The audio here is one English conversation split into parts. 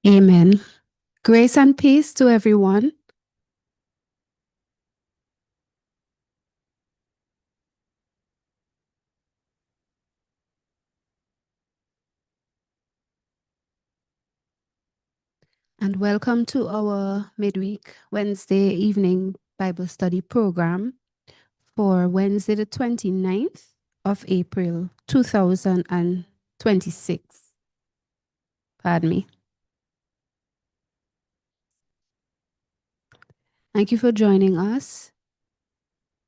Amen. Grace and peace to everyone. And welcome to our midweek Wednesday evening Bible study program for Wednesday the 29th of April 2026. Pardon me. Thank you for joining us,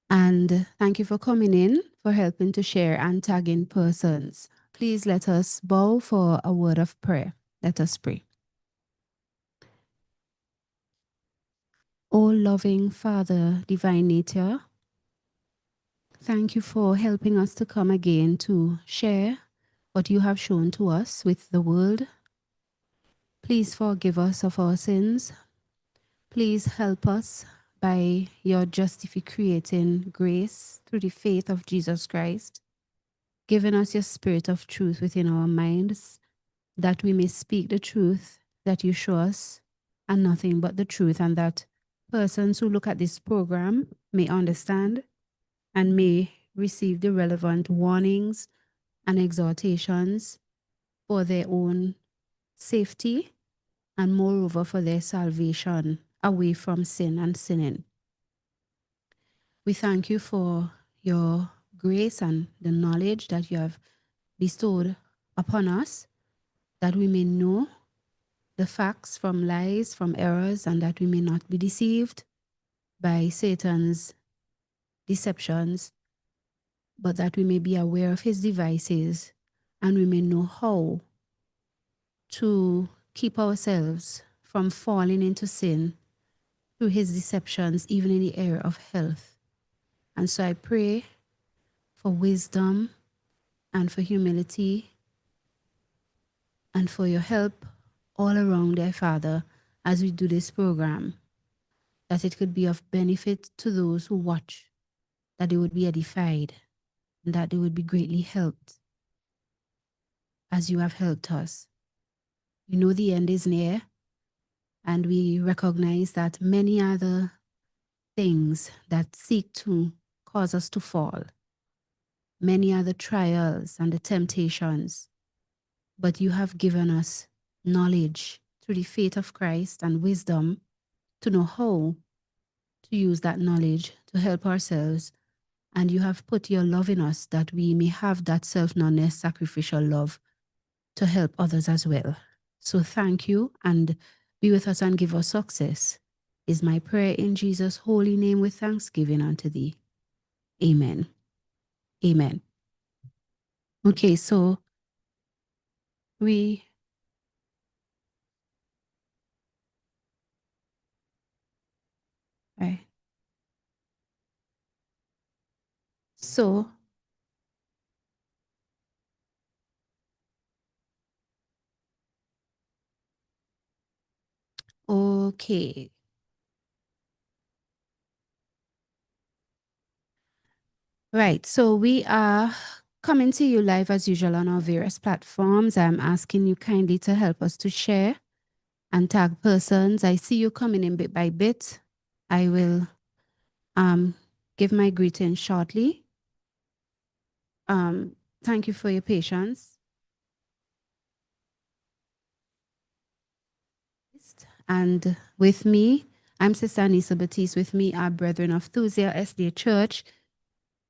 and thank you for coming in, for helping to share and tag in persons. Please let us bow for a word of prayer. Let us pray. O loving Father, divine nature, thank you for helping us to come again to share what you have shown to us with the world. Please forgive us of our sins. Please help us by your creating grace through the faith of Jesus Christ, giving us your spirit of truth within our minds, that we may speak the truth that you show us and nothing but the truth, and that persons who look at this program may understand and may receive the relevant warnings and exhortations for their own safety and moreover for their salvation away from sin and sinning. We thank you for your grace and the knowledge that you have bestowed upon us, that we may know the facts from lies, from errors, and that we may not be deceived by Satan's deceptions, but that we may be aware of his devices and we may know how to keep ourselves from falling into sin through his deceptions, even in the area of health. And so I pray for wisdom and for humility and for your help all around, dear Father, as we do this program, that it could be of benefit to those who watch, that they would be edified, and that they would be greatly helped as you have helped us. We know the end is near, and we recognize that many other things that seek to cause us to fall, many other trials and the temptations, but you have given us knowledge through the faith of Christ and wisdom to know how to use that knowledge to help ourselves. And you have put your love in us that we may have that self-knowledge, sacrificial love to help others as well. So thank you, and be with us and give us success, is my prayer in Jesus' holy name with thanksgiving unto thee. Amen. Amen. Okay, so we right. So okay. Right. So we are coming to you live as usual on our various platforms. I'm asking you kindly to help us to share and tag persons. I see you coming in bit by bit. I will give my greeting shortly. Thank you for your patience. And with me, I'm Sister Anissa Batiste. With me are Brethren of Thusia SDA Church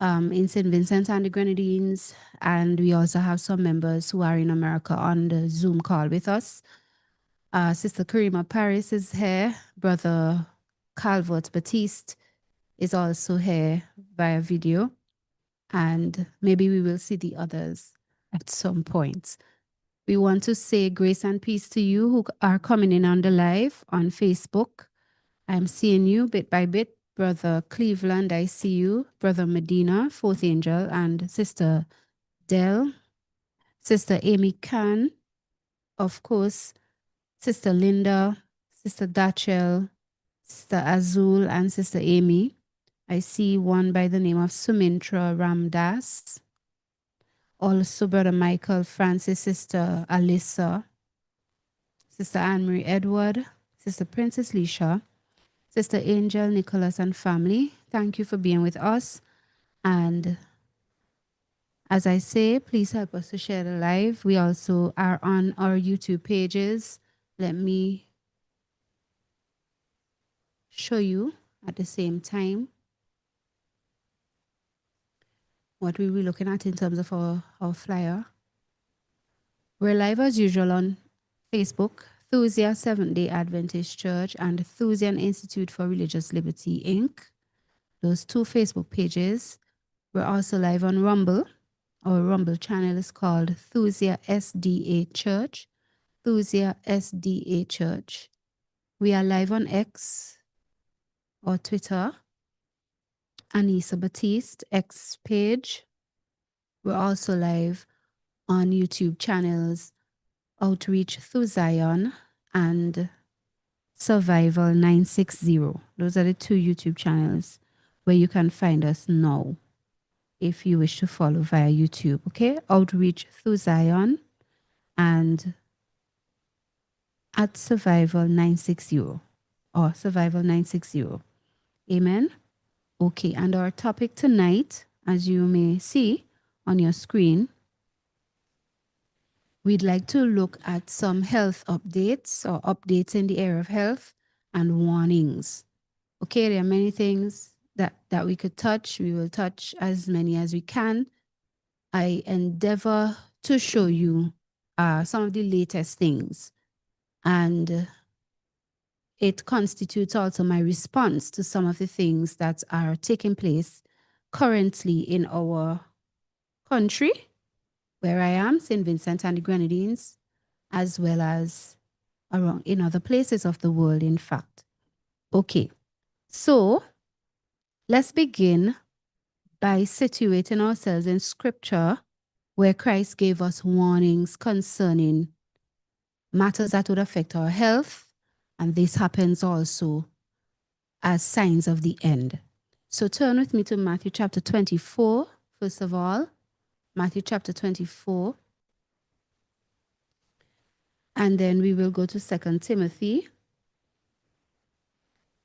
in St. Vincent and the Grenadines. And we also have some members who are in America on the Zoom call with us. Sister Karima Paris is here. Brother Calvert Batiste is also here via video. And maybe we will see the others at some point. We want to say grace and peace to you who are coming in on the live on Facebook. I'm seeing you bit by bit. Brother Cleveland, I see you. Brother Medina, Fourth Angel, and Sister Dell. Sister Amy Khan, of course. Sister Linda, Sister Dachel, Sister Azul, and Sister Amy. I see one by the name of Sumintra Ramdas. Also, Brother Michael Francis, Sister Alyssa, Sister Anne-Marie Edward, Sister Princess Lisha, Sister Angel, Nicholas, and family. Thank you for being with us. And as I say, please help us to share the live. We also are on our YouTube pages. Let me show you at the same time what we will be looking at in terms of our flyer. We're live as usual on Facebook, Thusia Seventh-day Adventist Church and Thusian Institute for Religious Liberty, Inc. Those two Facebook pages. We're also live on Rumble. Our Rumble channel is called Thusia SDA Church. Thusia SDA Church. We are live on X or Twitter, Anissa Batiste X page. We're also live on YouTube channels Outreach Through Zion and Survival 960. Those are the two YouTube channels where you can find us now if you wish to follow via YouTube, okay? Outreach Through Zion and at Survival 960 or Survival 960. Amen. Okay, and our topic tonight, as you may see on your screen, we'd like to look at some health updates or updates in the area of health and warnings. Okay, there are many things that we could touch. We will touch as many as we can. I endeavor to show you some of the latest things, and it constitutes also my response to some of the things that are taking place currently in our country, where I am, St. Vincent and the Grenadines, as well as around in other places of the world, in fact. Okay, so let's begin by situating ourselves in scripture where Christ gave us warnings concerning matters that would affect our health, and this happens also as signs of the end. So turn with me to Matthew chapter 24, first of all. Matthew chapter 24. And then we will go to 2 Timothy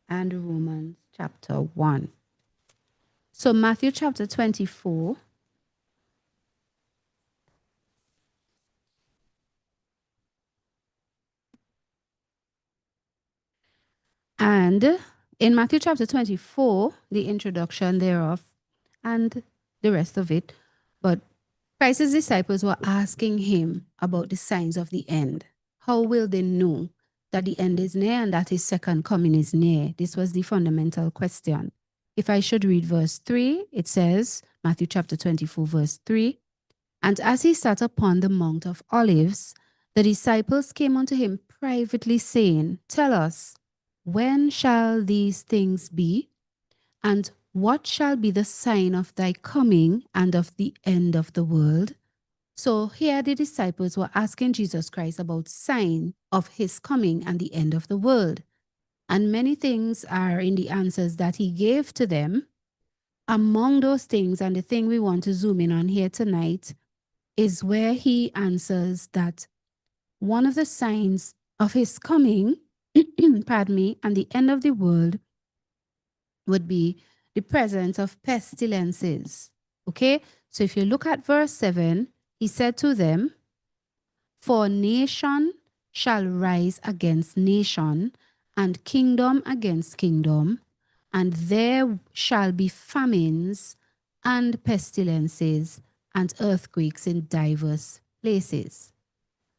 and Romans chapter 1. So Matthew chapter 24. And in Matthew chapter 24, the introduction thereof and the rest of it, but Christ's disciples were asking him about the signs of the end. How will they know that the end is near and that his second coming is near? This was the fundamental question. If I should read verse 3, it says, Matthew chapter 24, verse 3, and as he sat upon the Mount of Olives, the disciples came unto him privately, saying, Tell us, when shall these things be? And what shall be the sign of thy coming and of the end of the world? So here the disciples were asking Jesus Christ about sign of his coming and the end of the world. And many things are in the answers that he gave to them. Among those things, and the thing we want to zoom in on here tonight, is where he answers that one of the signs of his coming, pardon me, and the end of the world would be the presence of pestilences. Okay? So if you look at verse 7, he said to them, For nation shall rise against nation, and kingdom against kingdom, and there shall be famines and pestilences and earthquakes in diverse places.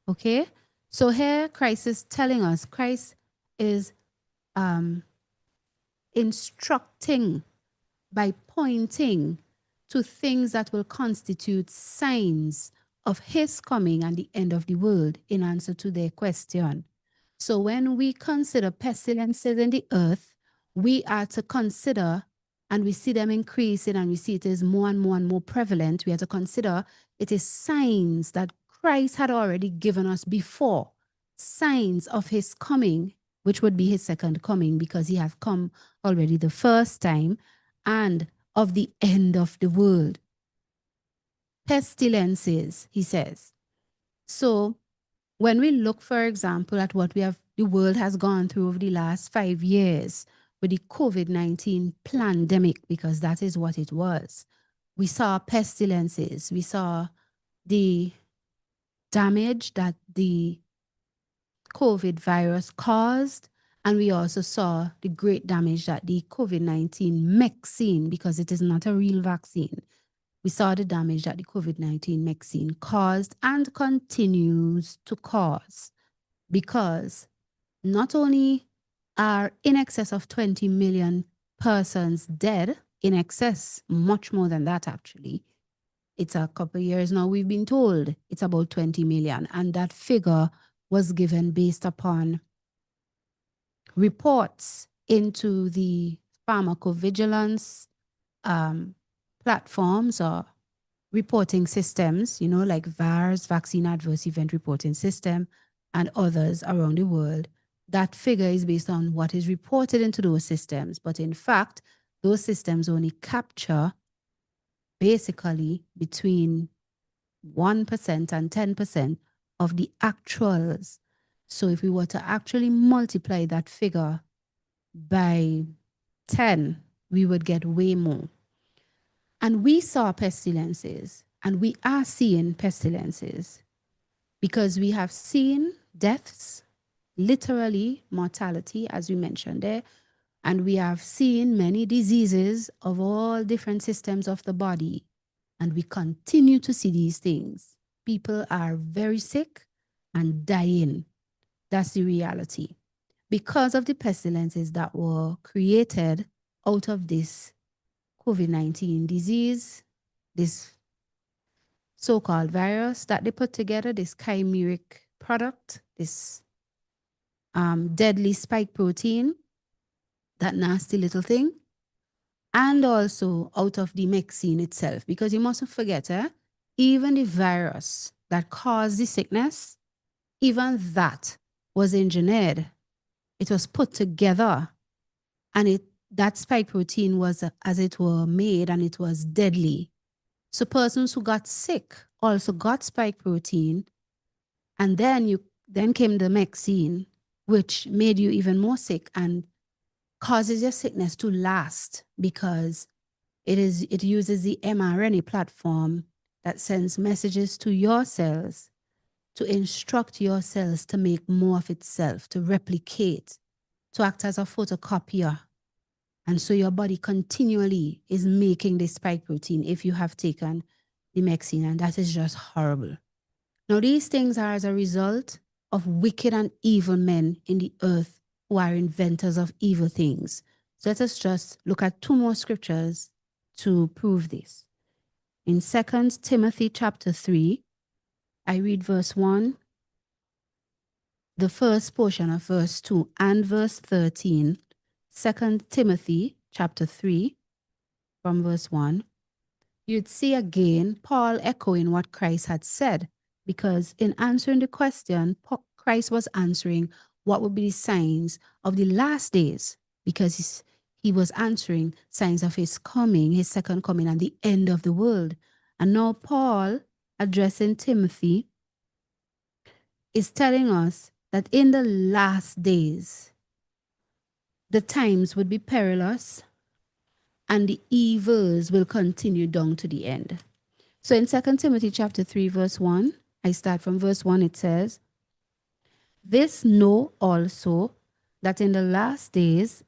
Okay? So here Christ is telling us, Christ is instructing by pointing to things that will constitute signs of his coming and the end of the world in answer to their question. So when we consider pestilences in the earth, we are to consider, and we see them increasing and we see it is more and more and more prevalent, we are to consider it is signs that Christ had already given us before, signs of his coming, which would be his second coming because he hath come already the first time, and of the end of the world. Pestilences, he says. So when we look, for example, at what the world has gone through over the last 5 years with the COVID-19 pandemic, because that is what it was, we saw pestilences, we saw the damage that the COVID virus caused, and we also saw the great damage that the COVID-19 vaccine, because it is not a real vaccine, we saw the damage that the COVID-19 vaccine caused and continues to cause, because not only are in excess of 20 million persons dead, in excess, much more than that actually. It's a couple of years now we've been told it's about 20 million, and that figure was given based upon reports into the pharmacovigilance platforms or reporting systems, like VAERS, Vaccine Adverse Event Reporting System, and others around the world. That figure is based on what is reported into those systems. But in fact, those systems only capture basically between 1% and 10% of the actuals. So if we were to actually multiply that figure by 10, we would get way more. And we saw pestilences, and we are seeing pestilences because we have seen deaths, literally mortality, as we mentioned there, and we have seen many diseases of all different systems of the body, and we continue to see these things. People are very sick and dying. That's the reality. Because of the pestilences that were created out of this COVID-19 disease, this so-called virus that they put together, this chimeric product, this deadly spike protein, that nasty little thing, and also out of the vaccine itself. Because you mustn't forget, even the virus that caused the sickness, even that was engineered. It was put together, and that spike protein was, as it were, made, and it was deadly. So persons who got sick also got spike protein, and then came the vaccine, which made you even more sick and causes your sickness to last, because it uses the mRNA platform that sends messages to your cells to instruct your cells to make more of itself, to replicate, to act as a photocopier. And so your body continually is making this spike protein if you have taken the vaccine, and that is just horrible. Now, these things are as a result of wicked and evil men in the earth who are inventors of evil things. So let us just look at 2 more scriptures to prove this. In 2 Timothy chapter 3, I read verse 1, the first portion of verse 2 and verse 13. 2 Timothy chapter 3 from verse 1. You'd see again Paul echoing what Christ had said, because in answering the question, Christ was answering what would be the signs of the last days, because he was answering signs of his coming, his second coming, and the end of the world. And now Paul, addressing Timothy, is telling us that in the last days, the times would be perilous and the evils will continue down to the end. So in 2 Timothy chapter 3, verse 1, I start from verse 1, it says, "This know also, that in the last days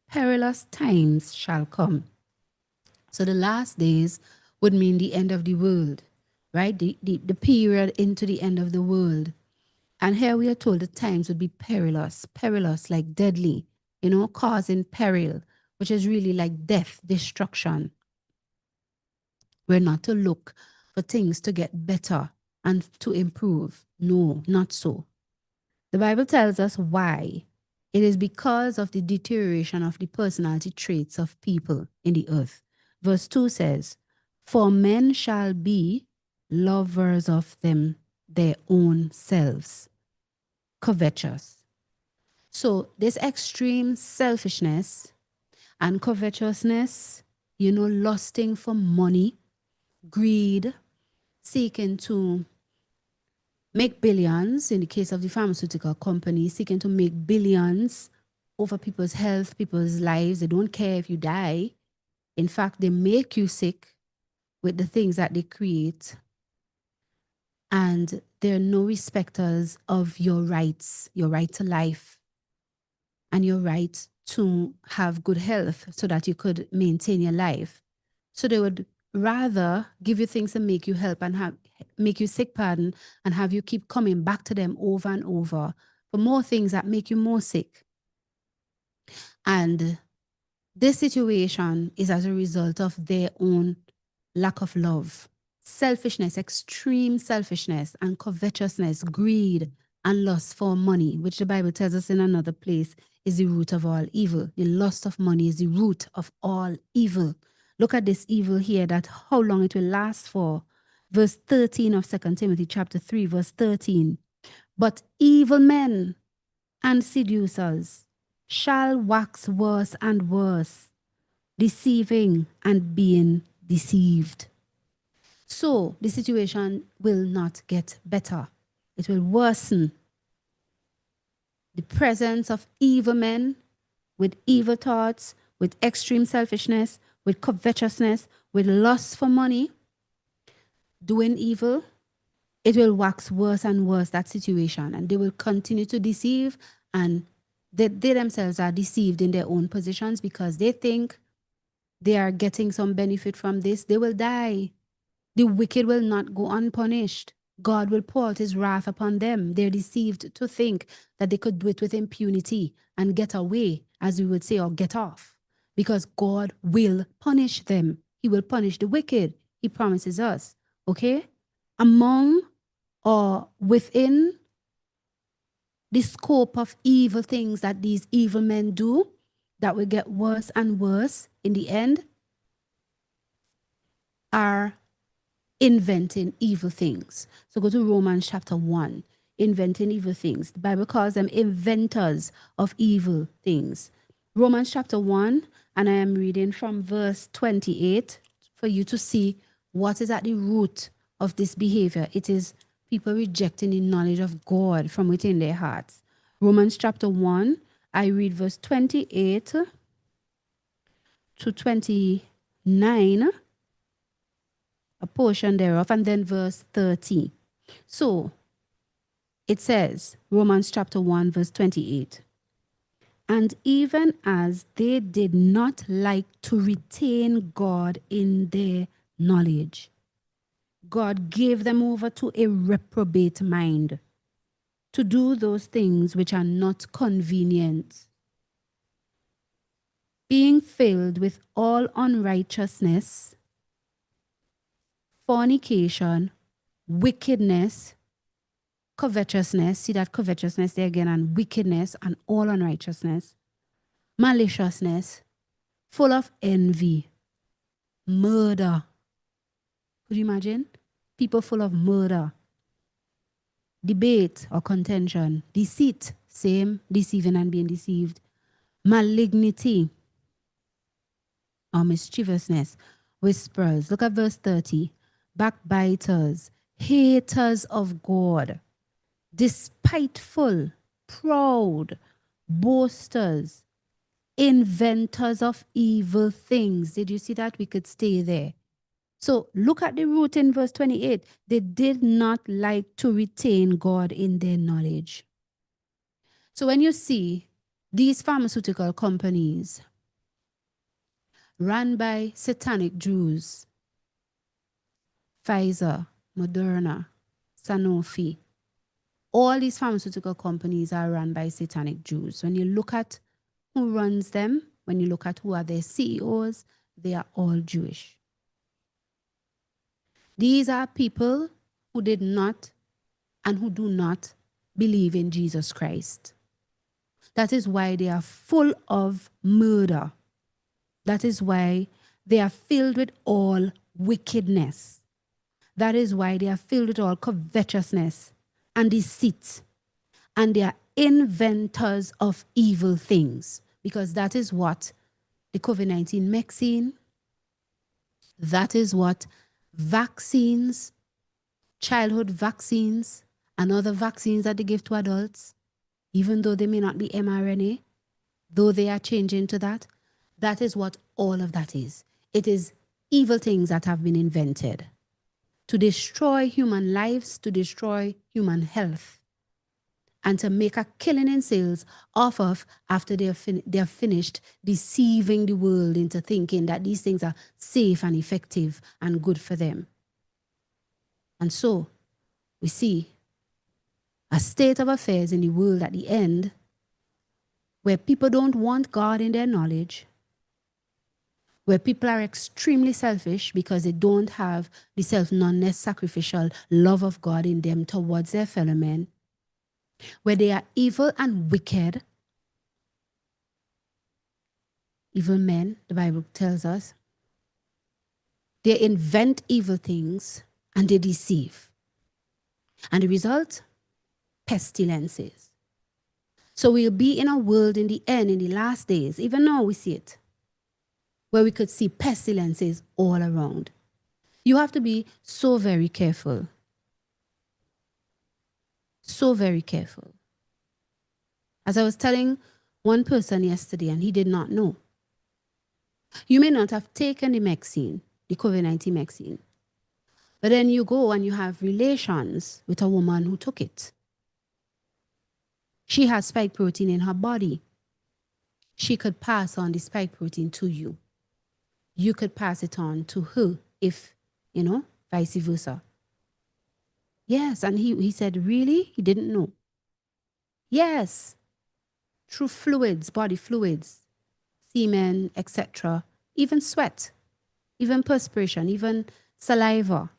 perilous times shall come." So the last days would mean the end of the world, right? The period into the end of the world. And here we are told the times would be perilous, perilous, like deadly, causing peril, which is really like death, destruction. We're not to look for things to get better and to improve. No, not so. The Bible tells us why. It is because of the deterioration of the personality traits of people in the earth. Verse 2 says, "For men shall be lovers of their own selves, covetous." So this extreme selfishness and covetousness, lusting for money, greed, seeking to make billions, in the case of the pharmaceutical company, seeking to make billions over people's health, people's lives. They don't care if you die. In fact, they make you sick with the things that they create. And they're no respecters of your rights, your right to life, and your right to have good health so that you could maintain your life. So they would rather give you things to make you help and make you sick, pardon, and have you keep coming back to them over and over for more things that make you more sick. And this situation is as a result of their own lack of love, selfishness, extreme selfishness, and covetousness, greed, and lust for money, which the Bible tells us in another place is the root of all evil. The lust of money is the root of all evil. Look at this evil here, that how long it will last for. Verse 13 of 2 Timothy chapter 3, verse 13. "But evil men and seducers shall wax worse and worse, deceiving and being deceived." So the situation will not get better. It will worsen. the presence of evil men with evil thoughts, with extreme selfishness, with covetousness, with lust for money, doing evil, it will wax worse and worse, that situation, and they will continue to deceive, and they themselves are deceived in their own positions because they think they are getting some benefit from this. They will die. The wicked will not go unpunished. God will pour out his wrath upon them. They're deceived to think that they could do it with impunity and get away, as we would say, or get off, because God will punish them. He will punish the wicked. He promises us. Okay? Among or within the scope of evil things that these evil men do, that will get worse and worse in the end, are inventing evil things. So go to Romans chapter 1, inventing evil things. The Bible calls them inventors of evil things. Romans chapter 1, and I am reading from verse 28 for you to see what is at the root of this behavior. It is people rejecting the knowledge of God from within their hearts. Romans chapter 1, I read verse 28 to 29, a portion thereof, and then verse 30. So it says, Romans chapter 1, verse 28. And even as they did not like to retain God in their knowledge, God gave them over to a reprobate mind to do those things which are not convenient, being filled with all unrighteousness, fornication, wickedness, covetousness, see that covetousness there again, and wickedness and all unrighteousness, maliciousness, full of envy, murder. Could you imagine? People full of murder, debate or contention, deceit, same, deceiving and being deceived, malignity or mischievousness, whisperers. Look at verse 30. Backbiters, haters of God, despiteful, proud, boasters, inventors of evil things. Did you see that? We could stay there. So look at the root in verse 28. They did not like to retain God in their knowledge. So when you see these pharmaceutical companies run by satanic Jews, Pfizer, Moderna, Sanofi, all these pharmaceutical companies are run by satanic Jews. When you look at who runs them, when you look at who are their CEOs, they are all Jewish. These are people who did not and who do not believe in Jesus Christ. That is why they are full of murder. That is why they are filled with all wickedness. That is why they are filled with all covetousness and deceit. And they are inventors of evil things, because that is what the COVID-19 vaccine, that is what vaccines, childhood vaccines, and other vaccines that they give to adults, even though they may not be mRNA, though they are changing to that, that is what all of that is. It is evil things that have been invented to destroy human lives, to destroy human health, and to make a killing in sales off of after they're finished deceiving the world into thinking that these things are safe and effective and good for them. And so we see a state of affairs in the world at the end where people don't want God in their knowledge, where people are extremely selfish because they don't have the self-numbness, sacrificial love of God in them towards their fellow men, where they are evil and wicked, evil men, the Bible tells us. They invent evil things and they deceive. And the result? Pestilences. So we'll be in a world in the end, in the last days, even now we see it, where we could see pestilences all around. You have to be so very careful. So very careful. As I was telling one person yesterday, and he did not know. You may not have taken the vaccine, the COVID-19 vaccine, but then you go and you have relations with a woman who took it. She has spike protein in her body. She could pass on the spike protein to you. You could pass it on to her if, vice versa. Yes, and he said, really? He didn't know. Yes, through fluids, body fluids, semen, etc., even sweat, even perspiration, even saliva.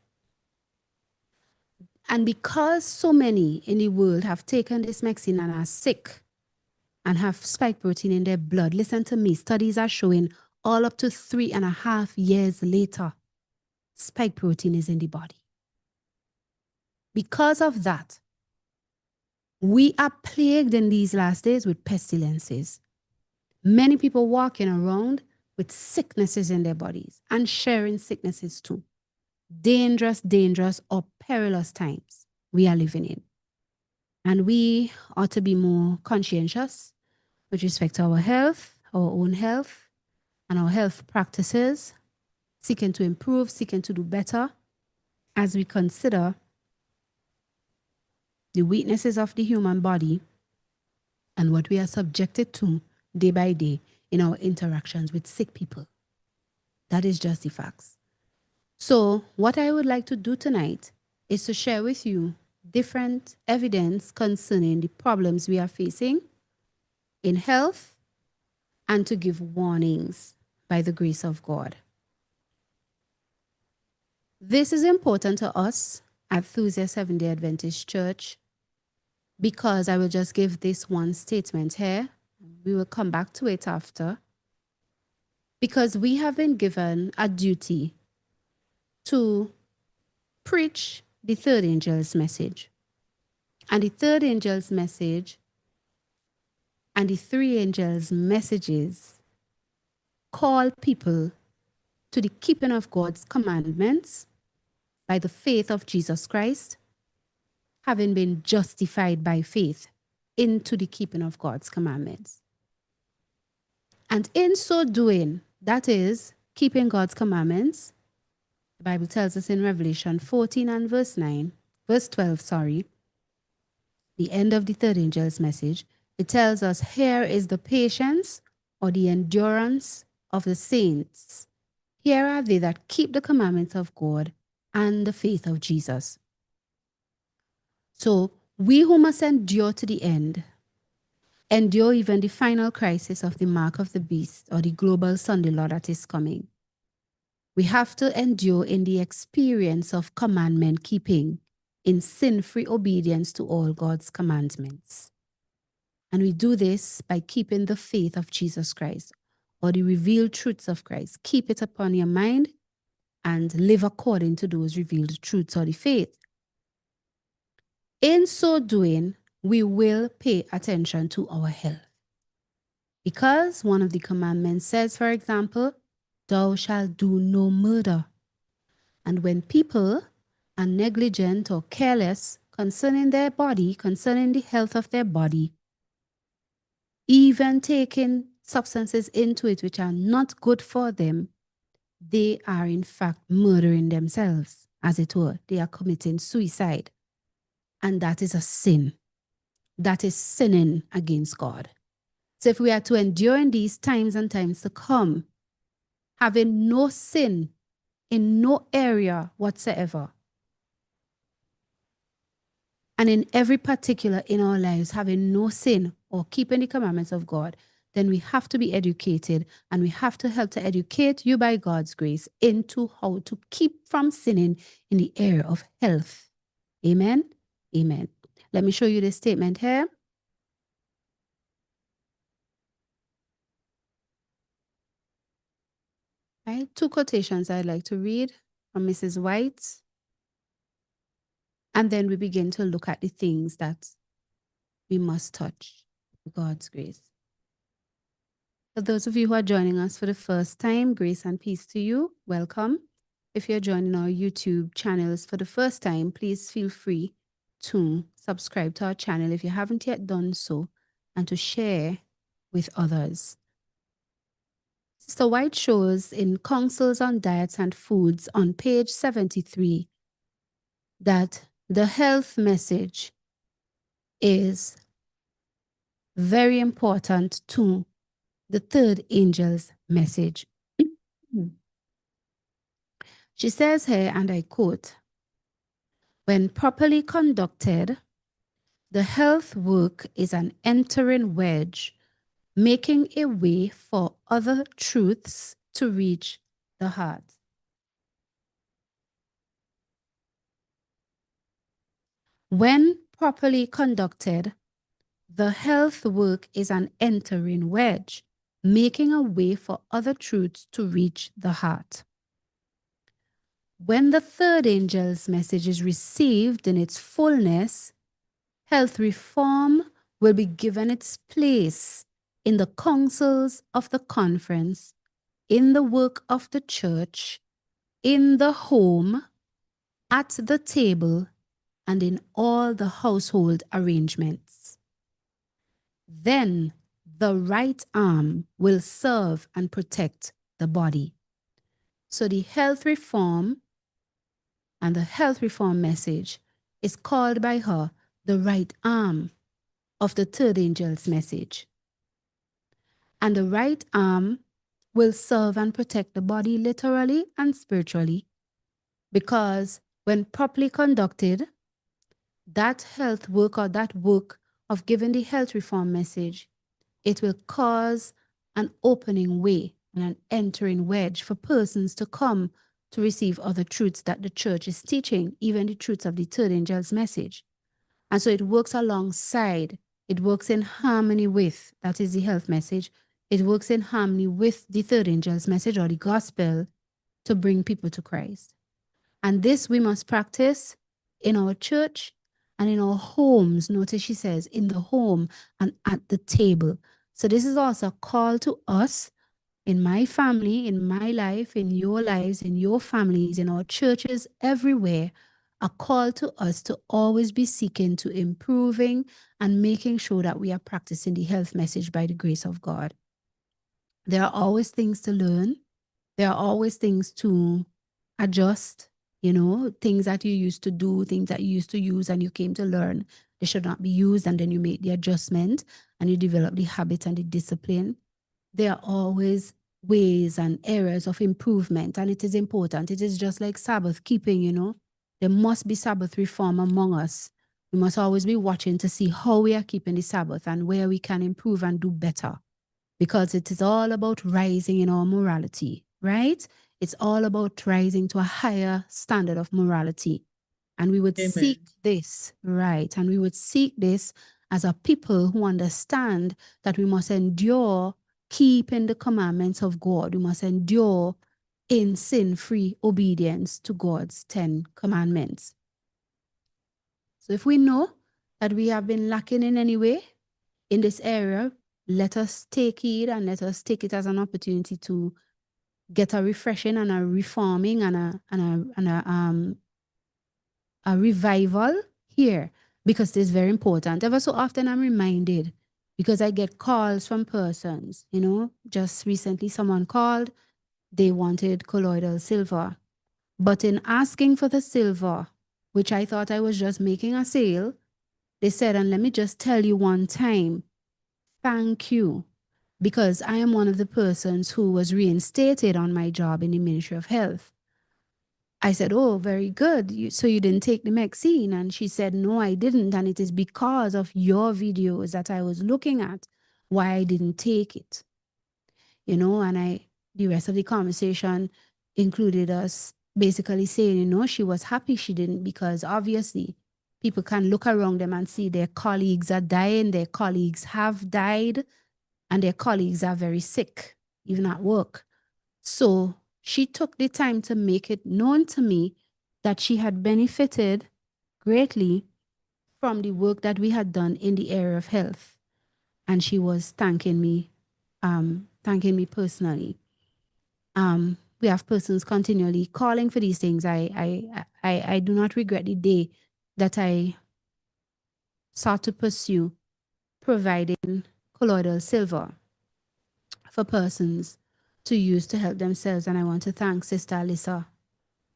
And because so many in the world have taken this vaccine and are sick and have spike protein in their blood, listen to me, studies are showing all up to 3.5 years later, spike protein is in the body. Because of that, we are plagued in these last days with pestilences. Many people walking around with sicknesses in their bodies and sharing sicknesses too. Dangerous, dangerous or perilous times we are living in. And we ought to be more conscientious with respect to our health, our own health, and our health practices, seeking to improve, seeking to do better as we consider the weaknesses of the human body and what we are subjected to day by day in our interactions with sick people. That is just the facts. So what I would like to do tonight is to share with you different evidence concerning the problems we are facing in health and to give warnings by the grace of God. This is important to us at Thusia Seventh-day Adventist Church because I will just give this one statement here. We will come back to it after. Because we have been given a duty to preach the third angel's message. And the third angel's message and the three angels' messages call people to the keeping of God's commandments by the faith of Jesus Christ, having been justified by faith into the keeping of God's commandments. And in so doing, that is, keeping God's commandments, the Bible tells us in Revelation 14 and verse 12, the end of the third angel's message, it tells us, here is the patience or the endurance of the saints. Here are they that keep the commandments of God and the faith of Jesus. So we who must endure to the end, endure even the final crisis of the mark of the beast or the global Sunday law that is coming. We have to endure in the experience of commandment keeping, in sin-free obedience to all God's commandments. And we do this by keeping the faith of Jesus Christ or the revealed truths of Christ. Keep it upon your mind and live according to those revealed truths or the faith. In so doing, we will pay attention to our health. Because one of the commandments says, for example, thou shalt do no murder. And when people are negligent or careless concerning their body, concerning the health of their body, even taking substances into it which are not good for them, they are in fact murdering themselves, as it were. They are committing suicide. And that is a sin. That is sinning against God. So if we are to endure in these times and times to come, having no sin in no area whatsoever, and in every particular in our lives, having no sin or keeping the commandments of God, then we have to be educated, and we have to help to educate you by God's grace into how to keep from sinning in the area of health. Amen? Amen. Let me show you this statement here. Right, two quotations I'd like to read from Mrs. White. And then we begin to look at the things that we must touch with God's grace. For those of you who are joining us for the first time, grace and peace to you. Welcome. If you're joining our YouTube channels for the first time, please feel free to subscribe to our channel if you haven't yet done so, and to share with others. Sister White shows in Counsels on Diets and Foods on page 73 that the health message is very important to the third angel's message. She says here, and I quote, "When properly conducted, the health work is an entering wedge, making a way for other truths to reach the heart." When properly conducted, the health work is an entering wedge, making a way for other truths to reach the heart. When the third angel's message is received in its fullness, health reform will be given its place in the councils of the conference, in the work of the church, in the home, at the table, and in all the household arrangements. Then the right arm will serve and protect the body. So the health reform and the health reform message is called by her the right arm of the third angel's message. And the right arm will serve and protect the body literally and spiritually, because when properly conducted, that health work or that work of giving the health reform message, it will cause an opening way and an entering wedge for persons to come to receive other truths that the church is teaching, even the truths of the third angel's message. And so it works alongside, it works in harmony with, that is the health message, it works in harmony with the third angel's message or the gospel to bring people to Christ. And this we must practice in our church and in our homes. Notice she says, in the home and at the table. So this is also a call to us in my family, in my life, in your lives, in your families, in our churches, everywhere, a call to us to always be seeking to improving and making sure that we are practicing the health message by the grace of God. There are always things to learn. There are always things to adjust, things that you used to do, things that you used to use and you came to learn. They should not be used, and then you make the adjustment and you develop the habit and the discipline. There are always ways and areas of improvement, and it is important. It is just like Sabbath keeping, There must be Sabbath reform among us. We must always be watching to see how we are keeping the Sabbath and where we can improve and do better, because it is all about rising in our morality, right? It's all about rising to a higher standard of morality. And we would seek this, right? And we would seek this as a people who understand that we must endure keeping the commandments of God. We must endure in sin-free obedience to God's 10 commandments. So if we know that we have been lacking in any way in this area, let us take heed and let us take it as an opportunity to get a refreshing and a reforming and a revival here, because it is very important. Ever so often I'm reminded, because I get calls from persons, just recently someone called, they wanted colloidal silver. But in asking for the silver, which I thought I was just making a sale, they said, and let me just tell you one time, thank you, because I am one of the persons who was reinstated on my job in the Ministry of Health. I said, oh, very good. So you didn't take the vaccine? And she said, no, I didn't. And it is because of your videos that I was looking at why I didn't take it. And the rest of the conversation included us basically saying, she was happy she didn't, because obviously people can look around them and see their colleagues are dying, their colleagues have died, and their colleagues are very sick, even at work. So she took the time to make it known to me that she had benefited greatly from the work that we had done in the area of health. And she was thanking me personally. We have persons continually calling for these things. I do not regret the day that I sought to pursue providing colloidal silver for persons to use to help themselves. And I want to thank Sister Alyssa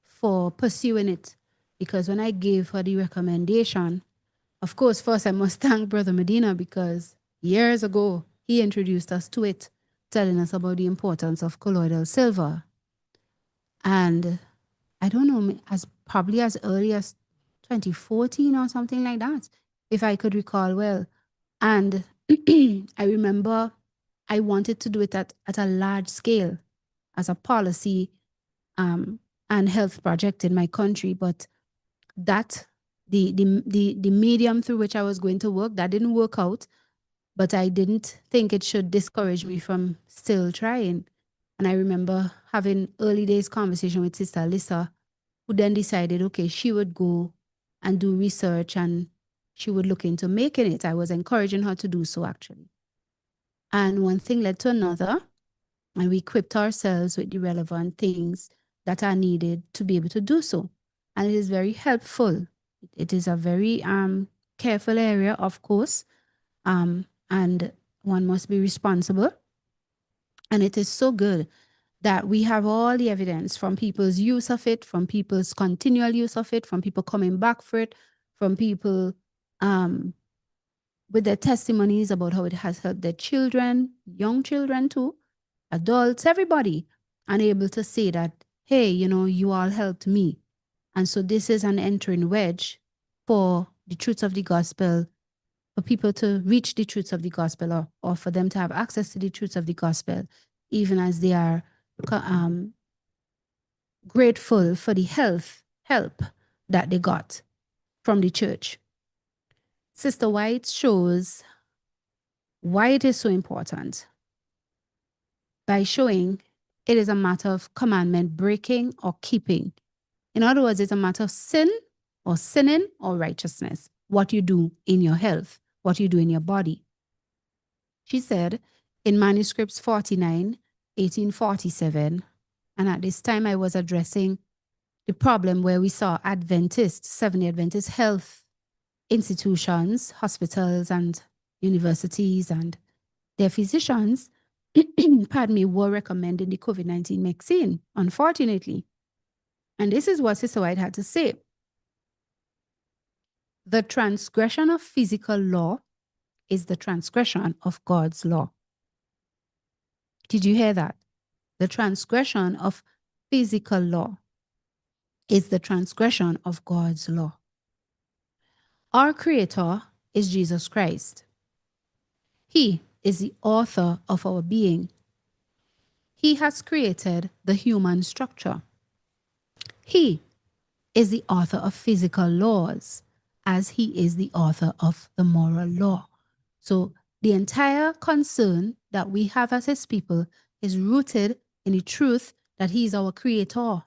for pursuing it, because when I gave her the recommendation, of course, first I must thank Brother Medina, because years ago he introduced us to it, telling us about the importance of colloidal silver. And I don't know, as probably as early as 2014 or something like that, if I could recall well. And I remember I wanted to do it at a large scale as a policy and health project in my country, but that the medium through which I was going to work, that didn't work out, but I didn't think it should discourage me from still trying. And I remember having early days conversation with Sister Alyssa, who then decided, okay, she would go and do research and she would look into making it. I was encouraging her to do so, actually. And one thing led to another, and we equipped ourselves with the relevant things that are needed to be able to do so. And it is very helpful. It is a very careful area, of course, and one must be responsible. And it is so good that we have all the evidence from people's use of it, from people's continual use of it, from people coming back for it, from people with their testimonies about how it has helped their children, young children too, adults, everybody, and able to say that, hey, you know, you all helped me. And so this is an entering wedge for the truths of the gospel, for people to reach the truths of the gospel, or for them to have access to the truths of the gospel, even as they are grateful for the help that they got from the church. Sister White shows why it is so important by showing it is a matter of commandment breaking or keeping. In other words, it's a matter of sin or sinning or righteousness, what you do in your health, what you do in your body. She said in Manuscripts 49, 1847, and at this time I was addressing the problem where we saw Adventist, Seventh-day Adventist health institutions, hospitals and universities and their physicians, pardon me, were recommending the COVID-19 vaccine, unfortunately. And this is what Sister White had to say. The transgression of physical law is the transgression of God's law. Did you hear that? The transgression of physical law is the transgression of God's law. Our Creator is Jesus Christ. He is the author of our being. He has created the human structure. He is the author of physical laws, as he is the author of the moral law. So the entire concern that we have as his people is rooted in the truth that he is our creator.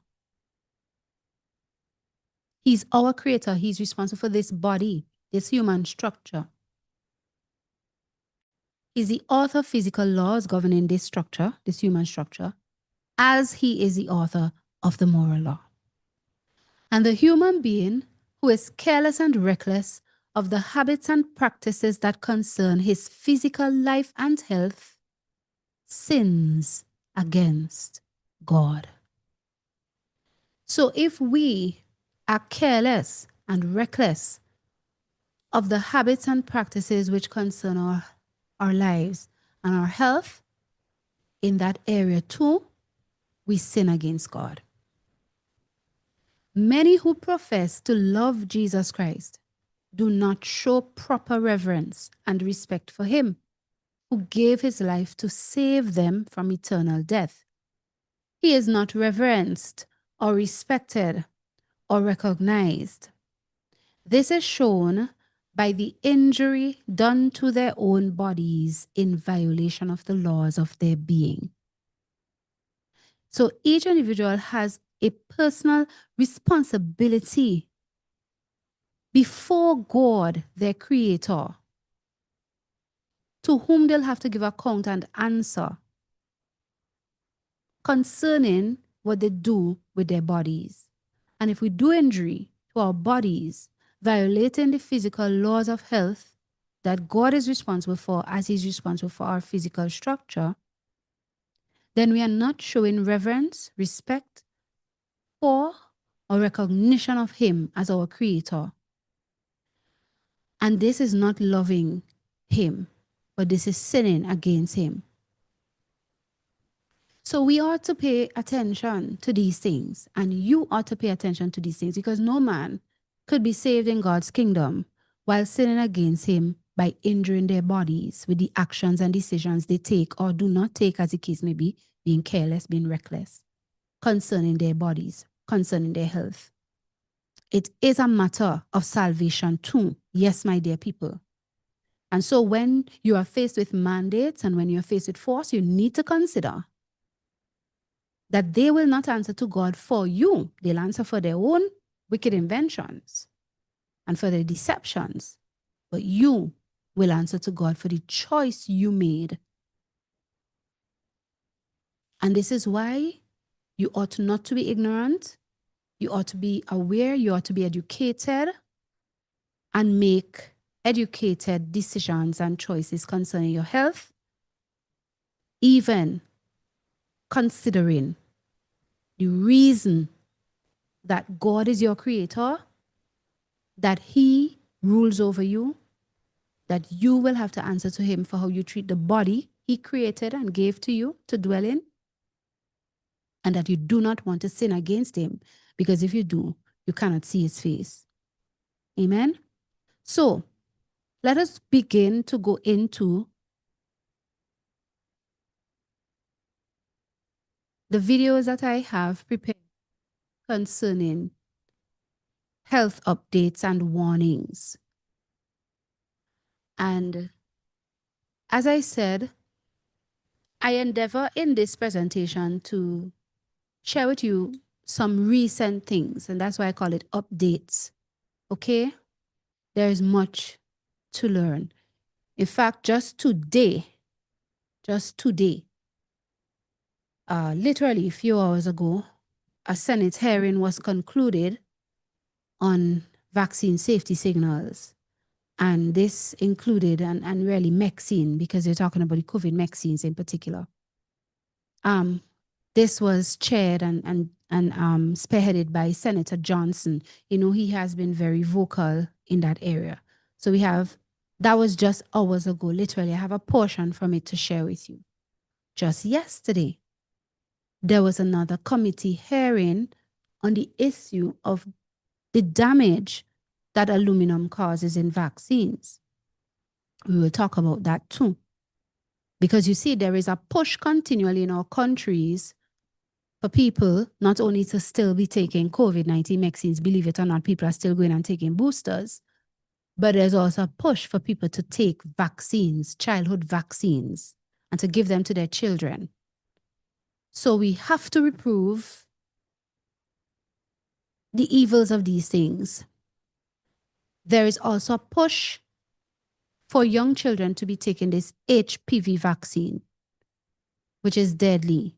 He's our creator. He's responsible for this body, this human structure. He's the author of physical laws governing this structure, this human structure, as he is the author of the moral law. And the human being who is careless and reckless of the habits and practices that concern his physical life and health sins against God. So if we are careless and reckless of the habits and practices which concern our lives and our health, in that area too, we sin against God. Many who profess to love Jesus Christ do not show proper reverence and respect for him, who gave his life to save them from eternal death. He is not reverenced or respected or recognized. This is shown by the injury done to their own bodies in violation of the laws of their being. So each individual has a personal responsibility before God, their creator, to whom they'll have to give account and answer concerning what they do with their bodies. And if we do injury to our bodies, violating the physical laws of health, that God is responsible for as he's responsible for our physical structure, then we are not showing reverence, respect for, or recognition of him as our creator. And this is not loving him, but this is sinning against him. So we ought to pay attention to these things, and you ought to pay attention to these things, because no man could be saved in God's kingdom while sinning against him by injuring their bodies with the actions and decisions they take or do not take, as the case may be, being careless, being reckless, concerning their bodies, concerning their health. It is a matter of salvation too. Yes, my dear people. And so when you are faced with mandates and when you are faced with force, you need to consider that they will not answer to God for you. They'll answer for their own wicked inventions and for their deceptions. But you will answer to God for the choice you made. And this is why you ought not to be ignorant. You ought to be aware. You ought to be educated and make educated decisions and choices concerning your health, even considering the reason that God is your creator, that he rules over you, that you will have to answer to him for how you treat the body he created and gave to you to dwell in, and that you do not want to sin against him, because if you do, you cannot see his face. Amen? So, let us begin to go into the videos that I have prepared concerning health updates and warnings. And as I said, I endeavor in this presentation to share with you some recent things, and that's why I call it updates. Okay? There is much to learn. In fact, just today, literally a few hours ago, a Senate hearing was concluded on vaccine safety signals. And this included, and really Mexine, because they're talking about the COVID vaccines in particular. This was chaired and spearheaded by Senator Johnson. You know, he has been very vocal in that area. So that was just hours ago, literally. I have a portion from it to share with you. Just yesterday, there was another committee hearing on the issue of the damage that aluminum causes in vaccines. We will talk about that too. Because you see, there is a push continually in our countries for people not only to still be taking COVID-19 vaccines, believe it or not, people are still going and taking boosters, but there's also a push for people to take vaccines, childhood vaccines, and to give them to their children. So we have to reprove the evils of these things. There is also a push for young children to be taking this HPV vaccine, which is deadly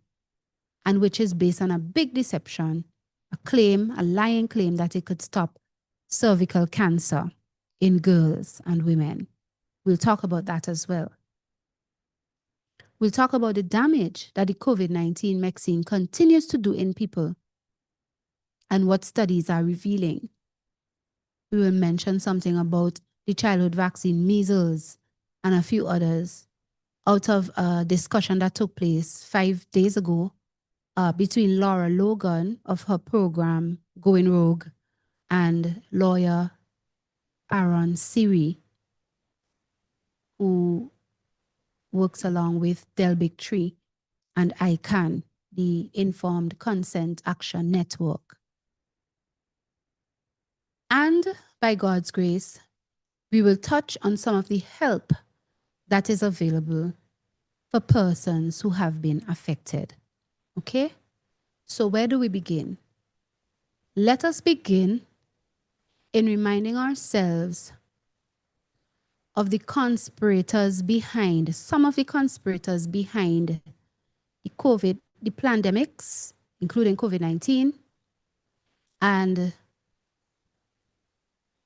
and which is based on a big deception, a lying claim that it could stop cervical cancer in girls and women. We'll talk about that as well. We'll talk about the damage that the COVID-19 vaccine continues to do in people and what studies are revealing. We will mention something about the childhood vaccine, measles, and a few others out of a discussion that took place 5 days ago between Laura Logan of her program, Going Rogue, and lawyer Aaron Siri, who works along with Delbic Tree and ICANN, the Informed Consent Action Network. And by God's grace, we will touch on some of the help that is available for persons who have been affected. Okay? So where do we begin? Let us begin in reminding ourselves of the conspirators behind, some of the conspirators behind the pandemics, including COVID-19, and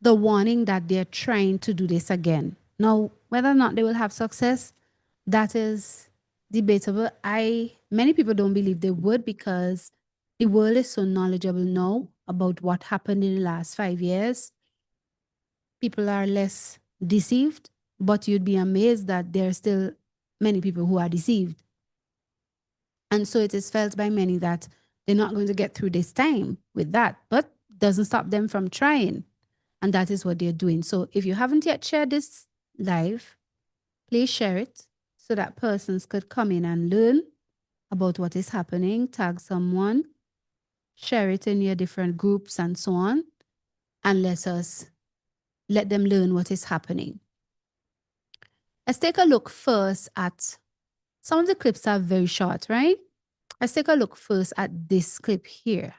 the warning that they're trying to do this again. Now, whether or not they will have success, that is debatable. Many people don't believe they would, because the world is so knowledgeable now about what happened in the last 5 years. People are less deceived, but you'd be amazed that there are still many people who are deceived. And so it is felt by many that they're not going to get through this time with that, but doesn't stop them from trying. And that is what they're doing. So if you haven't yet shared this live, please share it so that persons could come in and learn about what is happening, tag someone, share it in your different groups and so on, and let them learn what is happening. Let's take a look first at some of the clips are very short, right? Let's take a look first at this clip here.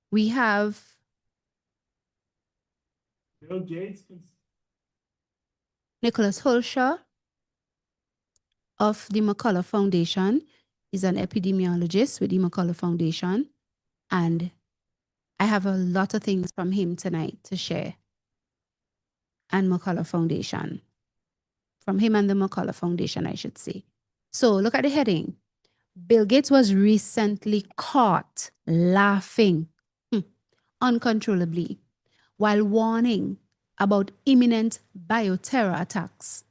We have Bill Gates, Nicholas Hulshaw of the McCullough Foundation. He's an epidemiologist with the McCullough Foundation. And I have a lot of things from him tonight to share. And McCullough Foundation. From him and the McCullough Foundation, I should say. So look at the heading. Bill Gates was recently caught laughing uncontrollably while warning about imminent bioterror attacks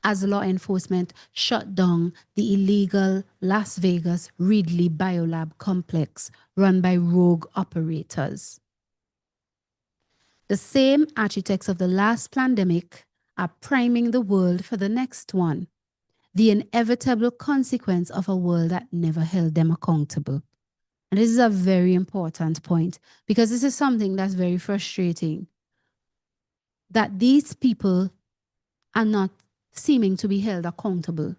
as law enforcement shut down the illegal Las Vegas Ridley Biolab complex run by rogue operators. The same architects of the last pandemic are priming the world for the next one, the inevitable consequence of a world that never held them accountable. And this is a very important point, because this is something that's very frustrating, that these people are not seeming to be held accountable.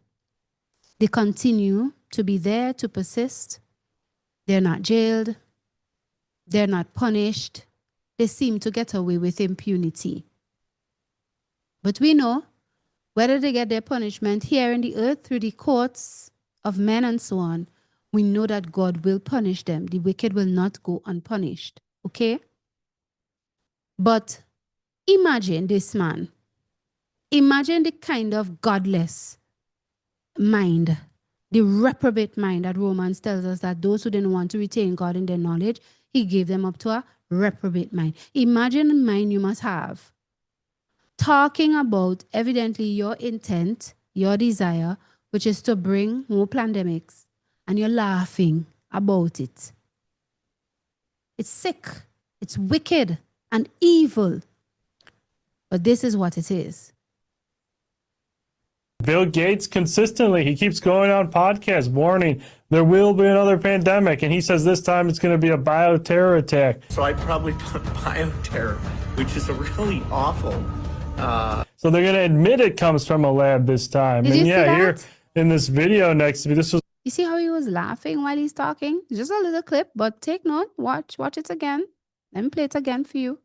They continue to be there to persist. They're not jailed. They're not punished. They seem to get away with impunity. But we know whether they get their punishment here in the earth through the courts of men and so on, we know that God will punish them. The wicked will not go unpunished. Okay? But imagine this man. Imagine the kind of godless mind, the reprobate mind that Romans tells us that those who didn't want to retain God in their knowledge, he gave them up to a reprobate mind. Imagine the mind you must have. Talking about evidently your intent, your desire, which is to bring more pandemics, and you're laughing about it. It's sick, it's wicked and evil. But this is what it is. Bill Gates consistently, he keeps going on podcasts warning there will be another pandemic, and he says this time it's going to be a bioterror attack. So I'd probably put bioterror, which is a really awful. So they're going to admit it comes from a lab this time. Did and you see yeah, that? here in this video next to me, this was. You see how he was laughing while he's talking? Just a little clip, but take note. Watch it again. Let me play it again for you.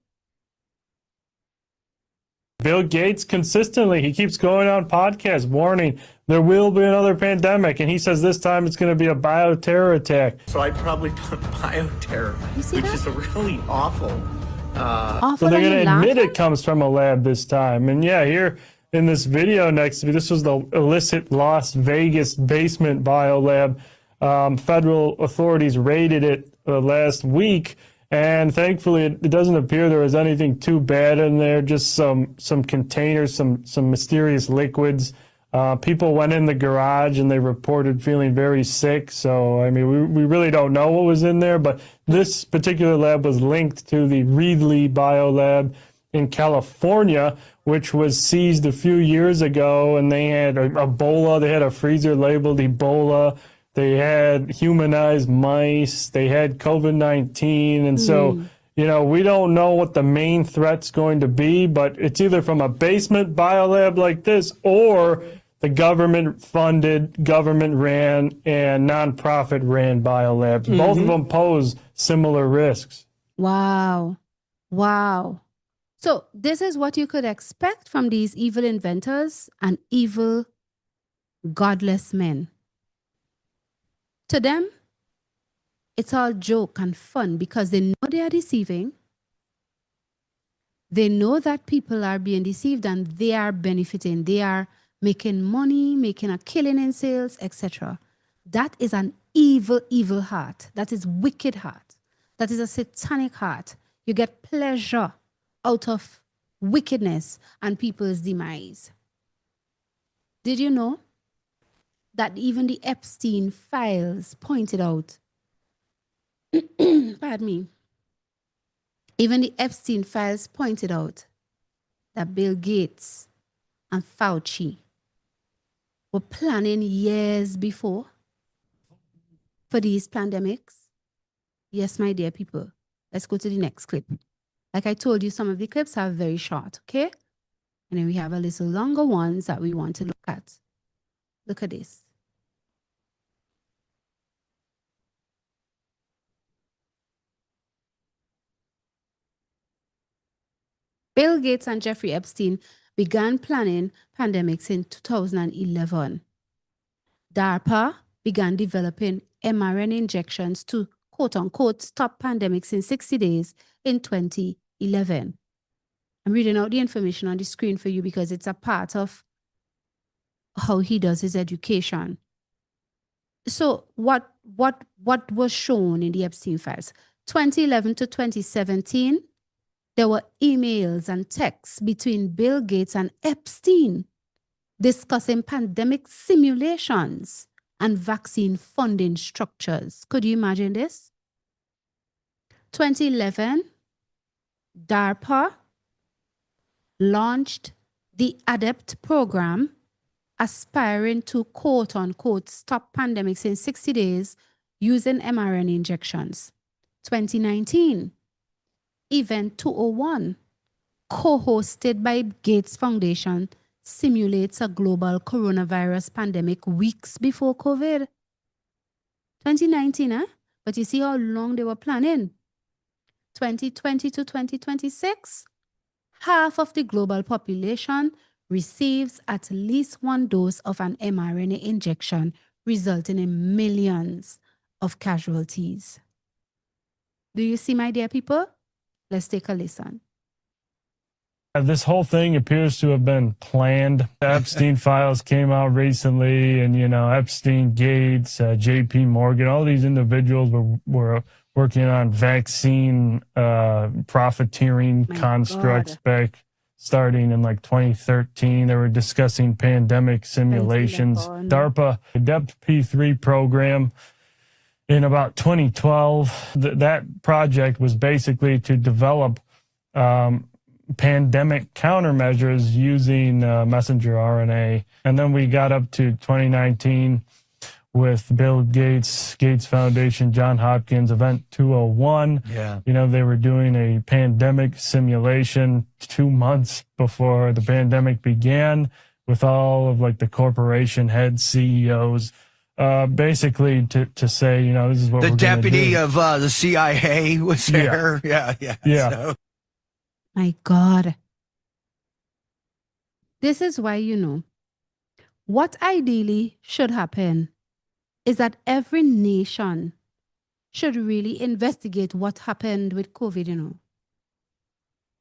Bill Gates consistently, he keeps going on podcasts warning there will be another pandemic, and he says this time it's going to be a bioterror attack. So I'd probably put bioterror, see which that? is a really awful. Awful So they're that going he to admit laughing? it comes from a lab this time. And yeah, here in this video next to me, this was the illicit Las Vegas basement biolab. Federal authorities raided it last week. And thankfully, it doesn't appear there was anything too bad in there, just some containers, some mysterious liquids. People went in the garage and they reported feeling very sick. So, I mean, we really don't know what was in there, but this particular lab was linked to the Ridley Biolab in California, which was seized a few years ago, and they had Ebola. They had a freezer labeled Ebola. They had humanized mice. They had COVID-19. And so, you know, we don't know what the main threat's going to be, but it's either from a basement biolab like this or the government-funded, government-ran, and nonprofit-ran biolabs. Both of them pose similar risks. Wow. Wow. So this is what you could expect from these evil inventors and evil, godless men. To them, it's all joke and fun because they know they are deceiving. They know that people are being deceived and they are benefiting. They are making money, making a killing in sales, etc. That is an evil, evil heart. That is wicked heart. That is a satanic heart. You get pleasure out of wickedness and people's demise. Did you know that even the Epstein files pointed out, pardon me, even the Epstein files pointed out that Bill Gates and Fauci were planning years before for these pandemics? Yes, my dear people. Let's go to the next clip. Like I told you, some of the clips are very short, okay? And then we have a little longer ones that we want to look at. Look at this. Bill Gates and Jeffrey Epstein began planning pandemics in 2011. DARPA began developing mRNA injections to quote-unquote stop pandemics in 60 days in 2011. I'm reading out the information on the screen for you because it's a part of how he does his education. So what was shown in the Epstein files? 2011 to 2017, there were emails and texts between Bill Gates and Epstein discussing pandemic simulations and vaccine funding structures. Could you imagine this? 2011, DARPA launched the ADEPT program, aspiring to quote-unquote stop pandemics in 60 days using mRNA injections. 2019, Event 201, co-hosted by Gates Foundation, simulates a global coronavirus pandemic weeks before COVID. 2019, but you see how long they were planning. 2020 to 2026, half of the global population receives at least one dose of an mRNA injection, resulting in millions of casualties. Do you see, my dear people? Let's take a listen. This whole thing appears to have been planned. The Epstein files came out recently, and, you know, Epstein, Gates, JP Morgan, all these individuals were working on vaccine profiteering constructs back starting in like 2013. They were discussing pandemic simulations. DARPA, ADEPT P3 program, in about 2012, that project was basically to develop pandemic countermeasures using messenger RNA. And then we got up to 2019 with Bill Gates, Gates Foundation, John Hopkins, Event 201. Yeah. You know, they were doing a pandemic simulation 2 months before the pandemic began with all of like the corporation head CEOs. Basically to say, you know, this is what the we're deputy do. of the CIA was there. Yeah. Yeah. My God. This is why, you know, what ideally should happen is that every nation should really investigate what happened with COVID, you know.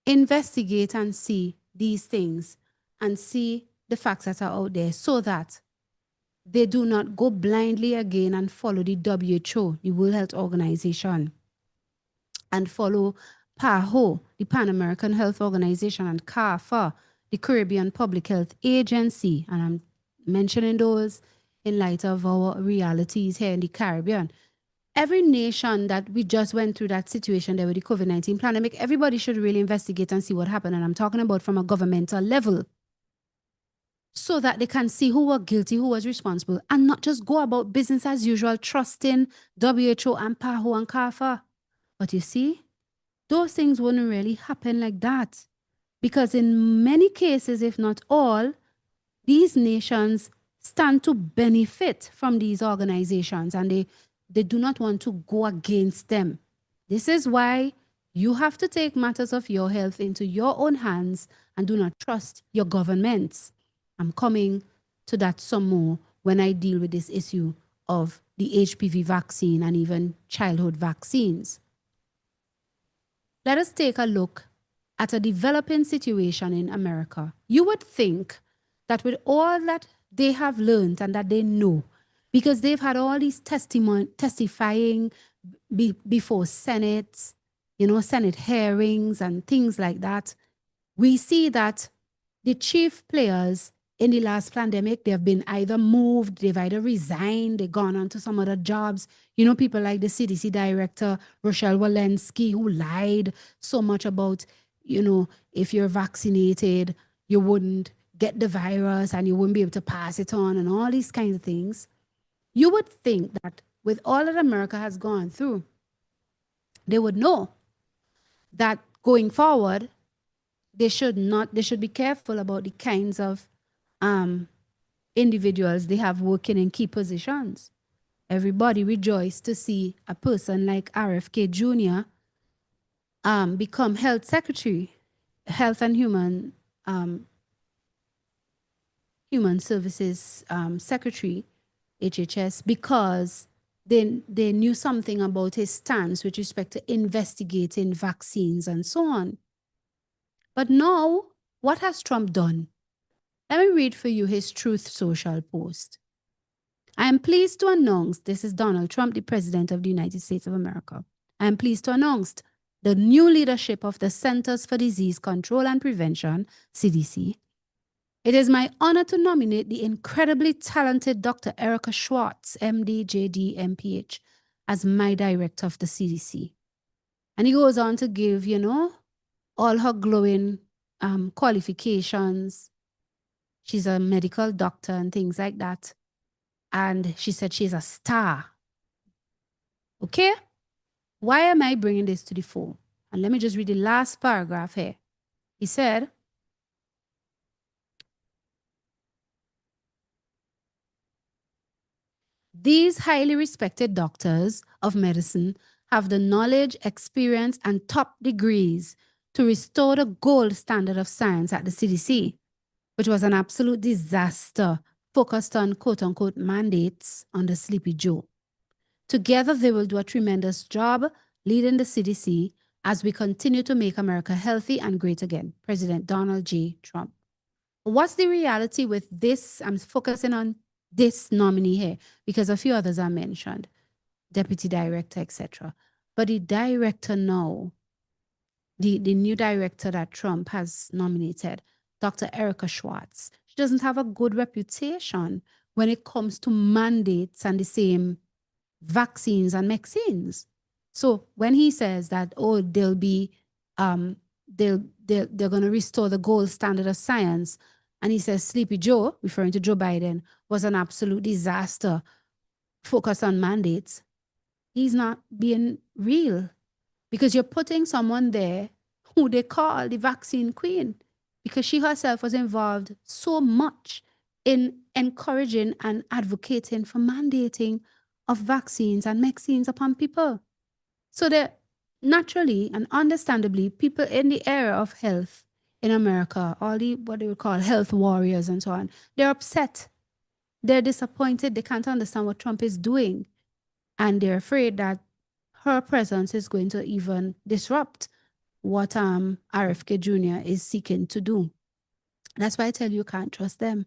Investigate and see these things and see the facts that are out there so that they do not go blindly again and follow the WHO, the World Health Organization, and follow PAHO, the Pan American Health Organization, and CARPHA, the Caribbean Public Health Agency. And I'm mentioning those in light of our realities here in the Caribbean. Every nation that we just went through that situation there with the COVID-19 pandemic, everybody should really investigate and see what happened. And I'm talking about from a governmental level, so that they can see who were guilty, who was responsible, and not just go about business as usual, trusting WHO and PAHO and CARPHA. But you see, those things wouldn't really happen like that. Because in many cases, if not all, these nations stand to benefit from these organizations, and they do not want to go against them. This is why you have to take matters of your health into your own hands and do not trust your governments. I'm coming to that some more when I deal with this issue of the HPV vaccine and even childhood vaccines. Let us take a look at a developing situation in America, you would think that with all that they have learned and that they know, because they've had all these testifying before Senate, Senate hearings and things like that, we see that the chief players in the last pandemic, they have been either moved, they've either resigned, they've gone on to some other jobs. People like the CDC director, Rochelle Walensky, who lied so much about, if you're vaccinated, you wouldn't get the virus and you wouldn't be able to pass it on and all these kinds of things. You would think that with all that America has gone through, they would know that going forward, they should be careful about the kinds of individuals they have working in key positions. Everybody rejoiced to see a person like RFK Jr. Become health secretary, health and human services secretary, HHS, because they knew something about his stance with respect to investigating vaccines and so on. But now, what has Trump done? Let me read for you his Truth Social post. I am pleased to announce, this is Donald Trump, the President of the United States of America. I am pleased to announce the new leadership of the Centers for Disease Control and Prevention, CDC. It is my honor to nominate the incredibly talented Dr. Erica Schwartz, MD, JD, MPH, as my director of the CDC. And he goes on to give, all her glowing qualifications. She's a medical doctor and things like that. And she said she's a star. Okay? Why am I bringing this to the fore? And let me just read the last paragraph here. He said, these highly respected doctors of medicine have the knowledge, experience, and top degrees to restore the gold standard of science at the CDC, which was an absolute disaster focused on quote-unquote mandates under Sleepy Joe. Together, they will do a tremendous job leading the CDC as we continue to make America healthy and great again. President Donald J. Trump. What's the reality with this? I'm focusing on this nominee here because a few others are mentioned, deputy director, etc. But the director now, the new director that Trump has nominated, Dr. Erica Schwartz, she doesn't have a good reputation when it comes to mandates and the same vaccines and vaccines. So when he says that, they'll be, they're going to restore the gold standard of science, and he says Sleepy Joe, referring to Joe Biden, was an absolute disaster focused on mandates, he's not being real, because you're putting someone there who they call the vaccine queen, because she herself was involved so much in encouraging and advocating for mandating of vaccines and vaccines upon people. So that naturally and understandably, people in the area of health in America, all the what they would call health warriors and so on, they're upset. They're disappointed. They can't understand what Trump is doing. And they're afraid that her presence is going to even disrupt what RFK Jr. is seeking to do. That's why I tell you can't trust them.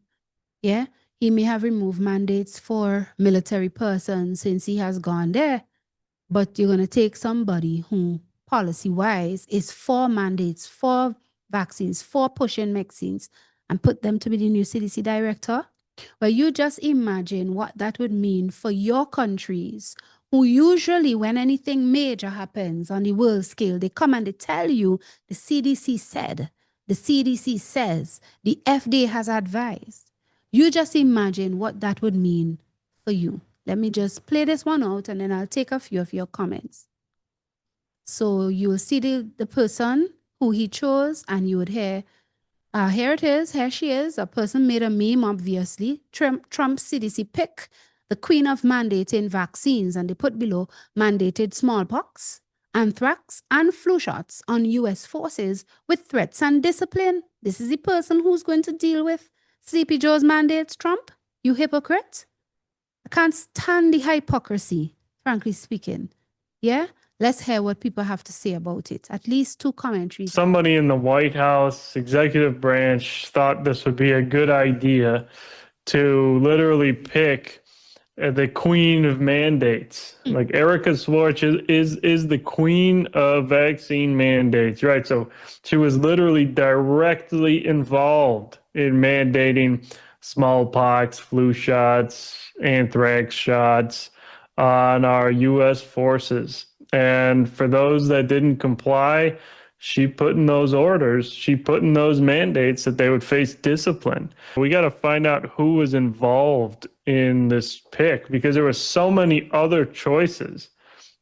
Yeah, he may have removed mandates for military persons since he has gone there, but you're going to take somebody who policy-wise is for mandates, for vaccines, for pushing vaccines, and put them to be the new CDC director? Well, you just imagine what that would mean for your countries, who usually, when anything major happens on the world scale, they come and they tell you the CDC said, the CDC says, the FDA has advised. You just imagine what that would mean for you. Let me just play this one out and then I'll take a few of your comments. So you'll see the person who he chose and you would hear, here it is, here she is. A person made a meme, obviously. Trump CDC pick, the queen of mandating vaccines, and they put below mandated smallpox, anthrax, and flu shots on U.S. forces with threats and discipline. This is the person who's going to deal with Sleepy Joe's mandates, Trump. You hypocrite. I can't stand the hypocrisy, frankly speaking. Yeah? Let's hear what people have to say about it. At least two commentaries. Somebody in the White House executive branch thought this would be a good idea to literally pick the queen of mandates. Like Erica Schwartz is the queen of vaccine mandates, right? So she was literally directly involved in mandating smallpox, flu shots, anthrax shots on our U.S. forces. And for those that didn't comply, she put in those orders, she put in those mandates that they would face discipline. We got to find out who was involved in this pick because there were so many other choices,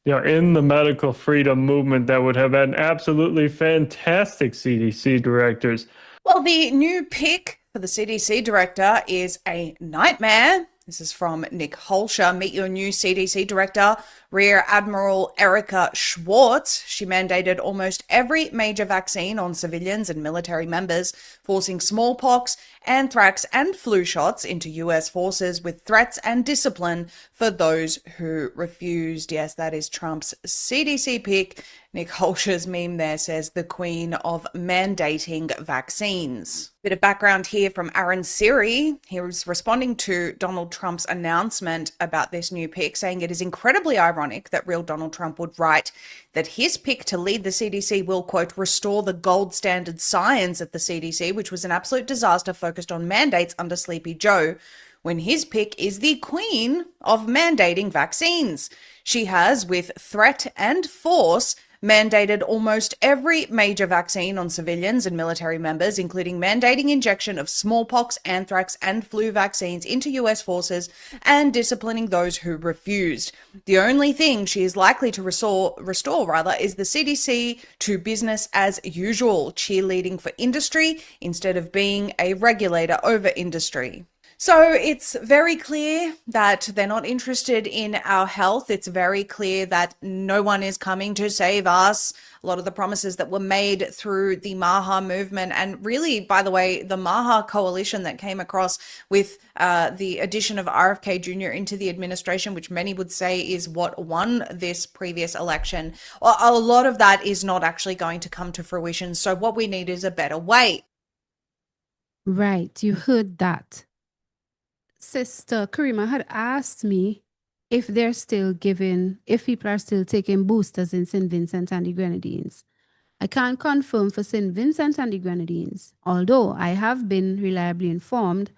in the medical freedom movement that would have had absolutely fantastic CDC directors. Well, the new pick for the CDC director is a nightmare. This is from Nick Holscher. Meet your new CDC director, Rear Admiral Erica Schwartz. She mandated almost every major vaccine on civilians and military members, forcing smallpox, anthrax, and flu shots into US forces with threats and discipline for those who refused. Yes, that is Trump's CDC pick. Nick Holscher's meme there says the queen of mandating vaccines. Bit of background here from Aaron Siri. He was responding to Donald Trump's announcement about this new pick, saying it is incredibly ironic that real Donald Trump would write that his pick to lead the CDC will, quote, restore the gold standard science at the CDC, which was an absolute disaster focused on mandates under Sleepy Joe, when his pick is the queen of mandating vaccines. She has, with threat and force, mandated almost every major vaccine on civilians and military members, including mandating injection of smallpox, anthrax, and flu vaccines into US forces and disciplining those who refused. The only thing she is likely to restore is the CDC to business as usual, cheerleading for industry instead of being a regulator over industry. So it's very clear that they're not interested in our health. It's very clear that no one is coming to save us. A lot of the promises that were made through the Maha movement, and really, by the way, the Maha coalition that came across with the addition of RFK Jr. into the administration, which many would say is what won this previous election, a lot of that is not actually going to come to fruition. So what we need is a better way. Right, you heard that. Sister Karima had asked me if they're still giving, if people are still taking boosters in St. Vincent and the Grenadines. I can't confirm for St. Vincent and the Grenadines, although I have been reliably informed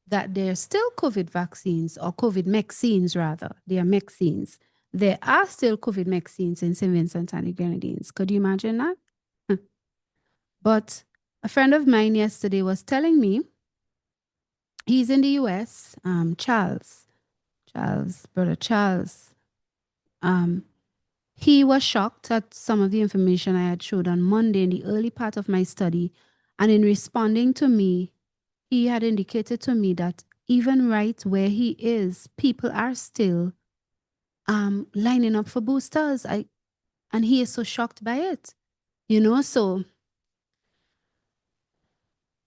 that there are still COVID vaccines, or COVID vaccines rather. They are vaccines. There are still COVID vaccines in St. Vincent and the Grenadines. Could you imagine that? But a friend of mine yesterday was telling me, he's in the US, Brother Charles. He was shocked at some of the information I had showed on Monday in the early part of my study. And in responding to me, he had indicated to me that even right where he is, people are still lining up for boosters. And he is so shocked by it. So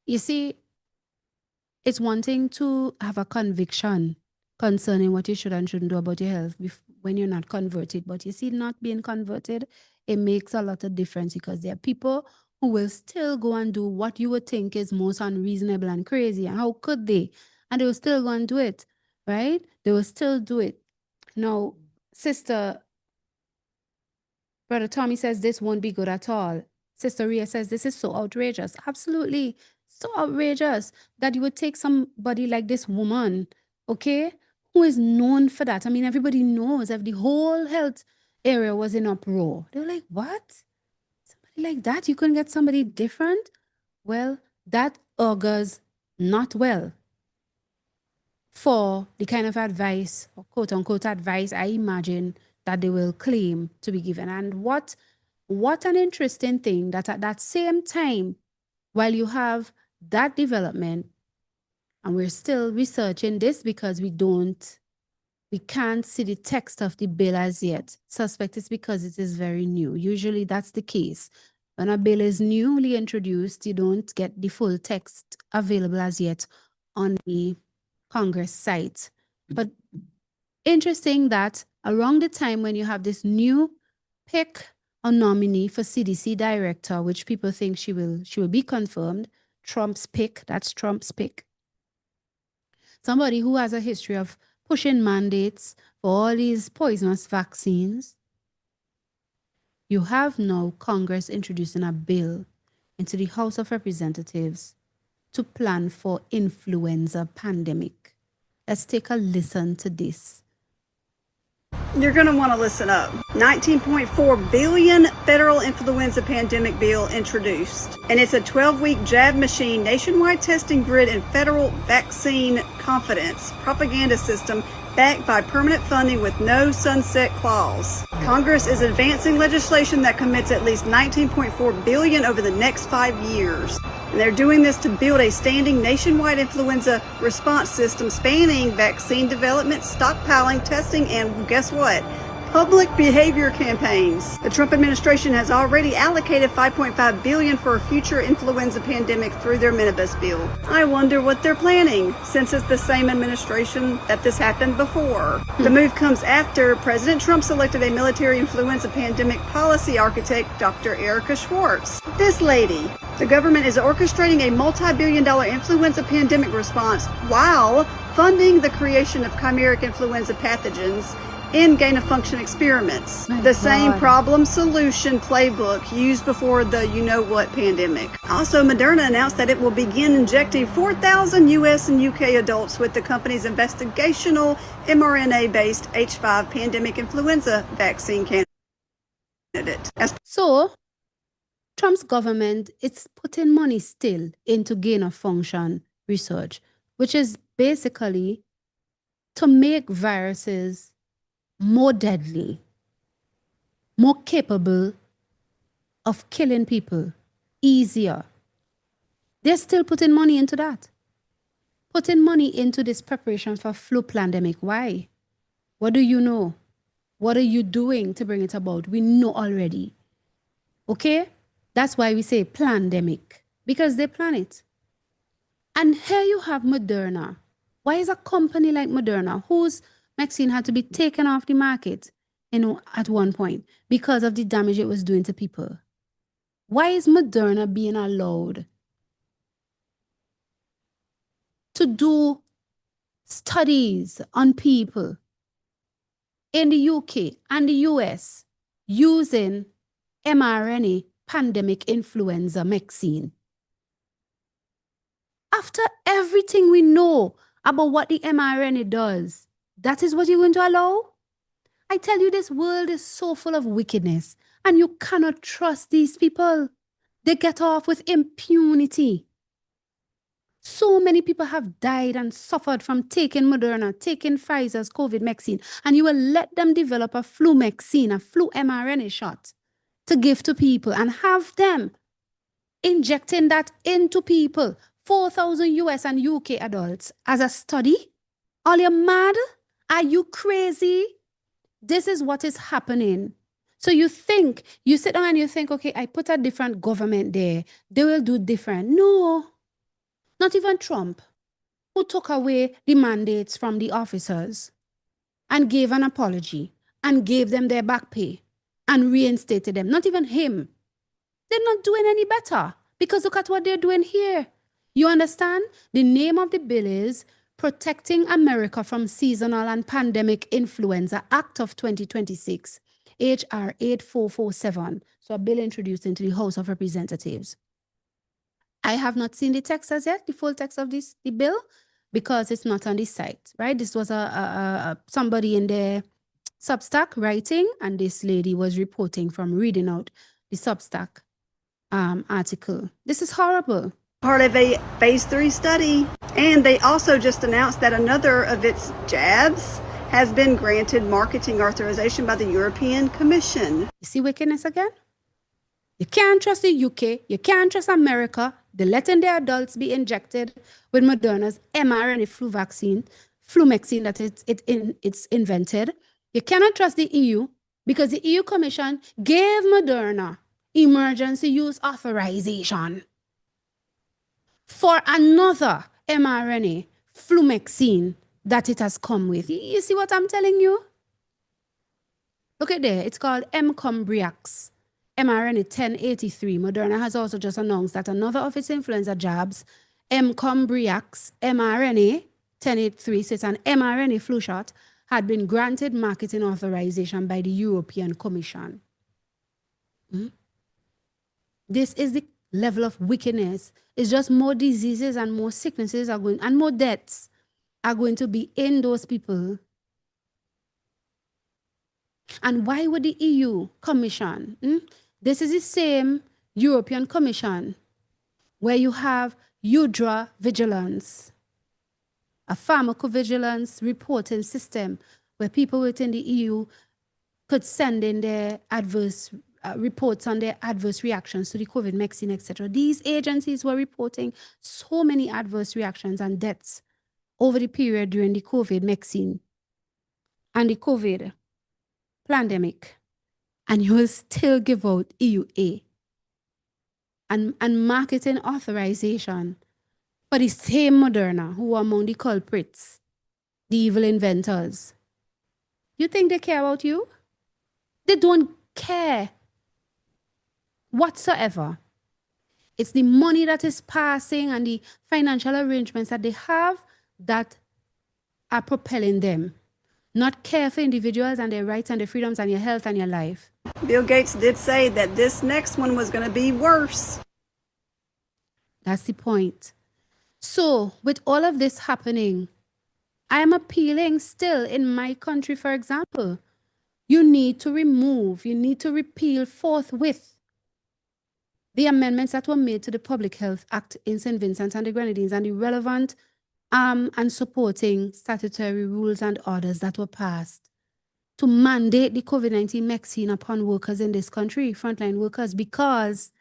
you see, it's one thing to have a conviction concerning what you should and shouldn't do about your health when you're not converted. But you see, not being converted, it makes a lot of difference, because there are people who will still go and do what you would think is most unreasonable and crazy. And how could they? And they will still go and do it, right? They will still do it. Now, Brother Tommy says this won't be good at all. Sister Ria says this is so outrageous. Absolutely. So outrageous that you would take somebody like this woman, okay, who is known for that. I mean, everybody knows if the whole health area was in uproar. They were like, what? Somebody like that? You couldn't get somebody different? Well, that augurs not well for the kind of advice, or quote unquote advice, I imagine that they will claim to be given. And what an interesting thing that at that same time, while you have that development, and we're still researching this because we can't see the text of the bill as yet. Suspect it's because it is very new. Usually that's the case. When a bill is newly introduced, you don't get the full text available as yet on the Congress site. But interesting that around the time when you have this new pick a nominee for CDC director, which people think she will be confirmed. Trump's pick, that's Trump's pick. Somebody who has a history of pushing mandates for all these poisonous vaccines. You have now Congress introducing a bill into the House of Representatives to plan for influenza pandemic. Let's take a listen to this. You're going to want to listen up. 19.4 billion federal influenza pandemic bill introduced. And it's a 12-week jab machine, nationwide testing grid, and federal vaccine confidence propaganda system backed by permanent funding with no sunset clause. Congress is advancing legislation that commits at least 19.4 billion over the next 5 years. And they're doing this to build a standing nationwide influenza response system spanning vaccine development, stockpiling, testing, and guess what? Public behavior campaigns. The Trump administration has already allocated $5.5 billion for a future influenza pandemic through their minibus bill. I wonder what they're planning, since it's the same administration that this happened before. The move comes after President Trump selected a military influenza pandemic policy architect, Dr. Erica Schwartz. This lady. The government is orchestrating a multi-billion-dollar influenza pandemic response while funding the creation of chimeric influenza pathogens in gain-of-function experiments. The same problem-solution playbook used before the you-know-what pandemic. Also, Moderna announced that it will begin injecting 4,000 U.S. and U.K. adults with the company's investigational mRNA-based H5 pandemic influenza vaccine candidate. So, Trump's government is putting money still into gain-of-function research, which is basically to make viruses more deadly, more capable of killing people, easier. They're still putting money into that. Putting money into this preparation for flu pandemic. Why? What do you know? What are you doing to bring it about? We know already. Okay? That's why we say pandemic, because they plan it. And here you have Moderna. Why is a company like Moderna, whose vaccine had to be taken off the market, at one point because of the damage it was doing to people? Why is Moderna being allowed to do studies on people in the UK and the US using mRNA pandemic influenza vaccine? After everything we know about what the mRNA does, that is what you're going to allow? I tell you, this world is so full of wickedness, and you cannot trust these people. They get off with impunity. So many people have died and suffered from taking Moderna, taking Pfizer's COVID vaccine, and you will let them develop a flu vaccine, a flu mRNA shot to give to people and have them injecting that into people, 4,000 US and UK adults, as a study? Are you mad? Are you crazy? This is what is happening. So you sit down and you think, okay, I put a different government there. They will do different. No, not even Trump, who took away the mandates from the officers and gave an apology and gave them their back pay and reinstated them. Not even him. They're not doing any better, because look at what they're doing here. You understand? The name of the bill is Protecting America from Seasonal and Pandemic Influenza Act of 2026, H.R. 8447. So a bill introduced into the House of Representatives. I have not seen the text as yet, the full text of the bill, because it's not on the site, right? This was somebody in the Substack writing, and this lady was reporting from reading out the Substack article. This is horrible. Part of a phase 3 study. And they also just announced that another of its jabs has been granted marketing authorization by the European Commission. You see wickedness again? You can't trust the UK. You can't trust America. They're letting their adults be injected with Moderna's mRNA flu vaccine that it's invented. You cannot trust the EU, because the EU Commission gave Moderna emergency use authorization for another mRNA flu vaccine that it has come with. You see what I'm telling you? Look at there. It's called Mcombriax, mRNA 1083. Moderna has also just announced that another of its influenza jabs, Mcombriax, mRNA 1083, so it's an mRNA flu shot, had been granted marketing authorization by the European Commission. This is the level of wickedness. It's just more diseases and more sicknesses are going, and more deaths are going to be in those people. And why would the EU Commission? This is the same European Commission where you have Eudra Vigilance, a pharmacovigilance reporting system where people within the EU could send in their adverse reports on their adverse reactions to the COVID vaccine, etc. These agencies were reporting so many adverse reactions and deaths over the period during the COVID vaccine and the COVID pandemic, and you will still give out EUA and marketing authorization for the same Moderna who are among the culprits, the evil inventors. You think they care about you? They don't care whatsoever. It's the money that is passing and the financial arrangements that they have that are propelling them. Not care for individuals and their rights and their freedoms and your health and your life. Bill Gates did say that this next one was going to be worse. That's the point. So, with all of this happening, I am appealing still in my country, for example, you need to repeal forthwith the amendments that were made to the Public Health Act in St. Vincent and the Grenadines and the relevant and supporting statutory rules and orders that were passed to mandate the COVID-19 vaccine upon workers in this country, frontline workers, because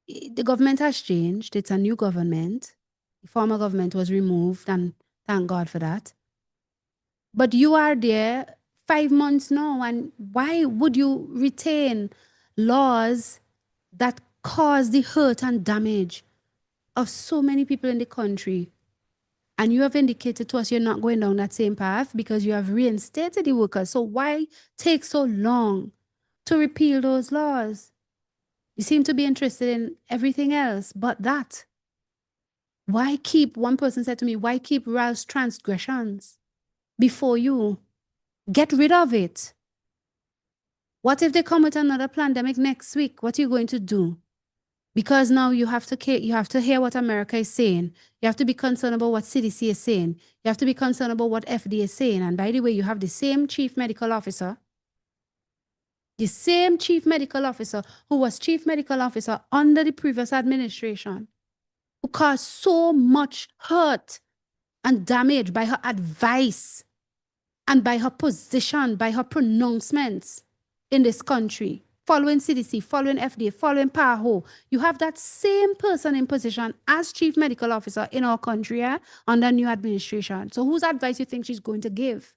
the government has changed. It's a new government. The former government was removed, and thank God for that. But you are there 5 months now, and why would you retain laws that cause the hurt and damage of so many people in the country? And you have indicated to us you're not going down that same path because you have reinstated the workers. So why take so long to repeal those laws? You seem to be interested in everything else but that. Why keep, one person said to me, why keep Ralph's transgressions before you? Get rid of it. What if they come with another pandemic next week? What are you going to do? Because now you have to hear what America is saying. You have to be concerned about what CDC is saying. You have to be concerned about what FDA is saying. And by the way, you have the same chief medical officer who was chief medical officer under the previous administration, who caused so much hurt and damage by her advice and by her position, by her pronouncements in this country. Following CDC, following FDA, following PAHO, you have that same person in position as chief medical officer in our country under new administration. So whose advice you think she's going to give?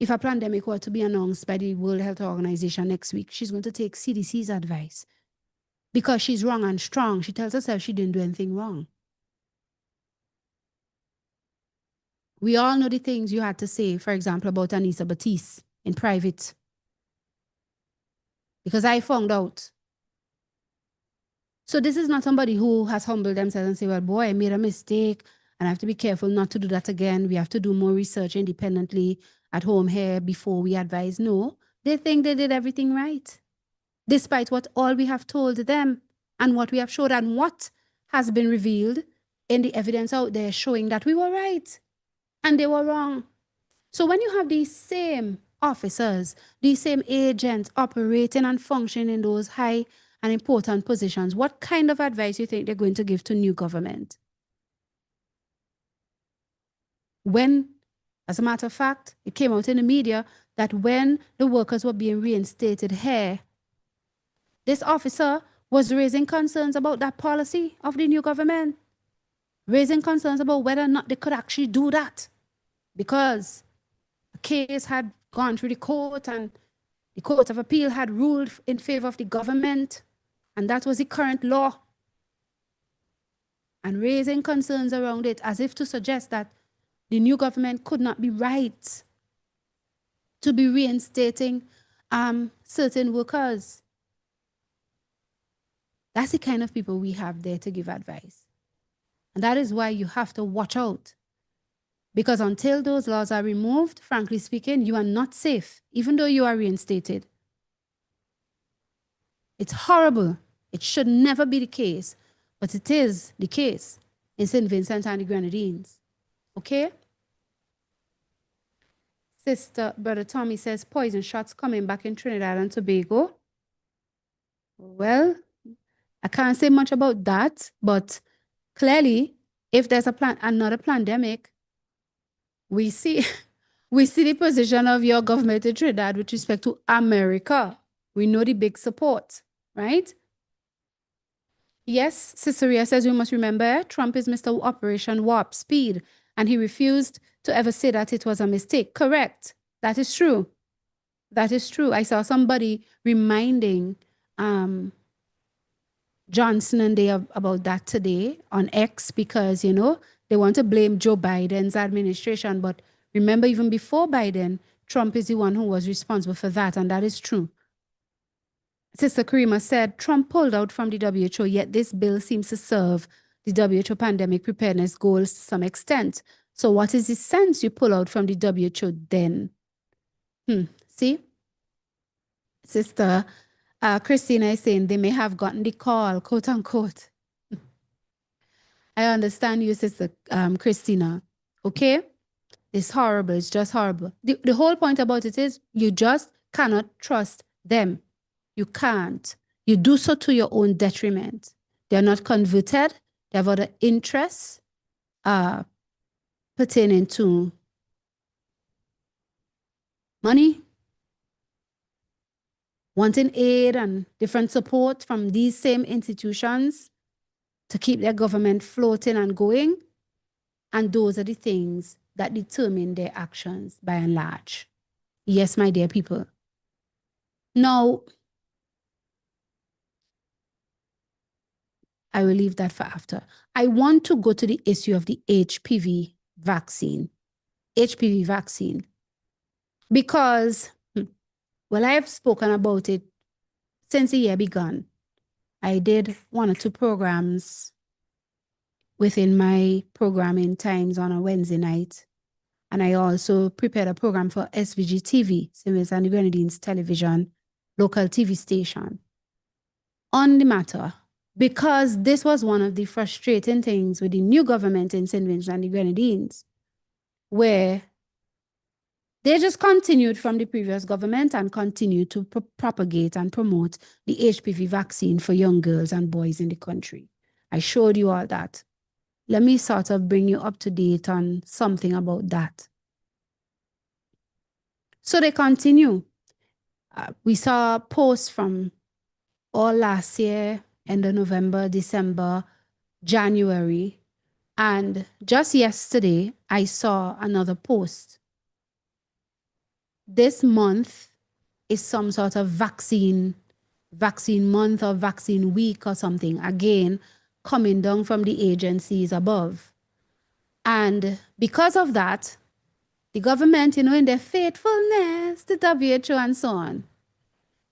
If a pandemic were to be announced by the World Health Organization next week, she's going to take CDC's advice because she's wrong and strong. She tells herself she didn't do anything wrong. We all know the things you had to say, for example, about Anissa Batiste in private. Because I found out. So this is not somebody who has humbled themselves and say, well, boy, I made a mistake and I have to be careful not to do that again. We have to do more research independently at home here before we advise. No, they think they did everything right. Despite what all we have told them and what we have showed and what has been revealed in the evidence out there showing that we were right and they were wrong. So when you have these same officers, these same agents operating and functioning in those high and important positions, what kind of advice you think they're going to give to new government? When, as a matter of fact, it came out in the media that when the workers were being reinstated here, this officer was raising concerns about that policy of the new government, raising concerns about whether or not they could actually do that because a case had gone through the court and the Court of Appeal had ruled in favor of the government, and that was the current law. And raising concerns around it as if to suggest that the new government could not be right to be reinstating certain workers. That's the kind of people we have there to give advice. And that is why you have to watch out. Because until those laws are removed, frankly speaking, you are not safe, even though you are reinstated. It's horrible. It should never be the case, but it is the case in St. Vincent and the Grenadines. Okay? Sister, Brother Tommy says poison shots coming back in Trinidad and Tobago. Well, I can't say much about that, but clearly, if there's another pandemic, we see the position of your government in Trinidad with respect to America. We know the big support, right? Yes, Ciceria says we must remember Trump is Mr. Operation Warp Speed, and he refused to ever say that it was a mistake. Correct. That is true. That is true. I saw somebody reminding Johnson and they about that today on X because, you know, they want to blame Joe Biden's administration. But remember, even before Biden, Trump is the one who was responsible for that. And that is true. Sister Karima said, Trump pulled out from the WHO, yet this bill seems to serve the WHO pandemic preparedness goals to some extent. So what is the sense you pull out from the WHO then? See? Sister Christina is saying they may have gotten the call, quote unquote. I understand you, Sister Christina. Okay? It's horrible. It's just horrible. The whole point about it is you just cannot trust them. You can't. You do so to your own detriment. They're not converted. They have other interests pertaining to money, wanting aid and different support from these same institutions to keep their government floating and going. And those are the things that determine their actions by and large. Yes, my dear people. Now, I will leave that for after. I want to go to the issue of the HPV vaccine. HPV vaccine. Because, well, I have spoken about it since the year began. I did 1 or 2 programs within my programming times on a Wednesday night. And I also prepared a program for SVG TV, St. Vincent and the Grenadines Television, local TV station, on the matter. Because this was one of the frustrating things with the new government in St. Vincent and the Grenadines, where they just continued from the previous government and continued to propagate and promote the HPV vaccine for young girls and boys in the country. I showed you all that. Let me sort of bring you up to date on something about that. So they continue. We saw posts from all last year, end of November, December, January. And just yesterday, I saw another post. This month is some sort of vaccine month or vaccine week or something, again, coming down from the agencies above. And because of that, the government, you know, in their faithfulness to WHO and so on,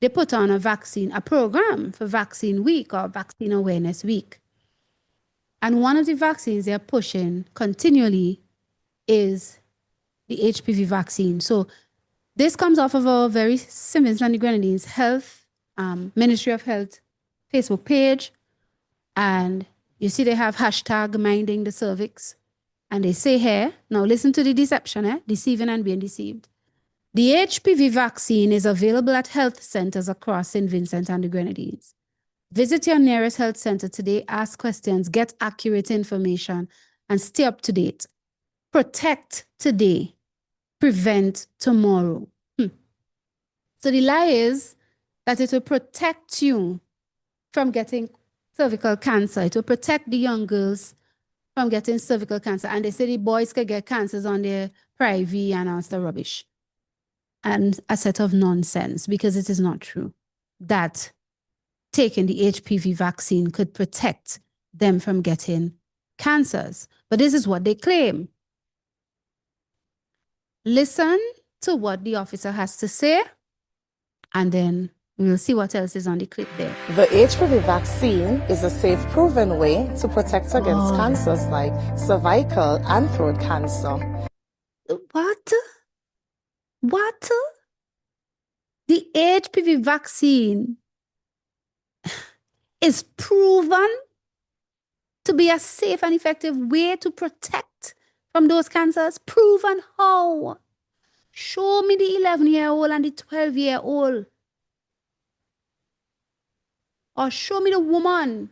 they put on a program for Vaccine Week or Vaccine Awareness Week. And one of the vaccines they're pushing continually is the HPV vaccine. So this comes off of our very St. Vincent and the Grenadines Health, Ministry of Health Facebook page. And you see they have hashtag minding the cervix. And they say here, now listen to the deception, deceiving and being deceived. The HPV vaccine is available at health centers across St. Vincent and the Grenadines. Visit your nearest health center today, ask questions, get accurate information, and stay up to date. Protect today, prevent tomorrow. So the lie is that it will protect you from getting cervical cancer. It will protect the young girls from getting cervical cancer. And they say the boys can get cancers on their privy and all the rubbish. And a set of nonsense, because it is not true that taking the HPV vaccine could protect them from getting cancers. But this is what they claim. Listen to what the officer has to say and then we will see what else is on the clip there. The HPV vaccine is a safe, proven way to protect against Oh. cancers like cervical and throat cancer. What? What? The HPV vaccine is proven to be a safe and effective way to protect from those cancers. Proven how? Show me the 11-year-old and the 12-year-old. Or show me the woman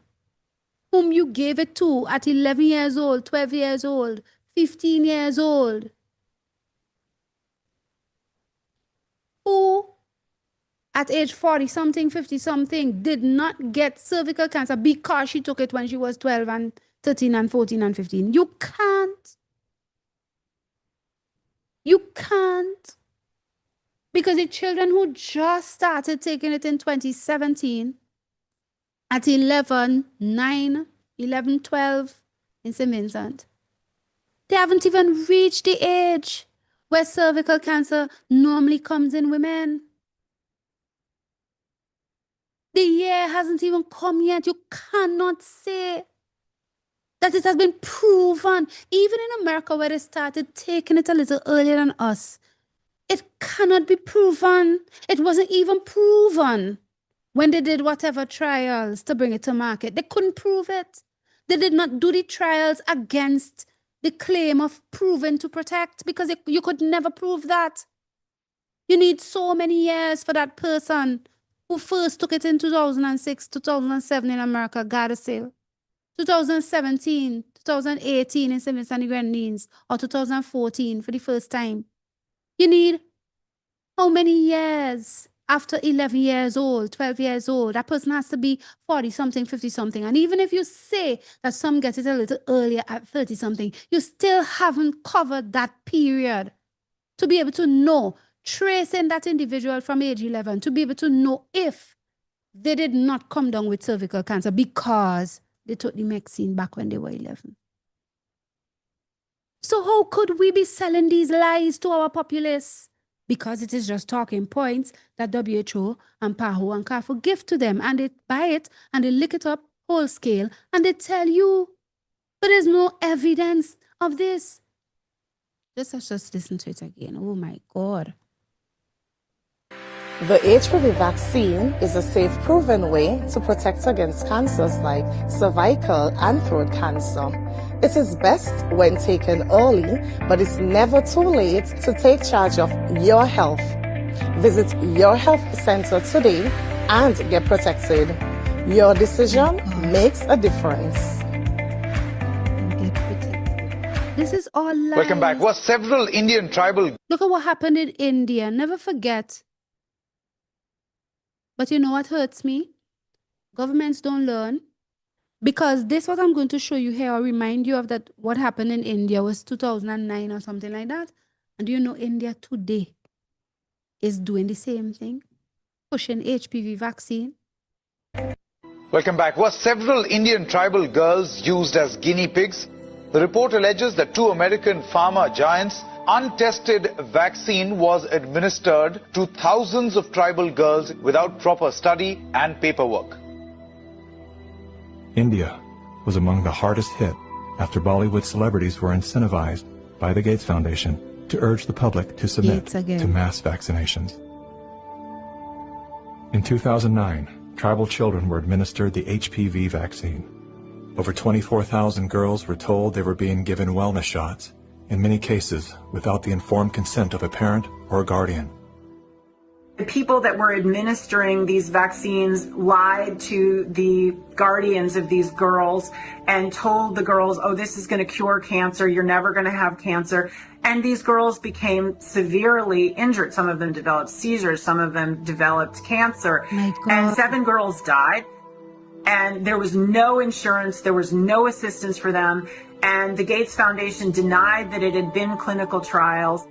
whom you gave it to at 11 years old, 12 years old, 15 years old. Who at age 40-something, 50-something did not get cervical cancer because she took it when she was 12 and 13 and 14 and 15. You can't. You can't. Because the children who just started taking it in 2017 at 11, 9, 11, 12 in St. Vincent, they haven't even reached the age where cervical cancer normally comes in women. The year hasn't even come yet. You cannot say that it has been proven. Even in America, where they started taking it a little earlier than us, it cannot be proven. It wasn't even proven when they did whatever trials to bring it to market. They couldn't prove it. They did not do the trials against the claim of proven to protect, because you could never prove that. You need so many years for that person who first took it in 2006, 2007 in America, Gardasil, 2017, 2018 in St. Vincent and the Grenadines, or 2014 for the first time. You need how many years after 11 years old, 12 years old? That person has to be 40-something, 50-something. And even if you say that some get it a little earlier at 30-something, you still haven't covered that period to be able to know, tracing that individual from age 11, to be able to know if they did not come down with cervical cancer because they took the vaccine back when they were 11. So how could we be selling these lies to our populace? Because it is just talking points that WHO and PAHO and CARPHO give to them, and they buy it and they lick it up whole scale and they tell you, but there's no evidence of this. Let's just listen to it again. Oh my God. The HPV vaccine is a safe, proven way to protect against cancers like cervical and throat cancer. It is best when taken early, but it's never too late to take charge of your health. Visit your health center today and get protected. Your decision makes a difference. And get protected. This is all lies. Welcome back. Was several Indian tribal... Look at what happened in India. Never forget. But you know what hurts me? Governments don't learn. Because this, what I'm going to show you here, or remind you of that, what happened in India was 2009 or something like that. And do you know India today is doing the same thing? Pushing HPV vaccine. Welcome back. Was several Indian tribal girls used as guinea pigs? The report alleges that 2 American pharma giants' untested vaccine was administered to thousands of tribal girls without proper study and paperwork. India was among the hardest hit after Bollywood celebrities were incentivized by the Gates Foundation to urge the public to submit to mass vaccinations. In 2009, tribal children were administered the HPV vaccine. Over 24,000 girls were told they were being given wellness shots, in many cases without the informed consent of a parent or a guardian. The people that were administering these vaccines lied to the guardians of these girls and told the girls, oh, this is going to cure cancer, you're never going to have cancer. And these girls became severely injured. Some of them developed seizures, some of them developed cancer. And 7 girls died. And there was no insurance, there was no assistance for them. And the Gates Foundation denied that it had been clinical trials.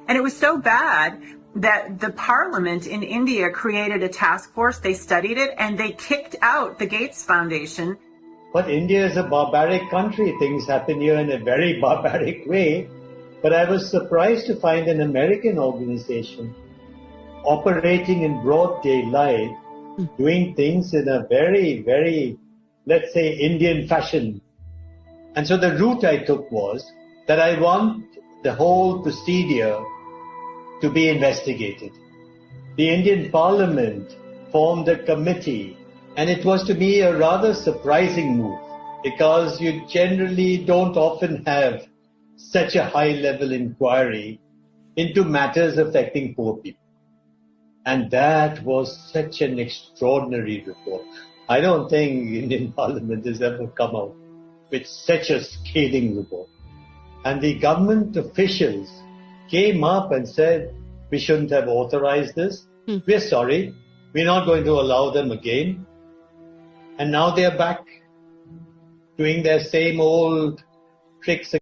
And it was so bad that the parliament in India created a task force. They studied it and they kicked out the Gates Foundation. But India is a barbaric country. Things happen here in a very barbaric way. But I was surprised to find an American organization operating in broad daylight, doing things in a very, very, let's say, Indian fashion. And so the route I took was that I want the whole procedure to be investigated. The Indian Parliament formed a committee, and it was to me a rather surprising move because you generally don't often have such a high-level inquiry into matters affecting poor people. And that was such an extraordinary report. I don't think Indian Parliament has ever come out with such a scathing report. And the government officials came up and said, we shouldn't have authorized this. We're sorry. We're not going to allow them again. And now they're back doing their same old tricks.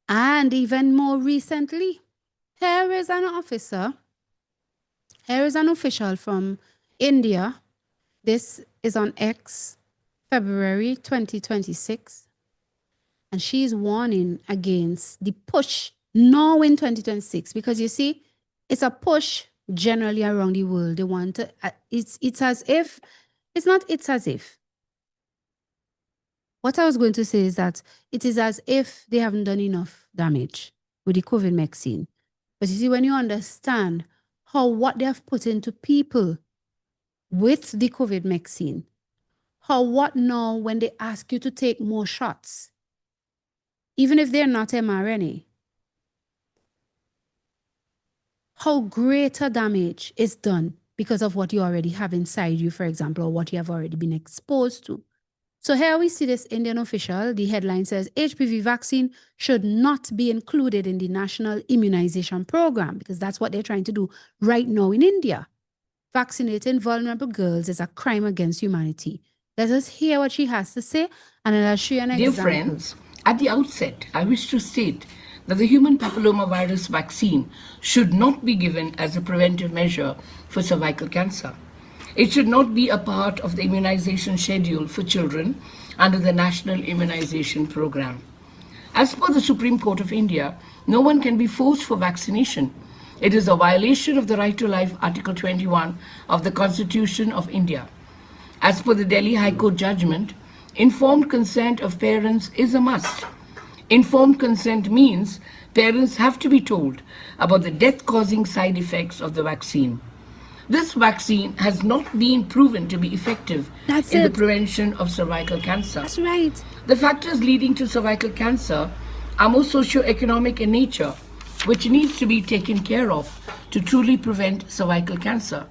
And even more recently, here is an officer, here is an official from India. This is on X, February 2026. And she is warning against the push now in 2026. Because you see, it's a push generally around the world. They want to, it's as if, it's not it's as if. What I was going to say is that it is as if they haven't done enough damage with the COVID vaccine. But you see, when you understand how what they have put into people with the COVID vaccine, how what now when they ask you to take more shots, even if they're not mRNA, how greater damage is done because of what you already have inside you, for example, or what you have already been exposed to. So here we see this Indian official. The headline says, HPV vaccine should not be included in the national immunization program, because that's what they're trying to do right now in India. Vaccinating vulnerable girls is a crime against humanity. Let us hear what she has to say, and I'll show you an example. Dear friends, at the outset, I wish to state that the human papillomavirus vaccine should not be given as a preventive measure for cervical cancer. It should not be a part of the immunization schedule for children under the National Immunization Program. As per the Supreme Court of India, no one can be forced for vaccination. It is a violation of the Right to Life, Article 21 of the Constitution of India. As per the Delhi High Court judgment, informed consent of parents is a must. Informed consent means parents have to be told about the death-causing side effects of the vaccine. This vaccine has not been proven to be effective in the prevention of cervical cancer. That's right. The factors leading to cervical cancer are more socio-economic in nature, which needs to be taken care of to truly prevent cervical cancer.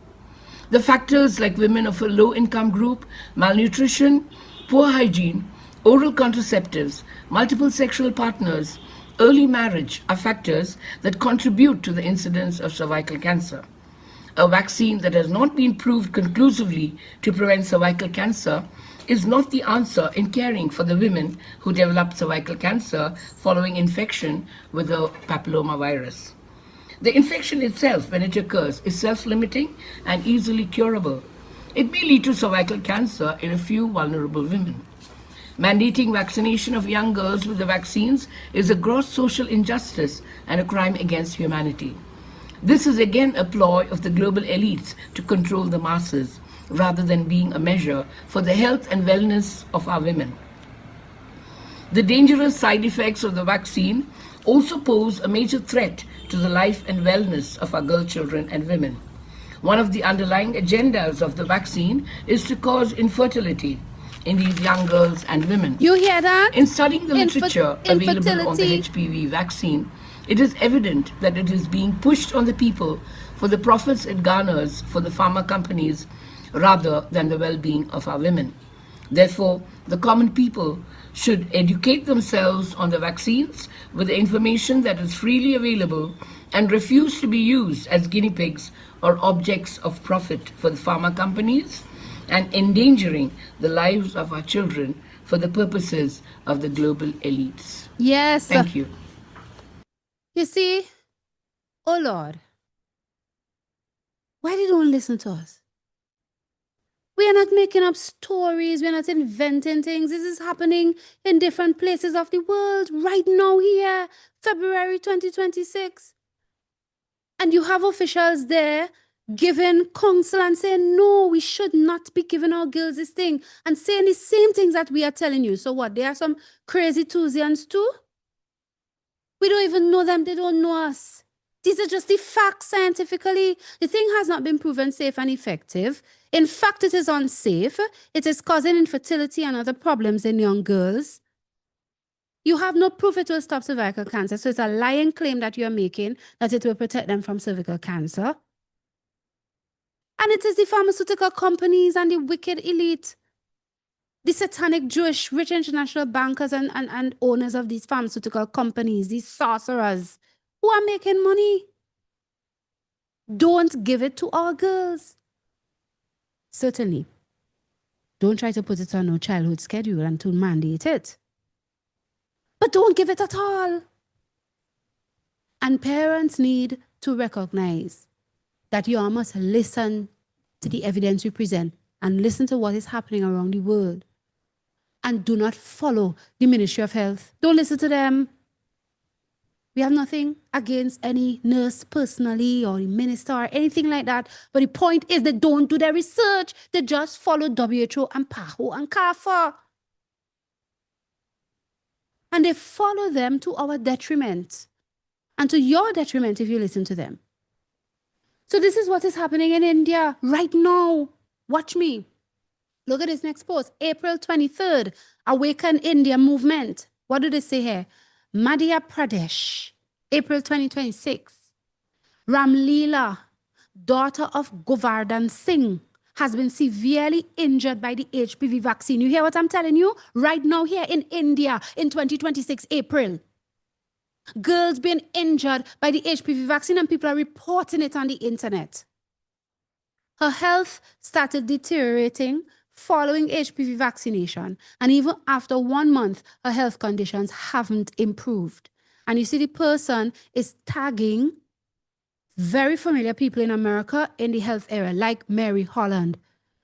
The factors like women of a low-income group, malnutrition, poor hygiene, oral contraceptives, multiple sexual partners, early marriage are factors that contribute to the incidence of cervical cancer. A vaccine that has not been proved conclusively to prevent cervical cancer is not the answer in caring for the women who develop cervical cancer following infection with the papillomavirus. The infection itself, when it occurs, is self-limiting and easily curable. It may lead to cervical cancer in a few vulnerable women. Mandating vaccination of young girls with the vaccines is a gross social injustice and a crime against humanity. This is again a ploy of the global elites to control the masses, rather than being a measure for the health and wellness of our women. The dangerous side effects of the vaccine also pose a major threat to the life and wellness of our girl children and women. One of the underlying agendas of the vaccine is to cause infertility in these young girls and women. You hear that? In studying the literature available on the HPV vaccine, it is evident that it is being pushed on the people for the profits it garners for the pharma companies rather than the well-being of our women. Therefore, the common people should educate themselves on the vaccines with the information that is freely available and refuse to be used as guinea pigs or objects of profit for the pharma companies and endangering the lives of our children for the purposes of the global elites. Yes. Thank you. You see, oh Lord, why they don't listen to us? We are not making up stories. We are not inventing things. This is happening in different places of the world right now here, February 2026. And you have officials there giving counsel and saying, no, we should not be giving our girls this thing, and saying the same things that we are telling you. So what? They are some crazy Tusians too? We don't even know them. They don't know us. These are just the facts scientifically. The thing has not been proven safe and effective. In fact, it is unsafe. It is causing infertility and other problems in young girls. You have no proof it will stop cervical cancer. So it's a lying claim that you're making that it will protect them from cervical cancer. And it is the pharmaceutical companies and the wicked elite, the satanic Jewish rich international bankers and owners of these pharmaceutical companies, these sorcerers who are making money. Don't give it to our girls. Certainly. Don't try to put it on no childhood schedule and to mandate it. But don't give it at all. And parents need to recognize that you must listen to the evidence we present and listen to what is happening around the world. And do not follow the Ministry of Health. Don't listen to them. We have nothing against any nurse personally or the minister or anything like that. But the point is they don't do their research. They just follow WHO and PAHO and CARPHA. And they follow them to our detriment. And to your detriment if you listen to them. So this is what is happening in India right now. Watch me. Look at this next post. April 23rd, Awaken India movement. What do they say here? Madhya Pradesh, April 2026. Ramleela, daughter of Govardhan Singh, has been severely injured by the HPV vaccine. You hear what I'm telling you? Right now here in India in 2026, April. Girls being injured by the HPV vaccine and people are reporting it on the internet. Her health started deteriorating following HPV vaccination. And even after 1 month, her health conditions haven't improved. And you see the person is tagging very familiar people in America in the health area, like Mary Holland,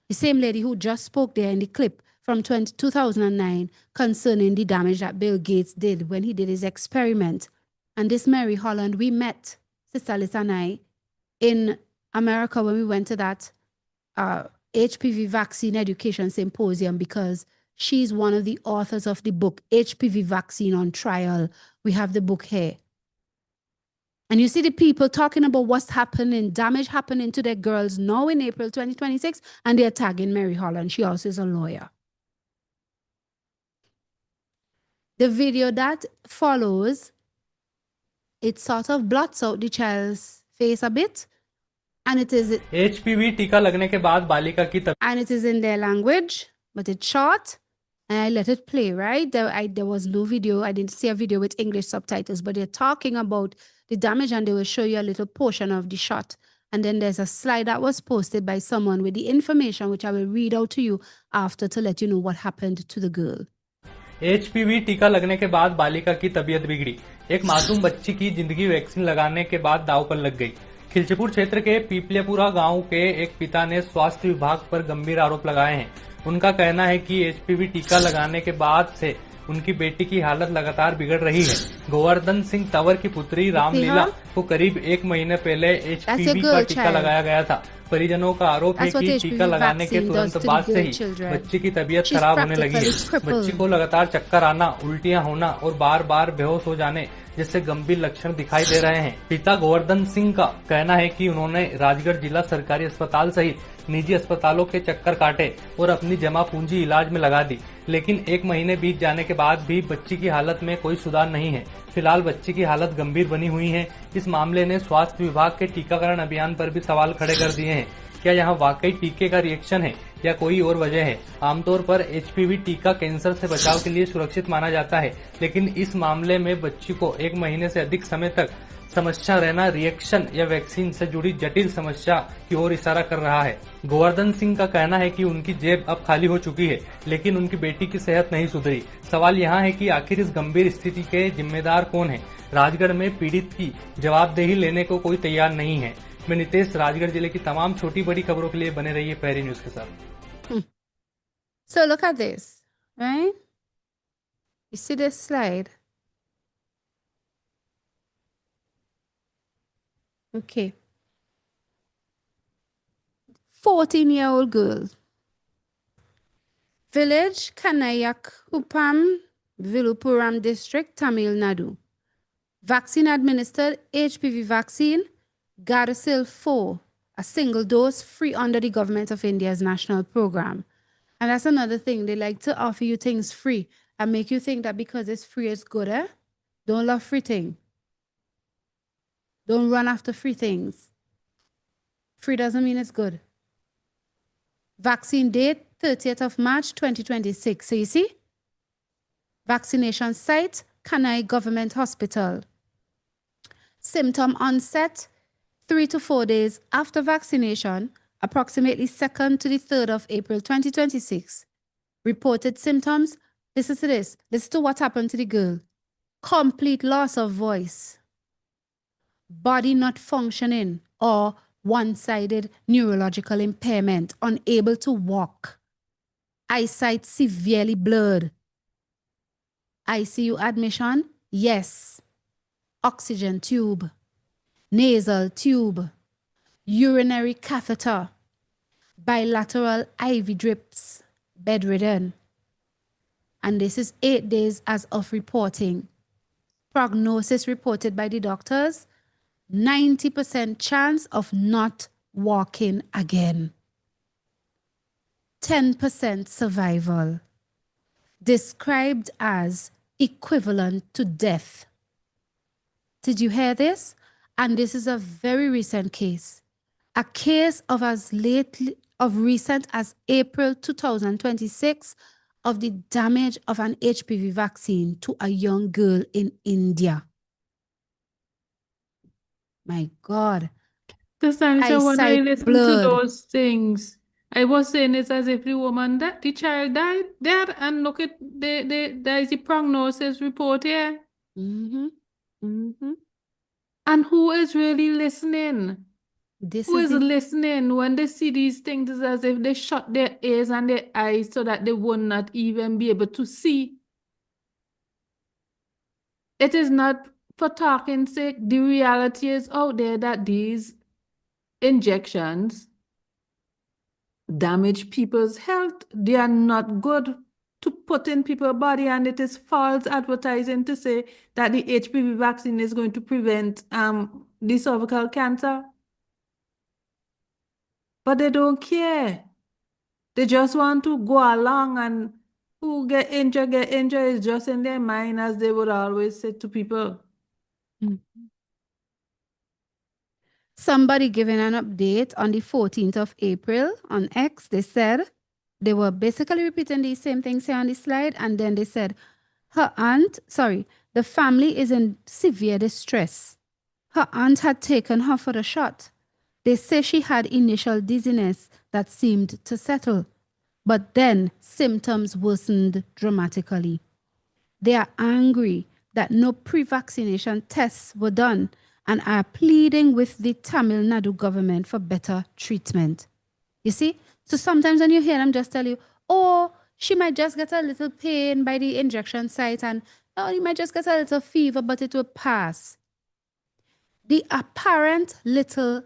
the same lady who just spoke there in the clip from 2009 concerning the damage that Bill Gates did when he did his experiment. And this Mary Holland, we met, Sister Liz and I, in America when we went to that HPV vaccine education symposium because she's one of the authors of the book, HPV Vaccine on Trial. We have the book here. And you see the people talking about what's happening, damage happening to their girls now in April 2026, and they're tagging Mary Holland. She also is a lawyer. The video that follows, it sort of blots out the child's face a bit. And it is HPV टीका लगने के बाद बालिका की and it is in their language, but it's short. And I let it play, right? There was no video. I didn't see a video with English subtitles, but they're talking about the damage and they will show you a little portion of the shot. And then there's a slide that was posted by someone with the information, which I will read out to you after to let you know what happened to the girl. HPV टीका लगने के बाद बालिका की तबीयत बिगड़ी। एक मासूम बच्ची की जिंदगी वैक्सीन लगाने के बाद दांव पर लग गई। खिलचीपुर क्षेत्र के पीपलेपुरा गांव के एक पिता ने स्वास्थ्य विभाग पर गंभीर आरोप लगाए हैं। उनका कहना है कि HPV टीका लगाने के बाद से उनकी बेटी की हालत लगातार बिगड़ रही है। गोवर्धन सिंह तंवर की पुत्री रामलीला को करीब 1 महीने पहले HPV का टीका लगाया गया था। परिजनों का आरोप है कि टीका लगाने के तुरंत बाद से ही बच्ची की तबीयत खराब होने लगी है। बच्ची को लगातार चक्कर आना, उल्टियां होना और बार बार बेहोश हो जाने जिससे गंभीर लक्षण दिखाई दे रहे हैं। पिता गोवर्धन सिंह का कहना है कि उन्होंने राजगढ़ जिला सरकारी अस्पताल सहित निजी अस्पतालों के चक्कर काटे और अपनी जमा पूंजी इलाज में लगा दी, लेकिन 1 महीने बीत जाने के बाद भी बच्ची की हालत में कोई सुधार नहीं है। फिलहाल बच्ची की हालत गंभीर बनी हुई है। इस मामले ने स्वास्थ्य विभाग के टीकाकरण अभियान पर भी सवाल खड़े कर दिए हैं। क्या यहाँ वाकई टीके का रिएक्शन है या कोई और वजह है? आमतौर पर HPV टीका कैंसर से बचाव के लिए सुरक्षित माना जाता है, लेकिन इस मामले में बच्ची को 1 महीने से अधिक समय तक समस्या रहना रिएक्शन या वैक्सीन से जुड़ी जटिल समस्या की ओर इशारा कर रहा है। गोवर्धन सिंह का कहना है कि उनकी जेब अब खाली हो चुकी है, लेकिन उनकी बेटी की सेहत नहीं सुधरी। सवाल यहाँ है कि आखिर इस गंभीर स्थिति के जिम्मेदार कौन है? राजगढ़ में पीड़ित की जवाबदेही लेने को कोई तैयार नहीं है। मैं नितेश, राजगढ़ जिले की तमाम छोटी बड़ी खबरों के लिए बने रहिए पहरी न्यूज के साथ। So look at this, right? You see this slide? Okay. 14-year-old girl. Village Kanayakupam, Vilupuram district, Tamil Nadu. Vaccine administered HPV vaccine, Gardasil 4, a single dose free under the government of India's national program. And that's another thing. They like to offer you things free and make you think that because it's free, it's good, eh? Don't love free things. Don't run after free things. Free doesn't mean it's good. Vaccine date, 30th of March, 2026. So you see? Vaccination site, Kanai Government Hospital. Symptom onset, 3 to 4 days after vaccination, approximately 2nd to the 3rd of April 2026. Reported symptoms, listen to this. Listen to what happened to the girl. Complete loss of voice, body not functioning, or one-sided neurological impairment, unable to walk, eyesight severely blurred. ICU admission, yes. Oxygen tube, nasal tube, urinary catheter, bilateral IV drips, bedridden. And this is 8 days as of reporting. Prognosis reported by the doctors, 90% chance of not walking again. 10% survival. Described as equivalent to death. Did you hear this? And this is a very recent case. A case of recent as April 2026 of the damage of an HPV vaccine to a young girl in India. My God. Cassandra, when I Eyesight listen blurred. to those things, I was saying it's as if the woman that the child died dead, and look at there is the prognosis report here. Mm-hmm. Mm-hmm. And who is really listening? Who is the- listening when they see these things? It's as if they shut their ears and their eyes so that they will not even be able to see. It is not for talking sake. The reality is out there that these injections damage people's health. They are not good to put in people's body, and it is false advertising to say that the HPV vaccine is going to prevent the cervical cancer. But they don't care. They just want to go along, and who get injured is just in their mind, as they would always say to people. Somebody giving an update on the 14th of April on X. They said they were basically repeating the same things here on the slide. And then they said the family is in severe distress. Her aunt had taken her for the shot. They say she had initial dizziness that seemed to settle, but then symptoms worsened dramatically. They are angry that no pre-vaccination tests were done and are pleading with the Tamil Nadu government for better treatment. You see? So sometimes when you hear them just tell you, oh, she might just get a little pain by the injection site, and oh, you might just get a little fever, but it will pass. The apparent little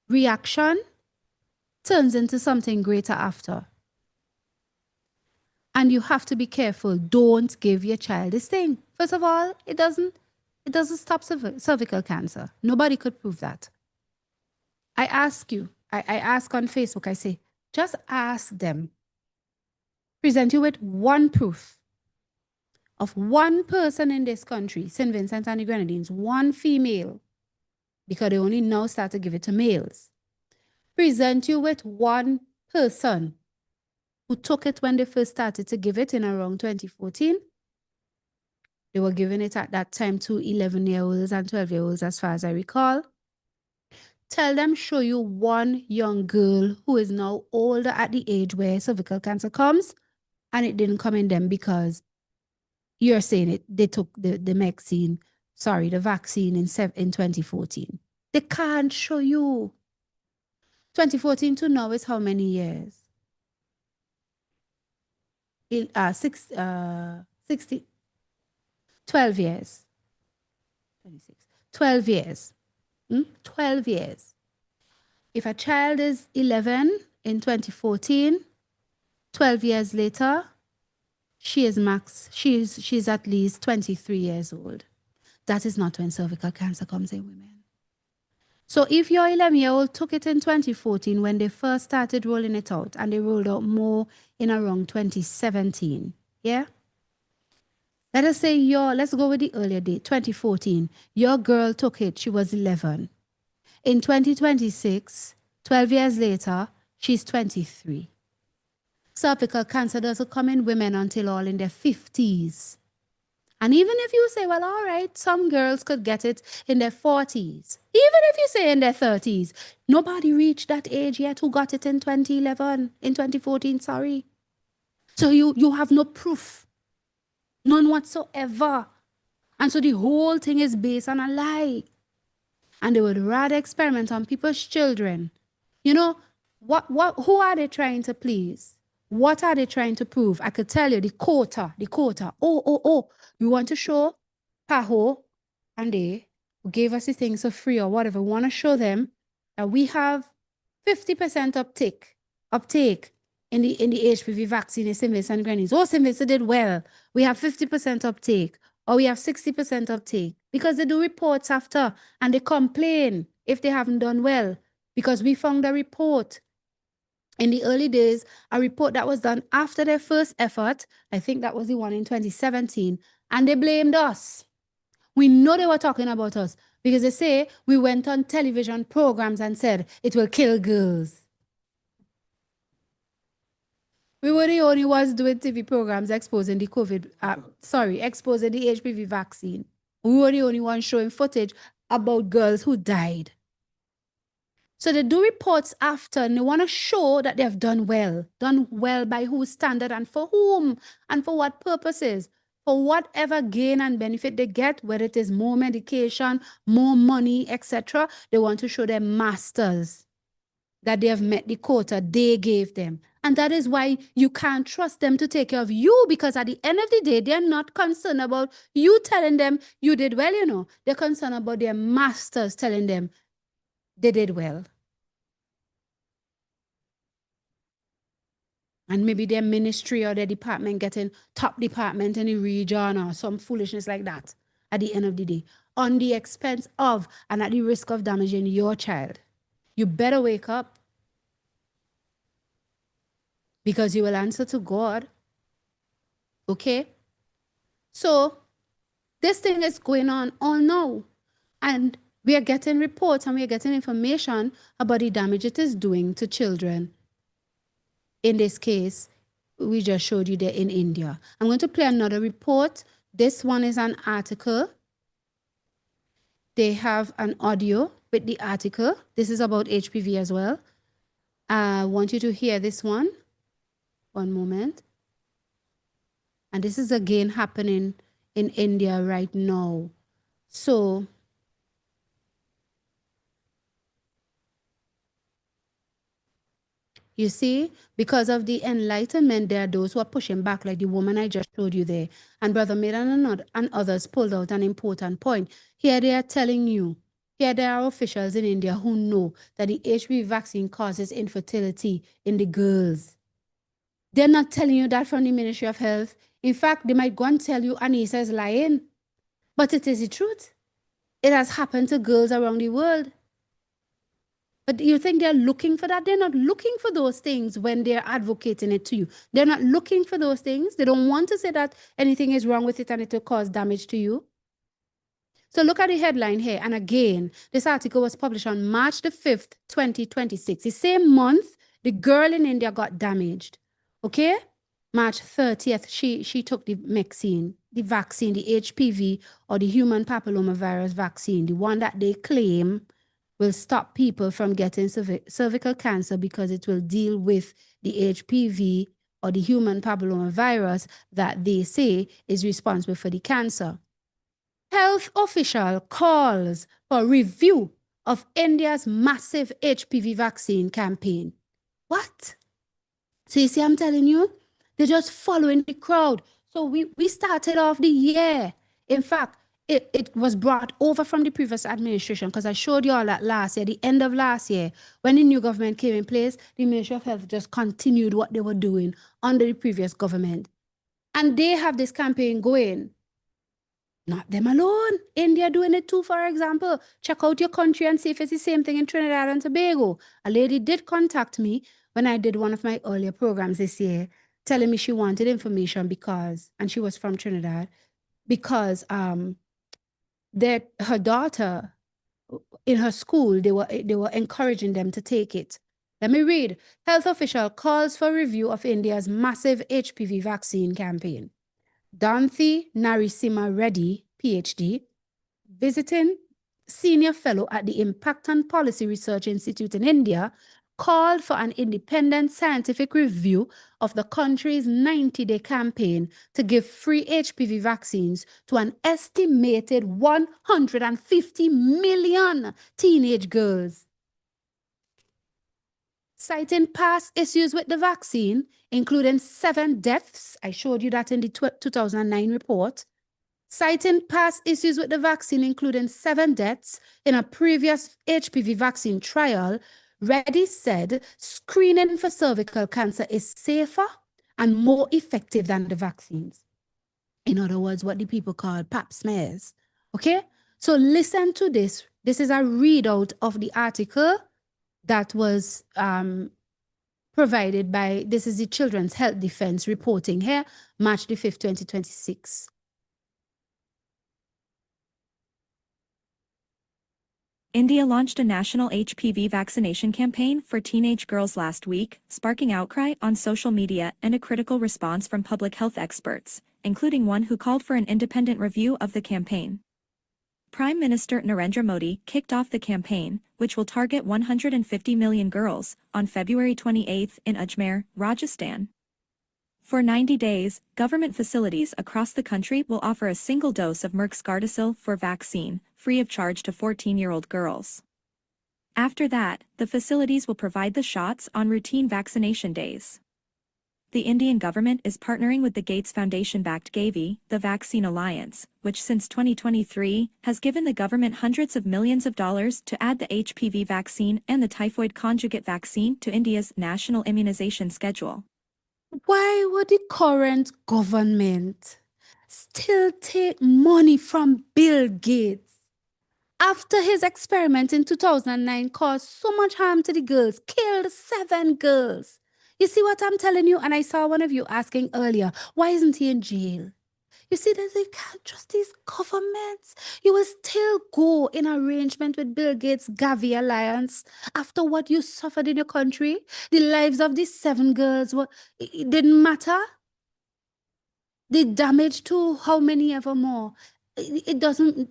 reaction turns into something greater after. And you have to be careful. Don't give your child this thing. First of all, it doesn't stop cervical cancer. Nobody could prove that. I ask you, I ask on Facebook, I say, just ask them. Present you with one proof of one person in this country, St. Vincent and the Grenadines, one female, because they only now start to give it to males. Present you with one person who took it when they first started to give it in around 2014. They were giving it at that time to 11-year-olds and 12-year-olds, as far as I recall. Tell them, show you one young girl who is now older at the age where cervical cancer comes, and it didn't come in them because you're saying they took the vaccine in 2014. They can't show you. 2014 to now is how many years? 12 years. 26. 12 years. 12 years. If a child is 11 in 2014, 12 years later, she's at least 23 years old. That is not when cervical cancer comes in women. So if your 11-year-old took it in 2014 when they first started rolling it out, and they rolled out more in around 2017, yeah? Let us say let's go with the earlier date, 2014. Your girl took it, she was 11. In 2026, 12 years later, she's 23. Cervical cancer doesn't come in women until all in their 50s. And even if you say, well, all right, some girls could get it in their 40s. Even if you say in their 30s, nobody reached that age yet who got it in 2014, sorry. So you have no proof, none whatsoever. And so the whole thing is based on a lie. And they would rather experiment on people's children. You know, who are they trying to please? What are they trying to prove? I could tell you the quota. Oh, we want to show PAHO and they gave us the things for free or whatever. We want to show them that we have 50% uptake in the HPV vaccine in St. Vincent and Grenadines. Oh, St. Vincent did well. We have 50% uptake or we have 60% uptake because they do reports after and they complain if they haven't done well because we found a report in the early days, a report that was done after their first effort. I think that was the one in 2017, and they blamed us. We know they were talking about us because they say we went on television programs and said it will kill girls. We were the only ones doing TV programs exposing the exposing the HPV vaccine. We were the only ones showing footage about girls who died. So they do reports after and they want to show that they have done well. Done well by whose standard and for whom and for what purposes. For whatever gain and benefit they get, whether it is more medication, more money, etc. They want to show their masters that they have met the quota they gave them. And that is why you can't trust them to take care of you, because at the end of the day, they're not concerned about you telling them you did well, you know. They're concerned about their masters telling them they did well. And maybe their ministry or their department getting top department in the region or some foolishness like that at the end of the day, on the expense of and at the risk of damaging your child. You better wake up, because you will answer to God. Okay? So this thing is going on all now. And we are getting reports and we are getting information about the damage it is doing to children. In this case, we just showed you there in India. I'm going to play another report. This one is an article. They have an audio with the article. This is about HPV as well. I want you to hear this one. One moment. And this is again happening in India right now. So, you see, because of the enlightenment, there are those who are pushing back, like the woman I just showed you there. And Brother Medan and others pulled out an important point. Here they are telling you, here there are officials in India who know that the HPV vaccine causes infertility in the girls. They're not telling you that from the Ministry of Health. In fact, they might go and tell you Anissa is lying. But it is the truth. It has happened to girls around the world. But you think they're looking for that? They're not looking for those things when they're advocating it to you. They're not looking for those things. They don't want to say that anything is wrong with it and it will cause damage to you. So look at the headline here. And again, this article was published on March the 5th, 2026. The same month, the girl in India got damaged. Okay? March 30th, she took the vaccine, the HPV or the human papillomavirus vaccine, the one that they claim will stop people from getting cervical cancer because it will deal with the HPV or the human papillomavirus that they say is responsible for the cancer. Health official calls for review of India's massive HPV vaccine campaign. What? So you see, I'm telling you, they're just following the crowd. So we started off the year. In fact, it was brought over from the previous administration, because I showed you all that last year, the end of last year, when the new government came in place, the Ministry of Health just continued what they were doing under the previous government. And they have this campaign going. Not them alone. India doing it too, for example. Check out your country and see if it's the same thing in Trinidad and Tobago. A lady did contact me when I did one of my earlier programs this year, telling me she wanted information because, and she was from Trinidad, because that her daughter in her school, they were encouraging them to take it. Let me read. Health official calls for review of India's massive HPV vaccine campaign. Danthi Narasimha Reddy, PhD, visiting senior fellow at the Impact and Policy Research Institute in India, called for an independent scientific review of the country's 90-day campaign to give free HPV vaccines to an estimated 150 million teenage girls. Citing past issues with the vaccine, including 7 deaths, I showed you that in the 2009 report, citing past issues with the vaccine, including 7 deaths in a previous HPV vaccine trial, Reddy said screening for cervical cancer is safer and more effective than the vaccines. In other words, what the people call pap smears. Okay? So listen to this. This is a readout of the article that was provided by, this is the Children's Health Defense reporting here, March the 5th, 2026. India launched a national HPV vaccination campaign for teenage girls last week, sparking outcry on social media and a critical response from public health experts, including one who called for an independent review of the campaign. Prime Minister Narendra Modi kicked off the campaign, which will target 150 million girls, on February 28 in Ajmer, Rajasthan. For 90 days, government facilities across the country will offer a single dose of Merck's Gardasil for vaccine, free of charge to 14-year-old girls. After that, the facilities will provide the shots on routine vaccination days. The Indian government is partnering with the Gates Foundation-backed Gavi, the Vaccine Alliance, which since 2023 has given the government hundreds of millions of dollars to add the HPV vaccine and the typhoid conjugate vaccine to India's national immunization schedule. Why would the current government still take money from Bill Gates after his experiment in 2009 caused so much harm to the girls, killed 7 girls? You see what I'm telling you? And I saw one of you asking earlier, why isn't he in jail? You see that they can't trust these governments. You will still go in arrangement with Bill Gates' Gavi Alliance after what you suffered in your country. The lives of these 7 girls, it didn't matter. The damage to how many ever more. It doesn't,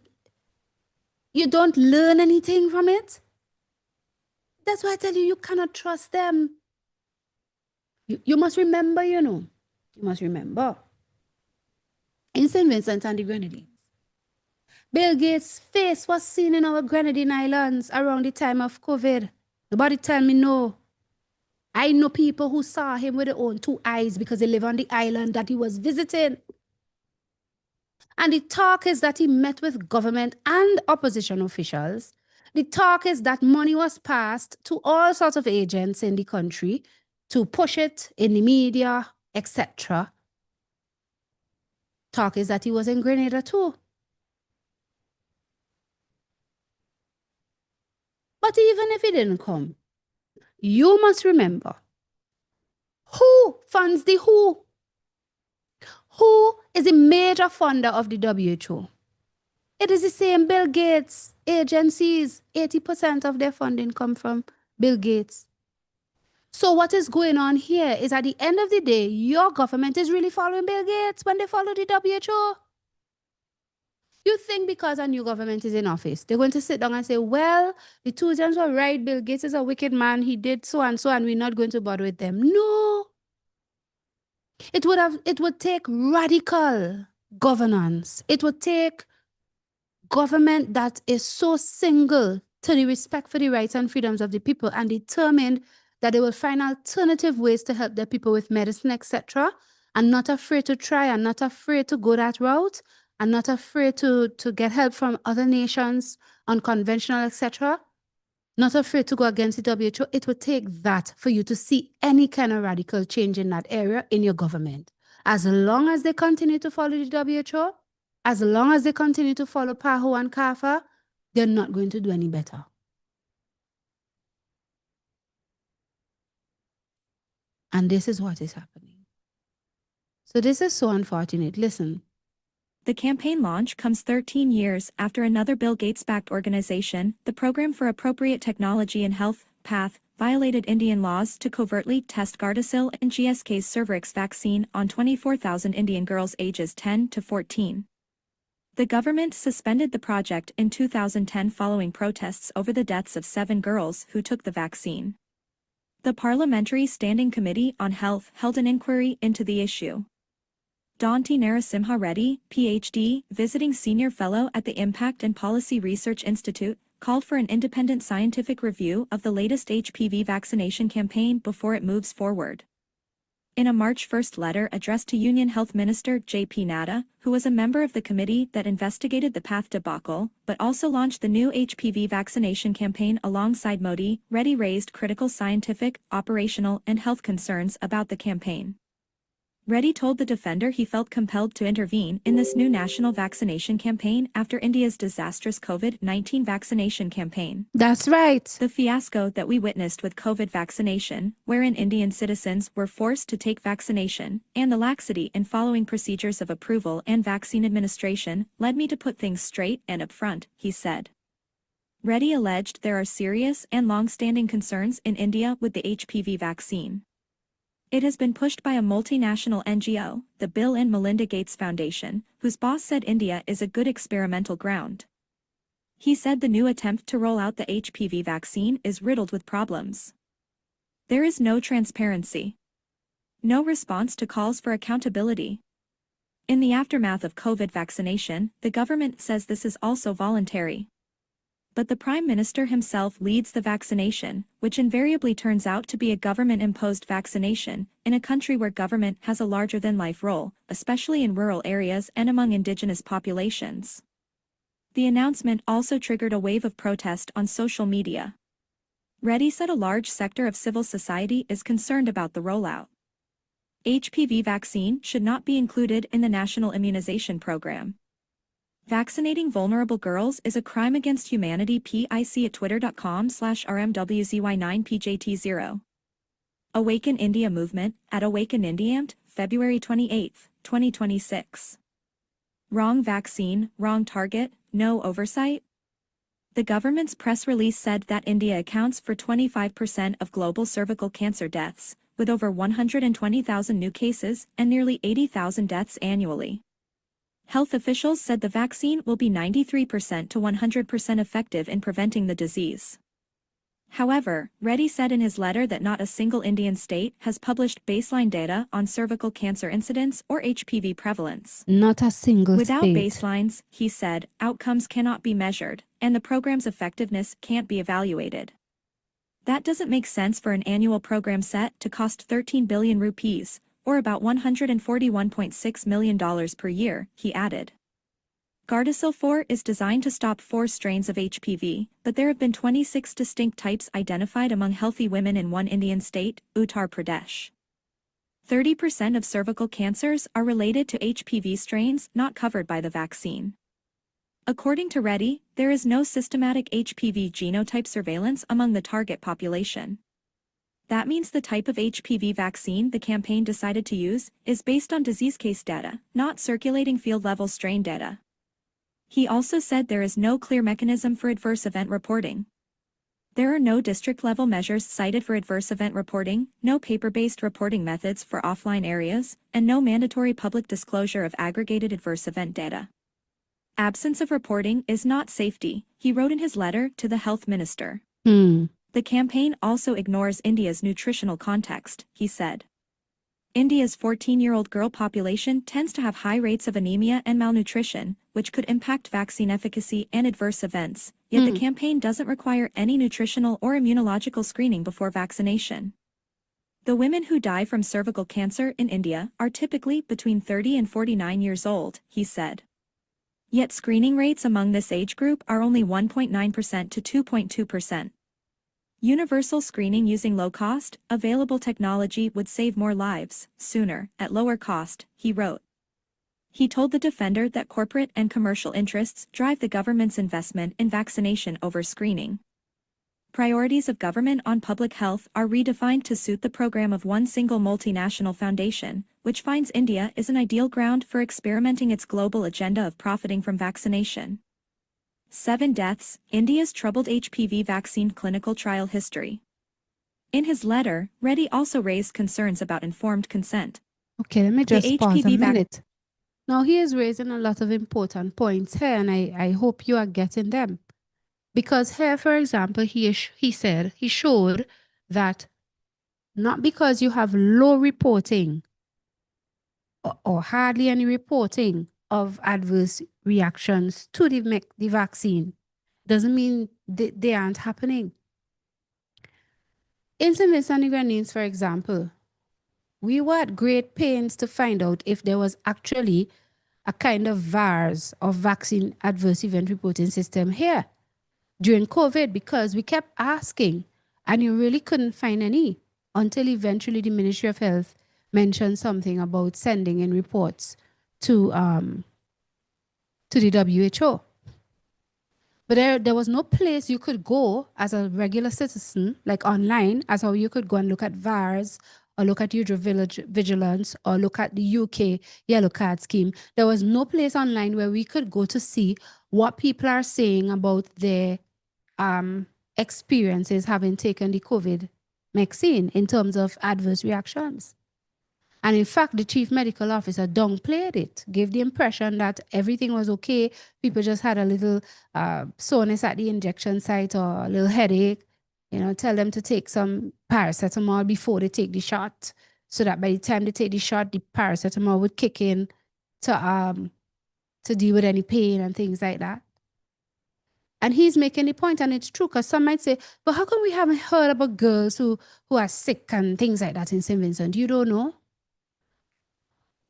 you don't learn anything from it. That's why I tell you, you cannot trust them. You must remember, you know. You must remember. In St. Vincent and the Grenadines, Bill Gates' face was seen in our Grenadine Islands around the time of COVID. Nobody tell me no. I know people who saw him with their own 2 eyes because they live on the island that he was visiting. And the talk is that he met with government and opposition officials. The talk is that money was passed to all sorts of agents in the country to push it in the media, etc. Talk is that he was in Grenada too. But even if he didn't come, you must remember, who funds the WHO? Who is the major funder of the WHO? It is the same Bill Gates agencies. 80% of their funding come from Bill Gates. So what is going on here is at the end of the day, your government is really following Bill Gates when they follow the WHO. You think because a new government is in office, they're going to sit down and say, well, the Tutsis were right, Bill Gates is a wicked man, he did so, and we're not going to bother with them. No. It would take radical governance. It would take government that is so single to the respect for the rights and freedoms of the people and determined that they will find alternative ways to help their people with medicine, etc., and not afraid to try and not afraid to go that route, and not afraid to get help from other nations, unconventional, etc., not afraid to go against the WHO, it would take that for you to see any kind of radical change in that area in your government. As long as they continue to follow the WHO, as long as they continue to follow PAHO and CAFA, they're not going to do any better. And this is what is happening. So this is so unfortunate. Listen. The campaign launch comes 13 years after another Bill Gates-backed organization, the Program for Appropriate Technology in Health, PATH, violated Indian laws to covertly test Gardasil and GSK's Cervarix vaccine on 24,000 Indian girls ages 10 to 14. The government suspended the project in 2010 following protests over the deaths of 7 girls who took the vaccine. The Parliamentary Standing Committee on Health held an inquiry into the issue. Danti Narasimha Reddy, Ph.D., visiting senior fellow at the Impact and Policy Research Institute, called for an independent scientific review of the latest HPV vaccination campaign before it moves forward. In a March 1st letter addressed to Union Health Minister J.P. Nadda, who was a member of the committee that investigated the PATH debacle, but also launched the new HPV vaccination campaign alongside Modi, Reddy raised critical scientific, operational, and health concerns about the campaign. Reddy told the Defender he felt compelled to intervene in this new national vaccination campaign after India's disastrous COVID-19 vaccination campaign. That's right. The fiasco that we witnessed with COVID vaccination, wherein Indian citizens were forced to take vaccination, and the laxity in following procedures of approval and vaccine administration, led me to put things straight and upfront, he said. Reddy alleged there are serious and long-standing concerns in India with the HPV vaccine. It has been pushed by a multinational NGO, the Bill and Melinda Gates Foundation, whose boss said India is a good experimental ground. He said the new attempt to roll out the HPV vaccine is riddled with problems. There is no transparency. No response to calls for accountability. In the aftermath of COVID vaccination, the government says this is also voluntary. But the Prime Minister himself leads the vaccination, which invariably turns out to be a government-imposed vaccination, in a country where government has a larger-than-life role, especially in rural areas and among indigenous populations. The announcement also triggered a wave of protest on social media. Reddy said a large sector of civil society is concerned about the rollout. HPV vaccine should not be included in the National Immunization Program. Vaccinating vulnerable girls is a crime against humanity. PIC at twitter.com/RMWZY9PJT0. Awaken India Movement, at Awaken India, February 28, 2026. Wrong vaccine, wrong target, no oversight? The government's press release said that India accounts for 25% of global cervical cancer deaths, with over 120,000 new cases and nearly 80,000 deaths annually. Health officials said the vaccine will be 93% to 100% effective in preventing the disease. However, Reddy said in his letter that not a single Indian state has published baseline data on cervical cancer incidence or HPV prevalence. Not a single Without state. baselines, he said, outcomes cannot be measured, and the program's effectiveness can't be evaluated. That doesn't make sense for an annual program set to cost 13 billion rupees, or about $141.6 million per year, he added. Gardasil 4 is designed to stop 4 strains of HPV, but there have been 26 distinct types identified among healthy women in one Indian state, Uttar Pradesh. 30% of cervical cancers are related to HPV strains not covered by the vaccine. According to Reddy, there is no systematic HPV genotype surveillance among the target population. That means the type of HPV vaccine the campaign decided to use is based on disease case data, not circulating field-level strain data. He also said there is no clear mechanism for adverse event reporting. There are no district-level measures cited for adverse event reporting, no paper-based reporting methods for offline areas, and no mandatory public disclosure of aggregated adverse event data. Absence of reporting is not safety, he wrote in his letter to the health minister. The campaign also ignores India's nutritional context, he said. India's 14-year-old girl population tends to have high rates of anemia and malnutrition, which could impact vaccine efficacy and adverse events, yet the campaign doesn't require any nutritional or immunological screening before vaccination. The women who die from cervical cancer in India are typically between 30 and 49 years old, he said. Yet screening rates among this age group are only 1.9% to 2.2%. Universal screening using low-cost, available technology would save more lives, sooner, at lower cost, he wrote. He told the Defender that corporate and commercial interests drive the government's investment in vaccination over screening. Priorities of government on public health are redefined to suit the program of one single multinational foundation, which finds India is an ideal ground for experimenting its global agenda of profiting from vaccination. 7 deaths, India's troubled HPV vaccine clinical trial history. In his letter, Reddy also raised concerns about informed consent. Okay, let me The just pause a HPV minute. Now, he is raising a lot of important points here, and I hope you are getting them. Because here, for example, he showed that not because you have low reporting or hardly any reporting of adverse reactions to the vaccine doesn't mean they aren't happening. In St. Vincent and the Grenadines, for example, we were at great pains to find out if there was actually a kind of VAERS or vaccine adverse event reporting system here during COVID, because we kept asking and you really couldn't find any until eventually the Ministry of Health mentioned something about sending in reports to the WHO. But there was no place you could go as a regular citizen, like online, as how you could go and look at VAERS or look at Vigilance or look at the UK Yellow Card Scheme. There was no place online where we could go to see what people are saying about their experiences having taken the COVID vaccine in terms of adverse reactions. And in fact, the chief medical officer downplayed it, gave the impression that everything was okay. People just had a little soreness at the injection site or a little headache. You know, tell them to take some paracetamol before they take the shot, so that by the time they take the shot, the paracetamol would kick in to deal with any pain and things like that. And he's making the point, and it's true, because some might say, but how come we haven't heard about girls who are sick and things like that in St. Vincent? You don't know?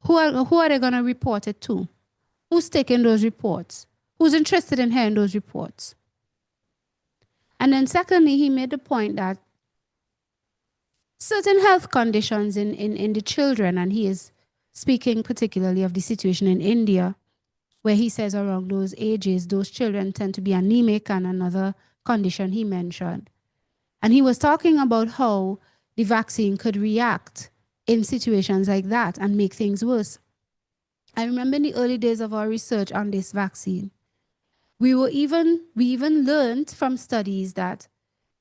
Who are they going to report it to? Who's taking those reports? Who's interested in hearing those reports? And then secondly, he made the point that certain health conditions in the children, and he is speaking particularly of the situation in India, where he says around those ages, those children tend to be anemic, and another condition he mentioned. And he was talking about how the vaccine could react in situations like that and make things worse. I remember in the early days of our research on this vaccine, we even learned from studies that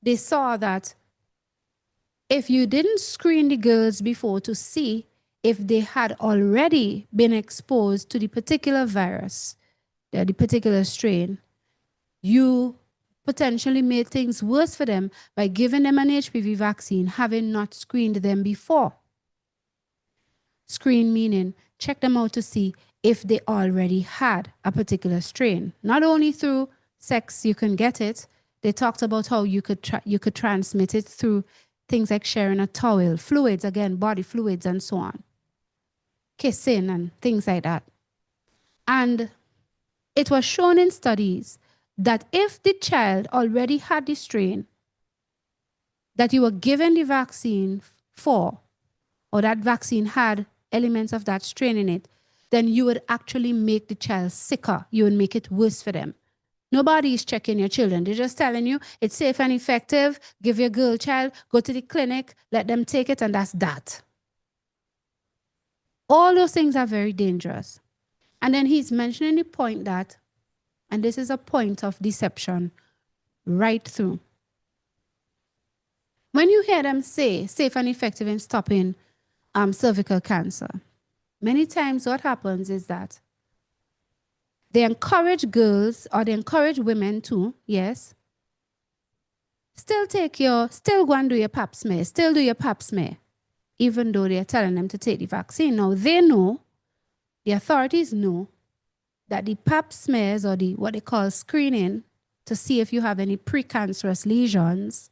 they saw that if you didn't screen the girls before to see if they had already been exposed to the particular virus, the particular strain, you potentially made things worse for them by giving them an HPV vaccine, having not screened them before. Screen meaning check them out to see if they already had a particular strain. Not only through sex you can get it, they talked about how you could transmit it through things like sharing a towel, fluids, again, body fluids and so on, kissing and things like that. And it was shown in studies that if the child already had the strain that you were given the vaccine for, or that vaccine had elements of that strain in it, then you would actually make the child sicker. You would make it worse for them. Nobody is checking your children. They're just telling you it's safe and effective. Give your girl child, go to the clinic, let them take it, and that's that. All those things are very dangerous. And then he's mentioning the point that, and this is a point of deception right through. When you hear them say safe and effective in stopping cervical cancer, many times what happens is that they encourage girls, or they encourage women too, yes, still go and do your pap smear, still do your pap smear, even though they're telling them to take the vaccine. Now they know, the authorities know, that the pap smears, or the what they call screening to see if you have any precancerous lesions,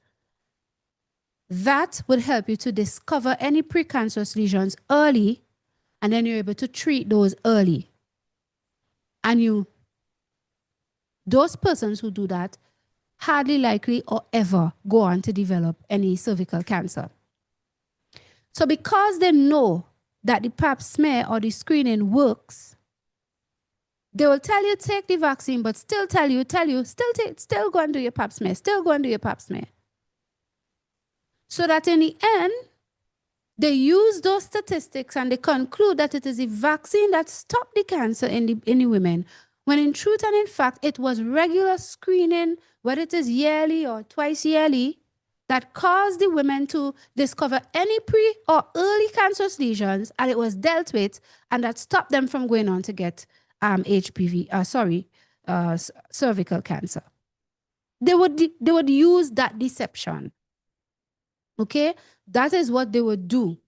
that would help you to discover any precancerous lesions early, and then you're able to treat those early. And you those persons who do that hardly likely or ever go on to develop any cervical cancer. So because they know that the pap smear or the screening works, they will tell you take the vaccine, but still tell you, still go and do your pap smear, still go and do your pap smear. So that in the end, they use those statistics and they conclude that it is the vaccine that stopped the cancer in the women, when in truth and in fact, it was regular screening, whether it is yearly or twice yearly, that caused the women to discover any pre or early cancerous lesions, and it was dealt with, and that stopped them from going on to get cervical cancer. They would use that deception. Okay, that is what they would do.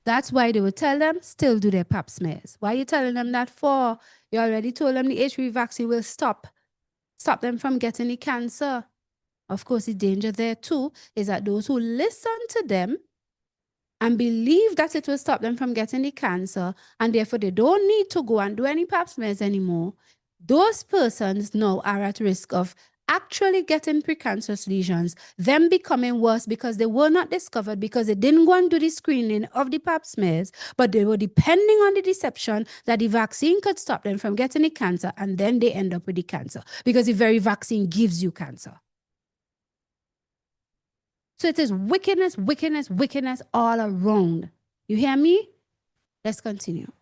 That's why they would tell them, still do their pap smears. Why are you telling them that for? You already told them the HPV vaccine will stop them from getting the cancer. Of course, the danger there too is that those who listen to them and believe that it will stop them from getting the cancer, and therefore they don't need to go and do any pap smears anymore, those persons now are at risk of actually getting precancerous lesions, them becoming worse because they were not discovered because they didn't go and do the screening of the pap smears, but they were depending on the deception that the vaccine could stop them from getting the cancer, and then they end up with the cancer because the very vaccine gives you cancer. So it is wickedness, wickedness, wickedness all around. You hear me? Let's continue.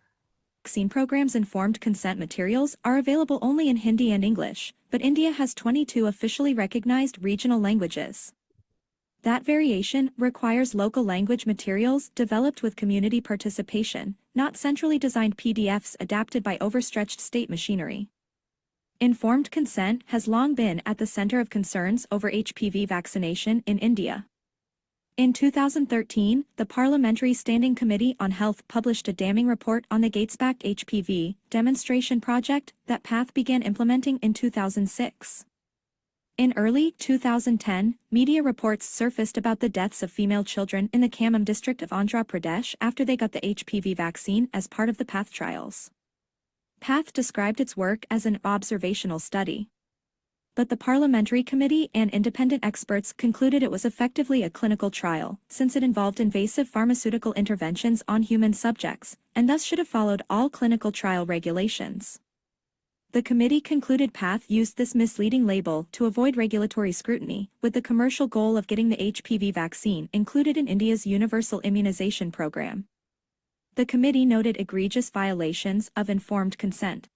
Vaccine programs' informed consent materials are available only in Hindi and English, but India has 22 officially recognized regional languages. That variation requires local language materials developed with community participation, not centrally designed PDFs adapted by overstretched state machinery. Informed consent has long been at the center of concerns over HPV vaccination in India. In 2013, the Parliamentary Standing Committee on Health published a damning report on the Gates-backed HPV demonstration project that PATH began implementing in 2006. In early 2010, media reports surfaced about the deaths of female children in the Khammam district of Andhra Pradesh after they got the HPV vaccine as part of the PATH trials. PATH described its work as an observational study. But the Parliamentary Committee and independent experts concluded it was effectively a clinical trial, since it involved invasive pharmaceutical interventions on human subjects, and thus should have followed all clinical trial regulations. The committee concluded PATH used this misleading label to avoid regulatory scrutiny, with the commercial goal of getting the HPV vaccine included in India's universal immunization program. The committee noted egregious violations of informed consent.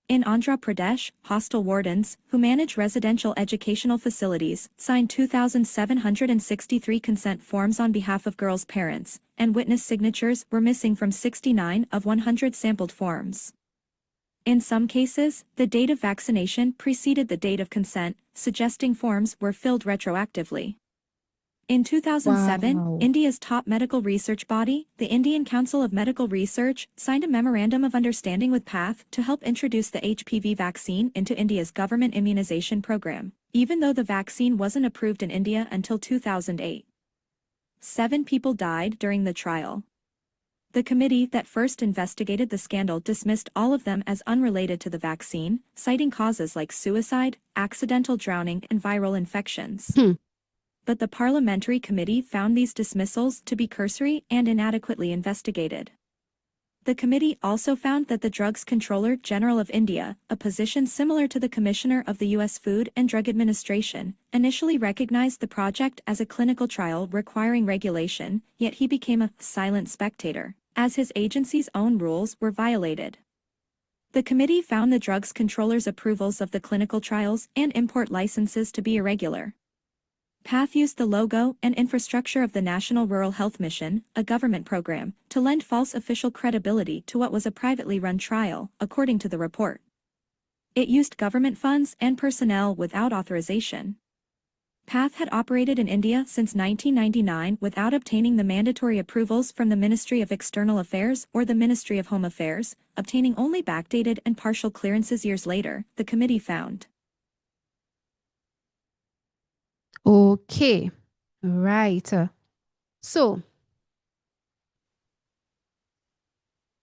In Andhra Pradesh, hostel wardens, who manage residential educational facilities, signed 2,763 consent forms on behalf of girls' parents, and witness signatures were missing from 69 of 100 sampled forms. In some cases, the date of vaccination preceded the date of consent, suggesting forms were filled retroactively. In 2007, Wow. India's top medical research body, the Indian Council of Medical Research, signed a Memorandum of Understanding with PATH to help introduce the HPV vaccine into India's government immunization program, even though the vaccine wasn't approved in India until 2008. 7 people died during the trial. The committee that first investigated the scandal dismissed all of them as unrelated to the vaccine, citing causes like suicide, accidental drowning, and viral infections. But the Parliamentary Committee found these dismissals to be cursory and inadequately investigated. The committee also found that the Drugs Controller General of India, a position similar to the Commissioner of the U.S. Food and Drug Administration, initially recognized the project as a clinical trial requiring regulation, yet he became a silent spectator, as his agency's own rules were violated. The committee found the Drugs Controller's approvals of the clinical trials and import licenses to be irregular. PATH used the logo and infrastructure of the National Rural Health Mission, a government program, to lend false official credibility to what was a privately run trial, according to the report. It used government funds and personnel without authorization. PATH had operated in India since 1999 without obtaining the mandatory approvals from the Ministry of External Affairs or the Ministry of Home Affairs, obtaining only backdated and partial clearances years later, the committee found. Okay, right. So,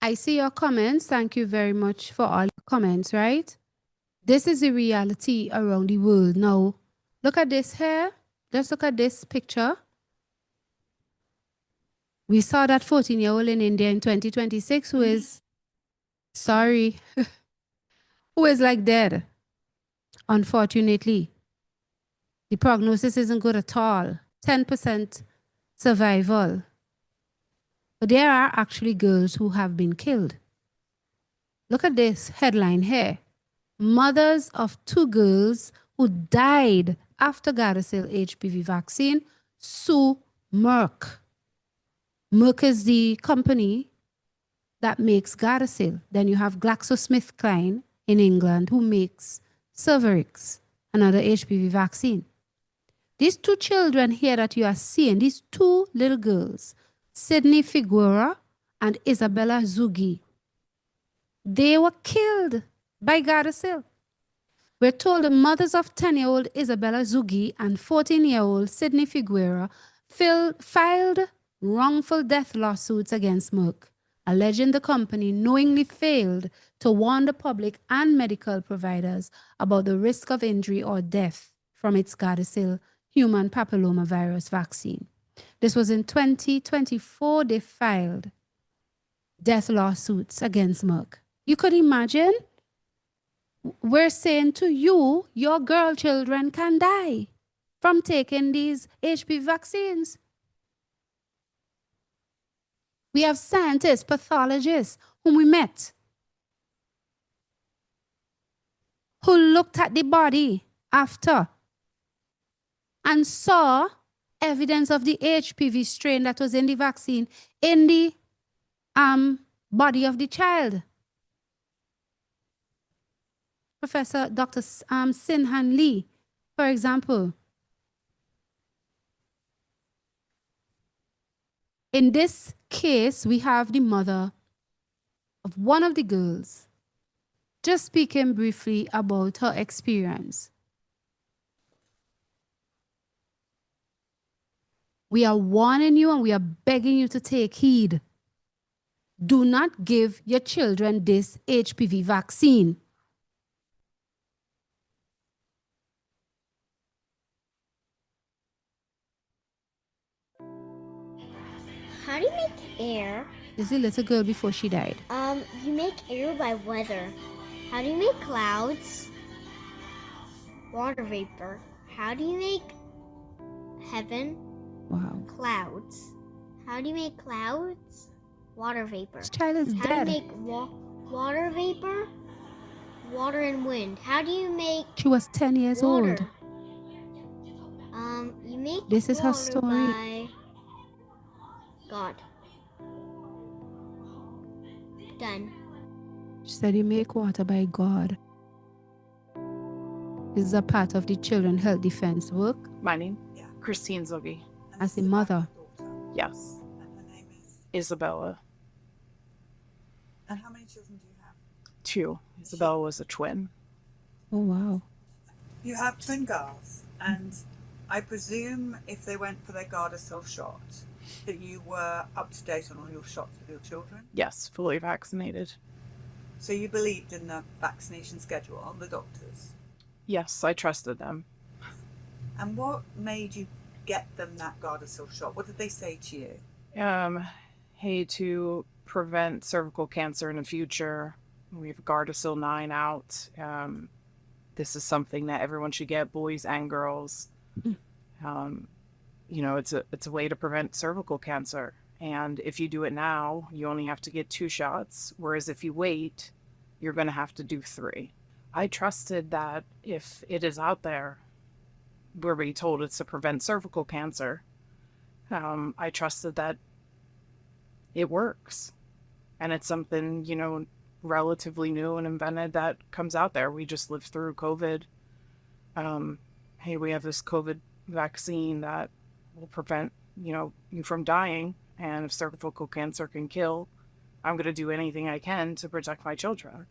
I see your comments. Thank you very much for all your comments, right? This is the reality around the world now. Look at this here. Just look at this picture. We saw that 14-year-old in India in 2026 who is, sorry, who is like dead. Unfortunately, the prognosis isn't good at all. 10% survival. But there are actually girls who have been killed. Look at this headline here. Mothers of 2 girls who died after Gardasil HPV vaccine sue Merck. Merck is the company that makes Gardasil. Then you have GlaxoSmithKline in England who makes Cervarix, another HPV vaccine. These 2 children here that you are seeing, these 2 little girls, Sydney Figueroa and Isabella Zugi, they were killed by Gardasil. We're told the mothers of 10-year-old Isabella Zugi and 14-year-old Sydney Figueroa filed wrongful death lawsuits against Merck, alleging the company knowingly failed to warn the public and medical providers about the risk of injury or death from its Gardasil human papillomavirus vaccine. This was in 2024, they filed death lawsuits against Merck. You could imagine, we're saying to you, your girl children can die from taking these HPV vaccines. We have scientists, pathologists whom we met who looked at the body after and saw evidence of the HPV strain that was in the vaccine in the body of the child. Professor Dr. Sinhan Lee, for example. In this case, we have the mother of one of the girls just speaking briefly about her experience. We are warning you and we are begging you to take heed. Do not give your children this HPV vaccine. How do you make air? This is a little girl before she died. You make air by weather. How do you make clouds? Water vapor. How do you make heaven? Wow. Clouds. How do you make clouds? Water vapor. This child is How dead. do you make water vapor? Water and wind. How do you make She was 10 years water? old. You make This is her water story. by God. Done. She said you make water by God. This is a part of the children health defense work. My name? Yeah. Christine Zugi. As a mother. Yes. Isabella. And how many children do you have? 2. Isabella was a twin. Oh, wow. You have twin girls, and I presume if they went for their Gardasil shot, that you were up to date on all your shots with your children? Yes, fully vaccinated. So you believed in the vaccination schedule, the doctors? Yes, I trusted them. And what made you get them that Gardasil shot? What did they say to you? Hey, to prevent cervical cancer in the future, we have Gardasil 9 out. This is something that everyone should get, boys and girls. You know, it's a way to prevent cervical cancer. And if you do it now, you only have to get 2 shots. Whereas if you wait, you're going to have to do 3. I trusted that if it is out there, we're being told it's to prevent cervical cancer. I trusted that it works. And it's something, you know, relatively new and invented that comes out there. We just lived through COVID. Hey, we have this COVID vaccine that will prevent, you know, you from dying. And if cervical cancer can kill, I'm going to do anything I can to protect my children.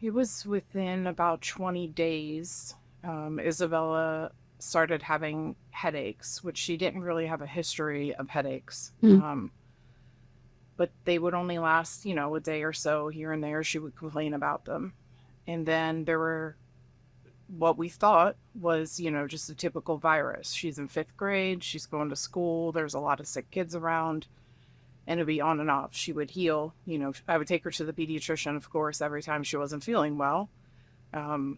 It was within about 20 days, Isabella started having headaches, which she didn't really have a history of headaches. But they would only last, you know, a day or so here and there. She would complain about them. And then there were what we thought was, you know, just a typical virus. She's in 5th grade. She's going to school. There's a lot of sick kids around. And it'd be on and off. She would heal. You know, I would take her to the pediatrician, of course, every time she wasn't feeling well. And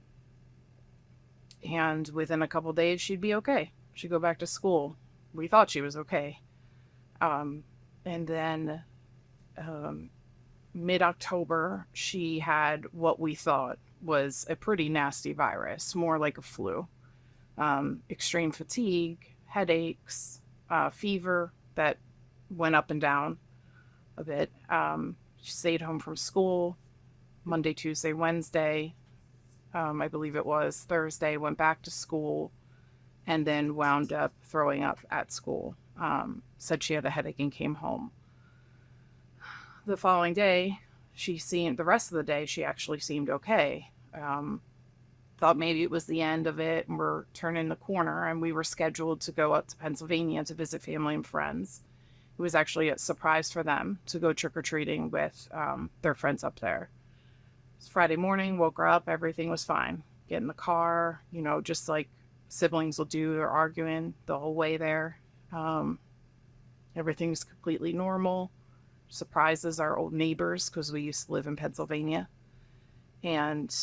within a couple days, she'd be okay. She'd go back to school. We thought she was okay. And then mid-October, she had what we thought was a pretty nasty virus, more like a flu. Extreme fatigue, headaches, fever that went up and down a bit. She stayed home from school Monday, Tuesday, Wednesday. I believe it was Thursday, went back to school, and then wound up throwing up at school. Said she had a headache and came home. The following day, the rest of the day, she actually seemed okay. Thought maybe it was the end of it and we're turning the corner, and we were scheduled to go up to Pennsylvania to visit family and friends. It was actually a surprise for them to go trick-or-treating with their friends up there. It was Friday morning, woke her up, everything was fine. Get in the car, you know, just like siblings will do, they're arguing the whole way there. Everything's completely normal. Surprises our old neighbors, because we used to live in Pennsylvania, and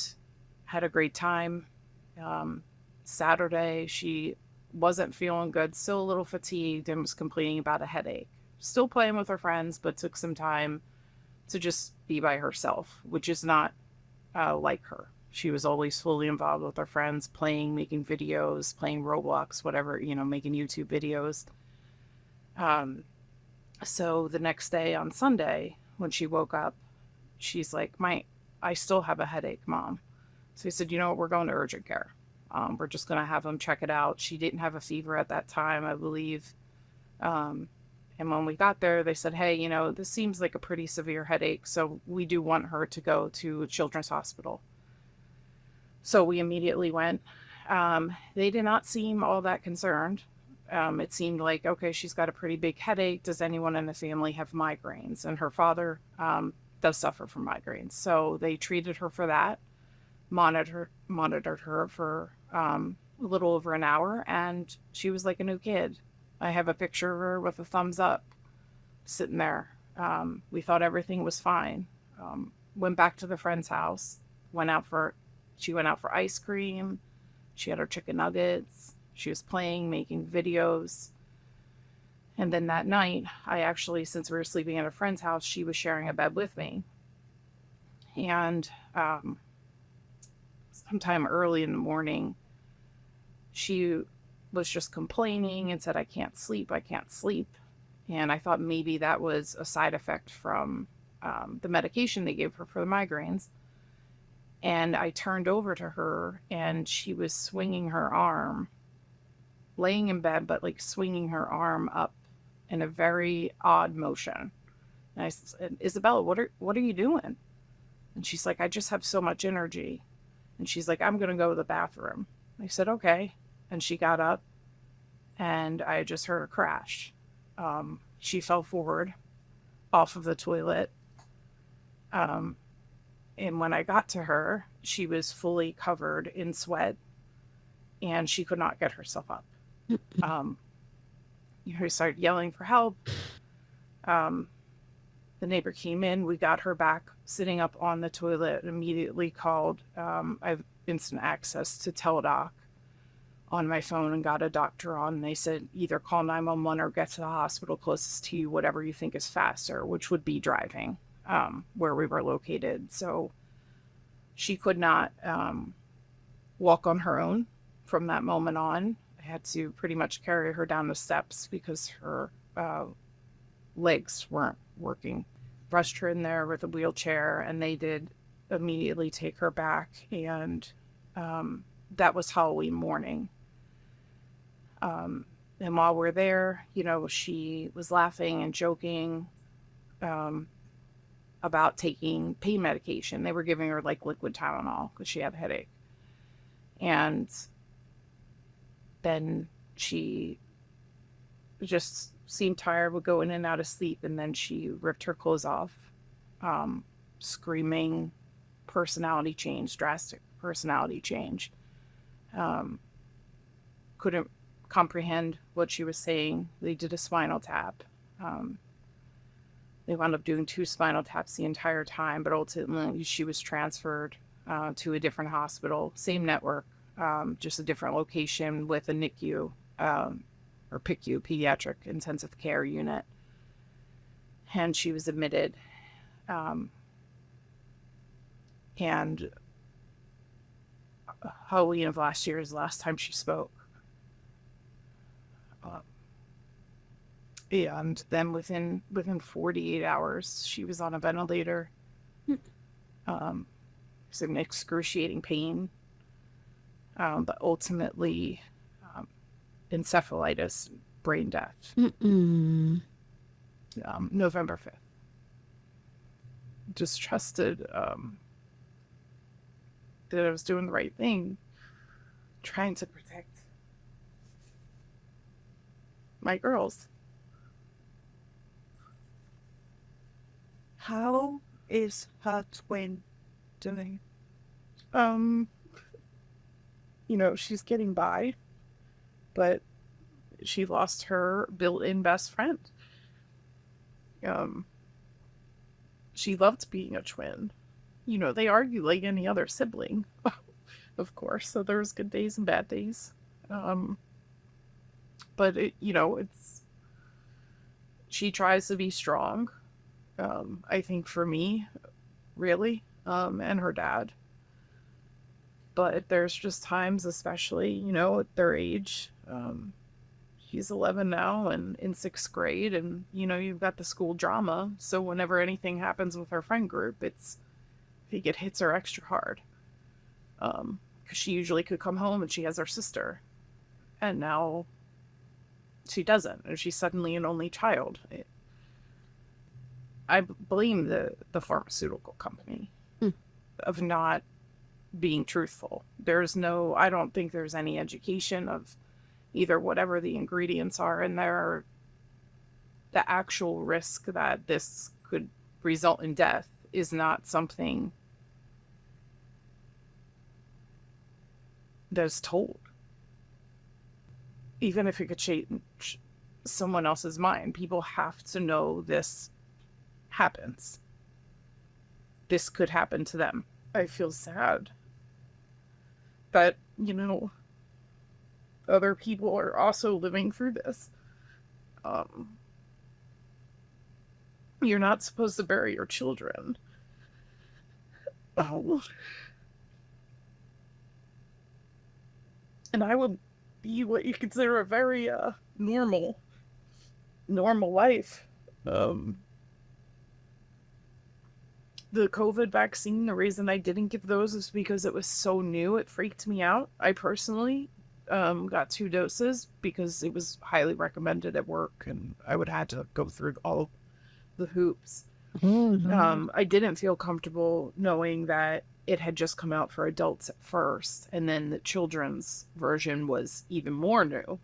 had a great time. Saturday, she wasn't feeling good, still a little fatigued, and was complaining about a headache. Still playing with her friends, but took some time to just be by herself, which is not like her. She was always fully involved with her friends, playing, making videos, playing Roblox, whatever, you know, making YouTube videos. So the next day on Sunday, when she woke up, she's like, I still have a headache, Mom. So he said, you know what, we're going to urgent care. We're just going to have them check it out. She didn't have a fever at that time, I believe. And when we got there, they said, hey, you know, this seems like a pretty severe headache, so we do want her to go to Children's Hospital. So we immediately went. They did not seem all that concerned. It seemed like, okay, she's got a pretty big headache. Does anyone in the family have migraines? And her father does suffer from migraines. So they treated her for that, monitored her for a little over an hour, and she was like a new kid. I have a picture of her with a thumbs up sitting there. We thought everything was fine. Went back to the friend's house, she went out for ice cream. She had her chicken nuggets. She was playing, making videos. And then that night, I actually, since we were sleeping at a friend's house, she was sharing a bed with me. And sometime early in the morning, she was just complaining and said, I can't sleep. And I thought maybe that was a side effect from the medication they gave her for the migraines. And I turned over to her, and she was swinging her arm, laying in bed, but like swinging her arm up in a very odd motion. And I said, Isabella, what are you doing? And she's like, I just have so much energy. And she's like, I'm going to go to the bathroom. I said, okay. And she got up, and I just heard her crash. She fell forward off of the toilet. And when I got to her, she was fully covered in sweat, and she could not get herself up. He started yelling for help. The neighbor came in. We got her back sitting up on the toilet, immediately called. I have instant access to Teladoc on my phone and got a doctor on. They said either call 911 or get to the hospital closest to you, whatever you think is faster, which would be driving where we were located. So she could not walk on her own from that moment on. I had to pretty much carry her down the steps because her legs weren't working. Rushed her in there with a wheelchair, and they did immediately take her back. And that was Halloween morning. And while we're there, you know, she was laughing and joking about taking pain medication. They were giving her like liquid Tylenol because she had a headache. And then she just seemed tired, would go in and out of sleep, and then she ripped her clothes off, screaming personality change, drastic personality change. Couldn't comprehend what she was saying. They did a spinal tap. They wound up doing 2 spinal taps the entire time, but ultimately she was transferred to a different hospital, same network, just a different location with a NICU or PICU, pediatric intensive care unit. And she was admitted. And Halloween of last year is the last time she spoke. And then within 48 hours, she was on a ventilator. It's an excruciating pain, but ultimately encephalitis, brain death. November 5th. Just trusted that I was doing the right thing, trying to protect my girls. How is her twin doing? She's getting by, but she lost her built-in best friend. She loved being a twin. They argue like any other sibling, of course, so there's good days and bad days. But she tries to be strong. I think for me, really, and her dad. But there's just times, especially, at their age, she's 11 now and in 6th grade, and, you've got the school drama. So whenever anything happens with her friend group, I think it hits her extra hard. Because she usually could come home and she has her sister. And now she doesn't, and she's suddenly an only child. I blame the pharmaceutical company of not being truthful. I don't think there's any education of either whatever the ingredients are in there, or the actual risk that this could result in death is not something that's told. Even if it could change someone else's mind, people have to know this happens. This could happen to them. I feel sad that, other people are also living through this. You're not supposed to bury your children. And I would be what you consider a very normal life. The COVID vaccine, the reason I didn't give those is because it was so new. It freaked me out. I personally got 2 doses because it was highly recommended at work, and I would have to go through all of the hoops. I didn't feel comfortable knowing that it had just come out for adults at first, and then the children's version was even more new,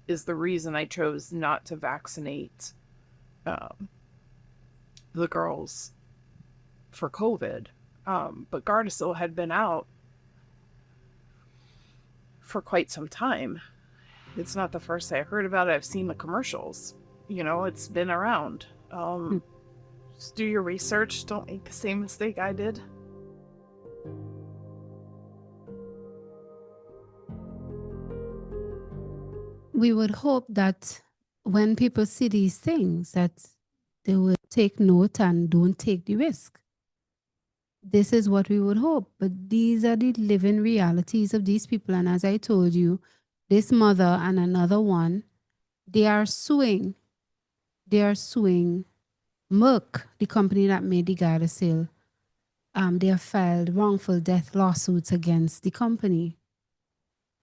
is the reason I chose not to vaccinate the girls for COVID. But Gardasil had been out for quite some time. It's not the first I heard about it. I've seen the commercials. It's been around. Just do your research. Don't make the same mistake I did. We would hope that when people see these things, that they will take note and don't take the risk. This is what we would hope, but these are the living realities of these people. And as I told you, this mother and another one, they are suing Merck, the company that made the Gardasil. They have filed wrongful death lawsuits against the company.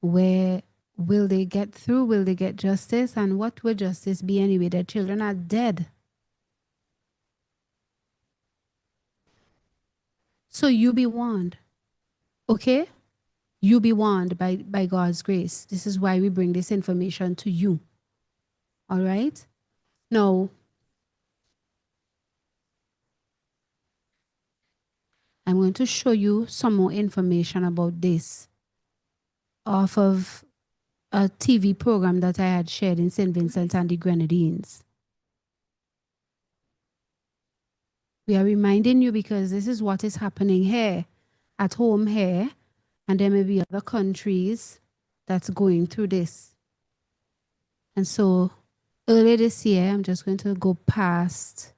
Where will they get through? Will they get justice? And what will justice be anyway? Their children are dead. So you be warned, okay? You be warned by God's grace. This is why we bring this information to you. All right? Now, I'm going to show you some more information about this off of a TV program that I had shared in St. Vincent and the Grenadines. We are reminding you because this is what is happening here, at home here, and there may be other countries that's going through this. And so earlier this year, I'm just going to go past,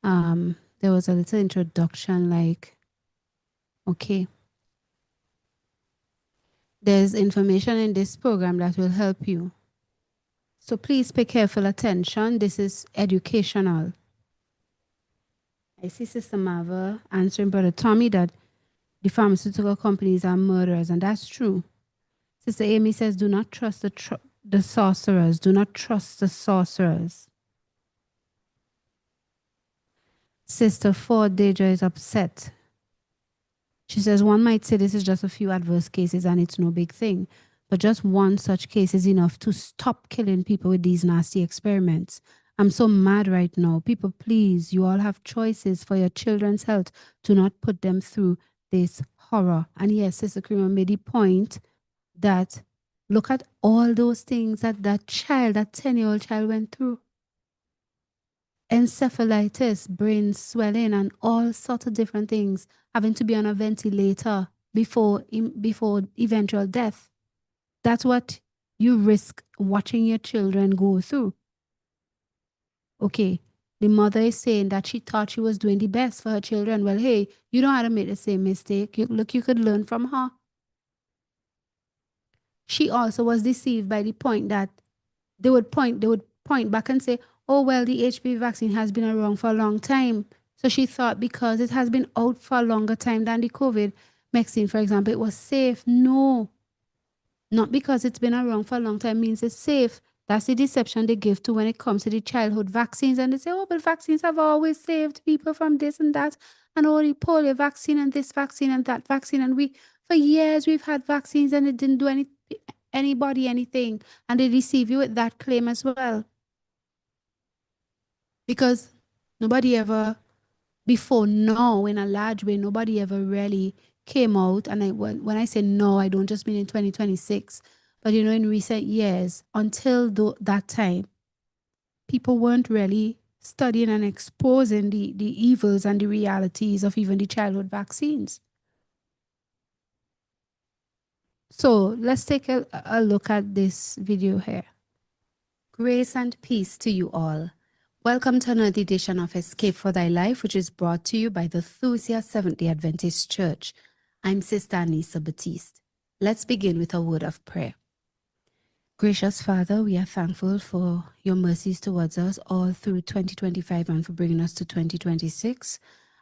there was a little introduction like, okay. There's information in this program that will help you. So please pay careful attention. This is educational. I see Sister Marva answering Brother Tommy that the pharmaceutical companies are murderers, and that's true. Sister Amy says, do not trust the sorcerers. Do not trust the sorcerers. Sister Ford Deja is upset. She says, one might say this is just a few adverse cases and it's no big thing, but just one such case is enough to stop killing people with these nasty experiments. I'm so mad right now. People, please, you all have choices for your children's health. Do not put them through this horror. And yes, Sister Creamer made the point that look at all those things that that 10-year-old child went through. Encephalitis, brain swelling, and all sorts of different things, having to be on a ventilator before eventual death. That's what you risk watching your children go through. Okay, the mother is saying that she thought she was doing the best for her children. Well, hey, you don't have to make the same mistake. You could learn from her. She also was deceived by the point that they would point back and say, oh, well, the HPV vaccine has been around for a long time. So she thought because it has been out for a longer time than the COVID vaccine, for example, it was safe. No, not because it's been around for a long time means it's safe. That's the deception they give to when it comes to the childhood vaccines. And they say, oh, but vaccines have always saved people from this and that. And oh, the polio vaccine and this vaccine and that vaccine. And for years, we've had vaccines and it didn't do anybody anything. And they deceive you with that claim as well. Because nobody ever, before now, in a large way, nobody ever really came out. And when I say no, I don't just mean in 2026. But, you know, in recent years, until that time, people weren't really studying and exposing the evils and the realities of even the childhood vaccines. So let's take a look at this video here. Grace and peace to you all. Welcome to another edition of Escape for Thy Life, which is brought to you by the Thusia Seventh-day Adventist Church. I'm Sister Anissa Batiste. Let's begin with a word of prayer. Gracious Father, we are thankful for your mercies towards us all through 2025 and for bringing us to 2026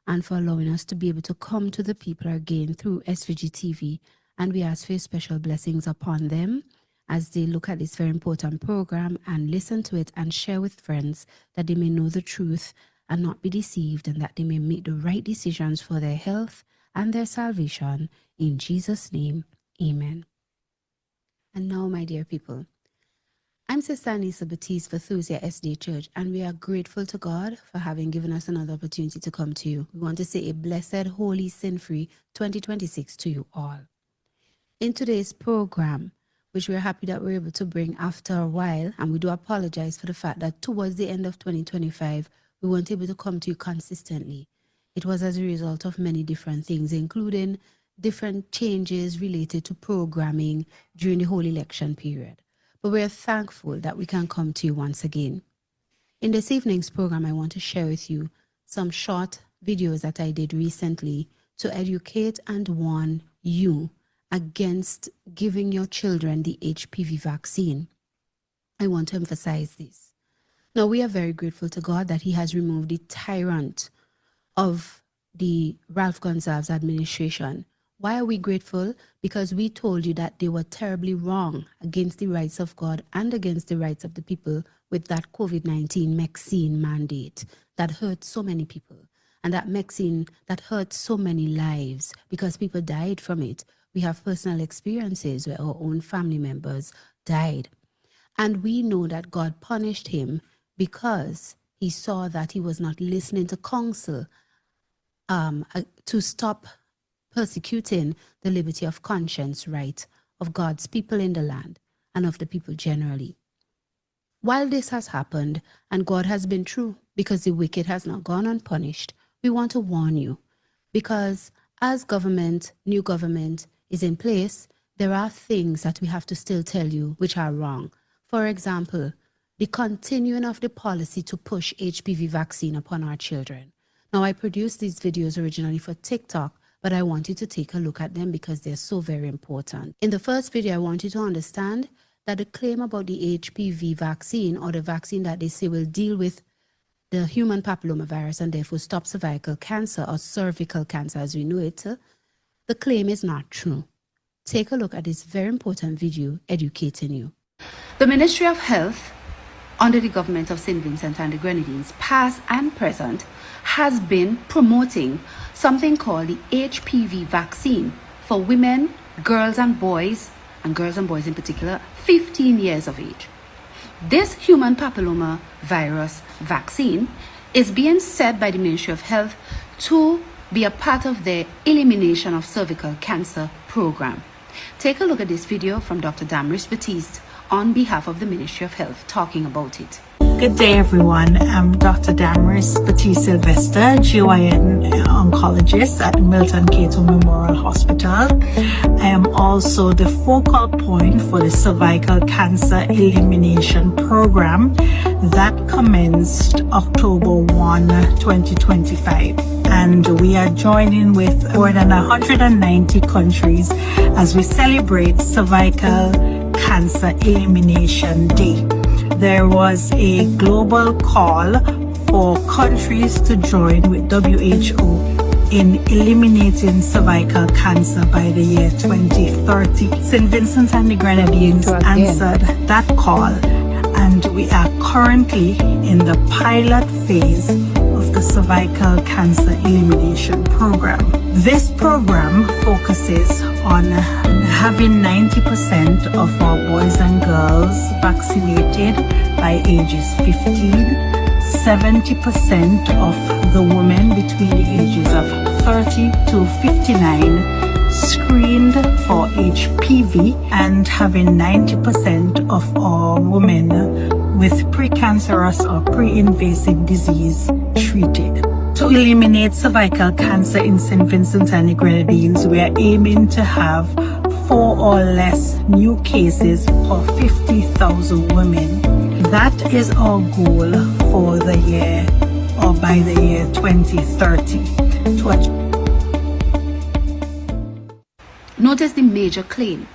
and for allowing us to be able to come to the people again through SVG TV. And we ask for your special blessings upon them as they look at this very important program and listen to it and share with friends that they may know the truth and not be deceived and that they may make the right decisions for their health and their salvation. In Jesus' name, amen. And now, my dear people, I'm Sister Anissa Batiste for Thusia SD Church, and we are grateful to God for having given us another opportunity to come to you. We want to say a blessed, holy, sin-free 2026 to you all. In today's program, which we're happy that we're able to bring after a while, and we do apologize for the fact that towards the end of 2025, we weren't able to come to you consistently. It was as a result of many different things, including different changes related to programming during the whole election period. But we're thankful that we can come to you once again. In this evening's program, I want to share with you some short videos that I did recently to educate and warn you against giving your children the HPV vaccine. I want to emphasize this. Now, we are very grateful to God that He has removed the tyrant of the Ralph Gonsalves administration. Why are we grateful? Because we told you that they were terribly wrong against the rights of God and against the rights of the people with that COVID-19 vaccine mandate that hurt so many people. And that vaccine that hurt so many lives because people died from it. We have personal experiences where our own family members died. And we know that God punished him because He saw that he was not listening to counsel to stop persecuting the liberty of conscience right of God's people in the land and of the people generally. While this has happened and God has been true because the wicked has not gone unpunished, we want to warn you, because as new government is in place, there are things that we have to still tell you which are wrong. For example, the continuing of the policy to push HPV vaccine upon our children. Now, I produced these videos originally for TikTok, but I want you to take a look at them because they're so very important. In the first video, I want you to understand that the claim about the HPV vaccine, or the vaccine that they say will deal with the human papillomavirus and therefore stop cervical cancer, or cervical cancer as we know it, the claim is not true. Take a look at this very important video educating you. The Ministry of Health, under the government of St. Vincent and the Grenadines, past and present, has been promoting something called the HPV vaccine for women, girls and boys in particular, 15 years of age. This human papilloma virus vaccine is being said by the Ministry of Health to be a part of the elimination of cervical cancer program. Take a look at this video from Dr. Damaris Batiste on behalf of the Ministry of Health talking about it. Good day, everyone. I'm Dr. Damaris Batiste Sylvester, GYN oncologist at Milton Cato Memorial Hospital. I am also the focal point for the cervical cancer elimination program that commenced October 1, 2025. And we are joining with more than 190 countries as we celebrate Cervical Cancer Elimination Day. There was a global call for countries to join with WHO in eliminating cervical cancer by the year 2030. St. Vincent and the Grenadines answered that call, and we are currently in the pilot phase of the cervical cancer elimination program. This program focuses on having 90% of our boys and girls vaccinated by ages 15, 70% of the women between the ages of 30 to 59 screened for HPV, and having 90% of our women with precancerous or pre-invasive disease treated. To eliminate cervical cancer in St. Vincent and the Grenadines, we are aiming to have 4 or less new cases per 50,000 women. That is our goal for the year, or by the year 2030. Notice the major claim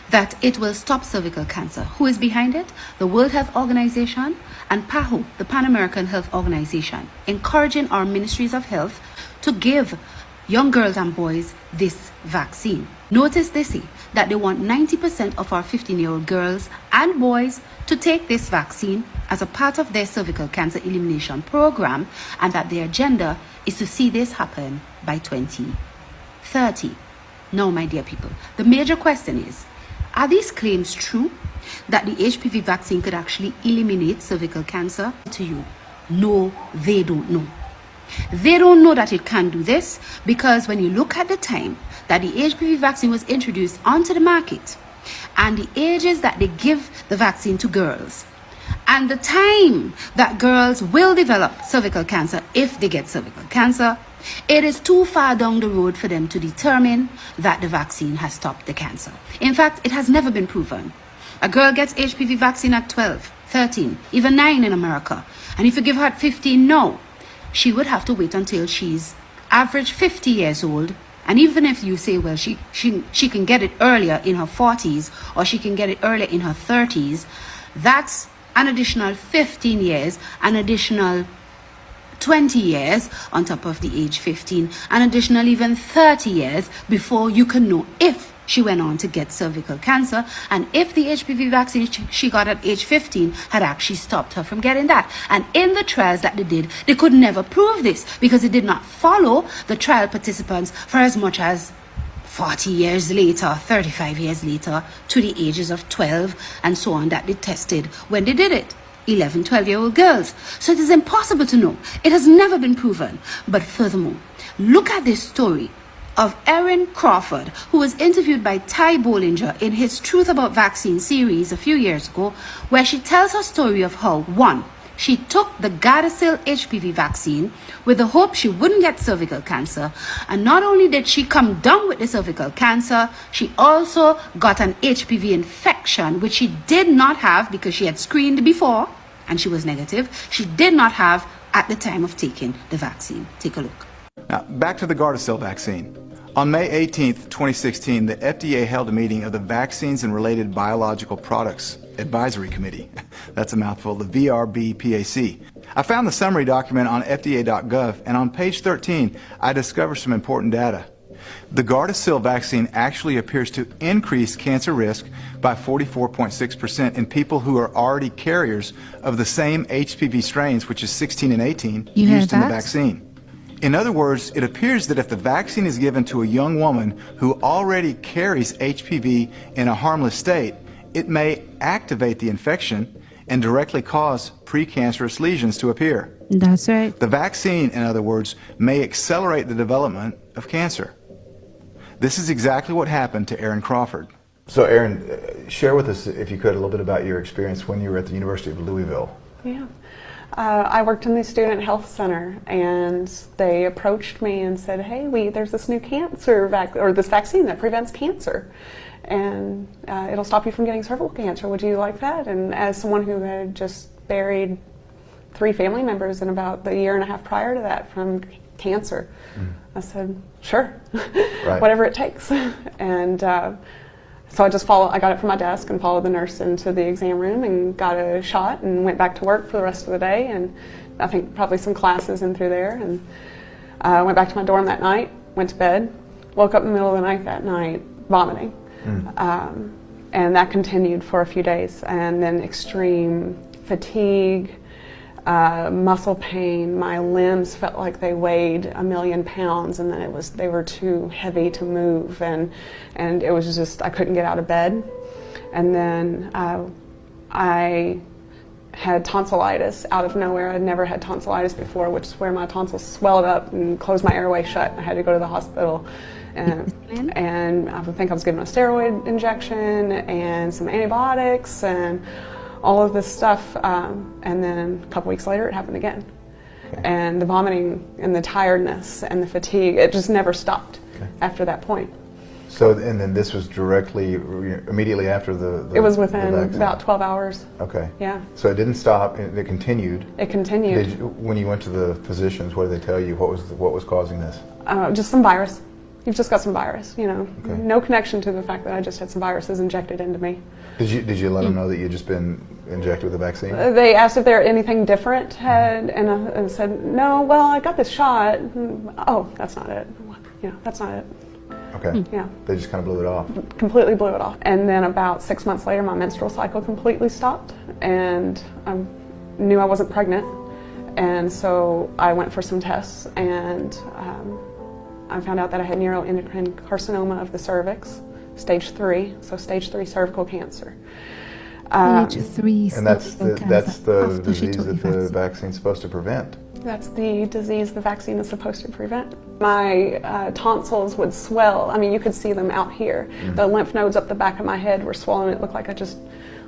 that it will stop cervical cancer. Who is behind it? The World Health Organization and PAHO, the Pan American Health Organization, encouraging our ministries of health to give young girls and boys this vaccine. Notice this, that they want 90% of our 15-year-old girls and boys to take this vaccine as a part of their cervical cancer elimination program, and that their agenda is to see this happen by 2030. Now, my dear people, the major question is, are these claims true that the HPV vaccine could actually eliminate cervical cancer? To you, no, they don't know. They don't know that it can do this, because when you look at the time that the HPV vaccine was introduced onto the market and the ages that they give the vaccine to girls and the time that girls will develop cervical cancer if they get cervical cancer, it is too far down the road for them to determine that the vaccine has stopped the cancer. In fact, it has never been proven. A girl gets HPV vaccine at 12, 13, even 9 in America. And if you give her at 15 now, she would have to wait until she's average 50 years old. And even if you say, well, she can get it earlier in her 40s, or she can get it earlier in her 30s, that's an additional 15 years, an additional 20 years on top of the age 15, an additional even 30 years before you can know if she went on to get cervical cancer, and if the HPV vaccine she got at age 15 had actually stopped her from getting that. And in the trials that they did, they could never prove this, because they did not follow the trial participants for as much as 40 years later, 35 years later, to the ages of 12 and so on, that they tested when they did it. 11, 12-year-old girls. So it is impossible to know. It has never been proven. But furthermore, look at this story of Erin Crawford, who was interviewed by Ty Bollinger in his Truth About Vaccine series a few years ago, where she tells her story of how, one, she took the Gardasil HPV vaccine with the hope she wouldn't get cervical cancer. And not only did she come down with the cervical cancer, she also got an HPV infection, which she did not have because she had screened before and she was negative. She did not have at the time of taking the vaccine. Take a look. Now, back to the Gardasil vaccine. On May 18th, 2016, the FDA held a meeting of the Vaccines and Related Biological Products Advisory Committee. That's a mouthful, the VRBPAC. I found the summary document on FDA.gov, and on page 13, I discovered some important data. The Gardasil vaccine actually appears to increase cancer risk by 44.6% in people who are already carriers of the same HPV strains, which is 16 and 18, used in the vaccine. In other words, it appears that if the vaccine is given to a young woman who already carries HPV in a harmless state, it may activate the infection and directly cause precancerous lesions to appear. That's right. The vaccine, in other words, may accelerate the development of cancer. This is exactly what happened to Erin Crawford. So Erin, share with us, if you could, a little bit about your experience when you were at the University of Louisville. Yeah. I worked in the student health center, and they approached me and said, hey, there's this new this vaccine that prevents cancer, and it'll stop you from getting cervical cancer. Would you like that? And as someone who had just buried 3 family members in about the year and a half prior to that from cancer, I said, sure, right. Whatever it takes. And so I got it from my desk and followed the nurse into the exam room and got a shot and went back to work for the rest of the day, and I think probably some classes in through there, and went back to my dorm that night, went to bed, woke up in the middle of the night that night vomiting. And that continued for a few days, and then extreme fatigue, muscle pain. My limbs felt like they weighed 1,000,000 pounds, and then they were too heavy to move, and it was just, I couldn't get out of bed. And then I had tonsillitis out of nowhere. I'd never had tonsillitis before, which is where my tonsils swelled up and closed my airway shut. I had to go to the hospital, and I think I was given a steroid injection and some antibiotics and all of this stuff, and then a couple weeks later it happened again. Okay. And the vomiting and the tiredness and the fatigue, it just never stopped after that point. So, and then this was immediately after the it was within about 12 hours. Okay. Yeah. So it didn't stop, it continued. It continued. When you went to the physicians, what did they tell you? What was causing this? Just some virus. You've just got some virus, Okay. No connection to the fact that I just had some viruses injected into me. Did you let them know that you'd just been injected with the vaccine? They asked if there anything different and I said, no, well, I got this shot. Oh, that's not it. That's not it. Okay. Yeah. They just kind of blew it off. Completely blew it off. And then about 6 months later, my menstrual cycle completely stopped, and I knew I wasn't pregnant. And so I went for some tests, and I found out that I had neuroendocrine carcinoma of the cervix, stage 3, so stage 3 cervical cancer. Stage 3 and that's the disease that the vaccine's supposed to prevent. That's the disease the vaccine is supposed to prevent. My tonsils would swell. I mean, you could see them out here. The lymph nodes up the back of my head were swollen. It looked like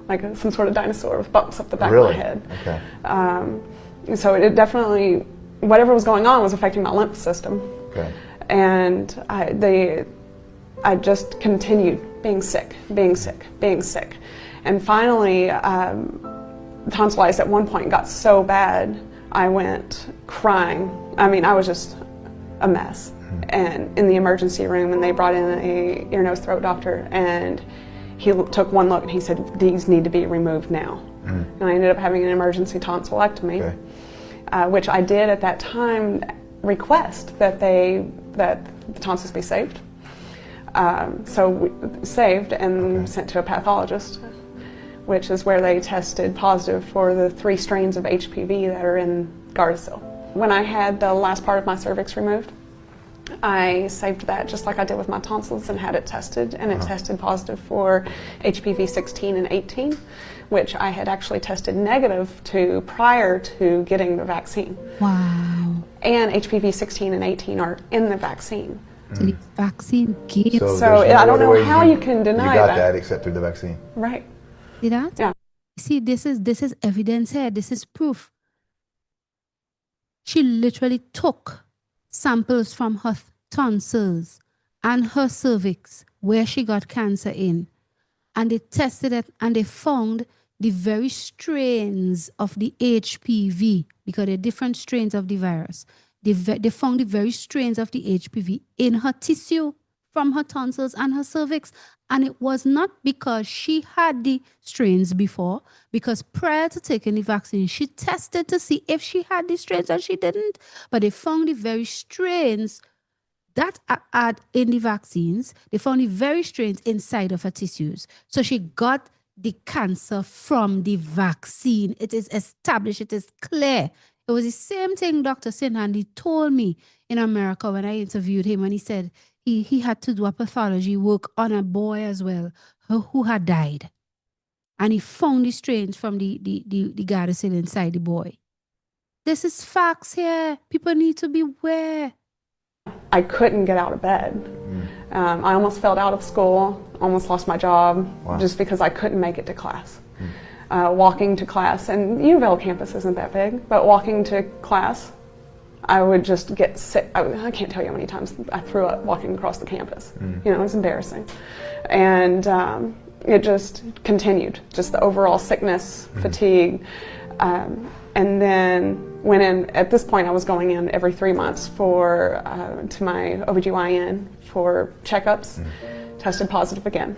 like some sort of dinosaur with bumps up the back of my head. Okay. So it definitely, whatever was going on was affecting my lymph system. Okay. And I just continued being sick. And finally, tonsillitis at one point got so bad, I went crying. I mean, I was just a mess. And in the emergency room, and they brought in a ear, nose, throat doctor, and he took one look and he said, these need to be removed now. And I ended up having an emergency tonsillectomy, which I did at that time request that the tonsils be saved. Saved and sent to a pathologist, which is where they tested positive for the 3 strains of HPV that are in Gardasil. When I had the last part of my cervix removed, I saved that just like I did with my tonsils and had it tested, and it tested positive for HPV 16 and 18, which I had actually tested negative to prior to getting the vaccine. Wow. And HPV 16 and 18 are in the vaccine. So the vaccine gave. So I don't know how you can deny you got that. that except through the vaccine. Right. See that? Yeah. See, this is evidence here. This is proof. She literally took samples from her tonsils and her cervix where she got cancer in, and they tested it and they found the very strains of the HPV, because there are different strains of the virus. They found the very strains of the HPV in her tissue from her tonsils and her cervix. And it was not because she had the strains before, because prior to taking the vaccine, she tested to see if she had the strains and she didn't. But they found the very strains that are in the vaccines. They found the very strains inside of her tissues. So she got the cancer from the vaccine. It is established. It is clear. It was the same thing Dr. Sinhandi told me in America when I interviewed him, and he said he had to do a pathology work on a boy as well who had died. And he found the strains from the Gardasil inside the boy. This is facts here. People need to beware. I couldn't get out of bed. I almost failed out of school, almost lost my job, just because I couldn't make it to class. Walking to class, and U of L campus isn't that big, but walking to class, I would just get sick. I can't tell you how many times I threw up walking across the campus. You know, it was embarrassing. And it just continued, just the overall sickness, fatigue. And then went in, at this point I was going in every 3 months to my OBGYN for checkups, tested positive again.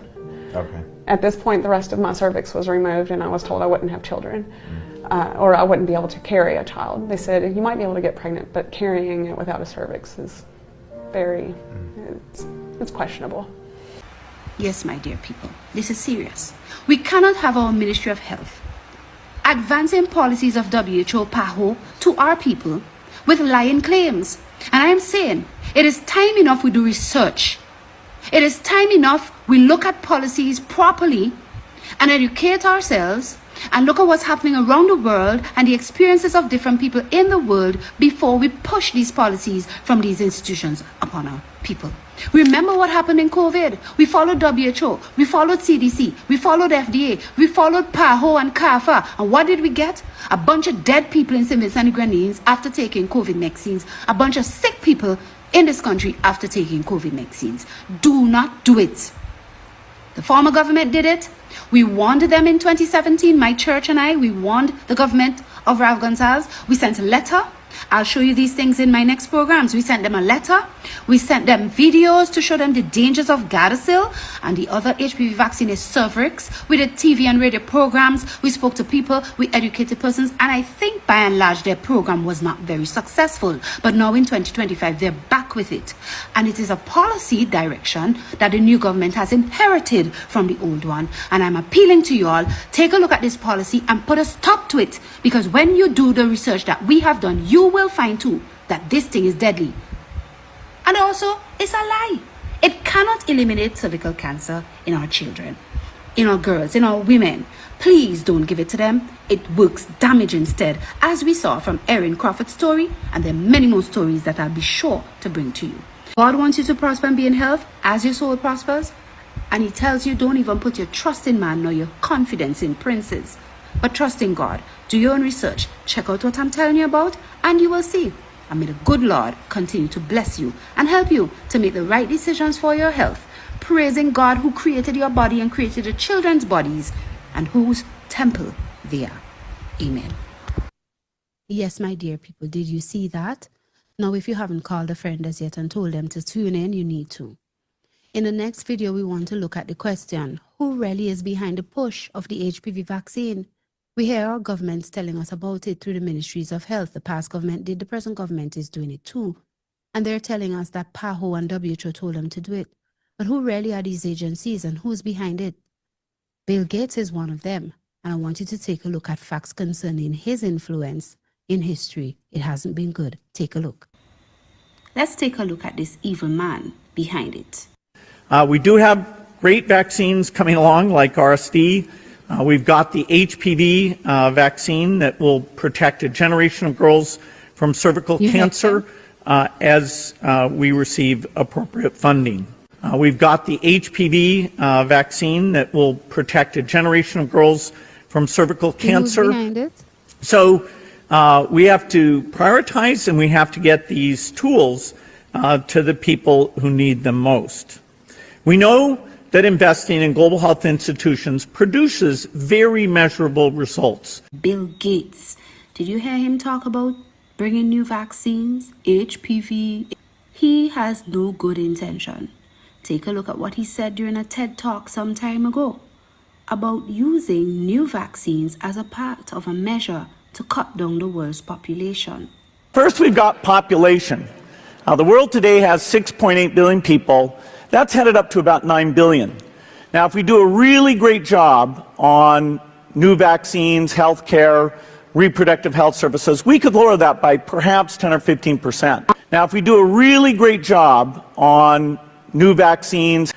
Okay. At this point, the rest of my cervix was removed, and I was told I wouldn't have children, or I wouldn't be able to carry a child. They said, you might be able to get pregnant, but carrying it without a cervix is very, it's questionable. Yes, my dear people, this is serious. We cannot have our Ministry of Health advancing policies of WHO PAHO to our people with lying claims. And I am saying, it is time enough we do research. It is time enough we look at policies properly and educate ourselves and look at what's happening around the world and the experiences of different people in the world before we push these policies from these institutions upon our people. Remember what happened in COVID. We followed WHO, we followed CDC, we followed FDA, we followed PAHO and CAFA. And what did we get? A bunch of dead people in St. Vincent and Grenadines after taking COVID vaccines. A bunch of sick people in this country after taking COVID vaccines. Do not do it. The former government did it. We warned them in 2017, my church and I, we warned the government of Ralph Gonsalves. We sent a letter. I'll show you these things in my next programs. We sent them a letter. We sent them videos to show them the dangers of Gardasil and the other HPV vaccine is Cervarix. We did TV and radio programs. We spoke to people. We educated persons. And I think by and large their program was not very successful. But now in 2025, they're back with it. And it is a policy direction that the new government has inherited from the old one. And I'm appealing to you all, take a look at this policy and put a stop to it. Because when you do the research that we have done, you will find too that this thing is deadly. And also, it's a lie. It cannot eliminate cervical cancer in our children, in our girls, in our women. Please don't give it to them. It works damage instead, as we saw from Erin Crawford's story, and there are many more stories that I'll be sure to bring to you. God wants you to prosper and be in health as your soul prospers, and he tells you don't even put your trust in man nor your confidence in princes, but trust in God. Do your own research. Check out what I'm telling you about, and you will see. And may the good Lord continue to bless you and help you to make the right decisions for your health, praising God who created your body and created the children's bodies and whose temple they are. Amen. Yes, my dear people, did you see that? Now, if you haven't called a friend as yet and told them to tune in, you need to. In the next video, we want to look at the question, who really is behind the push of the HPV vaccine? We hear our governments telling us about it through the ministries of health. The past government did, the present government is doing it too. And they're telling us that PAHO and WHO told them to do it. But who really are these agencies and who's behind it? Bill Gates is one of them. And I want you to take a look at facts concerning his influence in history. It hasn't been good. Take a look. Let's take a look at this evil man behind it. We do have great vaccines coming along, like RSV. We've got the HPV vaccine that will protect a generation of girls from cervical cancer as we receive appropriate funding. We've got the HPV vaccine that will protect a generation of girls from cervical cancer. So we have to prioritize, and we have to get these tools to the people who need them most. We know that investing in global health institutions produces very measurable results. Bill Gates, did you hear him talk about bringing new vaccines, HPV? He has no good intention. Take a look at what he said during a TED Talk some time ago about using new vaccines as a part of a measure to cut down the world's population. First, we've got population. The world today has 6.8 billion people. That's headed up to about 9 billion. Now, if we do a really great job on new vaccines, healthcare, reproductive health services, we could lower that by perhaps 10 or 15%. Now, if we do a really great job on new vaccines,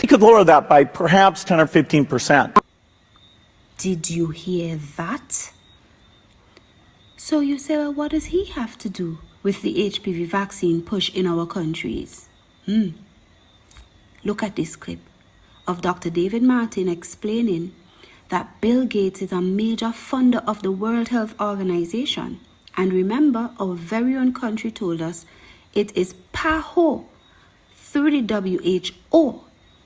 we could lower that by perhaps 10 or 15%. Did you hear that? So you say, well, what does he have to do with the HPV vaccine push in our countries? Look at this clip of Dr. David Martin explaining that Bill Gates is a major funder of the World Health Organization. And remember, our very own country told us it is PAHO through the WHO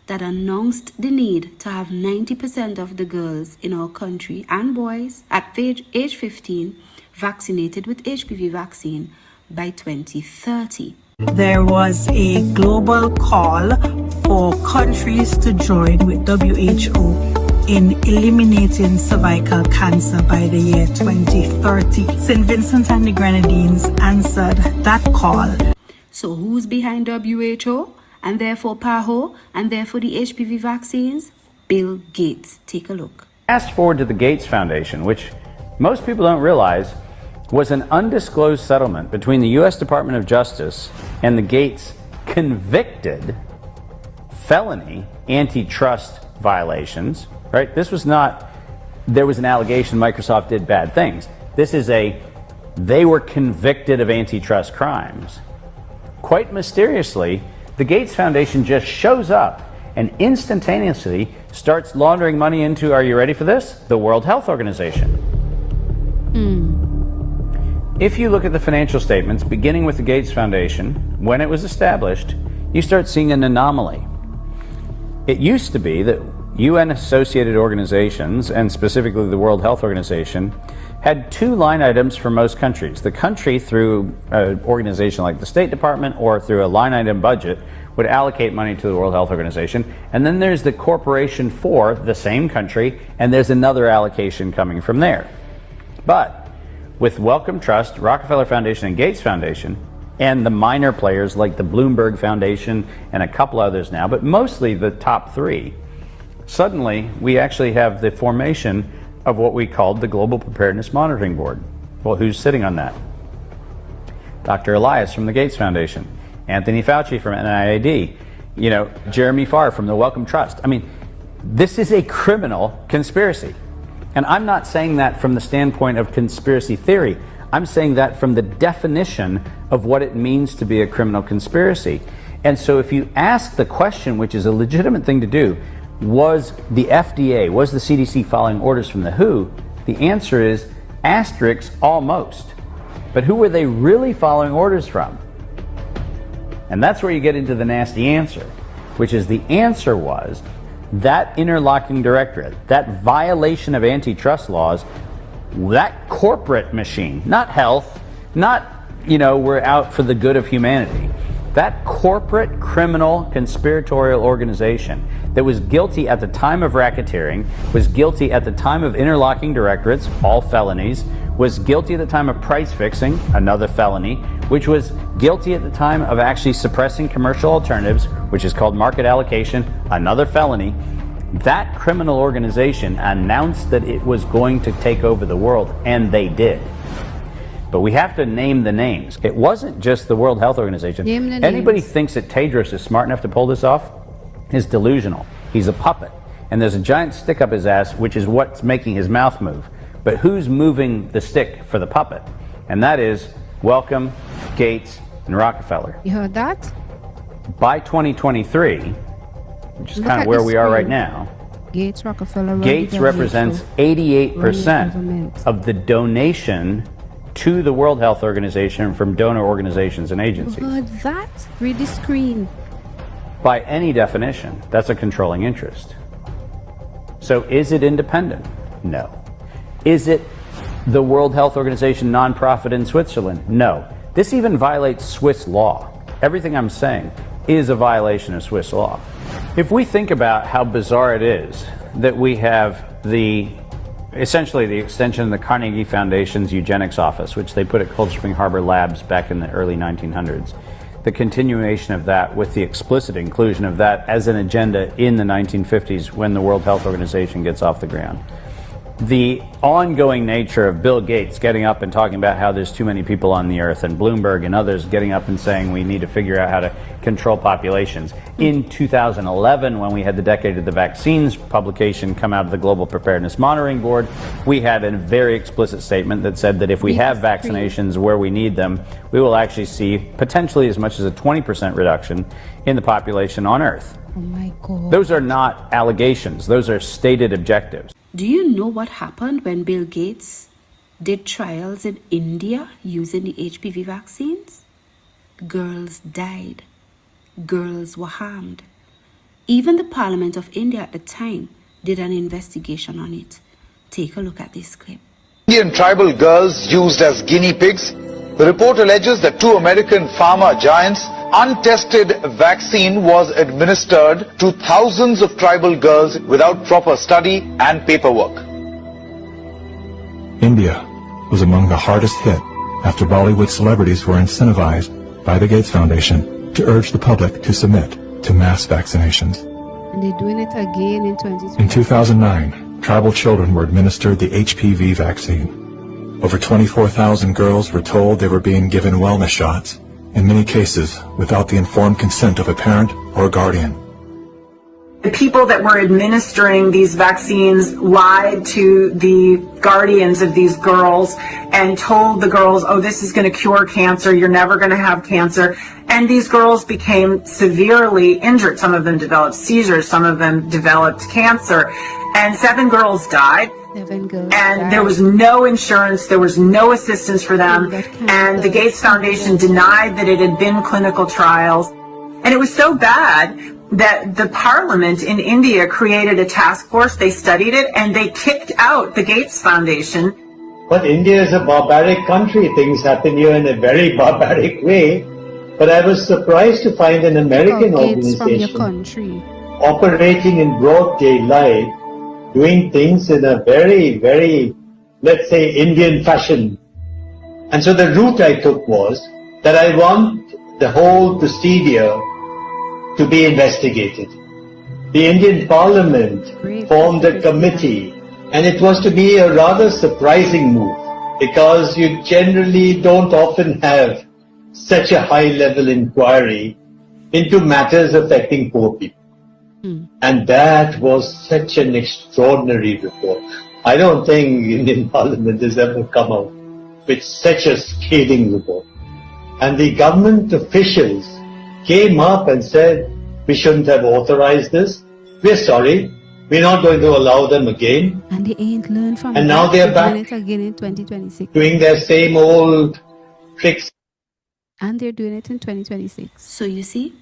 that announced the need to have 90% of the girls in our country and boys at age 15 vaccinated with HPV vaccine by 2030. There was a global call for countries to join with WHO in eliminating cervical cancer by the year 2030. St. Vincent and the Grenadines answered that call. So who's behind WHO and therefore PAHO and therefore the HPV vaccines? Bill Gates. Take a look. Fast forward to the Gates Foundation, which most people don't realize was an undisclosed settlement between the U.S. Department of Justice and the Gates convicted felony antitrust violations, right? This was not, there was an allegation Microsoft did bad things. This is they were convicted of antitrust crimes. Quite mysteriously, the Gates Foundation just shows up and instantaneously starts laundering money into, are you ready for this? The World Health Organization. If you look at the financial statements, beginning with the Gates Foundation, when it was established, you start seeing an anomaly. It used to be that UN-associated organizations, and specifically the World Health Organization, had two line items for most countries. The country, through an organization like the State Department or through a line item budget, would allocate money to the World Health Organization. And then there's the corporation for the same country, and there's another allocation coming from there. But with Wellcome Trust, Rockefeller Foundation, and Gates Foundation, and the minor players like the Bloomberg Foundation and a couple others now, but mostly the top three, suddenly we actually have the formation of what we called the Global Preparedness Monitoring Board. Well, who's sitting on that? Dr. Elias from the Gates Foundation, Anthony Fauci from NIAID, Jeremy Farr from the Wellcome Trust. I mean, this is a criminal conspiracy. And I'm not saying that from the standpoint of conspiracy theory. I'm saying that from the definition of what it means to be a criminal conspiracy. And so if you ask the question, which is a legitimate thing to do, was the FDA, was the CDC following orders from the WHO? The answer is asterisk, almost. But who were they really following orders from? And that's where you get into the nasty answer, which is the answer was that interlocking directorate, that violation of antitrust laws, that corporate machine, not health, not, we're out for the good of humanity. That corporate criminal conspiratorial organization that was guilty at the time of racketeering, was guilty at the time of interlocking directorates, all felonies, was guilty at the time of price fixing, another felony, which was guilty at the time of actually suppressing commercial alternatives, which is called market allocation, another felony. That criminal organization announced that it was going to take over the world, and they did. but we have to name the names. It wasn't just the World Health Organization. Name the Anybody names. thinks that Tedros is smart enough to pull this off is delusional. He's a puppet. And there's a giant stick up his ass, which is what's making his mouth move. But who's moving the stick for the puppet? And that is Wellcome, Gates, and Rockefeller. You heard that? By 2023, which is Look kind at of where the we are right screen. now, Gates, Rockefeller, Gates WHO, represents World 88% Government. of the donation to the World Health Organization from donor organizations and You agencies. heard that? Read the screen. By any definition, that's a controlling interest. So is it independent? No. Is it the World Health Organization nonprofit in Switzerland? No. This even violates Swiss law. Everything I'm saying is a violation of Swiss law. If we think about how bizarre it is that we have essentially the extension of the Carnegie Foundation's eugenics office, which they put at Cold Spring Harbor Labs back in the early 1900s, the continuation of that with the explicit inclusion of that as an agenda in the 1950s when the World Health Organization gets off the ground. The ongoing nature of Bill Gates getting up and talking about how there's too many people on the earth, and Bloomberg and others getting up and saying we need to figure out how to control populations. In 2011, when we had the Decade of the Vaccines publication come out of the Global Preparedness Monitoring Board, we had a very explicit statement that said that if we have vaccinations where we need them, we will actually see potentially as much as a 20% reduction in the population on Earth. Oh my God. Those are not allegations. Those are stated objectives. Do you know what happened when Bill Gates did trials in India using the HPV vaccines? Girls died. Girls were harmed. Even the Parliament of India at the time did an investigation on it. Take a look at this clip. Indian tribal girls used as guinea pigs. The report alleges that two American pharma giants' untested vaccine was administered to thousands of tribal girls without proper study and paperwork. India was among the hardest hit after Bollywood celebrities were incentivized by the Gates Foundation to urge the public to submit to mass vaccinations. And they're doing it again in 2020. In 2009, tribal children were administered the HPV vaccine. Over 24,000 girls were told they were being given wellness shots, in many cases without the informed consent of a parent or guardian. The people that were administering these vaccines lied to the guardians of these girls and told the girls, oh, this is going to cure cancer, you're never going to have cancer. And these girls became severely injured. Some of them developed seizures, some of them developed cancer, and 7 girls died. 7 girls And died. there was no insurance, there was no assistance for them, and the Gates Foundation denied that it had been clinical trials. And it was so bad that the parliament in India created a task force, they studied it, and they kicked out the Gates Foundation. But India is a barbaric country. Things happen here in a very barbaric way. But I was surprised to find an American Gates from your organization country. operating in broad daylight, doing things in a very, very, let's say, Indian fashion. And so the route I took was that I want the whole procedure to be investigated. The Indian Parliament formed a committee, and it was to me a rather surprising move because you generally don't often have such a high-level inquiry into matters affecting poor people. And that was such an extraordinary report. I don't think Indian Parliament has ever come out with such a scathing report. And the government officials came up and said, we shouldn't have authorized this. We're sorry. We're not going to allow them again. And they ain't learned from And that. now they're They're doing back. it again in 2026. Doing their same old tricks. And they're doing it in 2026. So you see,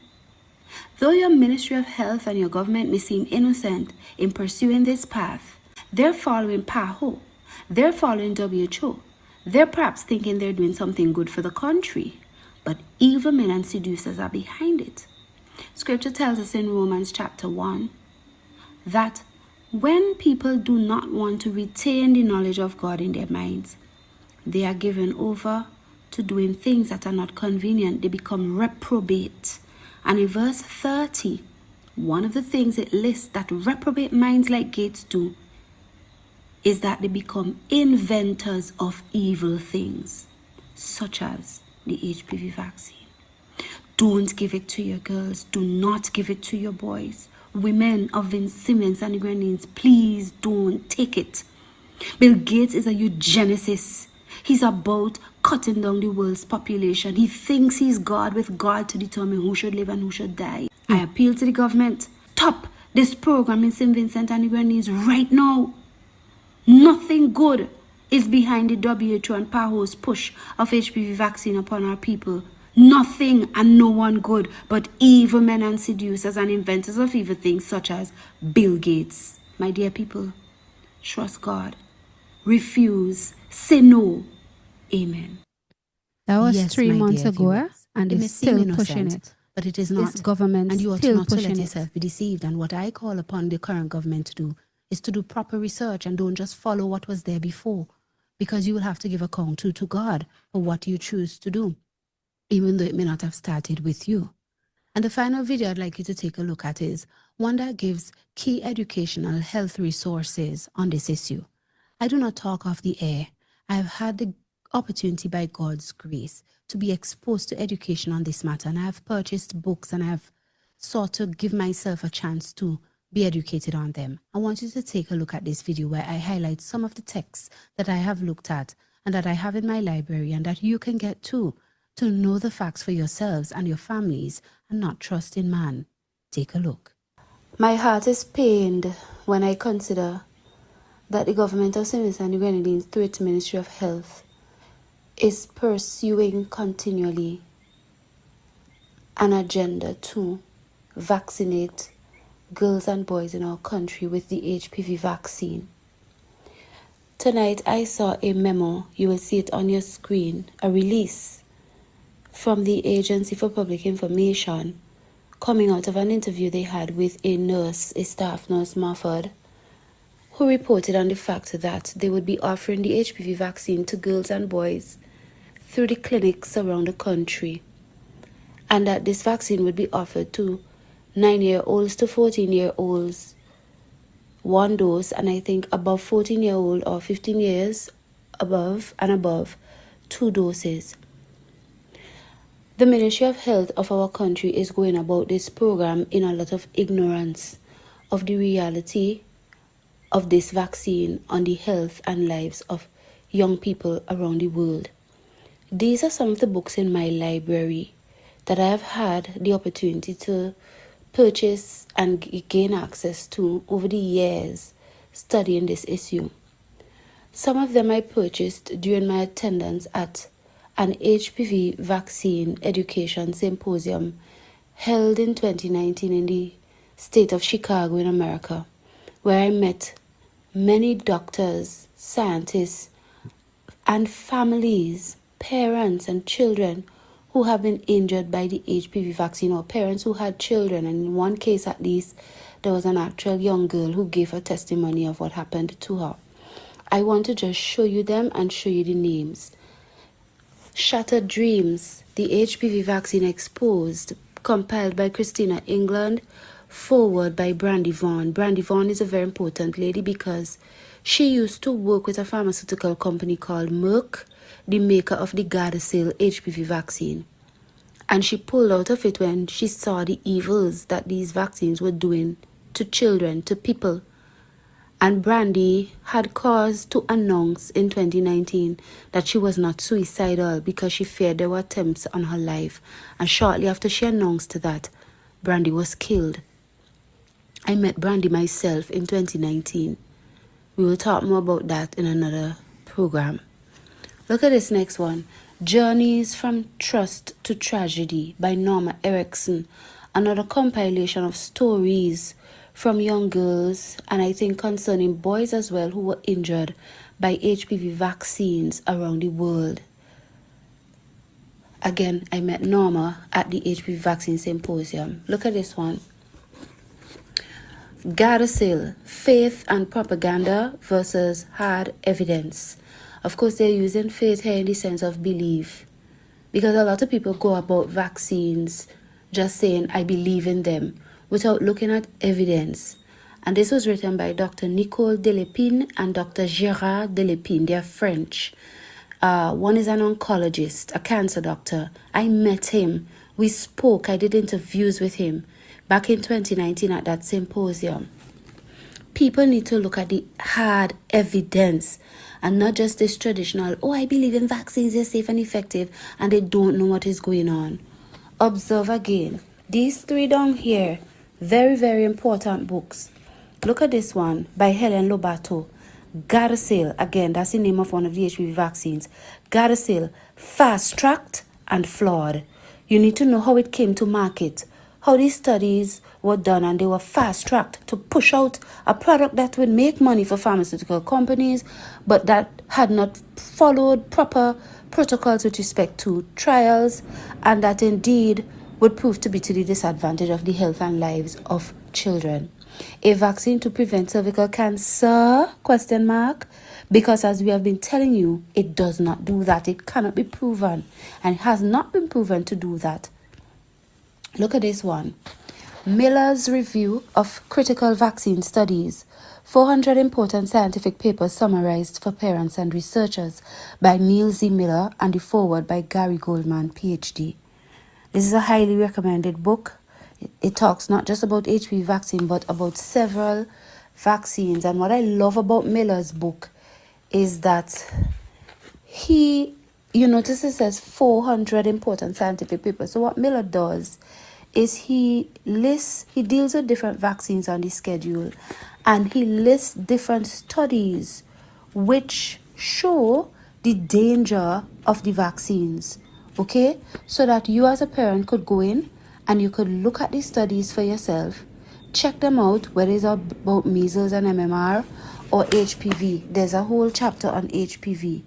though your Ministry of Health and your government may seem innocent in pursuing this path, they're following PAHO, they're following WHO, they're perhaps thinking they're doing something good for the country, but evil men and seducers are behind it. Scripture tells us in Romans chapter 1 that when people do not want to retain the knowledge of God in their minds, they are given over to doing things that are not convenient. They become reprobate. And in verse 30, one of the things it lists that reprobate minds like Gates do is that they become inventors of evil things. such as the HPV vaccine. Don't give it to your girls. Do not give it to your boys. Women of Simmons and Grenades, please don't take it. Bill Gates is a eugenicist. He's about cutting down the world's population. He thinks he's God with God to determine who should live and who should die. I appeal to the government. Stop this program in St. Vincent and the Grenadines right now. Nothing good is behind the WHO and PAHO's push of HPV vaccine upon our people. Nothing and no one good, but evil men and seducers and inventors of evil things such as Bill Gates. My dear people, trust God. Refuse. Say no. Amen. That was Yes, 3 my months dear ago, viewers. and It it's may seem still innocent, pushing it. but it is This not. government And you ought still not to let pushing it. yourself be deceived. And what I call upon the current government to do is to do proper research and don't just follow what was there before, because you will have to give account to God for what you choose to do, even though it may not have started with you. And the final video I'd like you to take a look at is one that gives key educational health resources on this issue. I do not talk off the air. I have had the opportunity by God's grace to be exposed to education on this matter, and I have purchased books and I have sought to give myself a chance to be educated on them. I want you to take a look at this video where I highlight some of the texts that I have looked at and that I have in my library and that you can get too, to know the facts for yourselves and your families and not trust in man. Take a look. My heart is pained when I consider that the government of St. Vincent and the Grenadines, through its Ministry of Health, is pursuing continually an agenda to vaccinate girls and boys in our country with the HPV vaccine. Tonight I saw a memo, you will see it on your screen, a release from the Agency for Public Information coming out of an interview they had with a nurse, a staff nurse, Mofford, who reported on the fact that they would be offering the HPV vaccine to girls and boys through the clinics around the country, and that this vaccine would be offered to 9-year-olds to 14-year-olds, one dose, and I think above 14-year-old or 15 years above and above, 2 doses. The Ministry of Health of our country is going about this program in a lot of ignorance of the reality of this vaccine on the health and lives of young people around the world. These are some of the books in my library that I have had the opportunity to purchase and gain access to over the years studying this issue. Some of them I purchased during my attendance at an HPV vaccine education symposium held in 2019 in the state of Chicago in America, where I met many doctors, scientists, and families, parents and children who have been injured by the HPV vaccine, or parents who had children, and in one case at least, there was an actual young girl who gave a testimony of what happened to her. I want to just show you them and show you the names. Shattered Dreams, the HPV Vaccine Exposed, compiled by Christina England, forward by Brandy Vaughn. Brandy Vaughn is a very important lady because she used to work with a pharmaceutical company called Merck, the maker of the Gardasil HPV vaccine. And she pulled out of it when she saw the evils that these vaccines were doing to children, to people. And Brandy had cause to announce in 2019 that she was not suicidal because she feared there were attempts on her life. And shortly after she announced that, Brandy was killed. I met Brandy myself in 2019. We will talk more about that in another program. Look at this next one. Journeys from Trust to Tragedy by Norma Erickson. Another compilation of stories from young girls, and I think concerning boys as well, who were injured by HPV vaccines around the world. Again, I met Norma at the HPV vaccine symposium. Look at this one. Gardasil, faith and propaganda versus hard evidence. Of course, they're using faith here in the sense of belief, because a lot of people go about vaccines just saying, I believe in them, without looking at evidence. And this was written by Dr. Nicole Delépine and Dr. Gérard Delépine. They're French. One is an oncologist, a cancer doctor. I met him. We spoke. I did interviews with him back in 2019 at that symposium. People need to look at the hard evidence and not just this traditional, oh, I believe in vaccines, they're safe and effective, and they don't know what is going on. Observe again. These three down here, very, very important books. Look at this one by Helen Lobato. Gardasil, again, that's the name of one of the HPV vaccines. Gardasil, fast-tracked and flawed. You need to know how it came to market, how these studies were done, and they were fast-tracked to push out a product that would make money for pharmaceutical companies, but that had not followed proper protocols with respect to trials, and that indeed would prove to be to the disadvantage of the health and lives of children. A vaccine to prevent cervical cancer, ? Because as we have been telling you, it does not do that. It cannot be proven, and it has not been proven to do that. Look at this one. Miller's review of critical vaccine studies. 400 important scientific papers summarized for parents and researchers by Neil Z. Miller, and the foreword by Gary Goldman, PhD. This is a highly recommended book. It talks not just about HPV vaccine, but about several vaccines. And what I love about Miller's book is that he, you notice it says 400 important scientific papers. So what Miller does is he deals with different vaccines on the schedule, and he lists different studies which show the danger of the vaccines, okay? So that you as a parent could go in and you could look at these studies for yourself, check them out, whether it's about measles and MMR or HPV. There's a whole chapter on HPV.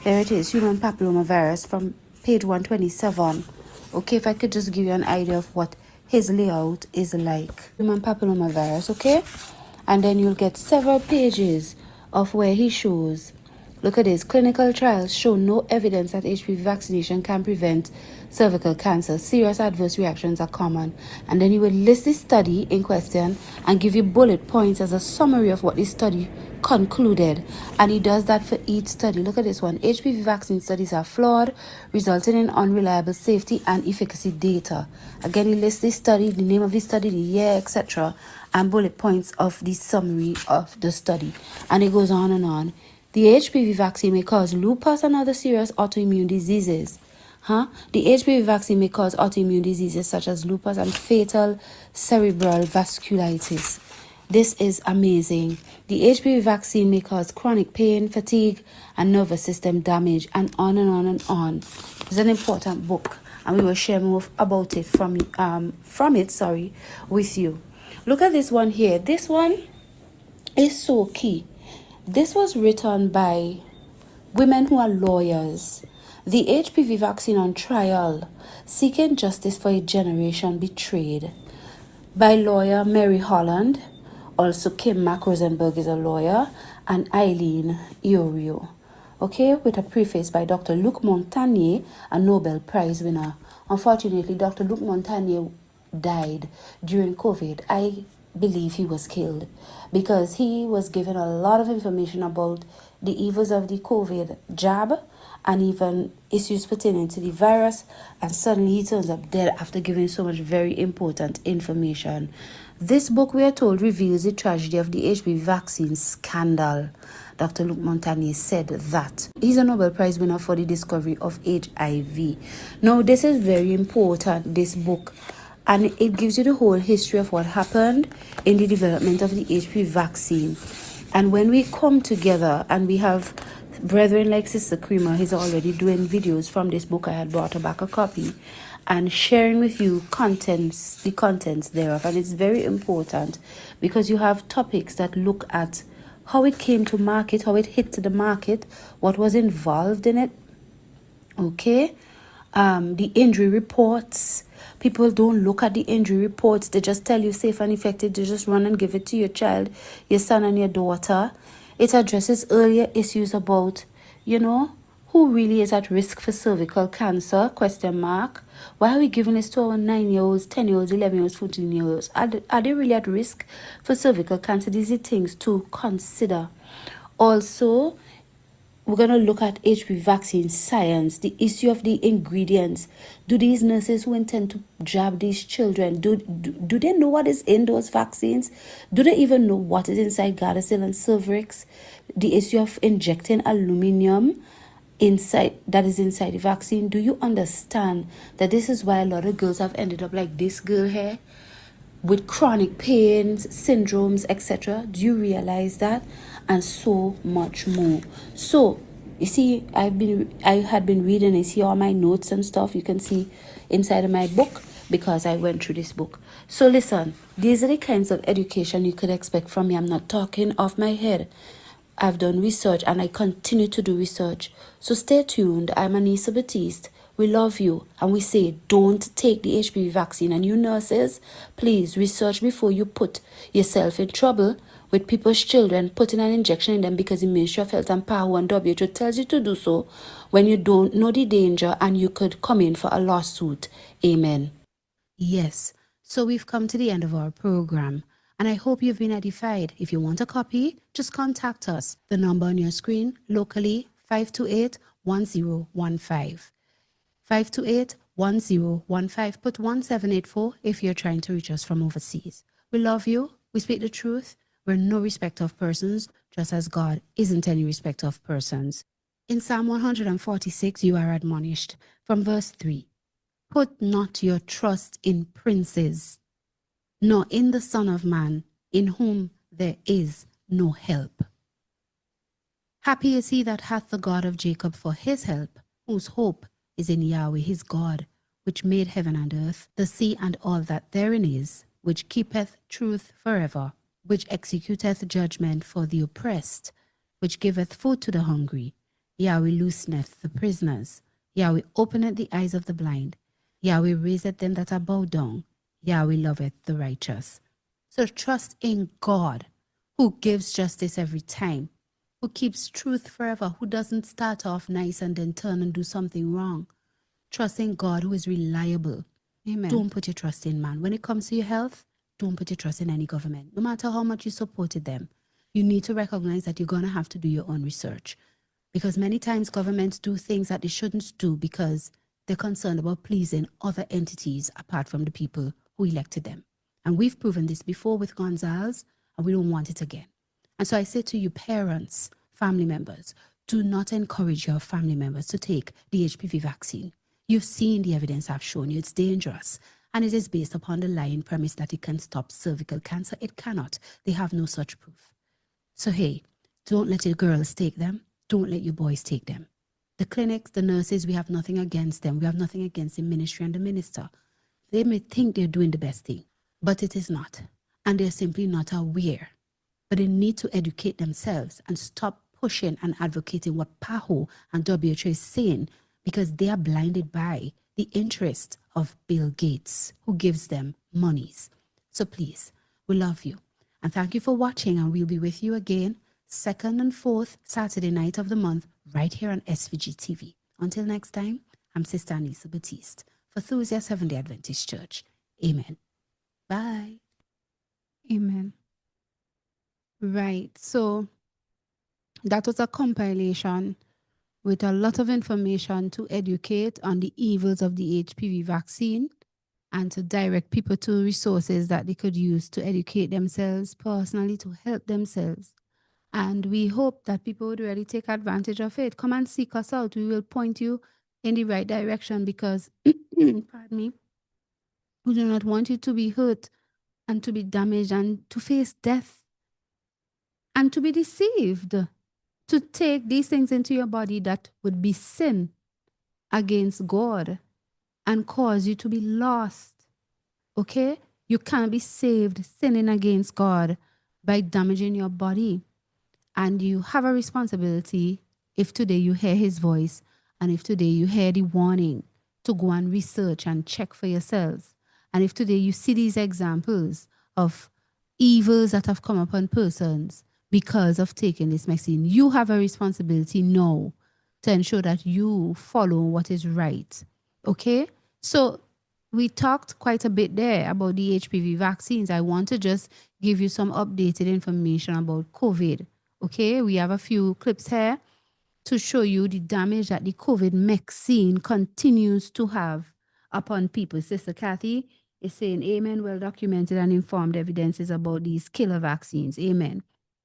There it is, human papillomavirus, from page 127. Okay, if I could just give you an idea of what his layout is like. Human papillomavirus, okay? And then you'll get several pages of where he shows, look at this, clinical trials show no evidence that HPV vaccination can prevent cervical cancer. Serious adverse reactions are common. And then he will list the study in question and give you bullet points as a summary of what the study concluded. And he does that for each study. Look at this one. HPV vaccine studies are flawed, resulting in unreliable safety and efficacy data. Again, he lists the study, the name of the study, the year, etc., and bullet points of the summary of the study. And it goes on and on. The HPV vaccine may cause lupus and other serious autoimmune diseases. The HPV vaccine may cause autoimmune diseases such as lupus and fatal cerebral vasculitis. This is amazing. The HPV vaccine may cause chronic pain, fatigue, and nervous system damage, and on and on and on. It's an important book, and we will share more about it from it with you. Look at this one here. This one is so key. This was written by women who are lawyers. The HPV vaccine on trial, seeking justice for a generation betrayed, by lawyer Mary Holland. Also, Kim Mack Rosenberg is a lawyer, and Eileen Iorio. Okay, with a preface by Dr. Luc Montagnier, a Nobel Prize winner. Unfortunately, Dr. Luc Montagnier died during COVID. I believe he was killed because he was given a lot of information about the evils of the COVID jab and even issues pertaining to the virus, and suddenly he turns up dead after giving so much very important information. This book, we are told, reveals the tragedy of the HPV vaccine scandal. Dr. Luc Montagnier said that. He's a Nobel Prize winner for the discovery of HIV. Now, this is very important, this book, and it gives you the whole history of what happened in the development of the HPV vaccine. And when we come together and we have brethren like Sister Creamer, he's already doing videos from this book. I had brought her back a copy and sharing with you the contents thereof. And it's very important because you have topics that look at how it came to market, how it hit to the market, what was involved in it. Okay. The injury reports. People don't look at the injury reports. They just tell you safe and effective. They just run and give it to your child, your son and your daughter. It addresses earlier issues about, who really is at risk for cervical cancer, ? Why are we giving this to our 9-year-olds, 10-year-olds, 11-year-olds, 14-year-olds? Are they really at risk for cervical cancer? These are things to consider. Also, we're going to look at HPV vaccine science, the issue of the ingredients. Do these nurses who intend to jab these children, do they know what is in those vaccines? Do they even know what is inside Gardasil and Cervarix? The issue of injecting aluminum inside the vaccine. Do you understand that this is why a lot of girls have ended up like this girl here, with chronic pains, syndromes, etc.? Do you realize that? And so much more. So you see, I had been reading, I see all my notes and stuff you can see inside of my book, because I went through this book. So listen, these are the kinds of education you could expect from me. I'm not talking off my head. I've done research and I continue to do research. So stay tuned. I'm Anissa Batiste. We love you, and we say don't take the HPV vaccine. And you nurses, please research before you put yourself in trouble with people's children, putting an injection in them because the Ministry of Health and Power and WHO tells you to do so when you don't know the danger and you could come in for a lawsuit. Amen. Yes, so we've come to the end of our program, and I hope you've been edified. If you want a copy, just contact us. The number on your screen, locally, 528-1015. 528-1015. Put 1784 if you're trying to reach us from overseas. We love you. We speak the truth. We're no respecter of persons, just as God isn't any respecter of persons. In Psalm 146, you are admonished from verse 3. Put not your trust in princes, nor in the Son of Man, in whom there is no help. Happy is he that hath the God of Jacob for his help, whose hope is in Yahweh his God, which made heaven and earth, the sea and all that therein is, which keepeth truth forever, which executeth judgment for the oppressed, which giveth food to the hungry. Yahweh looseneth the prisoners. Yahweh openeth the eyes of the blind. Yahweh raiseth them that are bowed down. Yahweh loveth the righteous. So trust in God, who gives justice every time, who keeps truth forever, who doesn't start off nice and then turn and do something wrong. Trust in God, who is reliable. Amen. Don't put your trust in man. When it comes to your health, don't put your trust in any government. No matter how much you supported them, you need to recognize that you're going to have to do your own research. Because many times governments do things that they shouldn't do because they're concerned about pleasing other entities apart from the people who elected them. And we've proven this before with Gonzalez, and we don't want it again. And so I say to you, parents, family members, do not encourage your family members to take the HPV vaccine. You've seen the evidence I've shown you. It's dangerous. And it is based upon the lying premise that it can stop cervical cancer. It cannot. They have no such proof. So hey, don't let your girls take them. Don't let your boys take them. The clinics, the nurses, we have nothing against them. We have nothing against the ministry and the minister. They may think they're doing the best thing, but it is not. And they're simply not aware. But they need to educate themselves and stop pushing and advocating what PAHO and WHO is saying, because they are blinded by the interest of Bill Gates, who gives them monies. So please, we love you. And thank you for watching, and we'll be with you again 2nd and 4th Saturday night of the month right here on SVG TV. Until next time, I'm Sister Anissa Batiste for Thusia Seventh-day Adventist Church. Amen. Bye. Amen. Right, so that was a compilation with a lot of information to educate on the evils of the HPV vaccine and to direct people to resources that they could use to educate themselves personally, to help themselves. And we hope that people would really take advantage of it. Come and seek us out. We will point you in the right direction because, pardon me, we do not want you to be hurt and to be damaged and to face death and to be deceived, to take these things into your body that would be sin against God and cause you to be lost. Okay? You can't be saved sinning against God by damaging your body. And you have a responsibility if today you hear his voice and if today you hear the warning to go and research and check for yourselves. And if today you see these examples of evils that have come upon persons because of taking this vaccine, you have a responsibility now to ensure that you follow what is right. Okay? So we talked quite a bit there about the HPV vaccines. I want to just give you some updated information about COVID. Okay? We have a few clips here to show you the damage that the COVID vaccine continues to have upon people. Sister Kathy is saying, amen, well documented and informed evidences about these killer vaccines. Amen.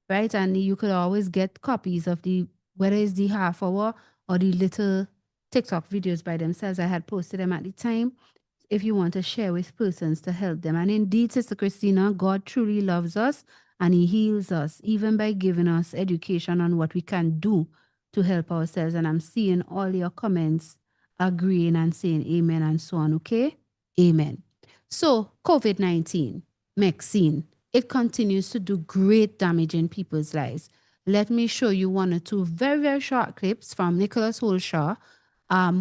Right? And you could always get copies of whether it's the half hour or the little TikTok videos by themselves. I had posted them at the time if you want to share with persons to help them. And indeed, Sister Christina, God truly loves us and he heals us, even by giving us education on what we can do to help ourselves. And I'm seeing all your comments agreeing and saying amen and so on, okay? Amen. So COVID-19 vaccine, it continues to do great damage in people's lives. Let me show you one or two very, very short clips from Nicholas Holshaw,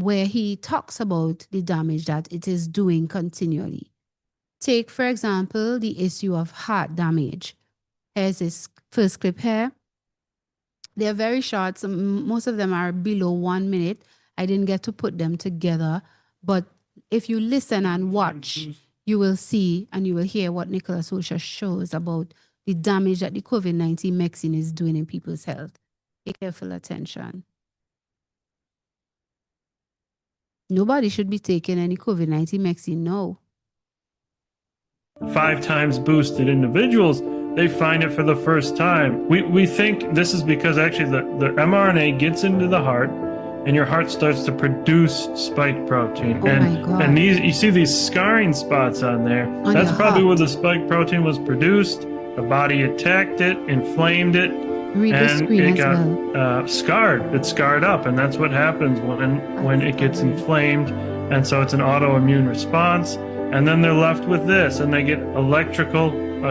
where he talks about the damage that it is doing continually. Take, for example, the issue of heart damage. Here's this first clip here. They're very short. So most of them are below 1 minute. I didn't get to put them together. But if you listen and watch, you will see and you will hear what Nicholas Holshaw shows about the damage that the COVID-19 vaccine is doing in people's health. Pay careful attention. Nobody should be taking any COVID-19 vaccine, no. 5 times boosted individuals, they find it for the first time. We think this is because actually the mRNA gets into the heart and your heart starts to produce spike protein. Oh my God. And these, you see these scarring spots on there. That's probably where the spike protein was produced. The body attacked it, inflamed it, and it got scarred. It scarred up, and that's what happens when it gets inflamed. And so it's an autoimmune response. And then they're left with this, and they get electrical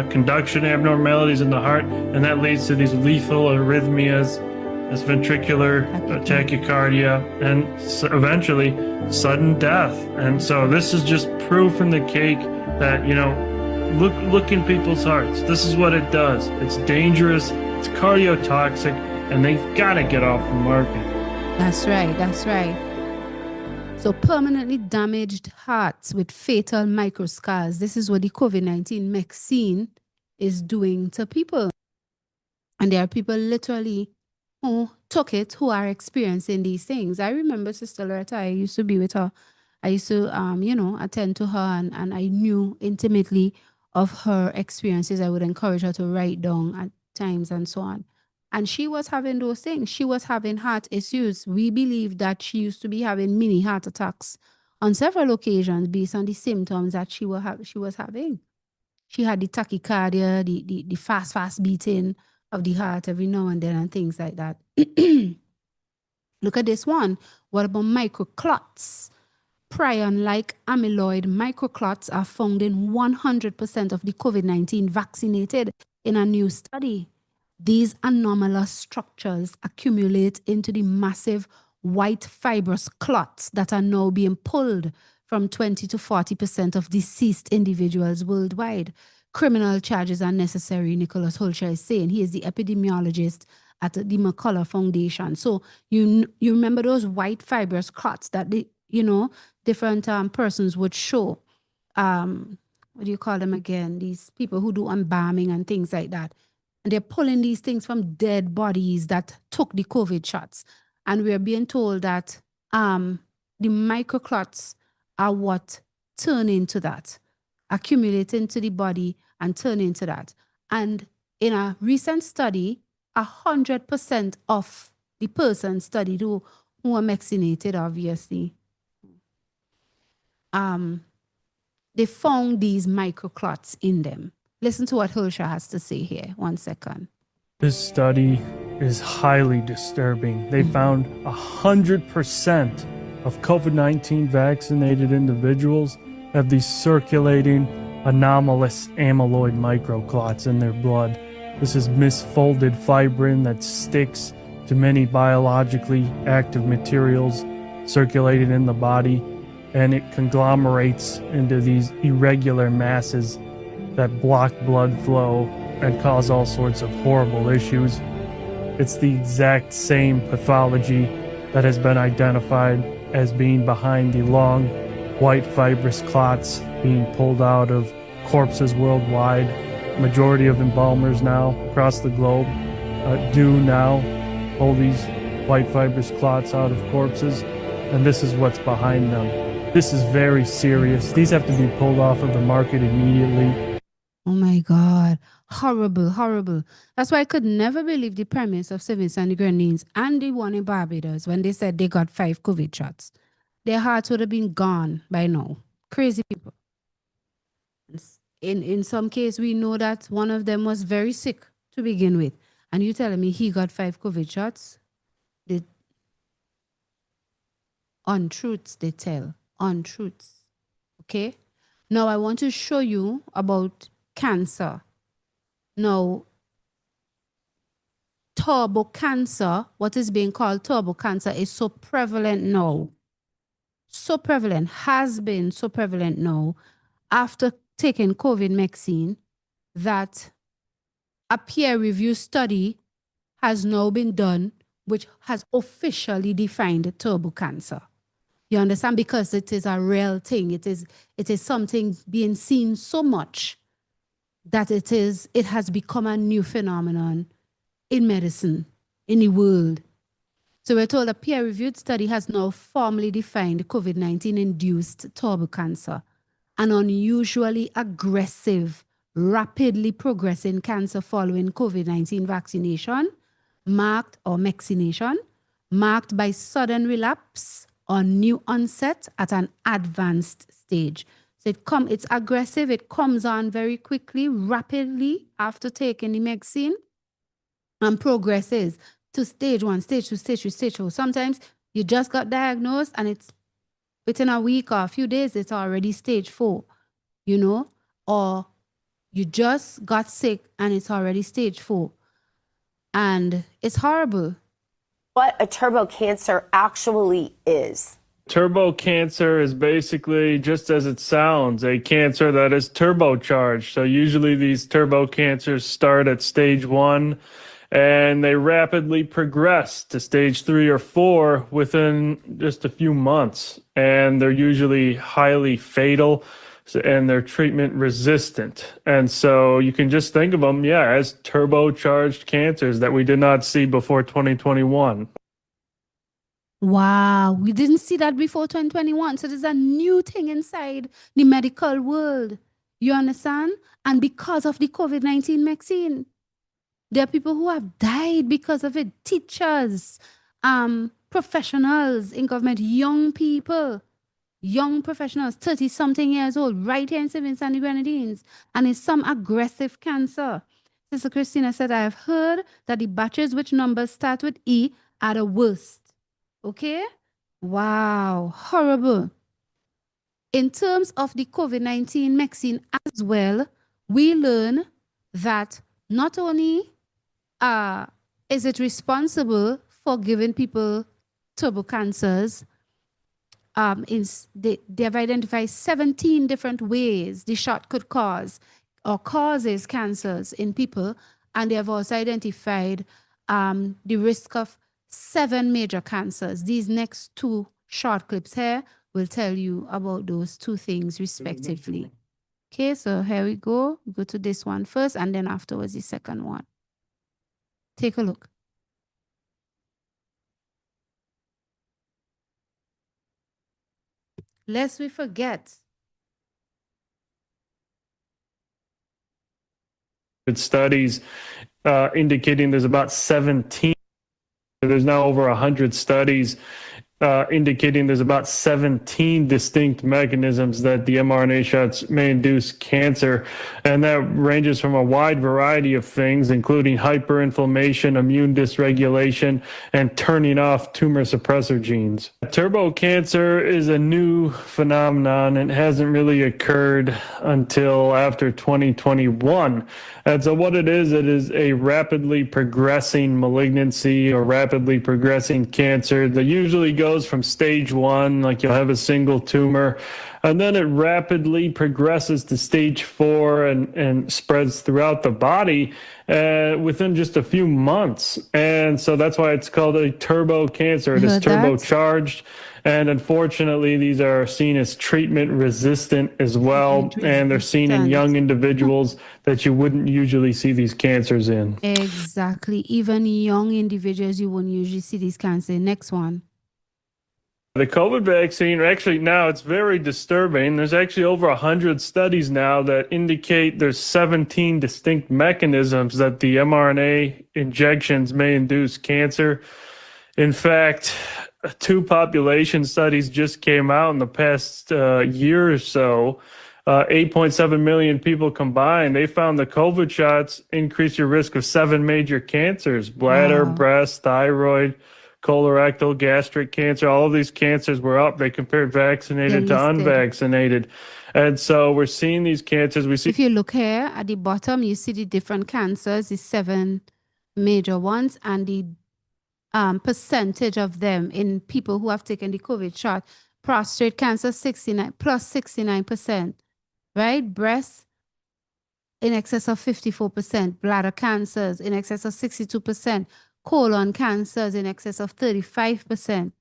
conduction abnormalities in the heart, and that leads to these lethal arrhythmias, this ventricular tachycardia, and eventually sudden death. And so this is just proof in the cake that, you know, look in people's hearts. This is what it does. It's dangerous, it's cardiotoxic, and they've got to get off the market. That's right, that's right. So permanently damaged hearts with fatal microscars. This is what the COVID-19 vaccine is doing to people. And there are people literally who took it, who are experiencing these things. I remember Sister Loretta, I used to be with her. I used to, attend to her, and I knew intimately of her experiences. I would encourage her to write down at times and so on. And she was having those things. She was having heart issues. We believe that she used to be having mini heart attacks on several occasions based on the symptoms that she was having. She had the tachycardia, the fast beating of the heart every now and then and things like that. Look at this one. What about microclots? Prion-like amyloid microclots are found in 100% of the COVID-19 vaccinated in a new study. These anomalous structures accumulate into the massive white fibrous clots that are now being pulled from 20 to 40% of deceased individuals worldwide. Criminal charges are necessary, Nicholas Holshaw is saying. He is the epidemiologist at the McCullough Foundation. So you remember those white fibrous clots that different persons would show. What do you call them again? These people who do embalming and things like that. And they're pulling these things from dead bodies that took the COVID shots. And we're being told that the microclots are what turn into that, accumulate into the body and turn into that. And in a recent study, 100% of the persons studied who were vaccinated, obviously, they found these microclots in them. Listen to what Holshaw has to say here. 1 second. This study is highly disturbing. They found 100% of COVID-19 vaccinated individuals have these circulating anomalous amyloid microclots in their blood. This is misfolded fibrin that sticks to many biologically active materials circulating in the body, and it conglomerates into these irregular masses that block blood flow and cause all sorts of horrible issues. It's the exact same pathology that has been identified as being behind the long white fibrous clots being pulled out of corpses worldwide. Majority of embalmers now across the globe do now pull these white fibrous clots out of corpses, and this is what's behind them. This is very serious. These have to be pulled off of the market immediately. Oh my God. Horrible, horrible. That's why I could never believe the premise of St. Vincent and the Grenadines and the one in Barbados when they said they got 5 COVID shots. Their hearts would have been gone by now. Crazy people. In some case, we know that one of them was very sick to begin with. And you telling me he got 5 COVID shots? The untruths they tell. Untruths. Okay? Now I want to show you about cancer. Now, turbo cancer, what is being called turbo cancer, is so prevalent now. So prevalent, has been so prevalent now after taking COVID vaccine that a peer-reviewed study has now been done which has officially defined turbo cancer. You understand? Because it is a real thing. It is something being seen so much that it has become a new phenomenon in medicine, in the world. So we're told a peer-reviewed study has now formally defined COVID-19 induced turbo cancer, an unusually aggressive, rapidly progressing cancer following COVID-19 vaccination, marked by sudden relapse or new onset at an advanced stage. So it's aggressive, it comes on very quickly, rapidly after taking the vaccine, and progresses to stage 1, stage 2, stage 3, stage 4. Sometimes you just got diagnosed and it's within a week or a few days, it's already stage 4, you know, or you just got sick and it's already stage 4. And it's horrible. What a turbo cancer actually is. Turbo cancer is basically, just as it sounds, a cancer that is turbocharged. So usually these turbo cancers start at stage 1 and they rapidly progress to stage 3 or 4 within just a few months. And they're usually highly fatal and they're treatment resistant. And so you can just think of them, as turbocharged cancers that we did not see before 2021. Wow, we didn't see that before 2021. So there's a new thing inside the medical world. You understand? And because of the COVID-19 vaccine, there are people who have died because of it. Teachers, professionals in government, young people, young professionals, 30-something years old, right here in St. Vincent and the Grenadines. And it's some aggressive cancer. Sister Christina said, I have heard that the batches which numbers start with E are the worst. Okay? Wow, horrible. In terms of the COVID-19 vaccine as well, we learn that not only is it responsible for giving people turbo cancers, they have identified 17 different ways the shot could cause or causes cancers in people, and they have also identified the risk of 7 major cancers. These next 2 short clips here will tell you about those 2 things respectively. Okay, so here we go. We go to this one first and then afterwards the second one. Take a look. Lest we forget. Studies indicating there's about 17. There's now over 100 studies indicating there's about 17 distinct mechanisms that the mRNA shots may induce cancer. And that ranges from a wide variety of things, including hyperinflammation, immune dysregulation, and turning off tumor suppressor genes. Turbo cancer is a new phenomenon. It hasn't really occurred until after 2021. And so what it is a rapidly progressing malignancy or rapidly progressing cancer that usually goes goes from stage 1, like you'll have a single tumor, and then it rapidly progresses to stage 4 and spreads throughout the body within just a few months. And so that's why it's called a turbo cancer. It is turbocharged. And unfortunately, these are seen as treatment resistant as well. And they're seen in young individuals that you wouldn't usually see these cancers in. Exactly. Even young individuals, you wouldn't usually see these cancers. Next one. The COVID vaccine, actually now it's very disturbing. There's actually over 100 studies now that indicate there's 17 distinct mechanisms that the mRNA injections may induce cancer. In fact, 2 population studies just came out in the past year or so. 8.7 million people combined. They found the COVID shots increase your risk of 7 major cancers: bladder, breast, thyroid, colorectal, gastric cancer. All of these cancers were up. They compared vaccinated to unvaccinated. And so we're seeing these cancers. If you look here at the bottom, you see the different cancers, the 7 major ones, and the percentage of them in people who have taken the COVID shot. Prostate cancer, 69%, right? Breast, in excess of 54%. Bladder cancers, in excess of 62%. Colon cancers, in excess of 35%.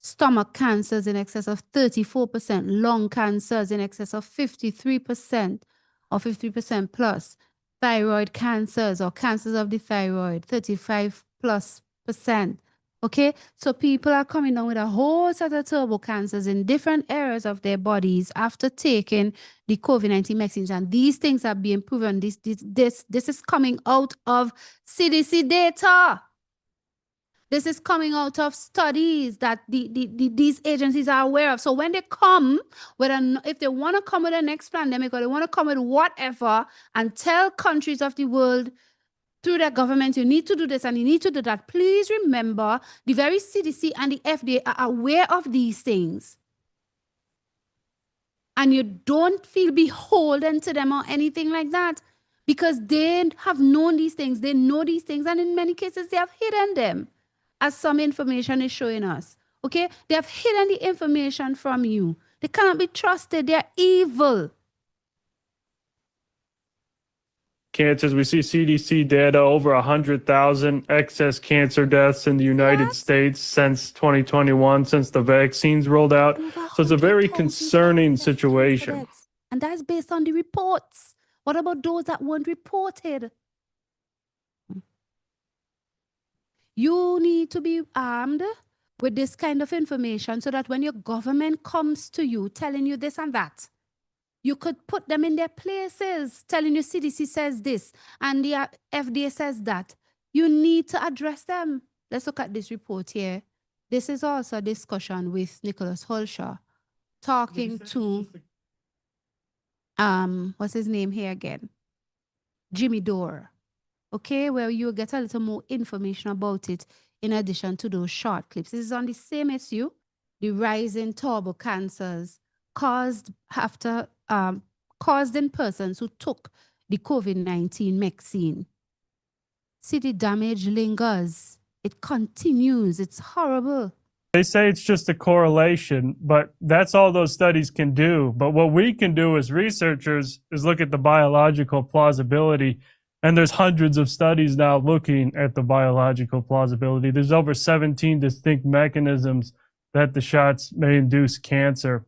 Stomach cancers, in excess of 34%. Lung cancers, in excess of 53% or 50% plus. Thyroid cancers or cancers of the thyroid, 35+%. Okay, so people are coming down with a whole set of turbo cancers in different areas of their bodies after taking the COVID-19 vaccines, and these things are being proven. This is coming out of CDC data. This is coming out of studies that these agencies are aware of. So when they come, if they want to come with the next pandemic or they want to come with whatever and tell countries of the world through their government, you need to do this and you need to do that, please remember the very CDC and the FDA are aware of these things. And you don't feel beholden to them or anything like that, because they have known these things, they know these things, and in many cases they have hidden them, as some information is showing us. Okay, they have hidden the information from you. They cannot be trusted. They are evil. Cancers, we see CDC data over 100,000 excess cancer deaths in the United States since 2021, since the vaccines rolled out. So it's a very concerning situation. And that's based on the reports. What about those that weren't reported? You need to be armed with this kind of information so that when your government comes to you telling you this and that, you could put them in their places, telling you CDC says this and the FDA says that. You need to address them. Let's look at this report here. This is also a discussion with Nicholas Hulsher talking to, what's his name here again? Jimmy Dore. Okay, where you get a little more information about it in addition to those short clips. This is on the same issue, the rise in turbo cancers caused in persons who took the COVID-19 vaccine. See, the damage lingers. It continues. It's horrible. They say it's just a correlation, but that's all those studies can do. But what we can do as researchers is look at the biological plausibility. And there's hundreds of studies now looking at the biological plausibility. There's over 17 distinct mechanisms that the shots may induce cancer.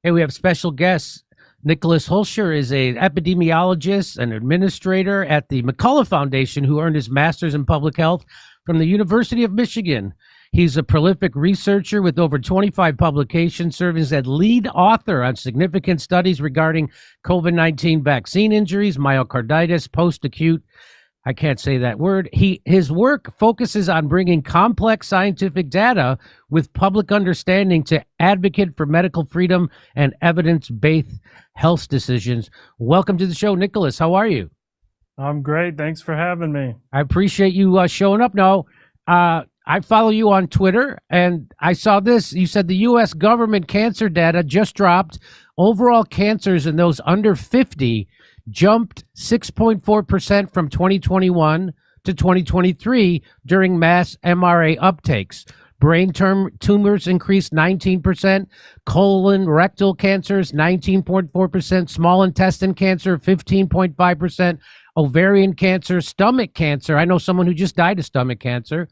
Hey, we have special guests. Nicholas Hulsher is an epidemiologist and administrator at the McCullough Foundation who earned his master's in public health from the University of Michigan. He's a prolific researcher with over 25 publications, serving as lead author on significant studies regarding COVID-19 vaccine injuries, myocarditis, post-acute, I can't say that word. His work focuses on bringing complex scientific data with public understanding to advocate for medical freedom and evidence-based health decisions. Welcome to the show, Nicholas. How are you? I'm great. Thanks for having me. I appreciate you showing up. Now, I follow you on Twitter, and I saw this. You said the U.S. government cancer data just dropped. Overall cancers in those under 50 jumped 6.4% from 2021 to 2023 during mass MRA uptakes. Brain tumors increased 19%, colon rectal cancers 19.4%, small intestine cancer 15.5%, ovarian cancer, stomach cancer. I know someone who just died of stomach cancer,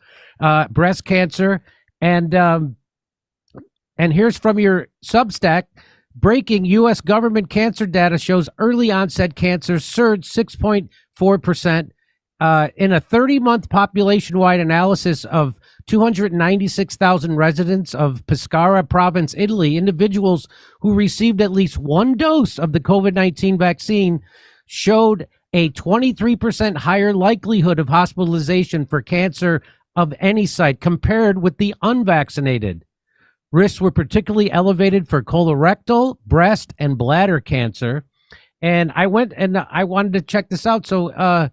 breast cancer, and here's from your Substack. Breaking U.S. government cancer data shows early onset cancer surged 6.4%. In a 30-month population-wide analysis of 296,000 residents of Pescara province, Italy, individuals who received at least one dose of the COVID-19 vaccine showed a 23% higher likelihood of hospitalization for cancer of any site compared with the unvaccinated. Risks were particularly elevated for colorectal, breast, and bladder cancer. And I went and I wanted to check this out. So,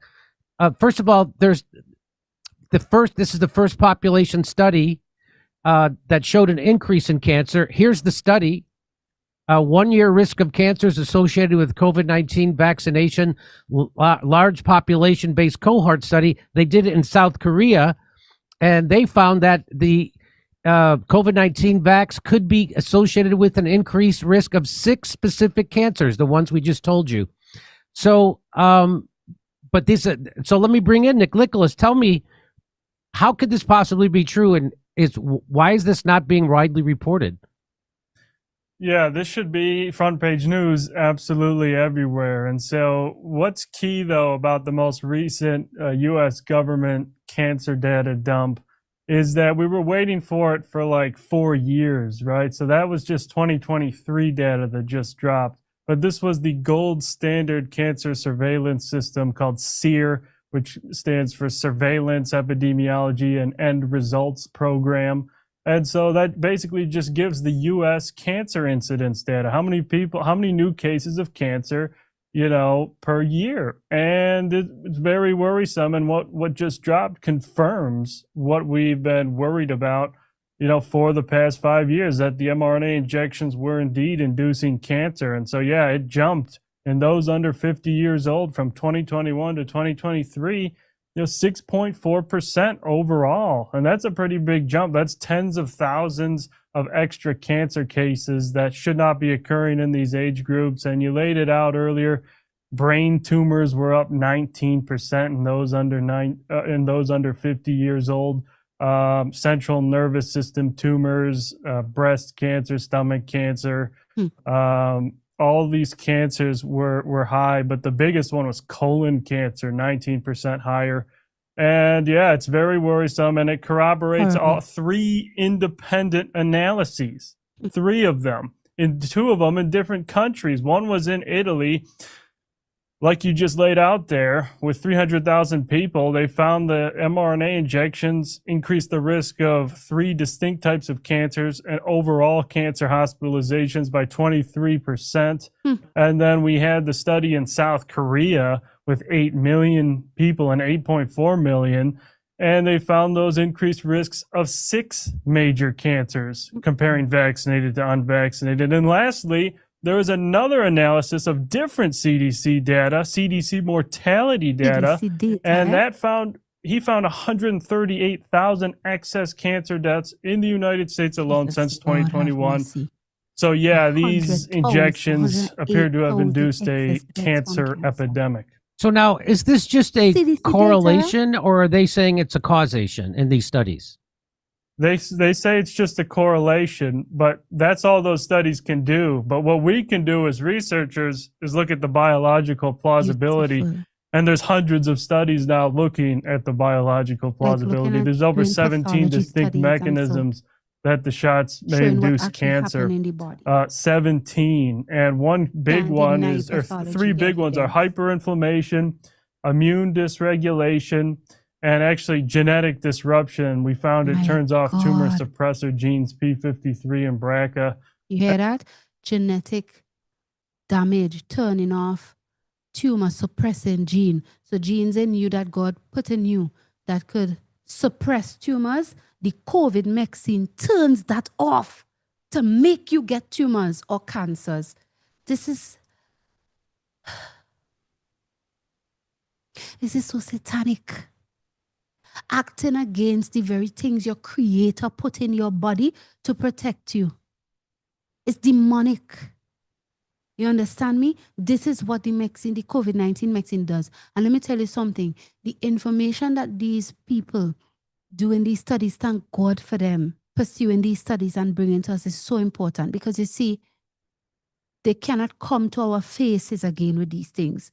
first of all, this is the first population study that showed an increase in cancer. Here's the study. 1 year risk of cancers associated with COVID-19 vaccination, large population-based cohort study. They did it in South Korea, and they found that the COVID-19 vax could be associated with an increased risk of 6 specific cancers, the ones we just told you. So, but this, so let me bring in Nicholas. Tell me, how could this possibly be true, and why is this not being widely reported? Yeah, this should be front page news absolutely everywhere. And so what's key, though, about the most recent U.S. government cancer data dump is that we were waiting for it for like 4 years, right? So that was just 2023 data that just dropped. But this was the gold standard cancer surveillance system called SEER, which stands for Surveillance, Epidemiology, and End Results Program. And so that basically just gives the U.S. cancer incidence data. How many people, how many new cases of cancer, per year? And it's very worrisome. And what just dropped confirms what we've been worried about, for the past 5 years, that the mRNA injections were indeed inducing cancer. And so, yeah, it jumped in those under 50 years old from 2021 to 2023, 6.4% overall. And that's a pretty big jump. That's tens of thousands of extra cancer cases that should not be occurring in these age groups. And you laid it out earlier. Brain tumors were up 19% in those under 50 years old. Central nervous system tumors, breast cancer, stomach cancer, all these cancers were high, but the biggest one was colon cancer, 19% higher. And yeah, it's very worrisome, and it corroborates all 3 independent analyses, 3 of them, 2 of them in different countries. One was in Italy, like you just laid out there, with 300,000 people. They found the mRNA injections increased the risk of 3 distinct types of cancers and overall cancer hospitalizations by 23%. And then we had the study in South Korea with 8 million people and 8.4 million. And they found those increased risks of 6 major cancers comparing vaccinated to unvaccinated. And lastly, there was another analysis of different CDC data, CDC mortality data, and that he found 138,000 excess cancer deaths in the United States alone since 2021. So yeah, these injections appear to have induced a cancer epidemic. So now, is this just a correlation, or are they saying it's a causation in these studies? They say it's just a correlation, but that's all those studies can do. But what we can do as researchers is look at the biological plausibility. And there's hundreds of studies now looking at the biological plausibility. There's over 17 distinct mechanisms that the shots may induce cancer. 17. And one big one is, or 3 big ones are hyperinflammation, immune dysregulation, and actually genetic disruption. We found it turns off tumor suppressor genes P53 and BRCA. You hear that? Genetic damage, turning off tumor suppressing gene. So genes in you that God put in you that could suppress tumors, the COVID vaccine turns that off to make you get tumors or cancers. This is so satanic. acting against the very things your creator put in your body to protect you. It's demonic. You understand me? This is what the COVID-19 vaccine does. And let me tell you something. The information that these people doing these studies, thank God for them pursuing these studies and bringing to us is so important, because you see, they cannot come to our faces again with these things.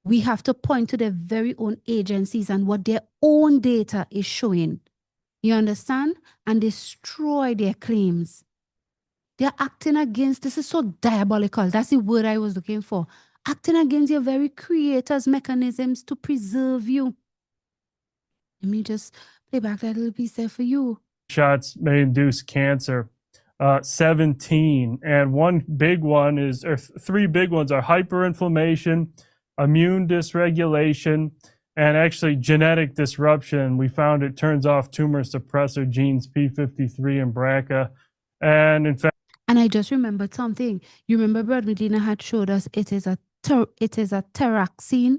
We have to point to their very own agencies and what their own data is showing. You understand? And destroy their claims. They're acting against, this is so diabolical. That's the word I was looking for. Acting against your very creator's mechanisms to preserve you. Let me just play back that little piece there for you. Shots may induce cancer. 17. And one big one is, or three big ones are hyperinflammation, immune dysregulation, and actually genetic disruption. We found it turns off tumor suppressor genes P53 and BRCA. And in fact, and I just remembered something. You remember Brad Medina had showed us it is a teraxine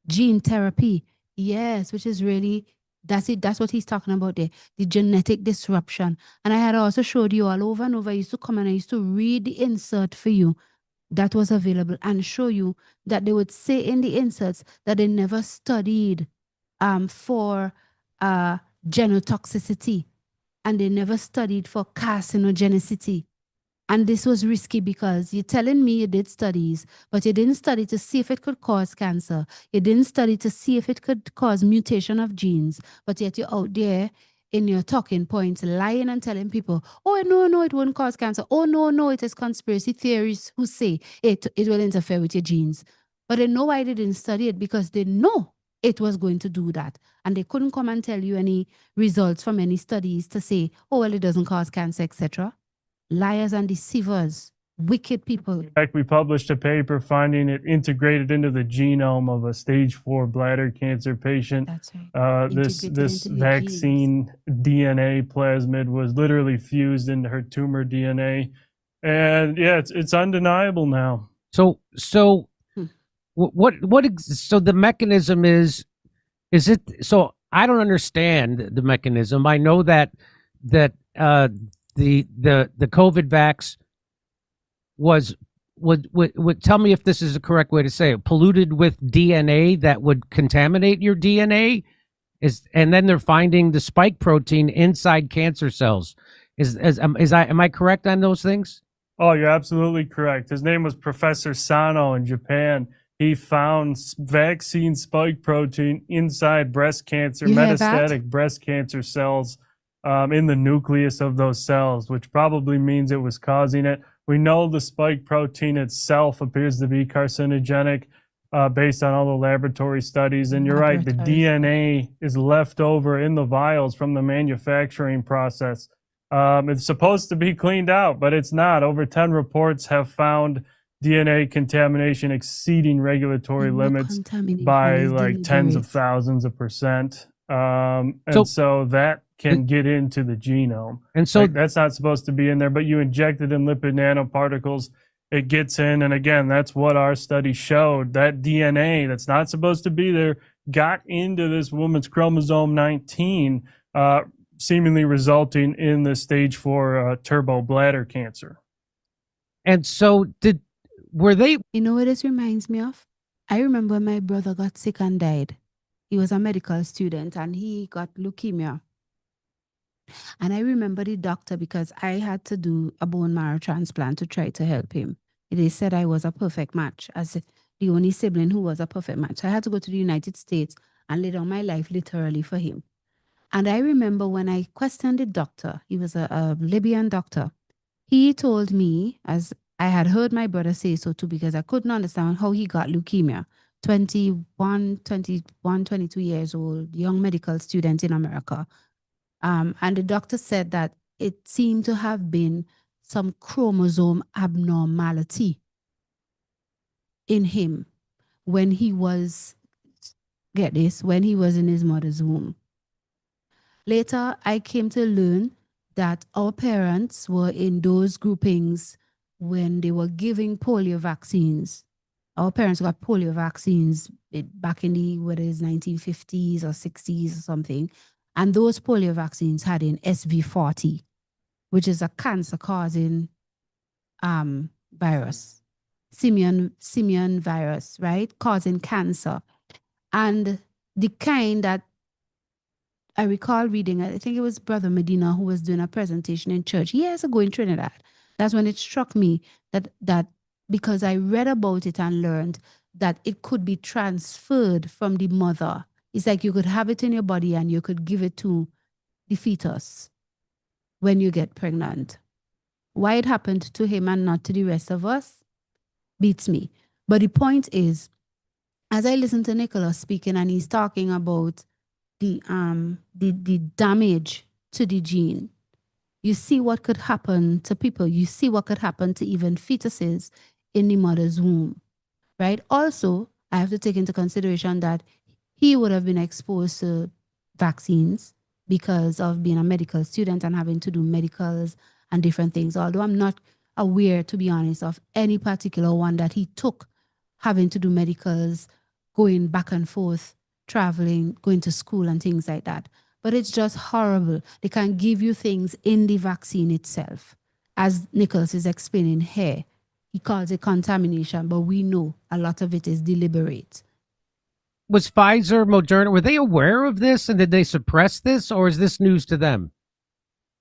gene therapy. Yes, which is really, that's it. That's what he's talking about there. The genetic disruption. And I had also showed you all over and over. I used to come and I used to read the insert for you that was available and show you that they would say in the inserts that they never studied for genotoxicity, and they never studied for carcinogenicity. And this was risky because you're telling me you did studies, but you didn't study to see if it could cause cancer. You didn't study to see if it could cause mutation of genes, but yet you're out there in your talking points, lying and telling people, oh, no, it won't cause cancer. Oh, no, it is conspiracy theories who say it will interfere with your genes. But they know why they didn't study it, because they know it was going to do that. And they couldn't come and tell you any results from any studies to say, oh, well, it doesn't cause cancer, etc. Liars and deceivers, wicked people. in fact, we published a paper finding it integrated into the genome of a stage 4 bladder cancer patient. That's right. This vaccine DNA plasmid was literally fused into her tumor DNA. And yeah, it's undeniable now. So so the mechanism is it, so I don't understand the mechanism. I know that the COVID vax would tell me if this is the correct way to say it, polluted with DNA that would contaminate your DNA, and then they're finding the spike protein inside cancer cells. Am I correct on those things? Oh, you're absolutely correct. His name was Professor Sano in Japan. He found vaccine spike protein inside breast cancer, metastatic breast cancer cells, in the nucleus of those cells, which probably means it was causing it. We know the spike protein itself appears to be carcinogenic based on all the laboratory studies. And you're right, the DNA is left over in the vials from the manufacturing process. It's supposed to be cleaned out, but it's not. Over 10 reports have found DNA contamination exceeding regulatory limits by like tens of thousands of percent. So that can get into the genome. And so that's not supposed to be in there, but you inject it in lipid nanoparticles, it gets in. And again, that's what our study showed. That DNA that's not supposed to be there got into this woman's chromosome 19, seemingly resulting in the stage 4 turbo bladder cancer. And so were they? You know what this reminds me of? I remember my brother got sick and died. He was a medical student and he got leukemia. And I remember the doctor, because I had to do a bone marrow transplant to try to help him. They said I was a perfect match, as the only sibling who was a perfect match. So I had to go to the United States and lay down my life literally for him. And I remember when I questioned the doctor, he was a Libyan doctor. He told me, as I had heard my brother say so too, because I couldn't understand how he got leukemia. 22 years old, young medical student in America. And the doctor said that it seemed to have been some chromosome abnormality in him when he was, get this, when he was in his mother's womb. Later, I came to learn that our parents were in those groupings when they were giving polio vaccines. Our parents got polio vaccines back in the, 1950s or 60s or something. And those polio vaccines had in SV40, which is a cancer-causing virus, simian virus, right? Causing cancer. And the kind that I recall reading, I think it was Brother Medina who was doing a presentation in church years ago in Trinidad. That's when it struck me that because I read about it and learned that it could be transferred from the mother. It's like you could have it in your body and you could give it to the fetus when you get pregnant. Why it happened to him and not to the rest of us beats me. But the point is, as I listen to Nicholas speaking and he's talking about the damage to the gene, you see what could happen to people. You see what could happen to even fetuses in the mother's womb, right? Also, I have to take into consideration that he would have been exposed to vaccines because of being a medical student and having to do medicals and different things. Although I'm not aware, to be honest, of any particular one that he took having to do medicals, going back and forth, traveling, going to school and things like that. But it's just horrible. They can give you things in the vaccine itself. As Nicholas is explaining here, he calls it contamination, but we know a lot of it is deliberate. Was Pfizer, Moderna, were they aware of this and did they suppress this, or is this news to them?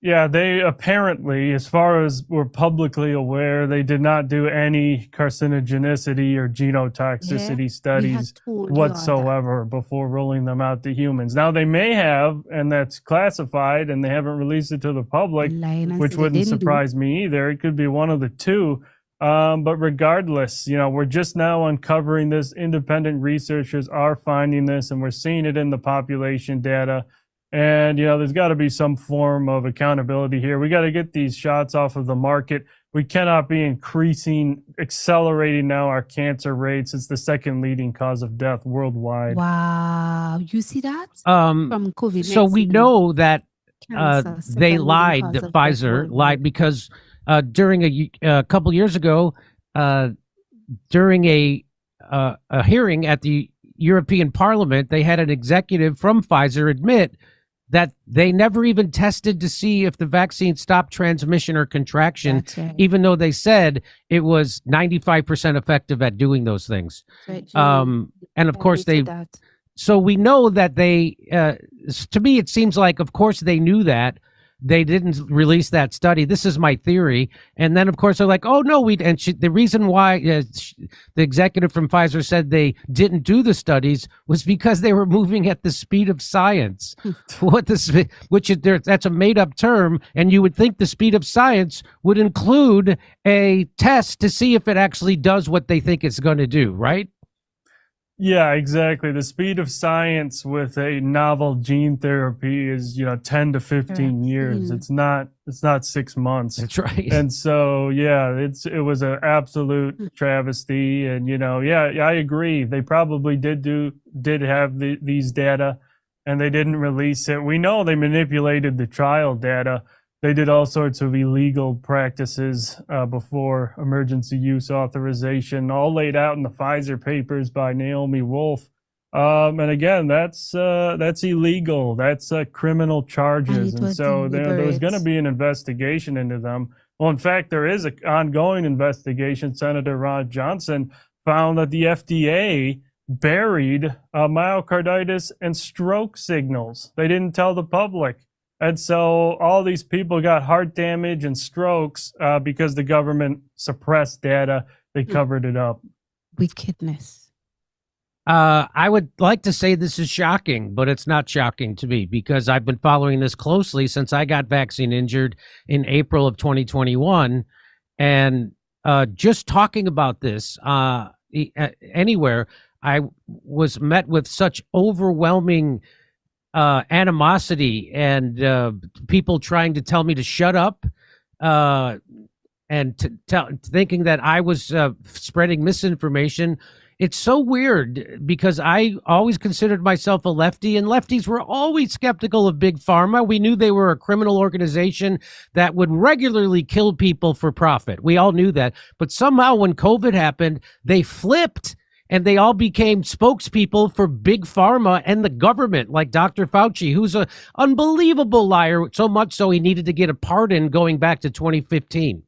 Yeah, they apparently, as far as we're publicly aware, they did not do any carcinogenicity or genotoxicity studies whatsoever before rolling them out to humans. Now, they may have, and that's classified, and they haven't released it to the public, which wouldn't surprise me either. It could be one of the two. But regardless, we're just now uncovering this. Independent researchers are finding this, and we're seeing it in the population data. And, there's got to be some form of accountability here. We got to get these shots off of the market. We cannot be accelerating now our cancer rates. It's the second leading cause of death worldwide. Wow. You see that? From COVID-19. So we know that they lied, that Pfizer lied, because during a couple years ago, during a hearing at the European Parliament, they had an executive from Pfizer admit that they never even tested to see if the vaccine stopped transmission or contraction, even though they said it was 95% effective at doing those things. And of course, so we know that they, to me, it seems like, of course, they knew that. They didn't release that study. This is my theory. And then, of course, they're like, oh, no, the reason why the executive from Pfizer said they didn't do the studies was because they were moving at the speed of science. That's a made-up term, and you would think the speed of science would include a test to see if it actually does what they think it's going to do, right? Yeah, exactly. The speed of science with a novel gene therapy is, 10 to 15 years. It's not 6 months. That's right. And so, yeah, it was an absolute travesty. And, I agree. They probably did have these data, and they didn't release it. We know they manipulated the trial data. They did all sorts of illegal practices before emergency use authorization, all laid out in the Pfizer papers by Naomi Wolf. And again, that's illegal. That's criminal charges. And so there was going to be an investigation into them. Well, in fact, there is an ongoing investigation. Senator Ron Johnson found that the FDA buried myocarditis and stroke signals. They didn't tell the public. And so all these people got heart damage and strokes because the government suppressed data. They covered it up. Wickedness. I would like to say this is shocking, but it's not shocking to me because I've been following this closely since I got vaccine injured in April of 2021. And just talking about this anywhere, I was met with such overwhelming animosity and people trying to tell me to shut up and thinking that I was spreading misinformation. It's so weird because I always considered myself a lefty, and lefties were always skeptical of Big Pharma. We knew they were a criminal organization that would regularly kill people for profit. We all knew that. But somehow when COVID happened, they flipped. and they all became spokespeople for big pharma and the government, like Dr. Fauci, who's an unbelievable liar, so much so he needed to get a pardon going back to 2015.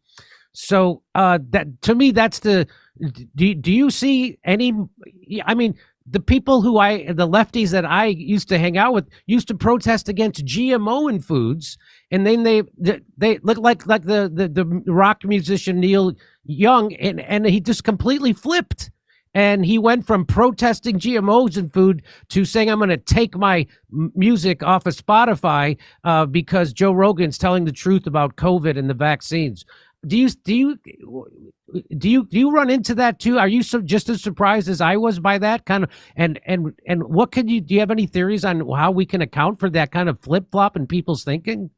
So that, to me, that's the, do you see any, I mean, the people the lefties that I used to hang out with used to protest against GMO in foods, and then they look like the rock musician Neil Young, and he just completely flipped, and he went from protesting GMOs in food to saying, I'm going to take my music off of Spotify because Joe Rogan's telling the truth about COVID and the vaccines. Do you run into that too? Are you just as surprised as I was by that kind of, and what do you have any theories on how we can account for that kind of flip-flop in people's thinking?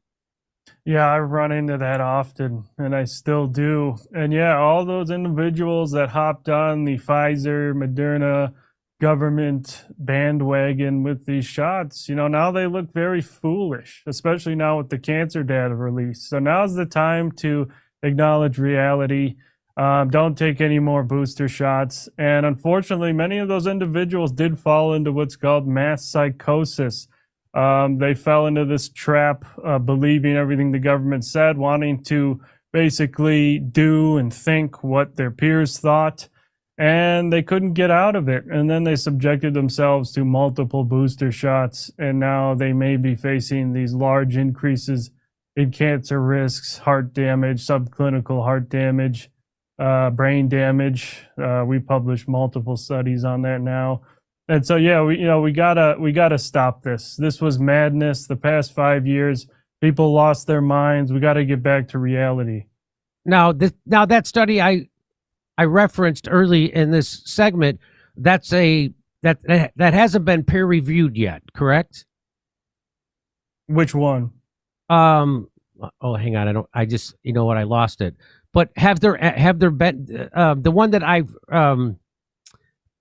Yeah, I run into that often, and I still do. And yeah, all those individuals that hopped on the Pfizer, Moderna government bandwagon with these shots, now they look very foolish, especially now with the cancer data released. So now's the time to acknowledge reality. Don't take any more booster shots. And unfortunately, many of those individuals did fall into what's called mass psychosis. They fell into this trap, believing everything the government said, wanting to basically do and think what their peers thought, and they couldn't get out of it. And then they subjected themselves to multiple booster shots, and now they may be facing these large increases in cancer risks, heart damage, subclinical heart damage, brain damage. We published multiple studies on that now. And so, yeah, we gotta stop this. This was madness. The past 5 years, people lost their minds. We got to get back to reality. Now that study I referenced early in this segment, that hasn't been peer reviewed yet, correct? Which one? Oh, hang on. I lost it. But have there been the one that I've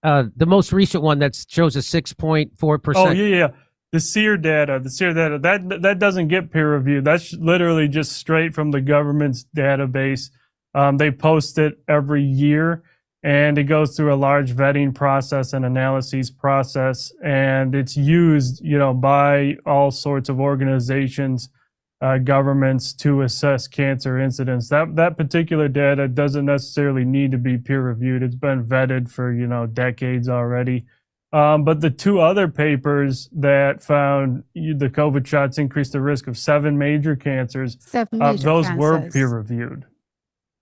the most recent one that shows a 6.4%? Oh yeah. The SEER data, that doesn't get peer reviewed. That's literally just straight from the government's database. They post it every year, and it goes through a large vetting process and analyses process, and it's used, by all sorts of organizations, governments, to assess cancer incidence. That particular data doesn't necessarily need to be peer reviewed. It's been vetted for decades already. But the two other papers that found the COVID shots increased the risk of 7 major cancers, those were peer reviewed.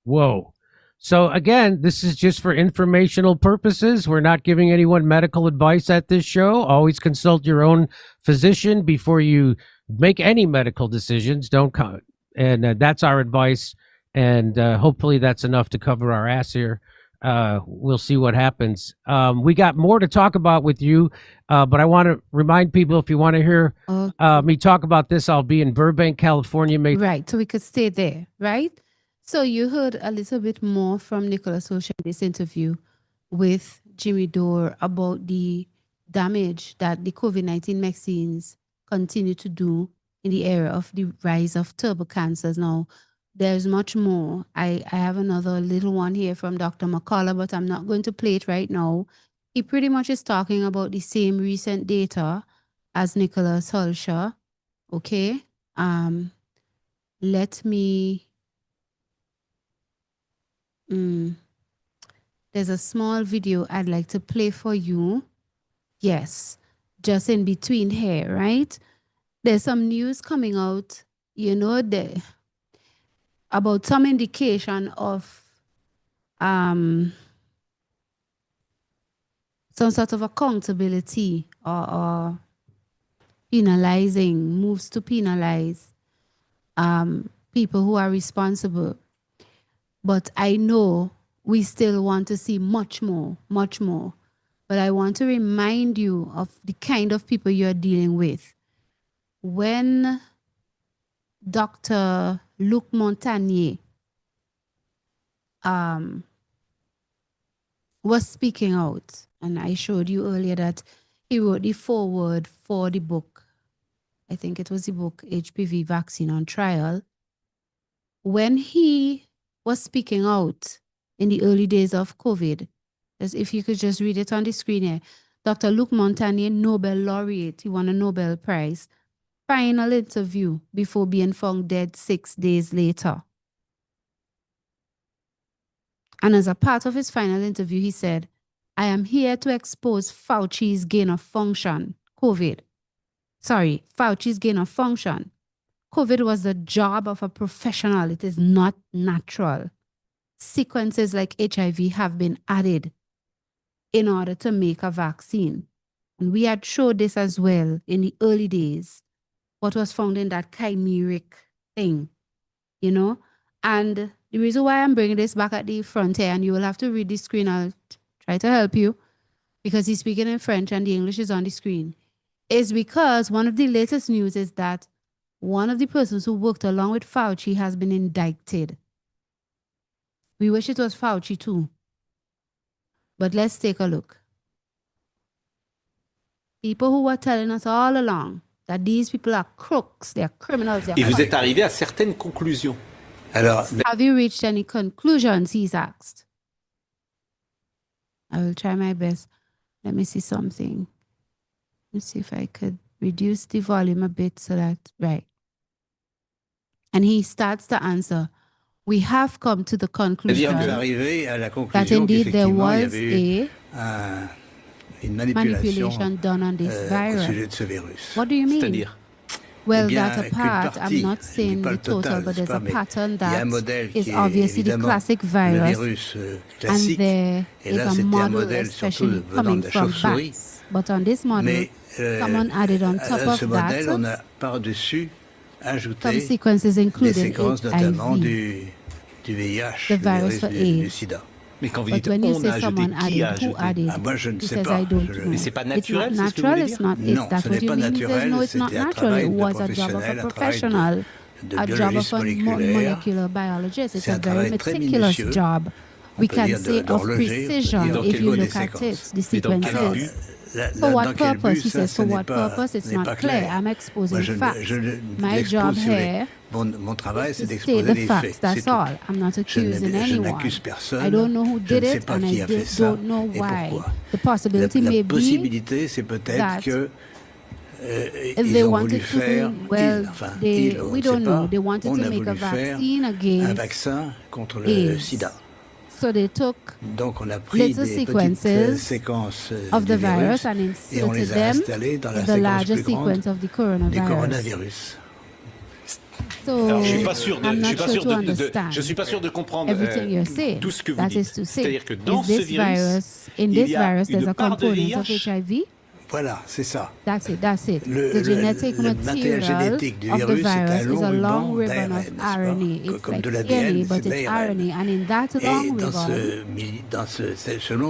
Whoa. So again, this is just for informational purposes. We're not giving anyone medical advice at this show. Always consult your own physician before you make any medical decisions. Don't come. And that's our advice. And hopefully that's enough to cover our ass here. We'll see what happens. We got more to talk about with you, but I want to remind people, if you want to hear me talk about this, I'll be in Burbank, California. Right, so we could stay there, right? So you heard a little bit more from Nicholas Holscher in this interview with Jimmy Dore about the damage that the COVID-19 vaccines continue to do in the area of the rise of turbo cancers. Now, there's much more. I have another little one here from Dr. McCullough, but I'm not going to play it right now. He pretty much is talking about the same recent data as Nicholas Holscher. Okay. Let me... There's a small video I'd like to play for you. Yes, just in between here, right? There's some news coming out, about some indication of some sort of accountability or penalizing, moves to penalize people who are responsible. But I know we still want to see much more, much more. But I want to remind you of the kind of people you're dealing with. When Dr. Luc Montagnier was speaking out, and I showed you earlier that he wrote the foreword for the book. I think it was the book HPV Vaccine on Trial. When he was speaking out in the early days of COVID As if you could just read it on the screen here. Dr. Luc Montagnier, Nobel laureate, he won a Nobel Prize. Final interview before being found dead 6 days later. And as a part of his final interview, he said, I am here to expose Fauci's gain of function, Fauci's gain of function. COVID was the job of a professional. It is not natural. Sequences like HIV have been added in order to make a vaccine. And we had showed this as well in the early days, what was found in that chimeric thing, you know? And the reason why I'm bringing this back at the front here, and you will have to read the screen, I'll try to help you, because he's speaking in French and the English is on the screen, is because one of the latest news is that one of the persons who worked along with Fauci has been indicted. We wish it was Fauci too. But let's take a look. People who were telling us all along that these people are crooks, they are criminals. They are Et vous êtes arrivé à certaines conclusions. Alors, have you reached any conclusions, he's asked. I will try my best. Let me see something. Let's see if I could reduce the volume a bit so that, right. And he starts to answer. We have come to the conclusion that indeed there was a manipulation done on this virus. What do you mean? Well, that apart, I'm not saying the total, but there's a pattern that is obviously the classic virus, and there is a model especially coming from bats. But on this model, someone added on top of that some sequences including HIV, the virus for AIDS. But when you say someone added, who added? He says, I don't know. It's not natural, it's not. Is that what you mean? He says, no, it's not natural. It was a job of a professional, a job of a molecular biologist. It's a very meticulous job. We can say of precision if you look at it, the sequences. For what purpose? He says, for what purpose? It's not clear. I'm exposing facts. My job here is to state the facts, that's all. I'm not accusing anyone. I don't know who did it, and I don't know why. The possibility may be that if they wanted to do, well, we don't know. They wanted to make a vaccine against AIDS. So they took little sequences of the virus and inserted them in the larger sequence of the coronavirus. So I'm not sure to understand everything you're saying. That is to say, in this virus, there's a component of HIV. Voilà, c'est ça. That's it. The genetic material of the virus is a long ribbon of RNA. It's like DNA, but it's RNA. And in that long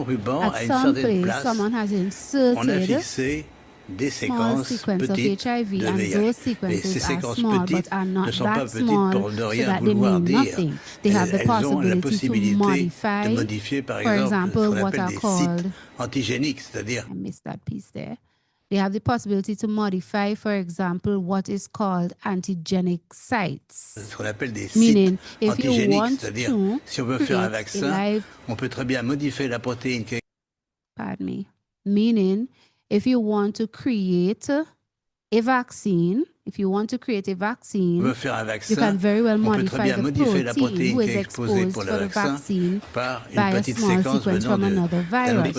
ribbon, at some place, someone has inserted small sequence of HIV, and those sequences are small, but are not that small so that they mean nothing. They have the possibility to modify, for example, what are called, I missed that piece there. They have the possibility to modify, for example, what is called antigenic sites. Meaning, if you want to meaning, if you want to create a vaccine, you can very well modify the protein who is exposed for the vaccine by a small sequence from another virus.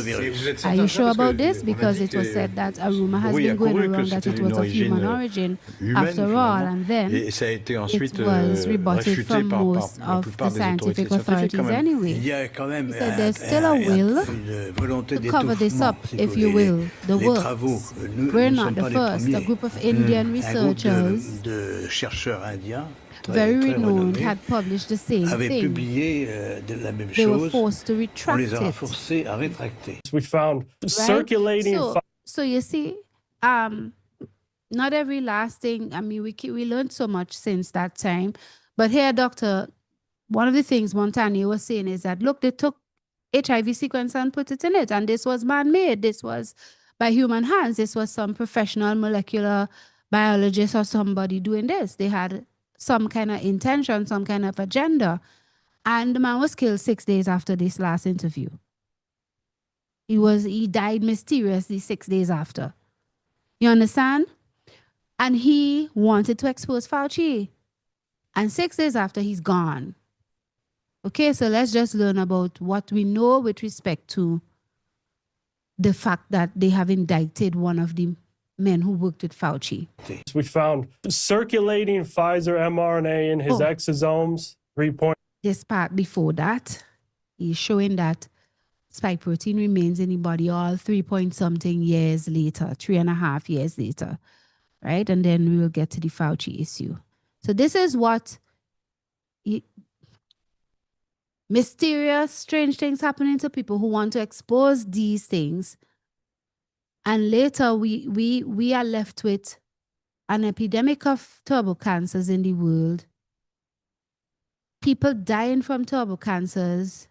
Are you sure about this? Because it was said that a rumor has been going around that it was of human origin after all, and then it was rebutted from most of the scientific authorities anyway. He said there's still a will to cover this up, if you will, the works. We're not the first. A group of Indian researchers very renowned had published the same thing. They were forced to retract it. We found circulating. So you see, not every last thing. I mean, we learned so much since that time. But here, Doctor, one of the things Montagnier was saying is that, look, they took HIV sequence and put it in it, and this was man-made. This was by human hands. This was some professional molecular biologist or somebody doing this. They had some kind of intention, some kind of agenda. And the man was killed 6 days after this last interview. He died mysteriously 6 days after. You understand? And he wanted to expose Fauci. And 6 days after, he's gone. Okay, so let's just learn about what we know with respect to the fact that they have indicted one of the men who worked with Fauci. We found circulating Pfizer mRNA in his exosomes, 3. This part before that, he's showing that spike protein remains in the body all 3-point-something years later, 3.5 years later, right? And then we will get to the Fauci issue. So this is what mysterious, strange things happening to people who want to expose these things. And later we are left with an epidemic of turbo cancers in the world. People dying from turbo cancers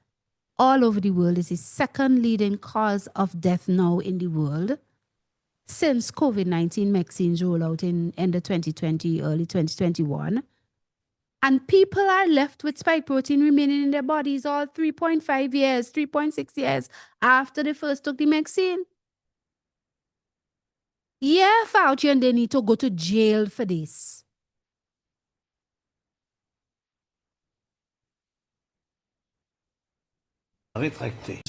all over the world is the second leading cause of death now in the world since COVID-19 vaccines roll out in end of 2020, early 2021. And people are left with spike protein remaining in their bodies all 3.5 years, 3.6 years after they first took the vaccine. Yeah, Fauci, and they need to go to jail for this.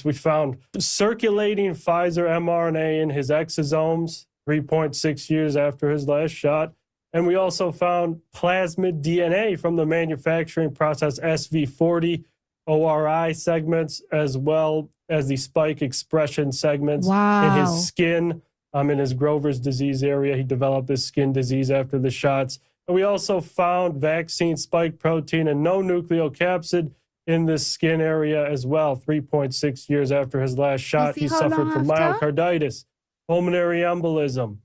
We found circulating Pfizer mRNA in his exosomes 3.6 years after his last shot. And we also found plasmid DNA from the manufacturing process SV40 ORI segments, as well as the spike expression segments in his skin, in his Grover's disease area. He developed this skin disease after the shots. And we also found vaccine spike protein and no nucleocapsid in this skin area as well. 3.6 years after his last shot, he suffered from myocarditis, pulmonary embolism,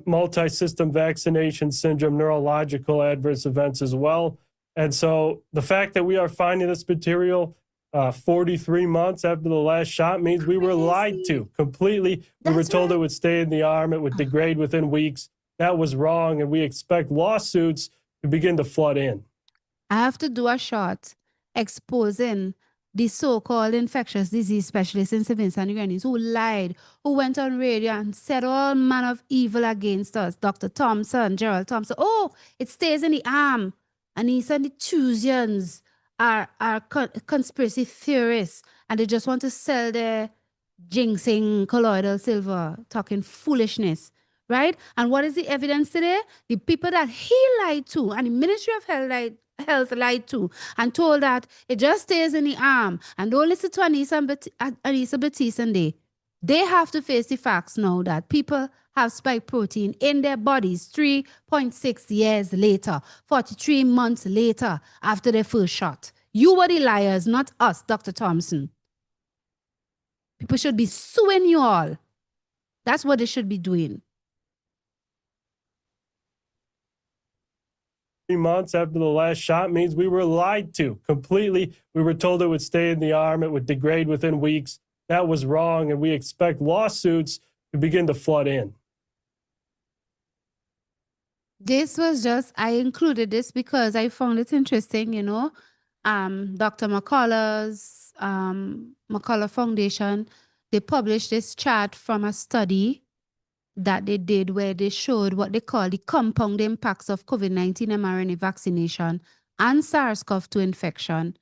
multi-system vaccination syndrome, neurological adverse events as well. And so the fact that we are finding this material 43 months after the last shot means we were lied to completely. We were told it would stay in the arm, it would degrade within weeks. That was wrong, and we expect lawsuits to begin to flood in. I have to do a shot exposing the so-called infectious disease specialists in St. Vincent and the Grenadines who lied, who went on radio and said all manner of evil against us. Dr. Thompson, Gerald Thompson, it stays in the arm. And he said the Tusians are conspiracy theorists and they just want to sell their ginseng, colloidal silver, talking foolishness, right? And what is the evidence today? The people that he lied to and the Ministry of Health lied to and told that it just stays in the arm and don't listen to Anissa Batiste and they have to face the facts now that people have spike protein in their bodies 3.6 years later, 43 months later after their first shot. You were the liars, not us, Dr. Thompson. People should be suing you all. That's what they should be doing. 3 months after the last shot means we were lied to completely. We were told it would stay in the arm, it would degrade within weeks. That was wrong, and we expect lawsuits to begin to flood in. This was just, I included this because I found it interesting, you know. Dr. McCullough's McCullough Foundation, they published this chart from a study that they did where they showed what they call the compound impacts of COVID-19 mRNA vaccination and SARS-CoV-2 infection,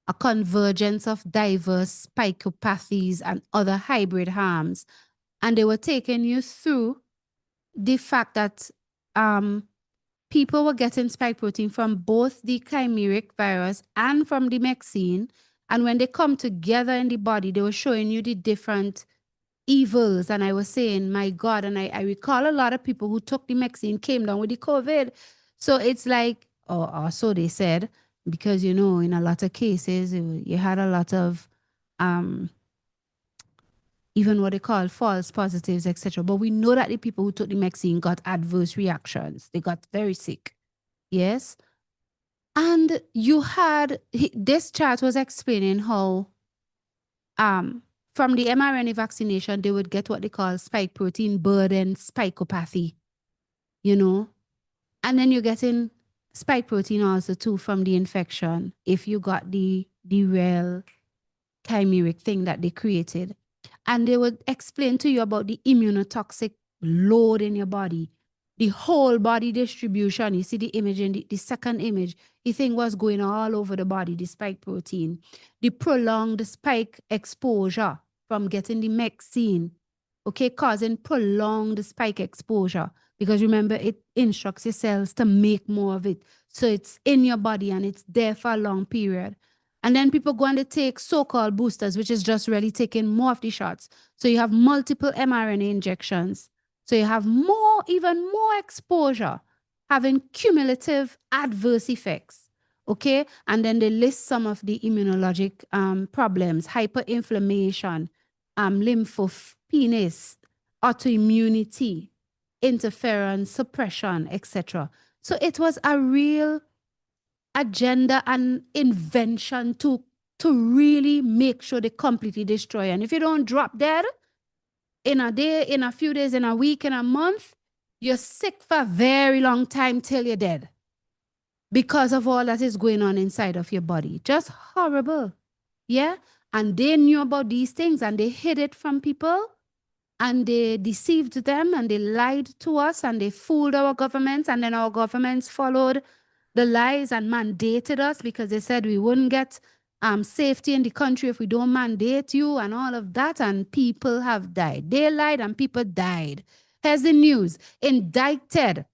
a convergence of diverse spikopathies and other hybrid harms. And they were taking you through the fact that people were getting spike protein from both the chimeric virus and from the vaccine. And when they come together in the body, they were showing you the different evils. And I was saying, my God, and I recall a lot of people who took the vaccine came down with the COVID. So it's like, or so they said, because, you know, in a lot of cases, you had a lot of even what they call false positives, etc. But we know that the people who took the vaccine got adverse reactions. They got very sick. Yes. And you had, this chart was explaining how from the mRNA vaccination, they would get what they call spike protein burden spikopathy, you know. And then you're getting spike protein also too from the infection if you got the real chimeric thing that they created. and they would explain to you about the immunotoxic load in your body, the whole body distribution. You see the image in the second image, the thing was going all over the body, the spike protein, the prolonged spike exposure from getting the vaccine, okay, causing prolonged spike exposure. Because remember, it instructs your cells to make more of it. So it's in your body and it's there for a long period. And then people go and they take so-called boosters, which is just really taking more of the shots. So you have multiple mRNA injections. So you have more, even more exposure, having cumulative adverse effects. Okay. And then they list some of the immunologic problems: hyperinflammation, lymphopenia, autoimmunity, interference, suppression, etc. So it was a real agenda and invention to really make sure they completely destroy. And if you don't drop dead in a day, in a few days, in a week, in a month, you're sick for a very long time till you're dead because of all that is going on inside of your body. Just horrible. Yeah. And they knew about these things and they hid it from people. And they deceived them and they lied to us and they fooled our governments, and then our governments followed the lies and mandated us because they said we wouldn't get safety in the country if we don't mandate you and all of that, and people have died. They lied and people died. Here's the news. Indicted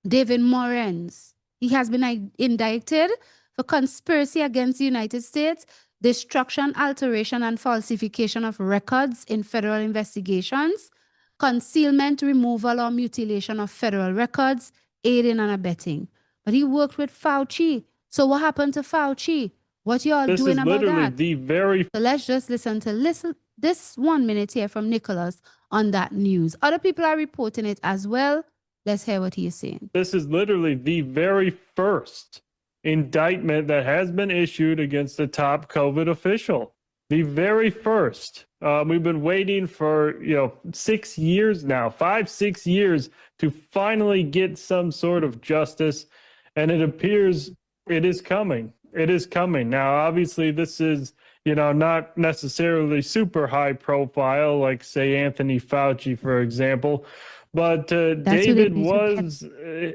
David Morens. He has been indicted for conspiracy against the United States, destruction, alteration, and falsification of records in federal investigations, concealment, removal, or mutilation of federal records, aiding and abetting. But he worked with Fauci. So what happened to Fauci? What y'all doing about that? So let's just listen to this 1 minute here from Nicholas on that news. Other people are reporting it as well. Let's hear what he is saying. This is literally the very first indictment that has been issued against the top COVID official. The very first. We've been waiting for 6 years now, 5-6 years, to finally get some sort of justice, and it appears it is coming. It is coming. Now, obviously, this is not necessarily super high profile, like say Anthony Fauci, for example. But David was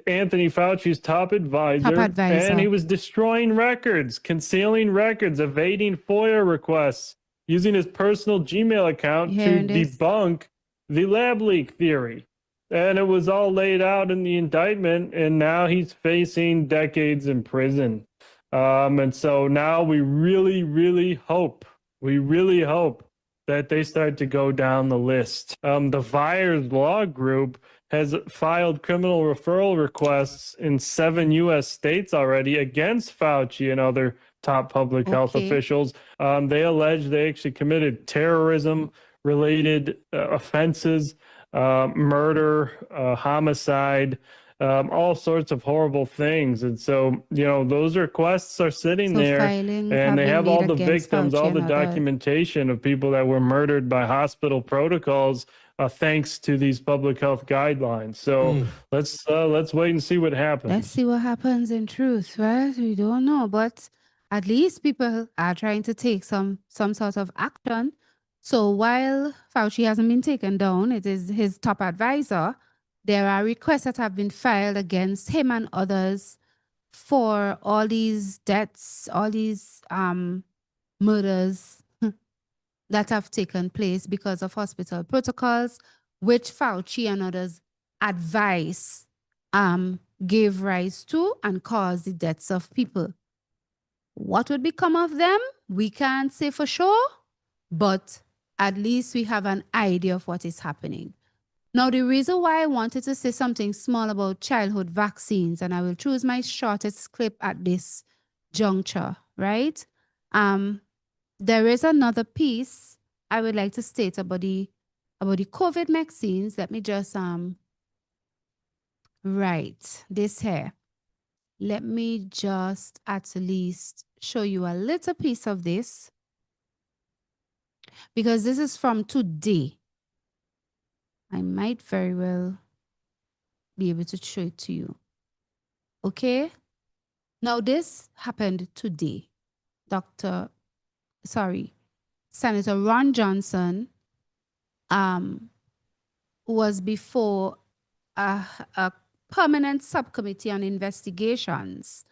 Anthony Fauci's top advisor, and he was destroying records, concealing records, evading FOIA requests, using his personal Gmail account to debunk the lab leak theory. And it was all laid out in the indictment, and now he's facing decades in prison. And so now we really hope that they start to go down the list. The Vyers Law Group has filed criminal referral requests in 7 U.S. states already against Fauci and other top public health officials. They allege they actually committed terrorism-related offenses, murder, homicide, all sorts of horrible things. And so, those requests are sitting there, and they have all the victims, all the documentation of people that were murdered by hospital protocols, thanks to these public health guidelines. So let's wait and see what happens. Let's see what happens in truth, right? We don't know, but at least people are trying to take some sort of action. So while Fauci hasn't been taken down, it is his top advisor. There are requests that have been filed against him and others for all these deaths, all these murders that have taken place because of hospital protocols, which Fauci and others advice gave rise to and caused the deaths of people. What would become of them? We can't say for sure, but at least we have an idea of what is happening. Now, the reason why I wanted to say something small about childhood vaccines, and I will choose my shortest clip at this juncture, right? There is another piece I would like to state about the COVID vaccines. Let me just write this here. Let me just at least show you a little piece of this, because this is from today. I might very well be able to show it to you. Okay? Now, this happened today. Senator Ron Johnson was before a permanent subcommittee on investigations.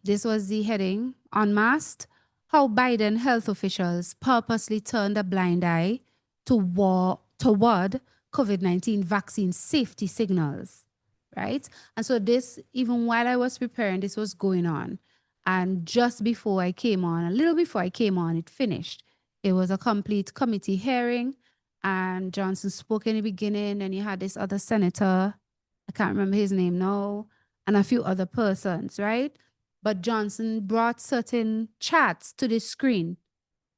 This was the heading, Unmasked, How Biden health officials purposely turned a blind eye toward COVID-19 vaccine safety signals, right? And so this, even while I was preparing, this was going on. And just before I came on, a little before I came on, it finished. It was a complete committee hearing, and Johnson spoke in the beginning, and you had this other senator, I can't remember his name now, and a few other persons, right? But Johnson brought certain charts to the screen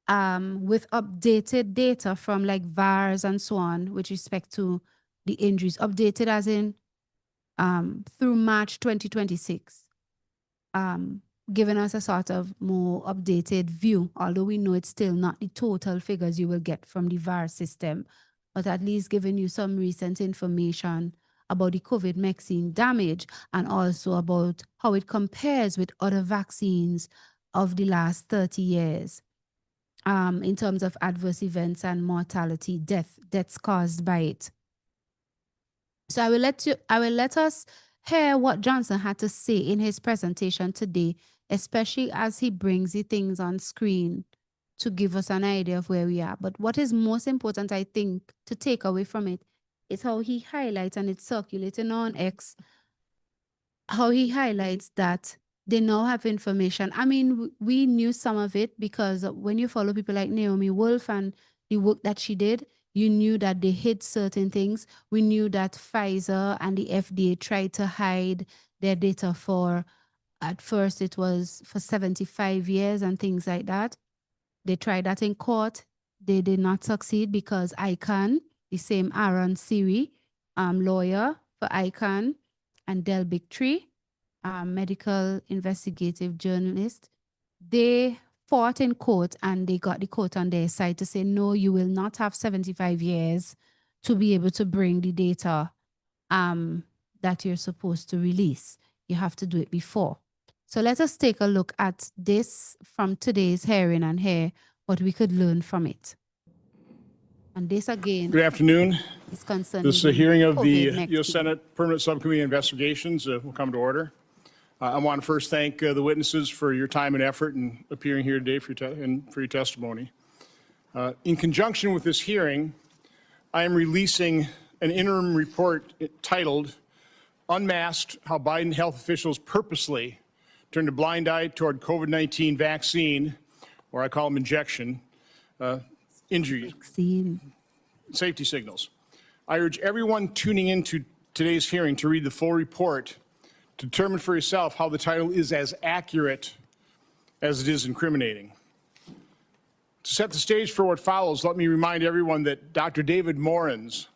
with updated data from like VARs and so on with respect to the injuries, updated as in through March 2026, giving us a sort of more updated view, although we know it's still not the total figures you will get from the VAR system, but at least giving you some recent information about the COVID vaccine damage and also about how it compares with other vaccines of the last 30 years in terms of adverse events and mortality, deaths caused by it. So I will let us hear what Johnson had to say in his presentation today, especially as he brings the things on screen to give us an idea of where we are. But what is most important, I think, to take away from it is how he highlights, and it's circulating on X, how he highlights that they now have information. I mean, we knew some of it because when you follow people like Naomi Wolf and the work that she did, you knew that they hid certain things. We knew that Pfizer and the FDA tried to hide their data for, at first it was for 75 years and things like that. They tried that in court. They did not succeed because ICANN, the same Aaron Siri, lawyer for ICANN, and Del Bigtree, medical investigative journalist, they fought in court and they got the court on their side to say, no, you will not have 75 years to be able to bring the data that you're supposed to release. You have to do it before. So let us take a look at this from today's hearing and hear what we could learn from it. And this again. Good afternoon. Is concerning this is a hearing of the COVID-19. U.S. Senate Permanent Subcommittee on Investigations will come to order. I want to first thank the witnesses for your time and effort in appearing here today for your testimony. In conjunction with this hearing, I am releasing an interim report titled Unmasked, How Biden Health Officials Purposely Turned a Blind Eye Toward COVID-19 Vaccine, or I call them injection, injury safety signals. I urge everyone tuning into today's hearing to read the full report to determine for yourself how the title is as accurate as it is incriminating. To set the stage for what follows, let me remind everyone that Dr. David Morens,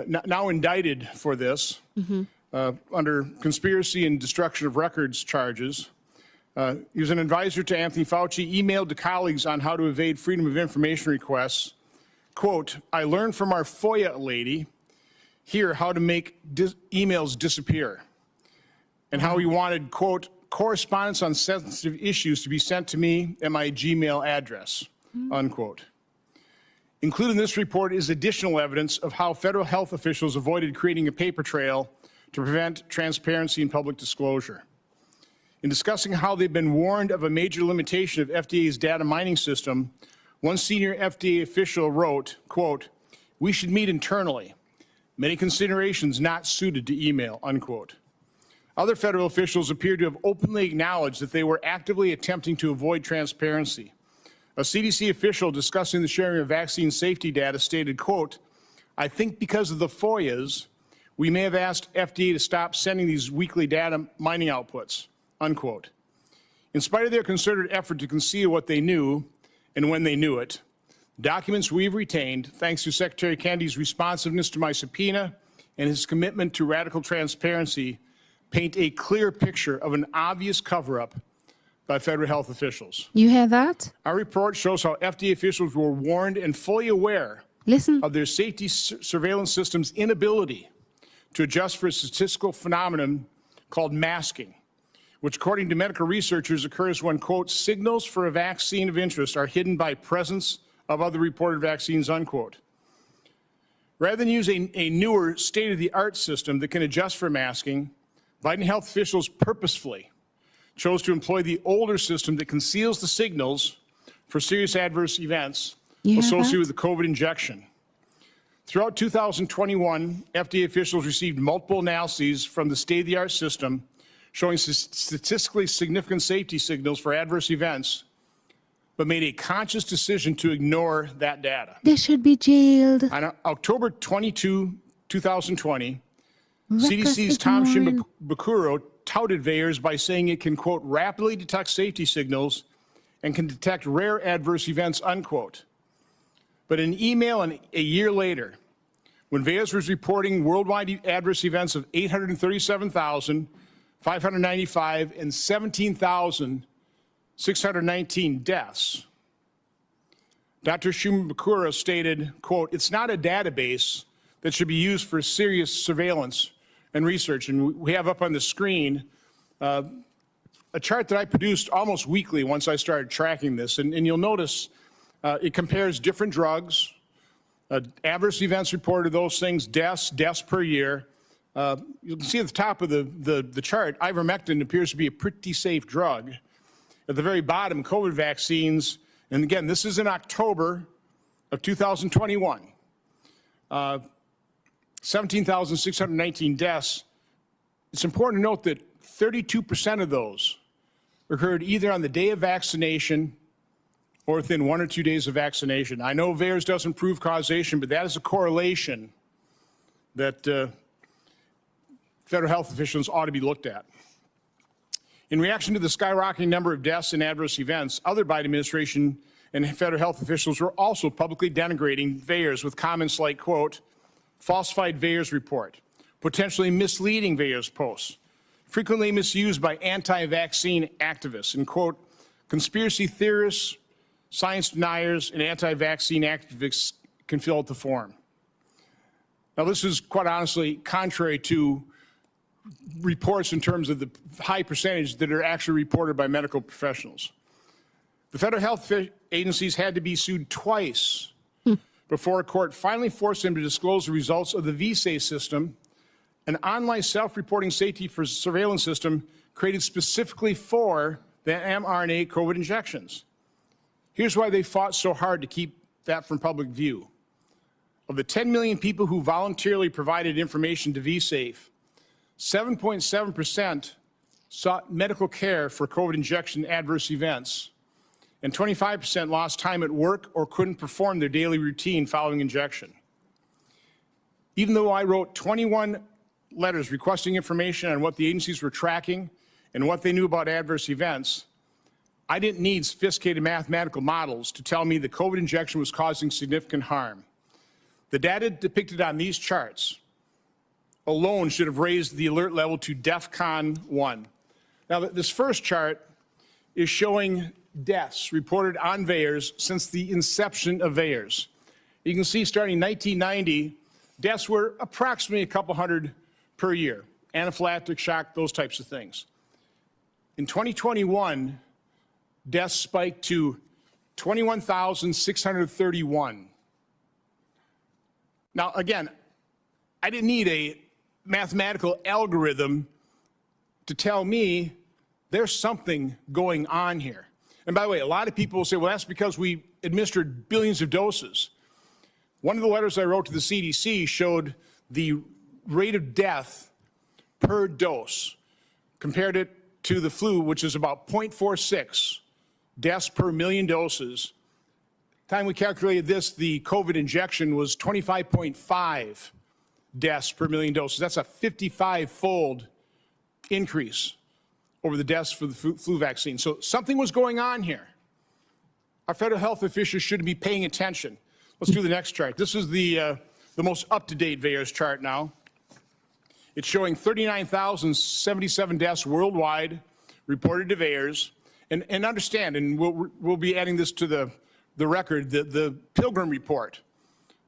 now indicted for this, under conspiracy and destruction of records charges, he was an advisor to Anthony Fauci, emailed to colleagues on how to evade Freedom of Information requests. Quote, I learned from our FOIA lady here how to make emails disappear, and how he wanted, quote, correspondence on sensitive issues to be sent to me at my Gmail address, unquote. Included in this report is additional evidence of how federal health officials avoided creating a paper trail to prevent transparency and public disclosure. In discussing how they've been warned of a major limitation of FDA's data mining system, one senior FDA official wrote, quote, we should meet internally. Many considerations not suited to email, unquote. Other federal officials appear to have openly acknowledged that they were actively attempting to avoid transparency. A CDC official discussing the sharing of vaccine safety data stated, quote, I think because of the FOIAs, we may have asked FDA to stop sending these weekly data mining outputs, unquote. In spite of their concerted effort to conceal what they knew and when they knew it, documents we've retained, thanks to Secretary Kennedy's responsiveness to my subpoena and his commitment to radical transparency, paint a clear picture of an obvious cover-up by federal health officials. You hear that? Our report shows how FDA officials were warned and fully aware of their safety surveillance system's inability to adjust for a statistical phenomenon called masking, which according to medical researchers occurs when, quote, signals for a vaccine of interest are hidden by presence of other reported vaccines, unquote. Rather than use a newer state-of-the-art system that can adjust for masking, Biden health officials purposefully chose to employ the older system that conceals the signals for serious adverse events associated with the COVID injection. Throughout 2021, FDA officials received multiple analyses from the state-of-the-art system showing statistically significant safety signals for adverse events, but made a conscious decision to ignore that data. They should be jailed. On October 22, 2020, Reckless CDC's Tom ignoring. Shimabukuro touted VAERS by saying it can, quote, rapidly detect safety signals and can detect rare adverse events, unquote. But in an email a year later, when VAERS was reporting worldwide adverse events of 837,595 and 17,619 deaths, Dr. Shimabukuro stated, quote, it's not a database that should be used for serious surveillance and research. And we have up on the screen a chart that I produced almost weekly once I started tracking this. And you'll notice it compares different drugs, adverse events reported, those things, deaths per year. You can see at the top of the chart, ivermectin appears to be a pretty safe drug. At the very bottom, COVID vaccines, and again, this is in October of 2021. 17,619 deaths. It's important to note that 32% of those occurred either on the day of vaccination or within 1 or 2 days of vaccination. I know VAERS doesn't prove causation, but that is a correlation that federal health officials ought to be looked at. In reaction to the skyrocketing number of deaths and adverse events, other Biden administration and federal health officials were also publicly denigrating VAERS with comments like, quote, falsified VAERS report, potentially misleading VAERS posts, frequently misused by anti-vaccine activists, and, quote, conspiracy theorists, science deniers, and anti-vaccine activists can fill out the form. Now, this is quite honestly contrary to reports in terms of the high percentage that are actually reported by medical professionals. The federal health agencies had to be sued twice before a court finally forced them to disclose the results of the VSAE system, an online self-reporting safety for surveillance system created specifically for the mRNA COVID injections. Here's why they fought so hard to keep that from public view. Of the 10 million people who voluntarily provided information to VSafe, 7.7% sought medical care for COVID injection adverse events, and 25% lost time at work or couldn't perform their daily routine following injection. Even though I wrote 21 letters requesting information on what the agencies were tracking and what they knew about adverse events, I didn't need sophisticated mathematical models to tell me the COVID injection was causing significant harm. The data depicted on these charts alone should have raised the alert level to DEFCON 1. Now, this first chart is showing deaths reported on VAERS since the inception of VAERS. You can see starting in 1990, deaths were approximately a couple hundred per year, anaphylactic shock, those types of things. In 2021, deaths spiked to 21,631. Now, again, I didn't need a mathematical algorithm to tell me there's something going on here. And by the way, a lot of people will say, well, that's because we administered billions of doses. One of the letters I wrote to the CDC showed the rate of death per dose, compared it to the flu, which is about 0.46 deaths per million doses. Time we calculated this, the COVID injection was 25.5 deaths per million doses. That's a 55-fold increase over the deaths for the flu vaccine. So something was going on here. Our federal health officials should be paying attention. Let's do the next chart. This is the most up-to-date VAERS chart now. It's showing 39,077 deaths worldwide reported to VAERS. And understand, and we'll be adding this to the record, the Pilgrim report.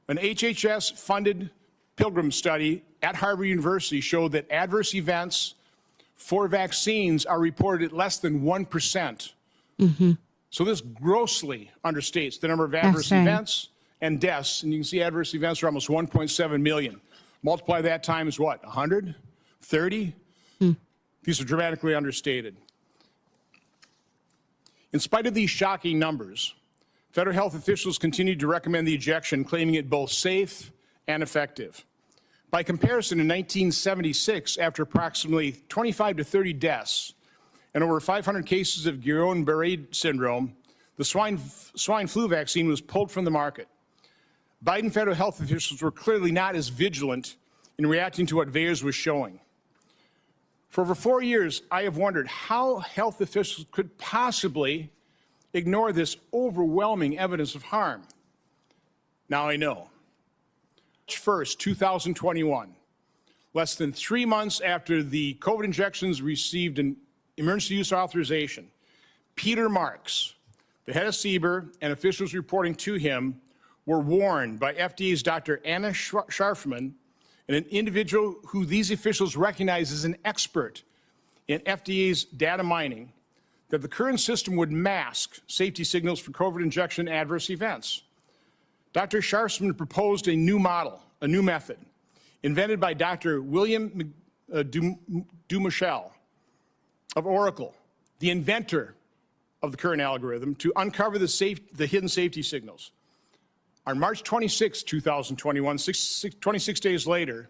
An HHS-funded Pilgrim study at Harvard University showed that adverse events for vaccines are reported at less than 1%. So this grossly understates the number of adverse events and deaths, and you can see adverse events are almost 1.7 million. Multiply that times what, 100, 30? These are dramatically understated. In spite of these shocking numbers, federal health officials continued to recommend the injection, claiming it both safe and effective. By comparison, in 1976, after approximately 25 to 30 deaths and over 500 cases of Guillain-Barré syndrome, the swine flu vaccine was pulled from the market. Biden federal health officials were clearly not as vigilant in reacting to what VAERS was showing. For over 4 years, I have wondered how health officials could possibly ignore this overwhelming evidence of harm. Now I know. March 1st, 2021, less than 3 months after the COVID injections received an emergency use authorization, Peter Marks, the head of CBER, and officials reporting to him were warned by FDA's Dr. Anna Scharfman, and an individual who these officials recognize as an expert in FDA's data mining, that the current system would mask safety signals for COVID injection adverse events. Dr. Scharfman proposed a new model, a new method, invented by Dr. William Dumichel of Oracle, the inventor of the current algorithm, to uncover the hidden safety signals. On March 26, 2021, 26 days later,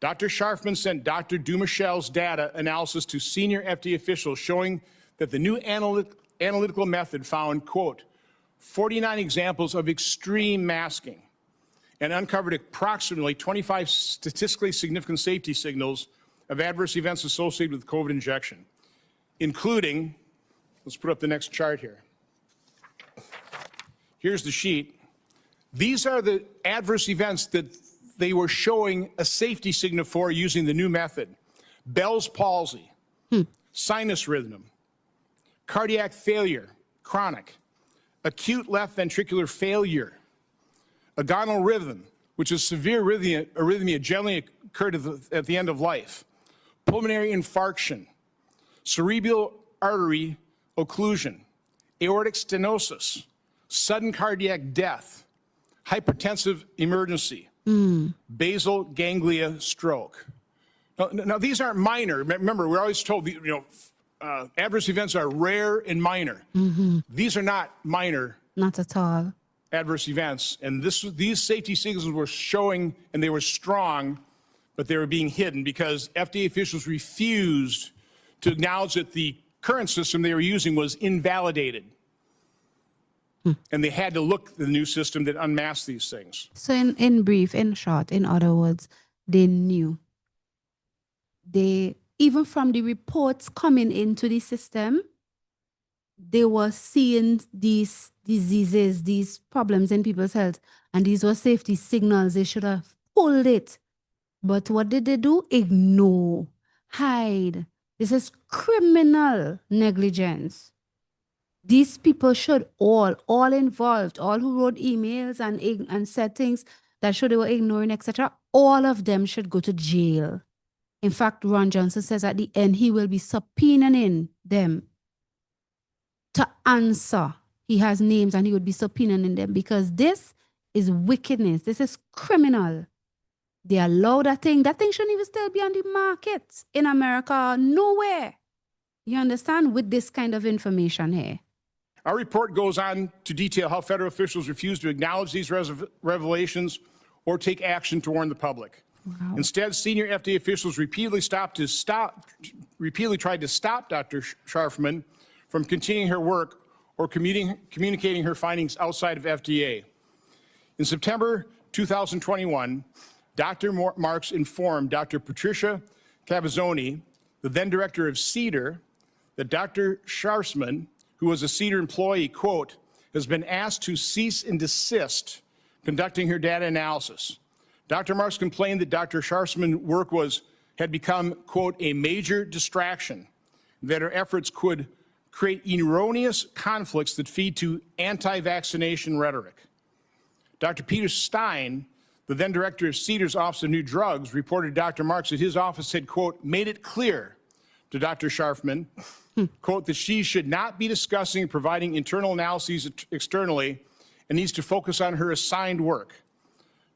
Dr. Scharfman sent Dr. Dumichel's data analysis to senior FDA officials, showing that the new analytical method found, quote, 49 examples of extreme masking and uncovered approximately 25 statistically significant safety signals of adverse events associated with COVID injection, including, let's put up the next chart here. Here's the sheet. These are the adverse events that they were showing a safety signal for using the new method. Bell's palsy, sinus rhythm, cardiac failure, chronic, acute left ventricular failure, agonal rhythm, which is severe arrhythmia generally occurred at the end of life, pulmonary infarction, cerebral artery occlusion, aortic stenosis, sudden cardiac death, hypertensive emergency, basal ganglia stroke. Now, these aren't minor. Remember, we're always told, adverse events are rare and minor. These are not minor. Not at all. Adverse events. And these safety signals were showing, and they were strong, but they were being hidden because FDA officials refused to acknowledge that the current system they were using was invalidated. And they had to look at the new system that unmasked these things. So in brief, in short, in other words, they knew. They, even from the reports coming into the system, they were seeing these diseases, these problems in people's health, and these were safety signals. They should have pulled it. But what did they do? Ignore, hide. This is criminal negligence. These people should all involved, all who wrote emails and said things that should they were ignoring, etc., all of them should go to jail. In fact, Ron Johnson says at the end he will be subpoenaing them to answer. He has names and he would be subpoenaing them because this is wickedness. This is criminal. They allow that thing. That thing shouldn't even still be on the market in America. Nowhere. You understand? With this kind of information here. Our report goes on to detail how federal officials refuse to acknowledge these revelations or take action to warn the public. Wow. Instead, senior FDA officials repeatedly tried to stop Dr. Scharfman from continuing her work or communicating her findings outside of FDA. In September 2021, Dr. Marks informed Dr. Patricia Cavazzoni, the then director of CDER, that Dr. Scharfman, who was a CDER employee, quote, has been asked to cease and desist conducting her data analysis. Dr. Marks complained that Dr. Scharfman's work had become, quote, a major distraction, that her efforts could create erroneous conflicts that feed to anti-vaccination rhetoric. Dr. Peter Stein, the then director of CDER's Office of New Drugs, reported to Dr. Marks that his office had, quote, made it clear to Dr. Scharfman, quote, that she should not be discussing and providing internal analyses externally and needs to focus on her assigned work.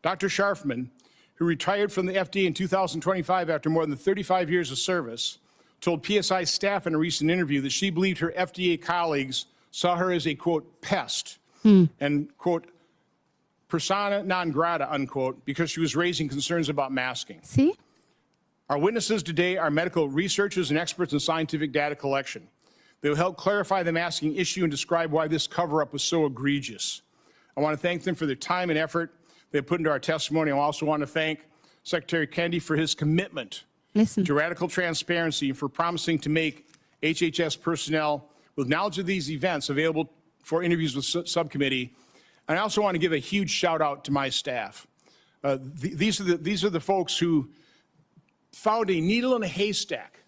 Dr. Scharfman, who retired from the FDA in 2025 after more than 35 years of service, told PSI staff in a recent interview that she believed her FDA colleagues saw her as a, quote, pest, and, quote, persona non grata, unquote, because she was raising concerns about masking. See? Our witnesses today are medical researchers and experts in scientific data collection. They will help clarify the masking issue and describe why this cover-up was so egregious. I want to thank them for their time and effort they put into our testimony. I also want to thank Secretary Kennedy for his commitment to radical transparency and for promising to make HHS personnel with knowledge of these events available for interviews with subcommittee. And I also want to give a huge shout out to my staff. These are the folks who found a needle in a haystack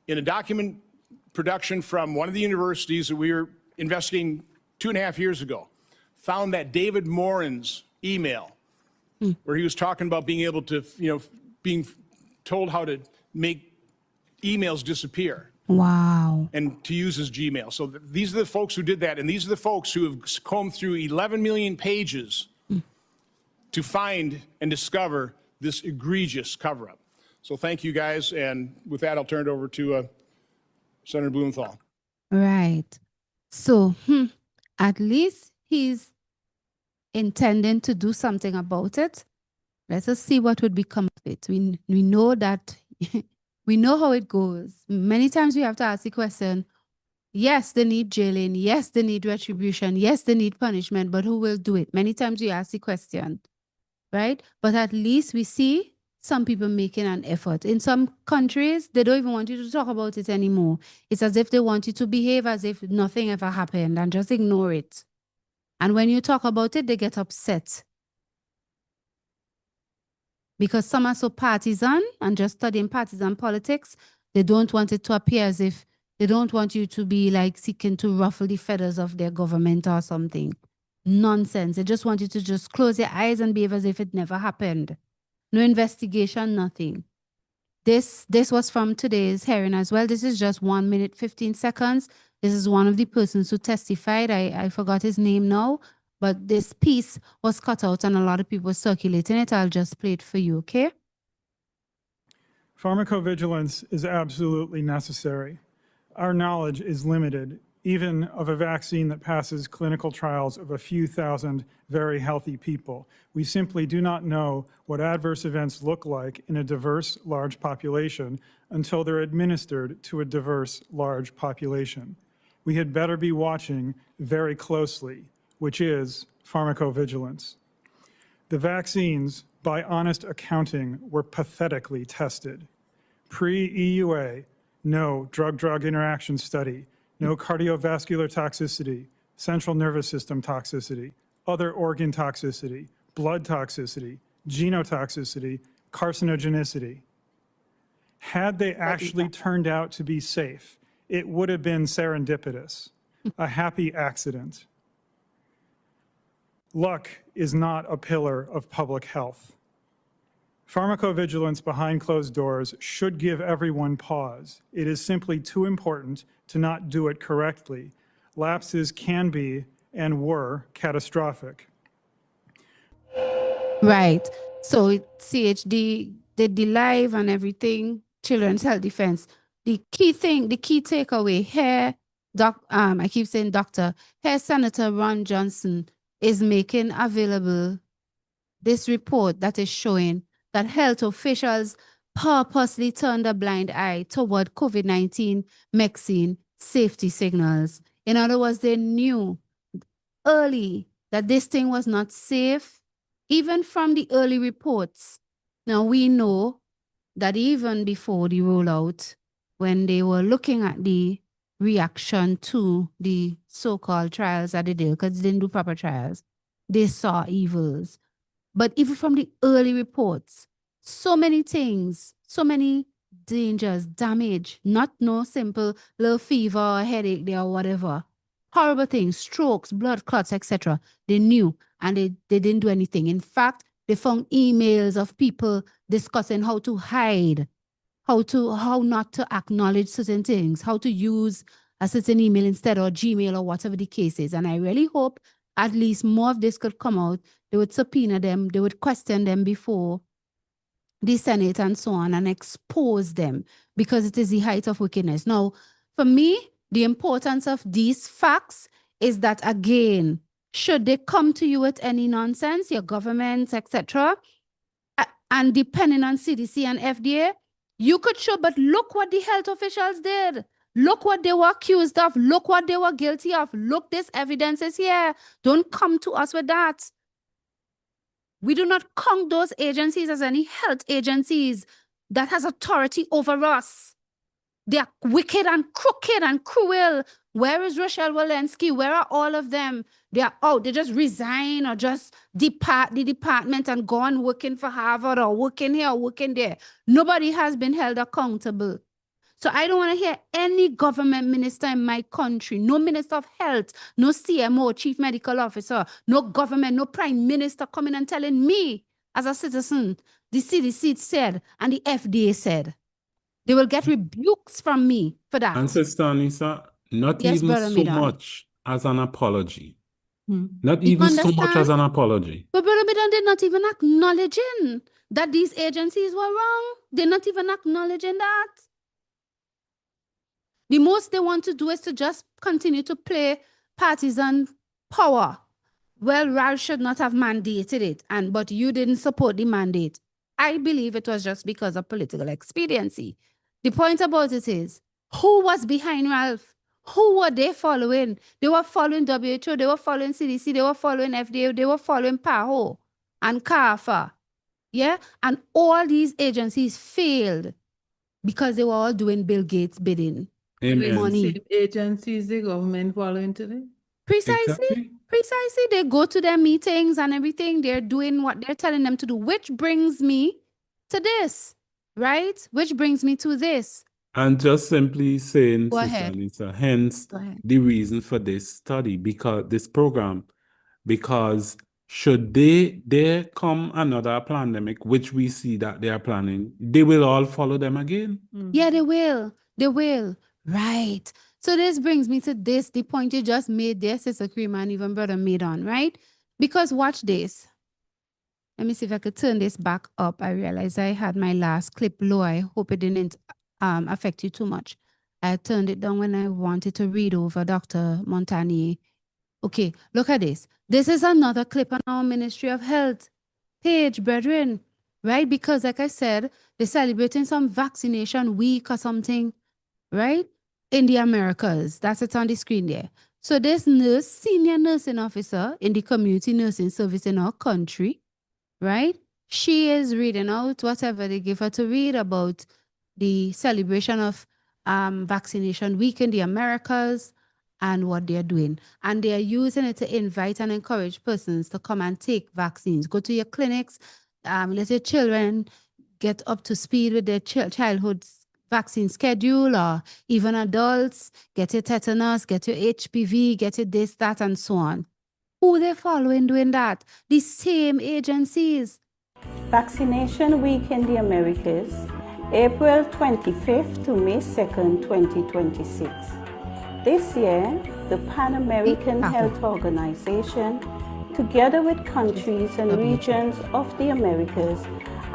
in a document production from one of the universities that we were investigating 2.5 years ago. Found that David Morin's email where he was talking about being able to, being told how to make emails disappear. Wow. And to use his Gmail. So these are the folks who did that. And these are the folks who have combed through 11 million pages to find and discover this egregious cover-up. So thank you guys. And with that, I'll turn it over to Senator Blumenthal. Right. So at least he's intending to do something about it. Let us see what would become of it. We know that we know how it goes. Many times we have to ask the question, yes, they need jailing. Yes, they need retribution. Yes, they need punishment, but who will do it? Many times we ask the question, right? But at least we see some people making an effort. In some countries, they don't even want you to talk about it anymore. It's as if they want you to behave as if nothing ever happened and just ignore it. And when you talk about it, they get upset. Because some are so partisan and just studying partisan politics, they don't want it to appear as if they don't want you to be like seeking to ruffle the feathers of their government or something. Nonsense. They just want you to just close your eyes and behave as if it never happened. No investigation, nothing. This was from today's hearing as well. This is just 1 minute, 15 seconds. This is one of the persons who testified. I forgot his name now. But this piece was cut out and a lot of people were circulating it. I'll just play it for you, okay? Pharmacovigilance is absolutely necessary. Our knowledge is limited, even of a vaccine that passes clinical trials of a few thousand very healthy people. We simply do not know what adverse events look like in a diverse, large population until they're administered to a diverse, large population. We had better be watching very closely, which is pharmacovigilance. The vaccines, by honest accounting, were pathetically tested. Pre-EUA, no drug-drug interaction study, no cardiovascular toxicity, central nervous system toxicity, other organ toxicity, blood toxicity, genotoxicity, carcinogenicity. Had they actually turned out to be safe, it would have been serendipitous, a happy accident. Luck is not a pillar of public health. Pharmacovigilance behind closed doors should give everyone pause. It is simply too important to not do it correctly. Lapses can be and were catastrophic. Right. So CHD did the live and everything, Children's Health Defense. The key takeaway here, I keep saying doctor, here Senator Ron Johnson is making available this report that is showing that health officials purposely turned a blind eye toward COVID-19 vaccine safety signals. In other words, they knew early that this thing was not safe, even from the early reports. Now, we know that even before the rollout, when they were looking at the reaction to the so-called trials that they did, because they didn't do proper trials, they saw evils. But even from the early reports, so many things, so many dangers, damage, not no simple little fever or headache there or whatever. Horrible things, strokes, blood clots, etc. They knew and they didn't do anything. In fact, they found emails of people discussing how to hide, how not to acknowledge certain things, how to use a certain email instead or Gmail or whatever the case is. And I really hope at least more of this could come out. They would subpoena them, they would question them before the Senate and so on and expose them because it is the height of wickedness. Now, for me, the importance of these facts is that, again, should they come to you with any nonsense, your governments, etc., and depending on CDC and FDA, you could show, but look what the health officials did. Look what they were accused of. Look what they were guilty of. Look, this evidence is here. Don't come to us with that. We do not count those agencies as any health agencies that has authority over us. They are wicked and crooked and cruel. Where is Rochelle Walensky? Where are all of them? They are out. They just resign or just depart the department and go on working for Harvard or working here or working there. Nobody has been held accountable. So I don't want to hear any government minister in my country, no minister of health, no CMO, chief medical officer, no government, no prime minister coming and telling me as a citizen, the CDC said and the FDA said. They will get rebukes from me for that. And Sister Anissa, not Yes, even Brother so Midan. much as an apology. You Not even so much understand? as an apology. But Brother Midan, they're not even acknowledging that these agencies were wrong. They're not even acknowledging that. The most they want to do is to just continue to play partisan power. Well, Ralph should not have mandated it, but you didn't support the mandate. I believe it was just because of political expediency. The point about it is, who was behind Ralph? Who were they following? They were following WHO, they were following CDC, they were following FDA, they were following PAHO and CARFA. Yeah? And all these agencies failed because they were all doing Bill Gates' bidding. Amen. Money. Agencies the government following today. Precisely. Precisely. They go to their meetings and everything. They're doing what they're telling them to do, which brings me to this, right? Which brings me to this. And just simply saying, Go Sister ahead. Anissa, hence Go ahead. the reason for this study, because this program, because should there come another pandemic, which we see that they are planning, they will all follow them again. Yeah, they will. They will. Right. So this brings me to this, the point you just made there, Sister Cream and even Brother Midan, right? Because watch this. Let me see if I could turn this back up. I realized I had my last clip low. I hope it didn't affect you too much. I turned it down when I wanted to read over Dr. Montagnier. Okay, look at this. This is another clip on our Ministry of Health page, brethren, right? Because like I said, they're celebrating some vaccination week or something, right? In the Americas. That's it on the screen there. So this nurse, senior nursing officer in the community nursing service in our country, right? She is reading out whatever they give her to read about the celebration of vaccination week in the Americas and what they're doing. And they're using it to invite and encourage persons to come and take vaccines. Go to your clinics, let your children get up to speed with their childhood vaccine schedule, or even adults, get your tetanus, get your HPV, get your this, that, and so on. Who they following doing that? The same agencies. Vaccination Week in the Americas, April 25th to May 2nd, 2026. This year, the Pan American Health Organization, together with countries and regions of the Americas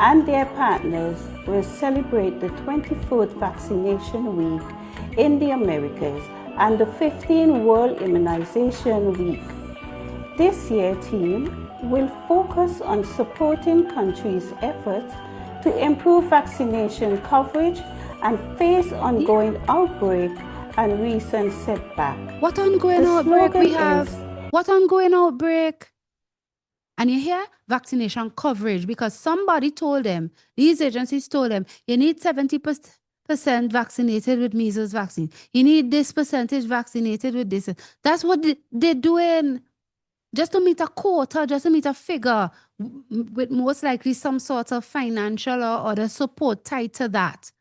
and their partners, will celebrate the 24th Vaccination Week in the Americas and the 15th World Immunization Week. This year's theme will focus on supporting countries' efforts to improve vaccination coverage and face ongoing outbreak and recent setback. What ongoing The outbreak we slogan have? is, What ongoing outbreak? And you hear vaccination coverage, because somebody told them, these agencies told them, you need 70% vaccinated with measles vaccine. You need this percentage vaccinated with this. That's what they're doing. Just to meet a quota, just to meet a figure, with most likely some sort of financial or other support tied to that.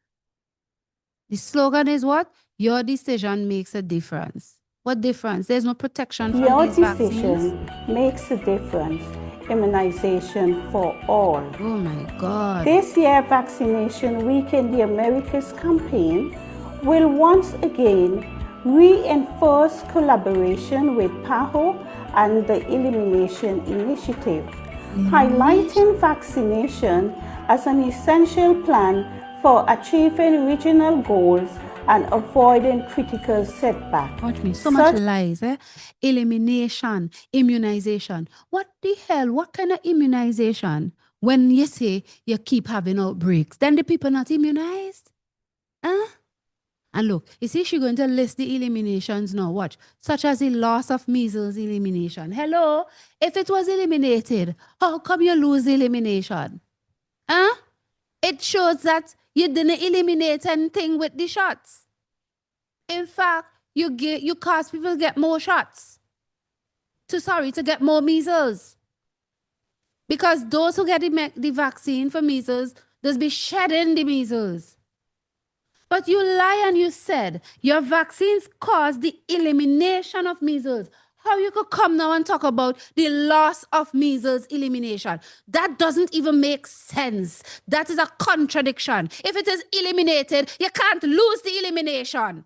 The slogan is what? Your decision makes a difference. What difference? There's no protection from your these vaccines. decision makes a difference. Immunization for all. Oh my God. This year, Vaccination Week in the Americas campaign will once again reinforce collaboration with PAHO and the Elimination Initiative, highlighting vaccination as an essential plan for achieving regional goals and avoiding critical setbacks. Watch me, so much lies, eh? Elimination, immunization. What the hell? What kind of immunization? When you say you keep having outbreaks, then the people not immunized? Huh? And look, you see, she's going to list the eliminations now. Watch. Such as the loss of measles elimination. Hello? If it was eliminated, how come you lose the elimination? Huh? It shows that you didn't eliminate anything with the shots. In fact, you cause people to get more shots. To get more measles. Because those who get the vaccine for measles, they'll be shedding the measles. But you lie and you said your vaccines cause the elimination of measles. How you could come now and talk about the loss of measles elimination? That doesn't even make sense. That is a contradiction. If it is eliminated, you can't lose the elimination.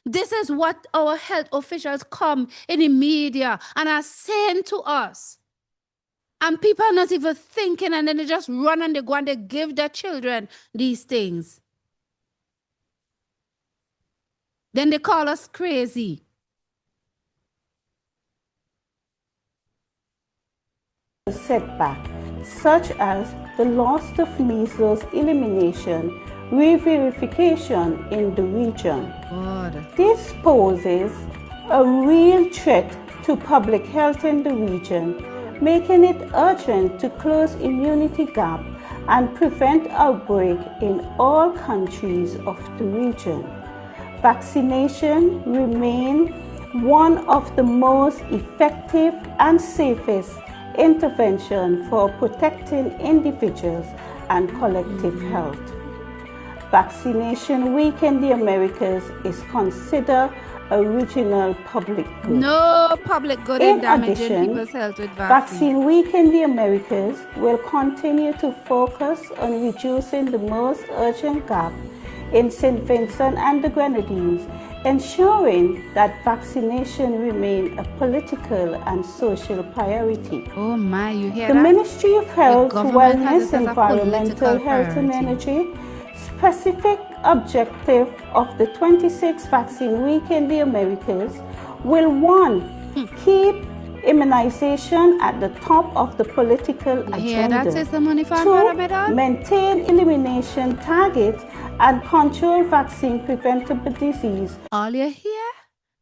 This is what our health officials come in the media and are saying to us. And people are not even thinking, and then they just run and they go and they give their children these things. Then they call us crazy. Setback, such as the loss of measles elimination, re-verification in the region. This poses a real threat to public health in the region, making it urgent to close immunity gap and prevent outbreak in all countries of the region. Vaccination remains one of the most effective and safest intervention for protecting individuals and collective health. Vaccination Week in the Americas is considered a regional public good. No public good in damaging people's health with Vaccine Week in the Americas will continue to focus on reducing the most urgent gap in St. Vincent and the Grenadines, ensuring that vaccination remains a political and social priority. Oh my, you hear the that? Ministry of Health, Wellness, has it as a Environmental political Health and priority. Energy specific objective of the 26th Vaccine Week in the Americas will 1. Keep immunization at the top of the political agenda. 2. Maintain elimination targets and control vaccine preventable disease. All you hear?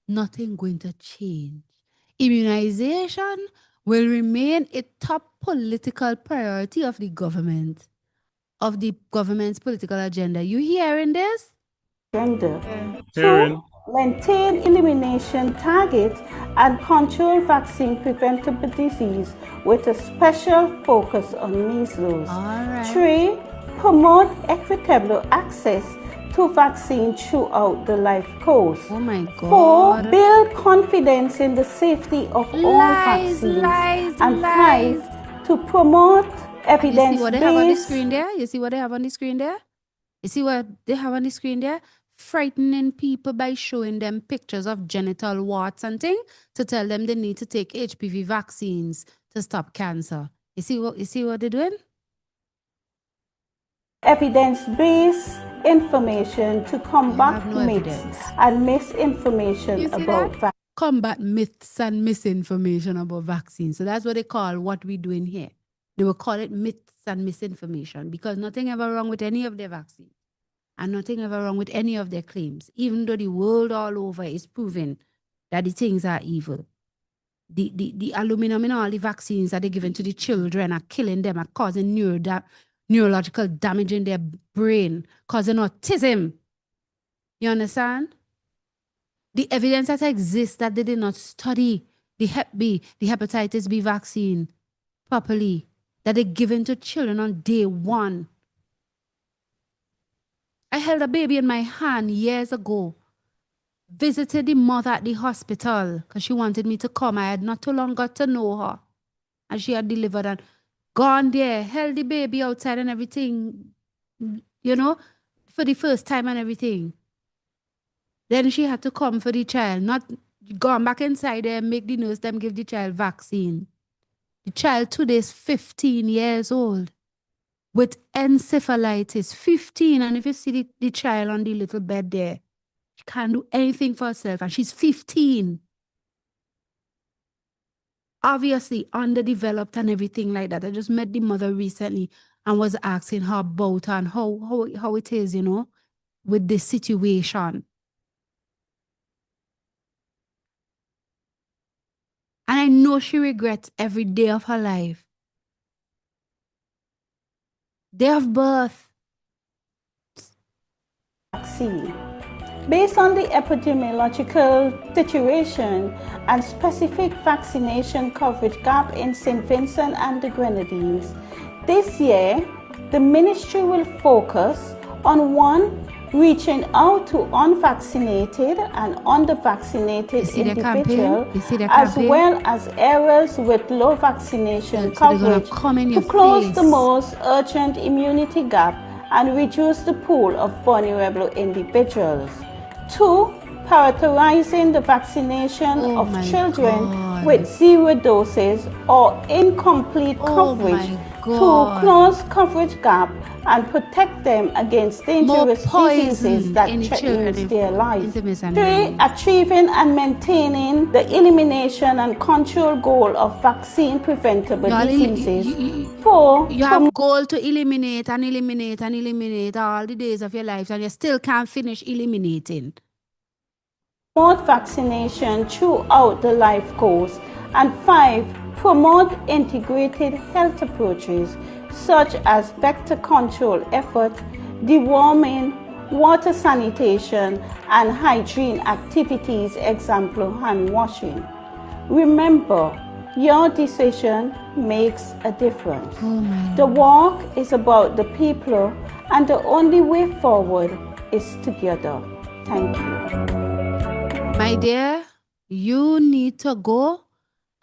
Nothing going to change. Immunization will remain a top political priority of the government's political agenda. You hearing this? Agenda. 2. Maintain elimination targets and control vaccine preventable disease with a special focus on measles. 3. Promote equitable access to vaccine throughout the life course. Oh my God. 4. Build confidence in the safety of all vaccines. And 5. To promote evidence-based. You see what they have on the screen there? You see what they have on the screen there? You see what they have on the screen there? Frightening people by showing them pictures of genital warts and things to tell them they need to take HPV vaccines to stop cancer. You see what they're doing? Evidence-based information to combat myths and misinformation about vaccines. Combat myths and misinformation about vaccines. So that's what they call what we're doing here. They will call it myths and misinformation because nothing ever wrong with any of their vaccines and nothing ever wrong with any of their claims, even though the world all over is proving that the things are evil. The aluminum in all the vaccines that they're giving to the children are killing them, are causing neurological damage in their brain, causing autism. You understand? The evidence that exists that they did not study the Hep B, the hepatitis B vaccine properly, that they're given to children on day 1. I held a baby in my hand years ago, visited the mother at the hospital because she wanted me to come. I had not too long got to know her. And she had delivered and gone there, held the baby outside and everything, you know, for the first time and everything. Then she had to come for the child, not gone back inside there and make the nurse them give the child vaccine. The child today is 15 years old with encephalitis. 15. And if you see the child on the little bed there, she can't do anything for herself. And she's 15. Obviously underdeveloped and everything like that. I just met the mother recently and was asking her about and how it is, you know, with this situation. And I know she regrets every day of her life. Day of birth. Vaccine. Based on the epidemiological situation and specific vaccination coverage gap in St. Vincent and the Grenadines, this year the ministry will focus on 1. Reaching out to unvaccinated and under-vaccinated individuals, as well as areas with low vaccination coverage, to close the most urgent immunity gap and reduce the pool of vulnerable individuals. 2. Prioritizing the vaccination of children with 0 doses or incomplete coverage to close coverage gap and protect them against dangerous diseases that threaten their lives. 3. Achieving and maintaining the elimination and control goal of vaccine preventable diseases. 4. You have goal to eliminate and eliminate and eliminate all the days of your life, and you still can't finish eliminating. Promote vaccination throughout the life course. And 5. Promote integrated health approaches such as vector control efforts, deworming, water sanitation, and hygiene activities, example hand washing. Remember, your decision makes a difference. The walk is about the people, and the only way forward is together. Thank you. My dear, you need to go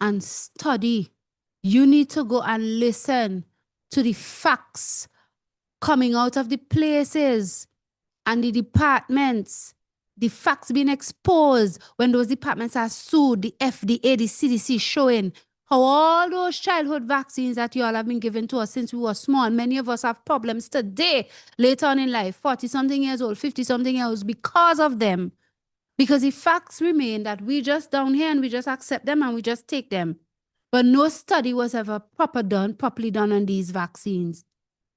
and study. You need to go and listen to the facts coming out of the places and the departments, the facts being exposed when those departments are sued, the FDA, the CDC showing how all those childhood vaccines that you all have been given to us since we were small, many of us have problems today, later on in life, 40-something years old, 50-something years old, because of them. Because the facts remain that we just down here and we just accept them and we just take them. But no study was ever properly done on these vaccines.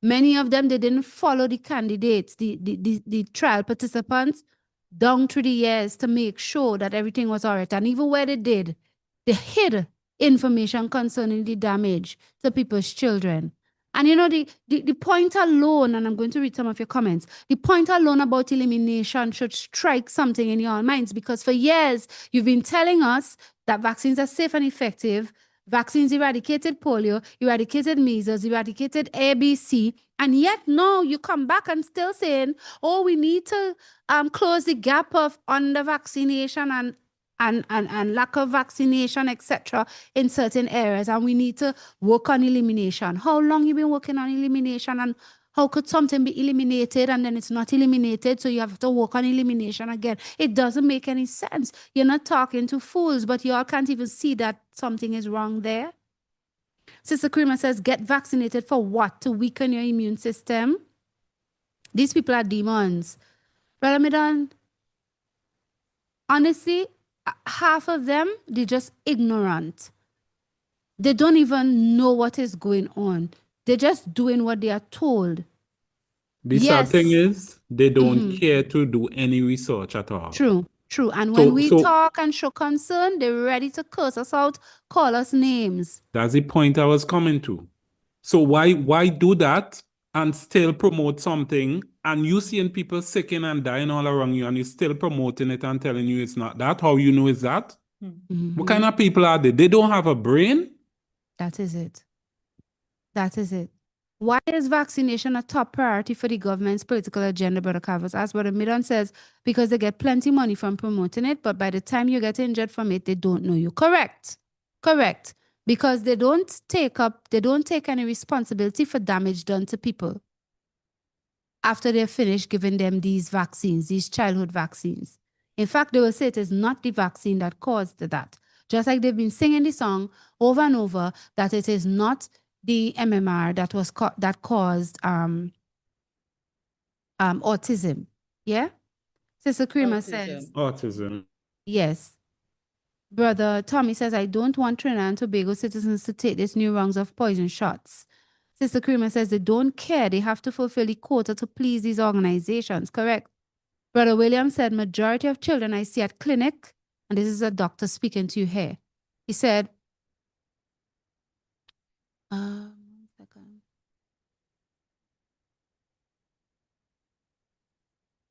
Many of them, they didn't follow the candidates, the trial participants down through the years to make sure that everything was all right. And even where they did, they hid information concerning the damage to people's children. And you know, the point alone, and I'm going to read some of your comments, the point alone about elimination should strike something in your minds, because for years you've been telling us that vaccines are safe and effective. Vaccines eradicated polio, eradicated measles, eradicated ABC, and yet now you come back and still saying, oh, we need to close the gap of under-vaccination and lack of vaccination, etc., in certain areas, and we need to work on elimination. How long you been working on elimination, and how could something be eliminated and then it's not eliminated, so you have to work on elimination again? It doesn't make any sense. You're not talking to fools, but you all can't even see that something is wrong there. Sister Karima says, get vaccinated for what? To weaken your immune system? These people are demons. Brother Midan, honestly, half of them, they're just ignorant. They don't even know what is going on. They're just doing what they are told. The sad thing is, they don't care to do any research at all. True. And when we talk and show concern, they're ready to curse us out, call us names. That's the point I was coming to. So why do that and still promote something, and you seeing people sicking and dying all around you, and you're still promoting it and telling you it's not that? How you know it's that? What kind of people are they? They don't have a brain? That is it. Why is vaccination a top priority for the government's political agenda, Brother Carvers? As Brother Midon says, because they get plenty money from promoting it, but by the time you get injured from it, they don't know you. Correct. Because they don't take any responsibility for damage done to people after they're finished giving them these vaccines, these childhood vaccines. In fact, they will say it is not the vaccine that caused that. Just like they've been singing the song over and over that it is not the MMR that was that caused autism. Yeah? Sister Creamer says, Autism. yes. Brother Tommy says, I don't want Trinidad and Tobago citizens to take this new rounds of poison shots. Sister Creamer says they don't care. They have to fulfill the quota to please these organizations. Correct. Brother William said, majority of children I see at clinic, and this is a doctor speaking to you here. He said,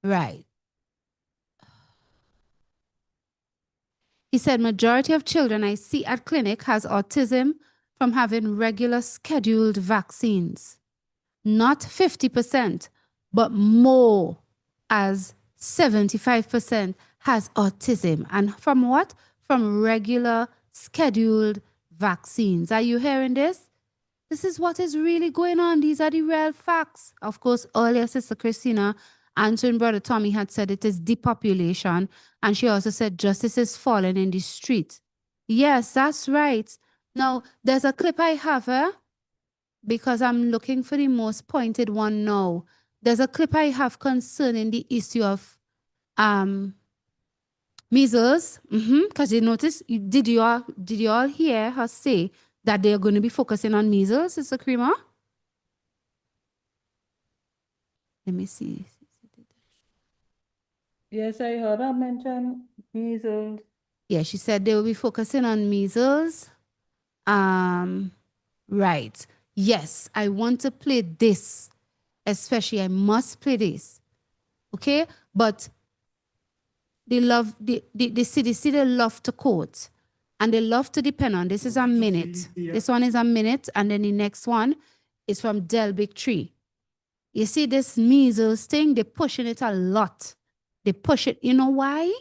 right. He said, majority of children I see at clinic has autism from having regular scheduled vaccines. Not 50%, but more, as 75% has autism. And from what? From regular scheduled vaccines. Are you hearing this? This is what is really going on. These are the real facts. Of course, earlier Sister Christina answering Brother Tommy had said it is depopulation. And she also said justice is falling in the street. Yes, that's right. Now, there's a clip I have, because I'm looking for the most pointed one now. There's a clip I have concerning the issue of measles. Because you notice, did you all hear her say that they're going to be focusing on measles, Sister Creamer? Let me see. Yes, I heard her mention measles. Yeah, she said they will be focusing on measles. Right. Yes, I want to play this. Especially, I must play this. Okay? But they love, the CDC, they love to quote. And they love to depend on. This is a minute. This one is a minute. And then the next one is from Del Big Tree. You see this measles thing, they're pushing it a lot. They push it. You know why?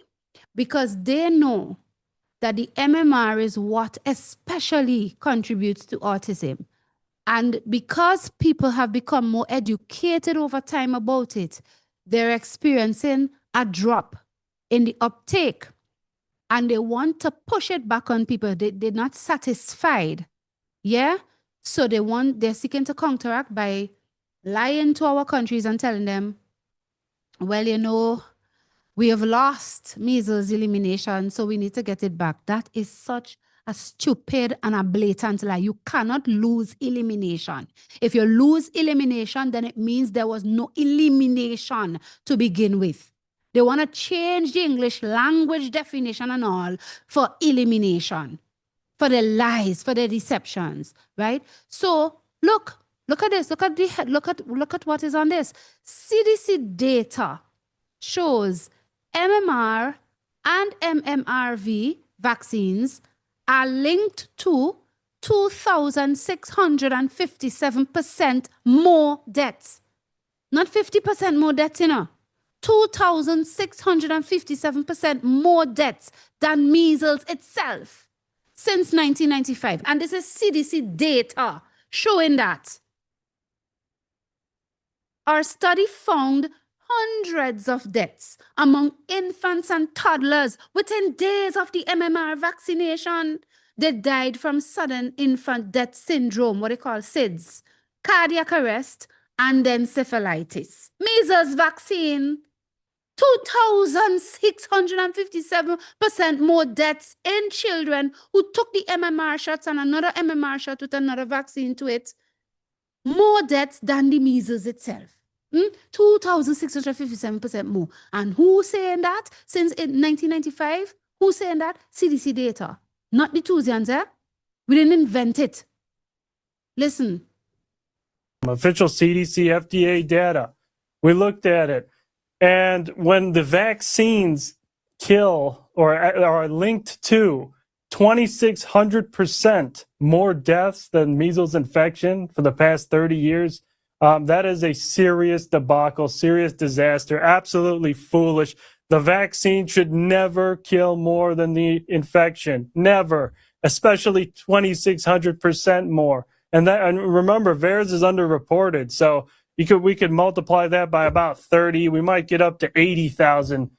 Because they know that the MMR is what especially contributes to autism. And because people have become more educated over time about it, they're experiencing a drop in the uptake. And they want to push it back on people. They're not satisfied. Yeah? So they're seeking to counteract by lying to our countries and telling them, well, you know, we have lost measles elimination, so we need to get it back. That is such a stupid and a blatant lie. You cannot lose elimination. If you lose elimination, then it means there was no elimination to begin with. They want to change the English language definition and all for elimination, for the lies, for the deceptions, right? So look at this. Look at what is on this. CDC data shows MMR and MMRV vaccines are linked to 2,657% more deaths. Not 50% more deaths, 2,657% more deaths than measles itself since 1995. And this is CDC data showing that. Our study found hundreds of deaths among infants and toddlers within days of the MMR vaccination. They died from sudden infant death syndrome, what they call SIDS, cardiac arrest, and then encephalitis. Measles vaccine, 2,657% more deaths in children who took the MMR shots and another MMR shot with another vaccine to it. More deaths than the measles itself. 2,657% more. And who's saying that since 1995? Who's saying that? CDC data. Not the Tusians, We didn't invent it. Listen. Official CDC FDA data. We looked at it. And when the vaccines kill or are linked to 2,600% more deaths than measles infection for the past 30 years, that is a serious debacle, serious disaster, absolutely foolish. The vaccine should never kill more than the infection, never, especially 2,600% more. And remember, VAERS is underreported, so we could multiply that by about 30. We might get up to 80,000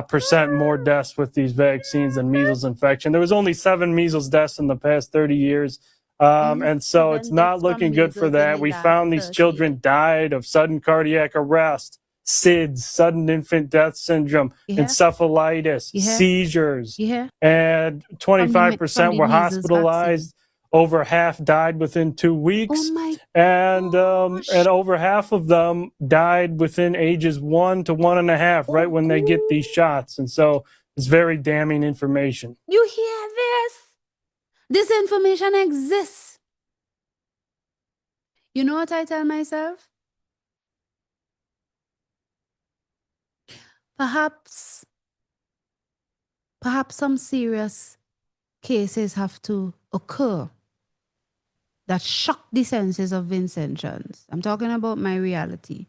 percent more deaths with these vaccines than measles infection. There was only 7 measles deaths in the past 30 years. And so it's not looking good for that. We found these children died of sudden cardiac arrest, SIDS, sudden infant death syndrome, encephalitis, seizures, and 25% were hospitalized. Over half died within 2 weeks, and over half of them died within ages 1 to 1.5, right when they get these shots. And so it's very damning information. You hear this? This information exists. You know what I tell myself? Perhaps some serious cases have to occur that shock the senses of Vincentians. I'm talking about my reality.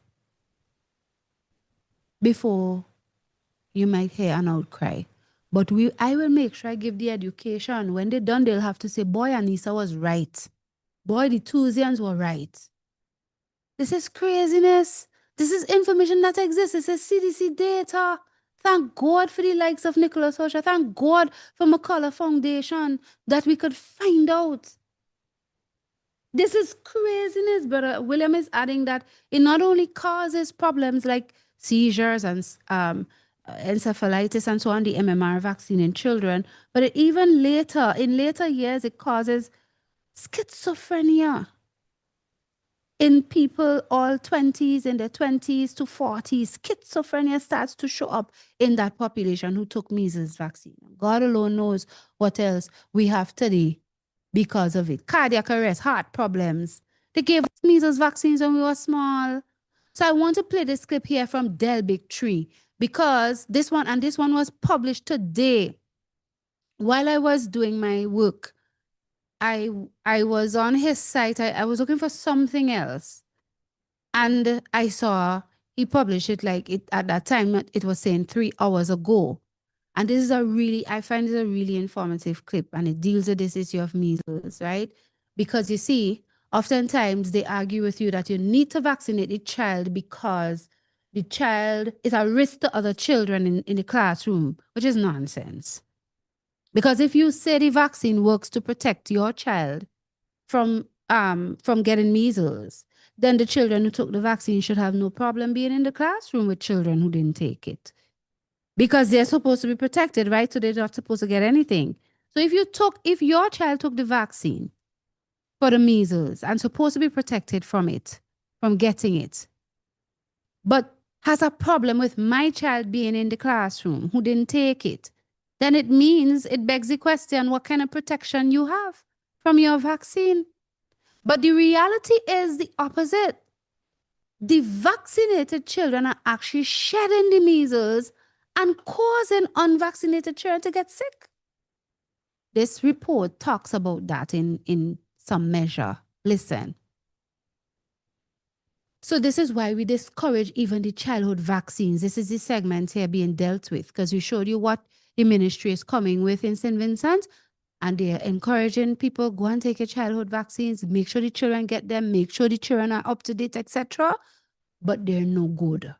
Before you might hear an outcry. But I will make sure I give the education. When they're done, they'll have to say, boy, Anissa was right. Boy, the Tusians were right. This is craziness. This is information that exists. This is CDC data. Thank God for the likes of Nicholas Hosher. Thank God for McCullough Foundation that we could find out. This is craziness. But William is adding that it not only causes problems like seizures and encephalitis and so on, the MMR vaccine in children, but in later years, it causes schizophrenia in people all 20s, in their 20s to 40s. Schizophrenia starts to show up in that population who took measles vaccine. God alone knows what else we have today because of it. Cardiac arrest, heart problems. They gave us measles vaccines when we were small. So I want to play this clip here from Del Bigtree, because this one was published today. While I was doing my work, I was on his site. I was looking for something else, and I saw he published it at that time. It was saying 3 hours ago, and this is I find it a really informative clip, and it deals with this issue of measles, right? Because you see, oftentimes they argue with you that you need to vaccinate the child because the child is a risk to other children in the classroom, which is nonsense. Because if you say the vaccine works to protect your child from getting measles, then the children who took the vaccine should have no problem being in the classroom with children who didn't take it. Because they're supposed to be protected, right? So they're not supposed to get anything. So if your child took the vaccine for the measles and supposed to be protected from it, from getting it, but has a problem with my child being in the classroom who didn't take it, then it begs the question, what kind of protection you have from your vaccine? But the reality is the opposite. The vaccinated children are actually shedding the measles and causing unvaccinated children to get sick. This report talks about that in some measure. Listen. So this is why we discourage even the childhood vaccines. This is the segment here being dealt with, because we showed you what the ministry is coming with in St. Vincent, and they're encouraging people, go and take your childhood vaccines, make sure the children get them, make sure the children are up to date, etc. But they're no good.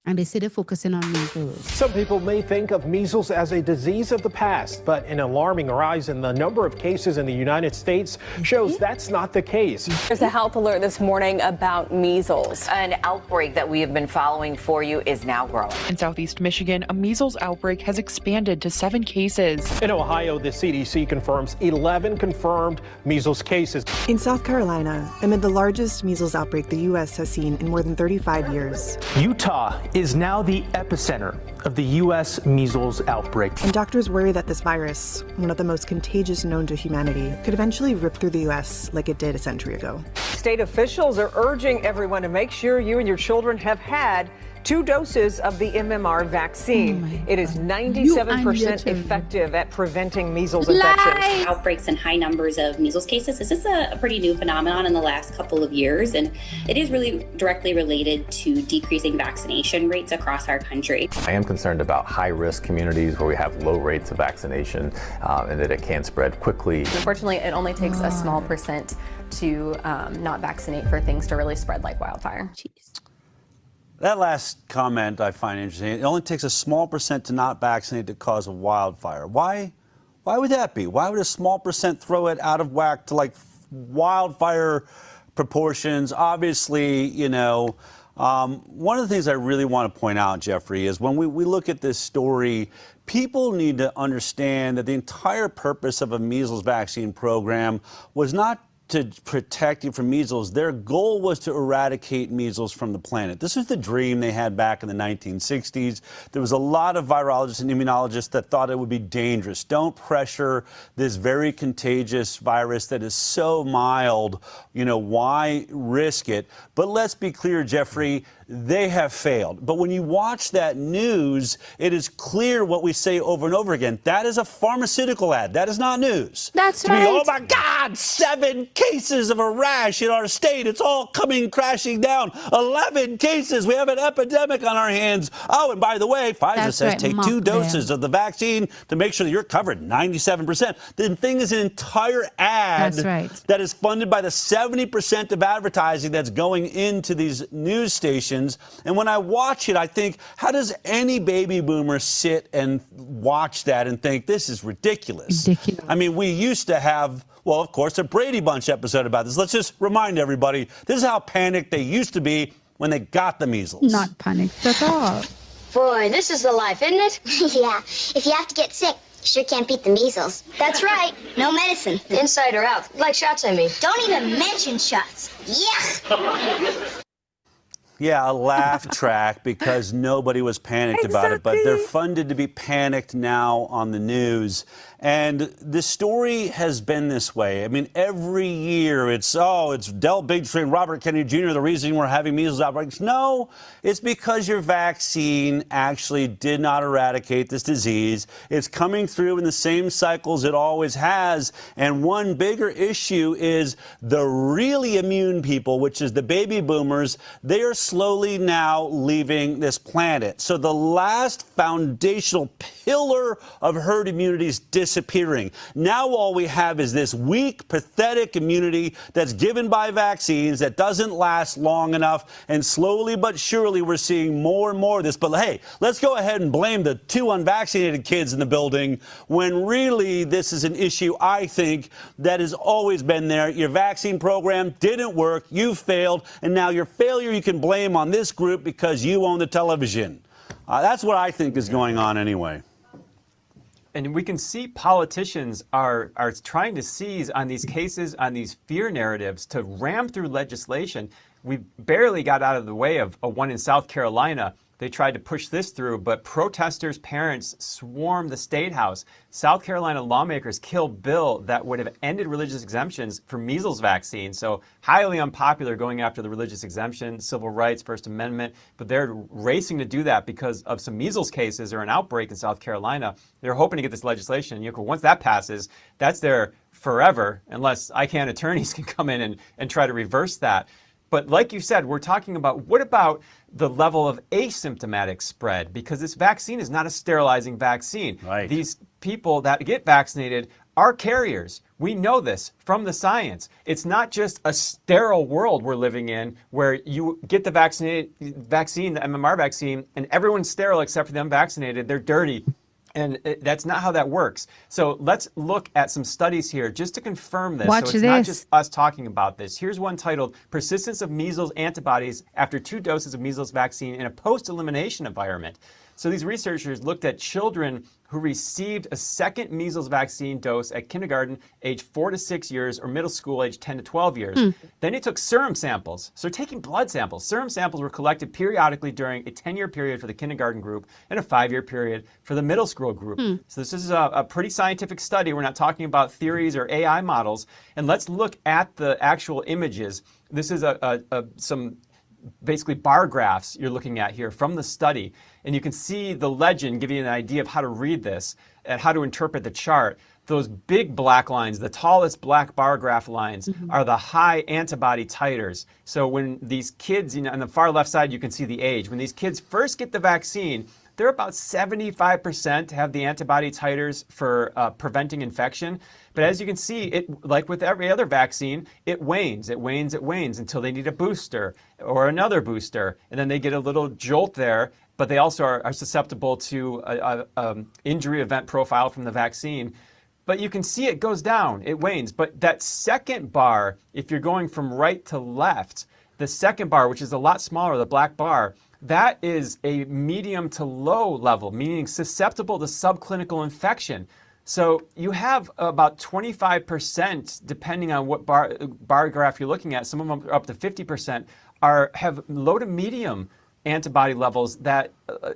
And they say they're focusing on measles. Some people may think of measles as a disease of the past, but an alarming rise in the number of cases in the United States shows that's not the case. There's a health alert this morning about measles. An outbreak that we have been following for you is now growing. In Southeast Michigan, a measles outbreak has expanded to 7 cases. In Ohio, the CDC confirms 11 confirmed measles cases. In South Carolina, amid the largest measles outbreak the U.S. has seen in more than 35 years. Utah is now the epicenter of the U.S. measles outbreak. And doctors worry that this virus, one of the most contagious known to humanity, could eventually rip through the U.S. like it did a century ago. State officials are urging everyone to make sure you and your children have had 2 doses of the MMR vaccine. It is 97% effective at preventing measles infections. Outbreaks and high numbers of measles cases. This is a pretty new phenomenon in the last couple of years, and it is really directly related to decreasing vaccination rates across our country. I am concerned about high-risk communities where we have low rates of vaccination and that it can spread quickly. Unfortunately, it only takes a small percent to not vaccinate for things to really spread like wildfire. That last comment I find interesting. It only takes a small percent to not vaccinate to cause a wildfire. Why would that be? Why would a small percent throw it out of whack to like wildfire proportions? Obviously, you know, one of the things I really want to point out, Jeffrey, is when we look at this story, people need to understand that the entire purpose of a measles vaccine program was not to protect you from measles. Their goal was to eradicate measles from the planet. This was the dream they had back in the 1960s. There was a lot of virologists and immunologists that thought it would be dangerous. Don't pressure this very contagious virus that is so mild. You know, why risk it? But let's be clear, Jeffrey, they have failed. But when you watch that news, it is clear what we say over and over again. That is a pharmaceutical ad. That is not news. That's right. Oh my God, 7 cases of a rash in our state. It's all coming crashing down. 11 cases. We have an epidemic on our hands. Oh, and by the way, Pfizer says take 2 doses of the vaccine to make sure that you're covered 97%. The thing is an entire ad that is funded by the 70% of advertising that's going into these news stations. And when I watch it, I think, how does any baby boomer sit and watch that and think this is ridiculous? I mean, we used to have, well, of course, a Brady Bunch episode about this. Let's just remind everybody, this is how panicked they used to be when they got the measles. Not panicked at all. Boy, this is the life, isn't it? Yeah. If you have to get sick, you sure can't beat the measles. That's right. No medicine. Inside or out. Like shots, I mean. Don't even mention shots. Yuck. Yeah, a laugh track because nobody was panicked about it, but they're funded to be panicked now on the news. And the story has been this way. I mean, every year it's Del Bigtree and Robert Kennedy Jr. the reason we're having measles outbreaks. No, it's because your vaccine actually did not eradicate this disease. It's coming through in the same cycles it always has. And one bigger issue is the really immune people, which is the baby boomers. They are slowly now leaving this planet. So the last foundational pillar of herd immunity is disappearing. Now all we have is this weak, pathetic immunity that's given by vaccines that doesn't last long enough. And slowly but surely we're seeing more and more of this. But hey, let's go ahead and blame the 2 unvaccinated kids in the building when really this is an issue, I think, that has always been there. Your vaccine program didn't work. You failed. And now your failure you can blame on this group because you own the television. That's what I think is going on anyway. And we can see politicians are trying to seize on these cases, on these fear narratives to ram through legislation. We barely got out of the way of a one in South Carolina. They tried to push this through, but protesters' parents swarmed the State House. South Carolina lawmakers killed a bill that would have ended religious exemptions for measles vaccine. So highly unpopular going after the religious exemption, civil rights, First Amendment. But they're racing to do that because of some measles cases or an outbreak in South Carolina. They're hoping to get this legislation. You know, once that passes, that's there forever, unless ICANN attorneys can come in and try to reverse that. But like you said, we're talking about what about the level of asymptomatic spread? Because this vaccine is not a sterilizing vaccine. Right. These people that get vaccinated are carriers. We know this from the science. It's not just a sterile world we're living in where you get the vaccine, the MMR vaccine, and everyone's sterile except for the unvaccinated. They're dirty. And that's not how that works. So let's look at some studies here just to confirm this. So it's not just us talking about this. Here's one titled Persistence of Measles Antibodies After 2 Doses of Measles Vaccine in a Post-Elimination Environment. So these researchers looked at children who received a second measles vaccine dose at kindergarten, age 4 to 6 years, or middle school, age 10 to 12 years. Then they took serum samples. So taking blood samples. Serum samples were collected periodically during a 10-year period for the kindergarten group and a 5-year period for the middle school group. So this is a pretty scientific study. We're not talking about theories or AI models. And let's look at the actual images. This is some basically bar graphs you're looking at here from the study. And you can see the legend giving you an idea of how to read this and how to interpret the chart. Those big black lines, the tallest black bar graph lines, are the high antibody titers. So when these kids, on the far left side, you can see the age. When these kids first get the vaccine, they're about 75% have the antibody titers for preventing infection. But as you can see, it, like with every other vaccine, it wanes until they need a booster or another booster. And then they get a little jolt there, but they also are susceptible to an injury event profile from the vaccine. But you can see it goes down, it wanes. But that second bar, if you're going from right to left, the second bar, which is a lot smaller, the black bar, that is a medium to low level, meaning susceptible to subclinical infection. So you have about 25%, depending on what bar graph you're looking at, some of them are up to 50%, have low to medium antibody levels that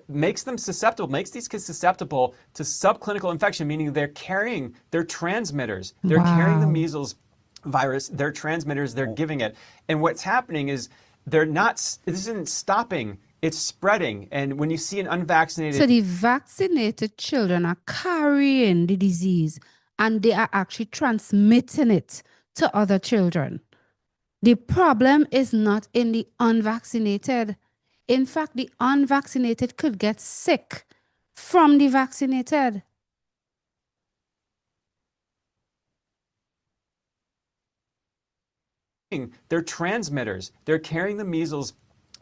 makes them susceptible, makes these kids susceptible to subclinical infection, meaning they're carrying, they're transmitters. They're carrying the measles virus, they're transmitters, they're giving it. And what's happening is this isn't stopping, it's spreading. And when you see an unvaccinated... So the vaccinated children are carrying the disease and they are actually transmitting it to other children. The problem is not in the unvaccinated. In fact, the unvaccinated could get sick from the vaccinated. They're transmitters. They're carrying the measles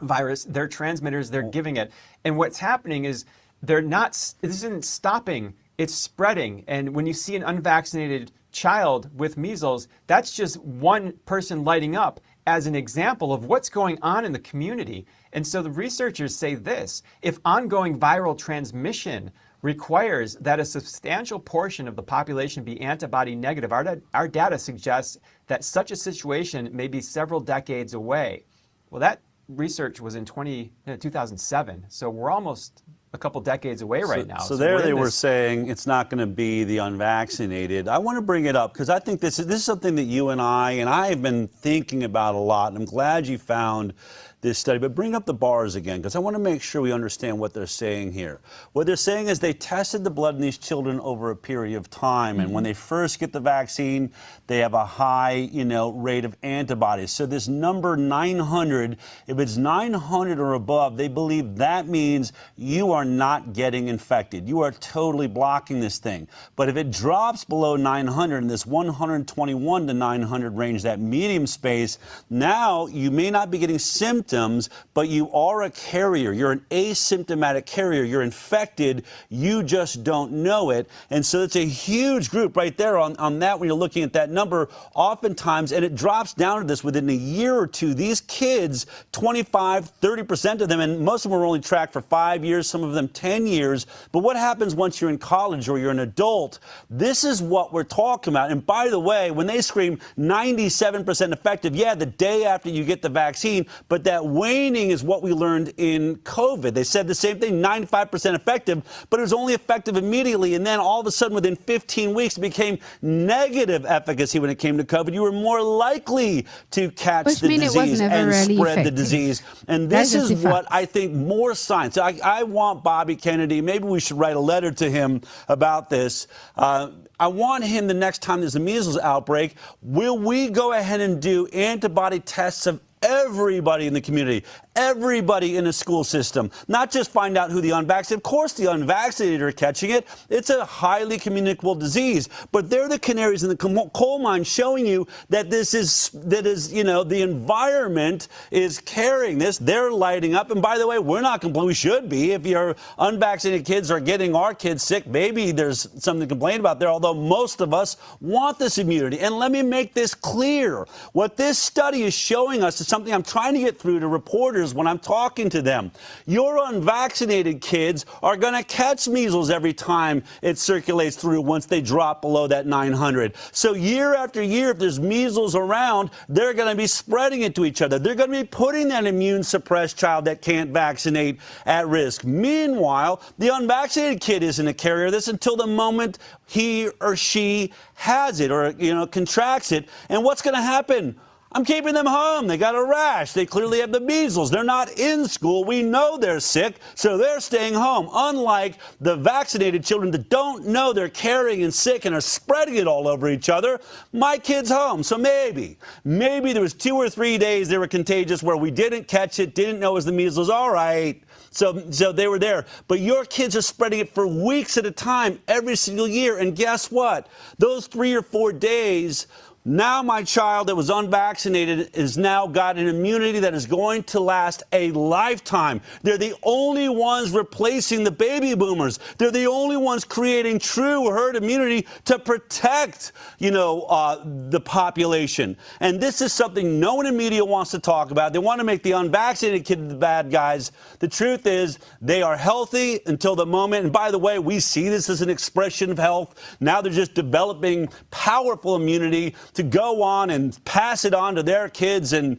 virus. They're transmitters. They're giving it. And what's happening is this isn't stopping. It's spreading. And when you see an unvaccinated child with measles, that's just one person lighting up as an example of what's going on in the community. And so the researchers say this: if ongoing viral transmission requires that a substantial portion of the population be antibody negative, our data suggests that such a situation may be several decades away. Well, that research was in 2007, so we're almost a couple decades away right now. So there they were saying it's not going to be the unvaccinated. I want to bring it up because I think this is something that you and I have been thinking about a lot, and I'm glad you found this study. But bring up the bars again, because I want to make sure we understand what they're saying here. What they're saying is they tested the blood in these children over a period of time, and when they first get the vaccine, they have a high, rate of antibodies. So this number 900, if it's 900 or above, they believe that means you are not getting infected. You are totally blocking this thing. But if it drops below 900 in this 121 to 900 range, that medium space, now you may not be getting symptoms, but you are a carrier. You're an asymptomatic carrier. You're infected. You just don't know it. And so it's a huge group right there on that when you're looking at that number oftentimes, and it drops down to this within a year or two. These kids, 25, 30% of them, and most of them are only tracked for 5 years, some of them 10 years. But what happens once you're in college or you're an adult? This is what we're talking about. And by the way, when they scream 97% effective, yeah, the day after you get the vaccine, but that waning is what we learned in COVID. They said the same thing, 95% effective, but it was only effective immediately. And then all of a sudden, within 15 weeks, it became negative efficacy when it came to COVID. You were more likely to catch the disease and spread the disease. And this is what I think more science. I want Bobby Kennedy, maybe we should write a letter to him about this. I want him, the next time there's a measles outbreak, will we go ahead and do antibody tests of everybody in the community, everybody in the school system, not just find out who the unvaccinated. Of course, the unvaccinated are catching it. It's a highly communicable disease, but they're the canaries in the coal mine showing you that the environment is carrying this. They're lighting up. And by the way, we're not complaining. We should be. If your unvaccinated kids are getting our kids sick, maybe there's something to complain about there, although most of us want this immunity. And let me make this clear. What this study is showing us is something I'm trying to get through to reporters when I'm talking to them. Your unvaccinated kids are going to catch measles every time it circulates through once they drop below that 900. So year after year, if there's measles around, they're going to be spreading it to each other. They're going to be putting that immune suppressed child that can't vaccinate at risk. Meanwhile, the unvaccinated kid isn't a carrier of this until the moment he or she has it or, contracts it. And what's going to happen? I'm keeping them home. They got a rash. They clearly have the measles. They're not in school. We know they're sick, so they're staying home. Unlike the vaccinated children that don't know they're carrying and sick and are spreading it all over each other, my kid's home. So maybe there was 2 or 3 days they were contagious where we didn't catch it, didn't know it was the measles. All right. So they were there. But your kids are spreading it for weeks at a time every single year. And guess what? Those 3 or 4 days, now my child that was unvaccinated has now got an immunity that is going to last a lifetime. They're the only ones replacing the baby boomers. They're the only ones creating true herd immunity to protect, the population. And this is something no one in media wants to talk about. They want to make the unvaccinated kids the bad guys. The truth is they are healthy until the moment. And by the way, we see this as an expression of health. Now they're just developing powerful immunity to go on and pass it on to their kids and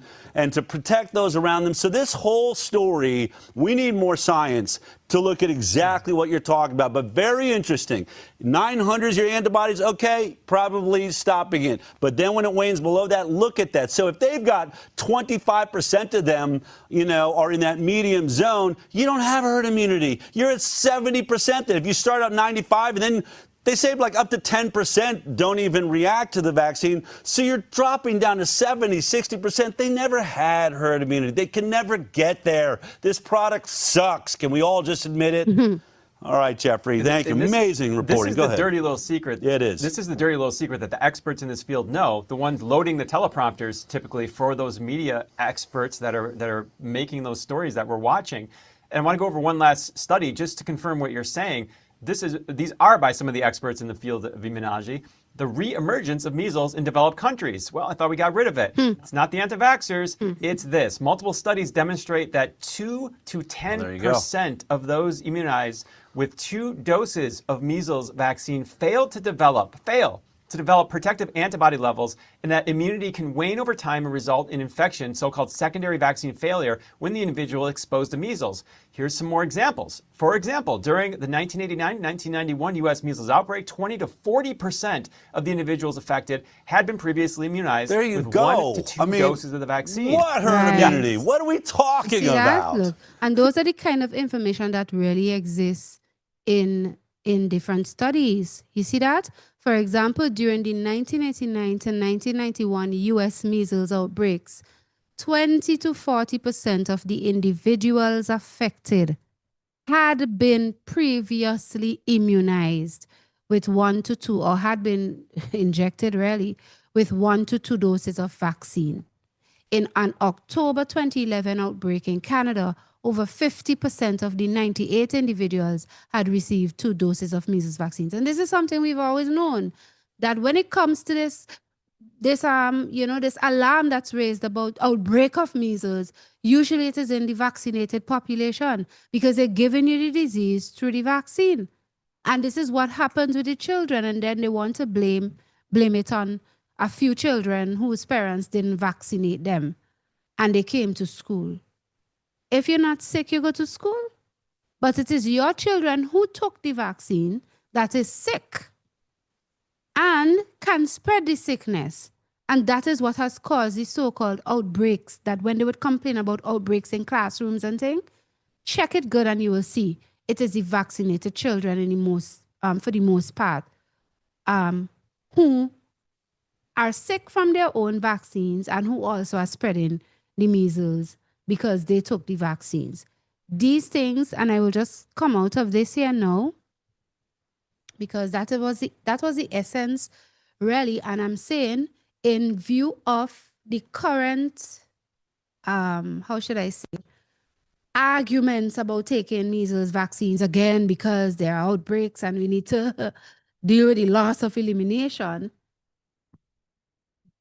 to protect those around them. So this whole story, we need more science to look at exactly what you're talking about. But very interesting. 900 is your antibodies. Okay, probably stopping it. But then when it wanes below that, look at that. So if they've got 25% of them, are in that medium zone, you don't have herd immunity. You're at 70%. Then if you start out 95 and then they say like up to 10% don't even react to the vaccine. So you're dropping down to 70, 60%. They never had herd immunity. They can never get there. This product sucks. Can we all just admit it? All right, Jeffrey. Thank you. Amazing reporting. Go ahead. This is the dirty little secret. Yeah, it is. This is the dirty little secret that the experts in this field know. The ones loading the teleprompters typically for those media experts that are making those stories that we're watching. And I want to go over one last study just to confirm what you're saying. These are by some of the experts in the field of immunology, the re-emergence of measles in developed countries. Well, I thought we got rid of it. It's not the anti-vaxxers, it's this. Multiple studies demonstrate that 2 to 10% of those immunized with 2 doses of measles vaccine fail to develop protective antibody levels, and that immunity can wane over time and result in infection, so-called secondary vaccine failure, when the individual exposed to measles. Here's some more examples. For example, during the 1989-1991 U.S. measles outbreak, 20 to 40% of the individuals affected had been previously immunized with 1 to 2 doses of the vaccine. What herd immunity? What are we talking about? Look, and those are the kind of information that really exists in different studies. You see that? For example, during the 1989 to 1991 U.S. measles outbreaks, 20 to 40% of the individuals affected had been previously immunized with 1 to 2, or had been injected really, with 1 to 2 doses of vaccine. In an October 2011 outbreak in Canada, over 50% of the 98 individuals had received 2 doses of measles vaccines. And this is something we've always known, that when it comes to this alarm that's raised about outbreak of measles, usually it is in the vaccinated population because they're giving you the disease through the vaccine. And this is what happens with the children. And then they want to blame it on a few children whose parents didn't vaccinate them and they came to school. If you're not sick, you go to school. But it is your children who took the vaccine that is sick and can spread the sickness. And that is what has caused the so-called outbreaks, that when they would complain about outbreaks in classrooms and things, check it good and you will see it is the vaccinated children for the most part, who are sick from their own vaccines and who also are spreading the measles because they took the vaccines. These things, and I will just come out of this here now, because that was the essence, really. And I'm saying, in view of the current, how should I say, arguments about taking measles vaccines again because there are outbreaks and we need to deal with the loss of elimination,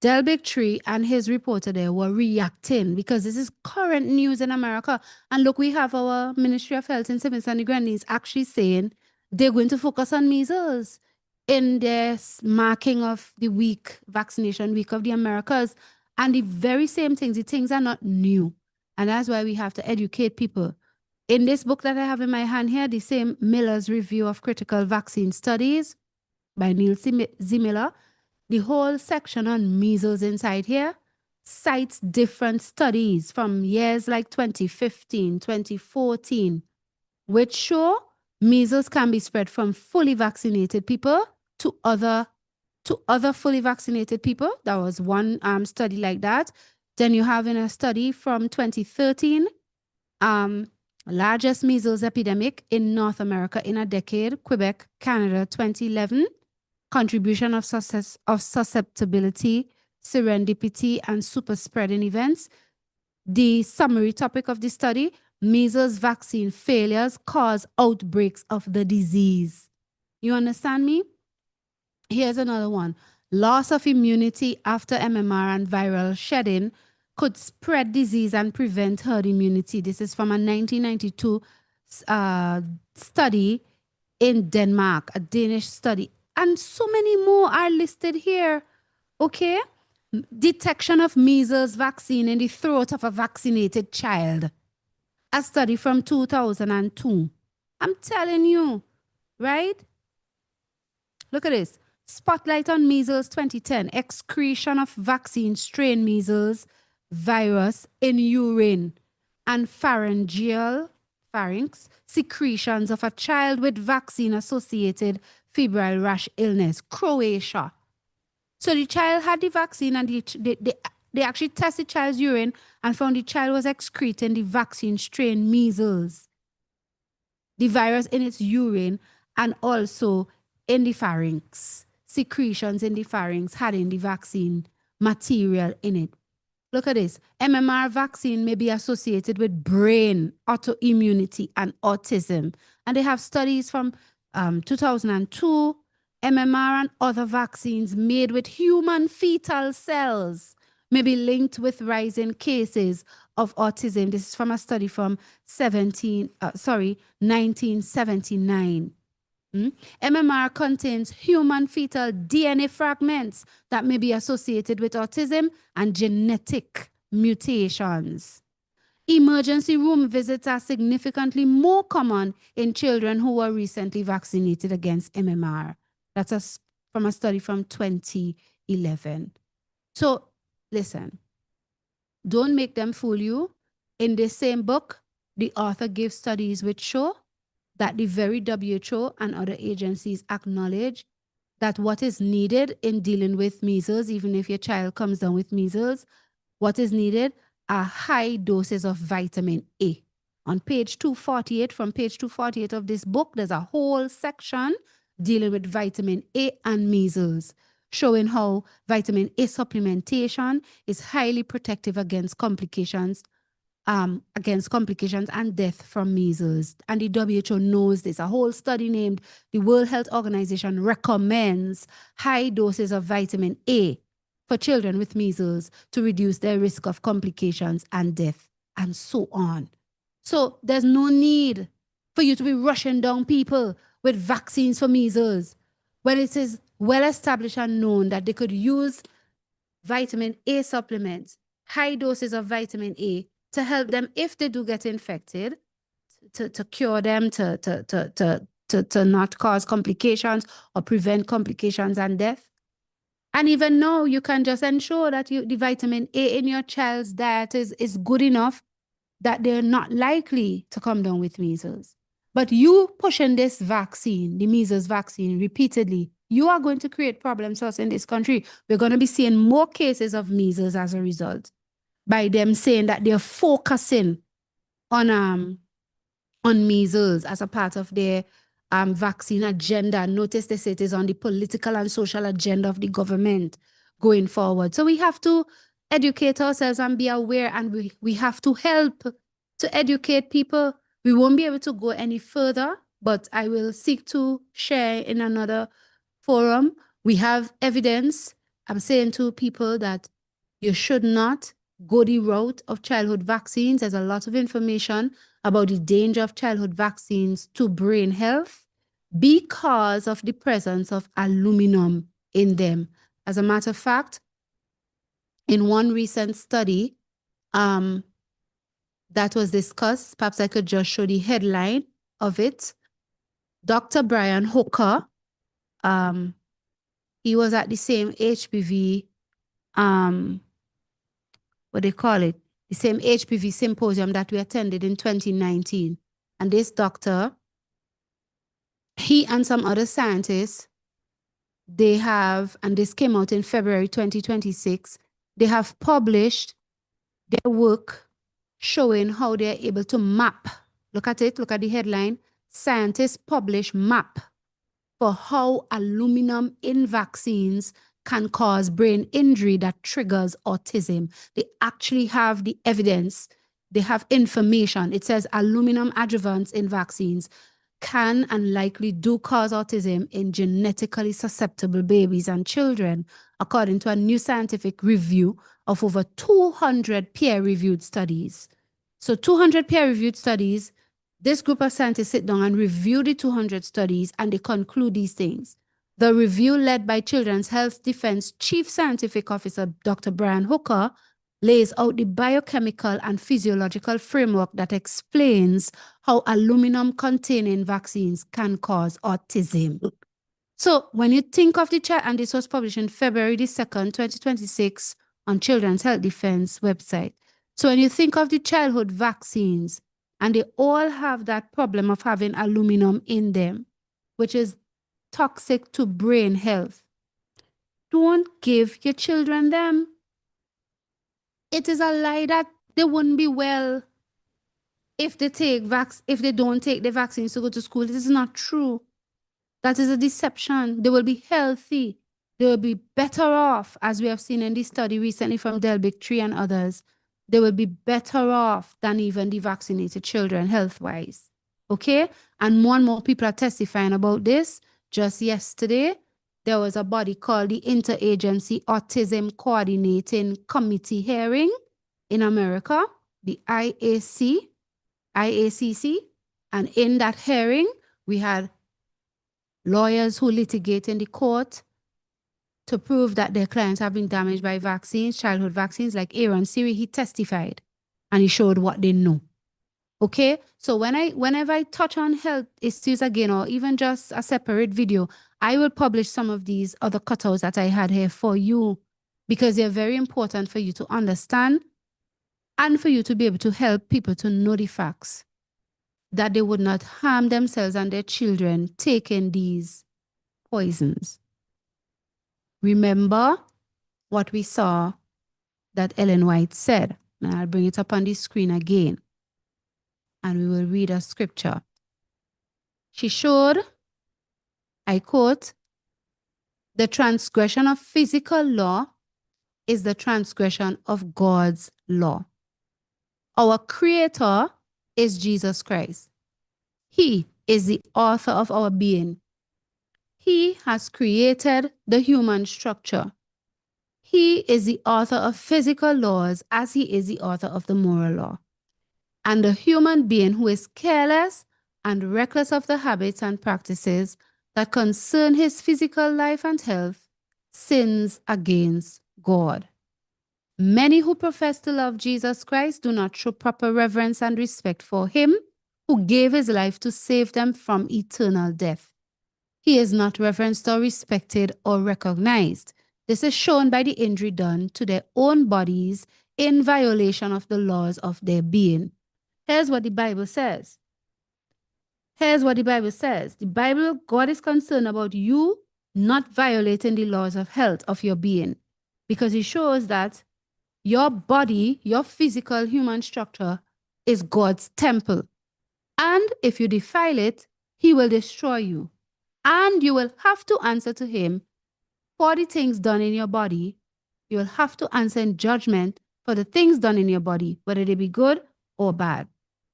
Del Bigtree and his reporter there were reacting because this is current news in America. And look, we have our Ministry of Health in St. Vincent and the Grenadines actually saying they're going to focus on measles in their marking of the week, vaccination week of the Americas. And the very same things, the things are not new. And that's why we have to educate people. In this book that I have in my hand here, the same Miller's Review of Critical Vaccine Studies by Neil Z. Miller, the whole section on measles inside here cites different studies from years like 2015, 2014, which show measles can be spread from fully vaccinated people to other fully vaccinated people. That was one study like that. Then you have in a study from 2013, largest measles epidemic in North America in a decade, Quebec, Canada, 2011. Contribution of susceptibility, serendipity, and super spreading events. The summary topic of the study: measles vaccine failures cause outbreaks of the disease. You understand me? Here's another one. Loss of immunity after MMR and viral shedding could spread disease and prevent herd immunity. This is from a 1992 study in Denmark, a Danish study. And so many more are listed here. Okay? Detection of measles vaccine in the throat of a vaccinated child. A study from 2002. I'm telling you, right? Look at this. Spotlight on measles 2010. Excretion of vaccine strain measles virus in urine and pharynx secretions of a child with vaccine-associated febrile rash illness, Croatia. So the child had the vaccine and they actually tested the child's urine and found the child was excreting the vaccine strain measles, the virus in its urine and also in the pharynx. Secretions in the pharynx having the vaccine material in it. Look at this. MMR vaccine may be associated with brain autoimmunity and autism. And they have studies from 2002, MMR and other vaccines made with human fetal cells may be linked with rising cases of autism. This is from a study from 1979. MMR contains human fetal DNA fragments that may be associated with autism and genetic mutations. Emergency room visits are significantly more common in children who were recently vaccinated against MMR. That's from a study from 2011. So listen, don't make them fool you. In this same book, the author gives studies which show that the very WHO and other agencies acknowledge that what is needed in dealing with measles, even if your child comes down with measles, what is needed are high doses of vitamin A. On page 248, from page 248 of this book, there's a whole section dealing with vitamin A and measles, showing how vitamin A supplementation is highly protective against complications and death from measles. And the WHO knows this. A whole study named the World Health Organization recommends high doses of vitamin A for children with measles to reduce their risk of complications and death, and so on. So there's no need for you to be rushing down people with vaccines for measles when it is well established and known that they could use vitamin A supplements, high doses of vitamin A, to help them if they do get infected, to cure them, to not cause complications or prevent complications and death. And even now, you can just ensure that the vitamin A in your child's diet is good enough that they're not likely to come down with measles. But you pushing this vaccine, the measles vaccine, repeatedly, you are going to create problems for us in this country. We're going to be seeing more cases of measles as a result, by them saying that they're focusing on measles as a part of their vaccine agenda. Notice they say it is on the political and social agenda of the government going forward. So we have to educate ourselves and be aware, and we have to help to educate people. We won't be able to go any further, but I will seek to share in another forum. We have evidence. I'm saying to people that you should not go the route of childhood vaccines. There's a lot of information about the danger of childhood vaccines to brain health because of the presence of aluminum in them. As a matter of fact, in one recent study that was discussed, perhaps I could just show the headline of it. Dr. Brian Hooker, he was at the same HPV what they call it, the same HPV symposium that we attended in 2019. And this doctor, he and some other scientists, they have, and this came out in February 2026, they have published their work showing how they're able to map. Look at it, look at the headline. Scientists publish map for how aluminum in vaccines can cause brain injury that triggers autism. They actually have the evidence. They have information. It says aluminum adjuvants in vaccines can and likely do cause autism in genetically susceptible babies and children, according to a new scientific review of over 200 peer-reviewed studies. So 200 peer-reviewed studies, this group of scientists sit down and review the 200 studies, and they conclude these things. The review, led by Children's Health Defense Chief Scientific Officer Dr. Brian Hooker, lays out the biochemical and physiological framework that explains how aluminum-containing vaccines can cause autism. So when you think of the child, and this was published in February the 2nd, 2026 on Children's Health Defense website. So when you think of the childhood vaccines, and they all have that problem of having aluminum in them, which is toxic to brain health, don't give your children them. It is a lie that they wouldn't be well if they don't take the vaccines to go to school. This is not true. That is a deception. They will be healthy. They will be better off, as we have seen in this study recently from Delbic Tree and others. They will be better off than even the vaccinated children health-wise. Okay? And more people are testifying about this. Just yesterday, there was a body called the Interagency Autism Coordinating Committee hearing in America, the IACC. And in that hearing, we had lawyers who litigate in the court to prove that their clients have been damaged by vaccines, childhood vaccines, like Aaron Siri. He testified and he showed what they know. Okay, so whenever I touch on health issues again, or even just a separate video, I will publish some of these other cutouts that I had here for you, because they're very important for you to understand and for you to be able to help people to know the facts, that they would not harm themselves and their children taking these poisons. Remember what we saw that Ellen White said. Now I'll bring it up on the screen again, and we will read a scripture. She showed, I quote, "The transgression of physical law is the transgression of God's law. Our Creator is Jesus Christ. He is the author of our being. He has created the human structure. He is the author of physical laws as he is the author of the moral law. And the human being who is careless and reckless of the habits and practices that concern his physical life and health sins against God. Many who profess to love Jesus Christ do not show proper reverence and respect for him who gave his life to save them from eternal death. He is not reverenced or respected or recognized. This is shown by the injury done to their own bodies in violation of the laws of their being." Here's what the Bible says. Here's what the Bible says. The Bible, God is concerned about you not violating the laws of health of your being, because he shows that your body, your physical human structure, is God's temple. And if you defile it, he will destroy you. And you will have to answer to him for the things done in your body. You will have to answer in judgment for the things done in your body, whether they be good or bad.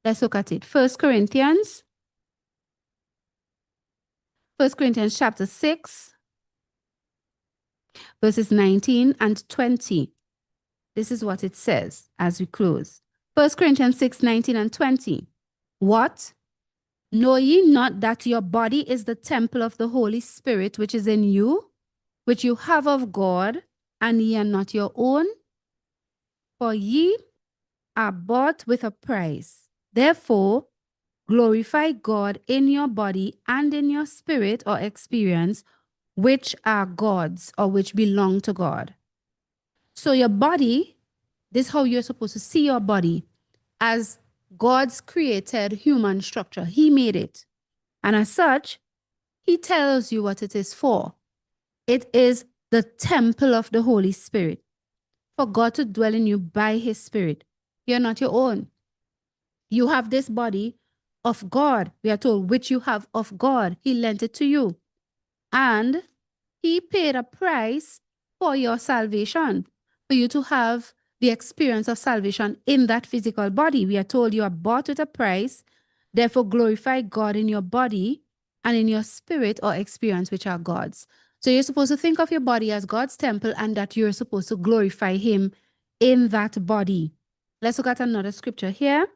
Let's look at it. 1 Corinthians chapter 6, verses 19 and 20. This is what it says as we close. 1 Corinthians 6, 19 and 20. What? Know ye not that your body is the temple of the Holy Spirit which is in you, which you have of God, and ye are not your own? For ye are bought with a price. Therefore, glorify God in your body and in your spirit or experience, which are God's or which belong to God. So your body This is how you're supposed to see your body as God's created human structure. He made it. And as such, he tells you what it is for. It is the temple of the Holy Spirit, for God to dwell in you by his Spirit. You're not your own. You have this body of God, we are told, which you have of God. He lent it to you. And he paid a price for your salvation, for you to have the experience of salvation in that physical body. We are told you are bought with a price, therefore glorify God in your body and in your spirit or experience, which are God's. So you're supposed to think of your body as God's temple and that you're supposed to glorify him in that body. Let's look at another scripture here.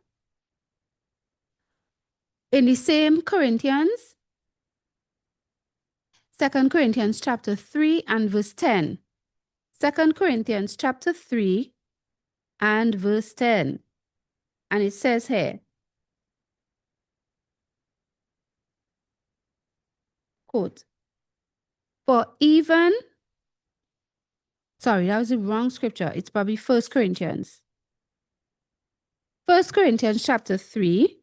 In the same Corinthians, 2 Corinthians chapter 3 and verse 10. 2 Corinthians chapter 3 and verse 10. And it says here, quote, for even, sorry, that was the wrong scripture. It's probably 1 Corinthians. 1 Corinthians chapter 3.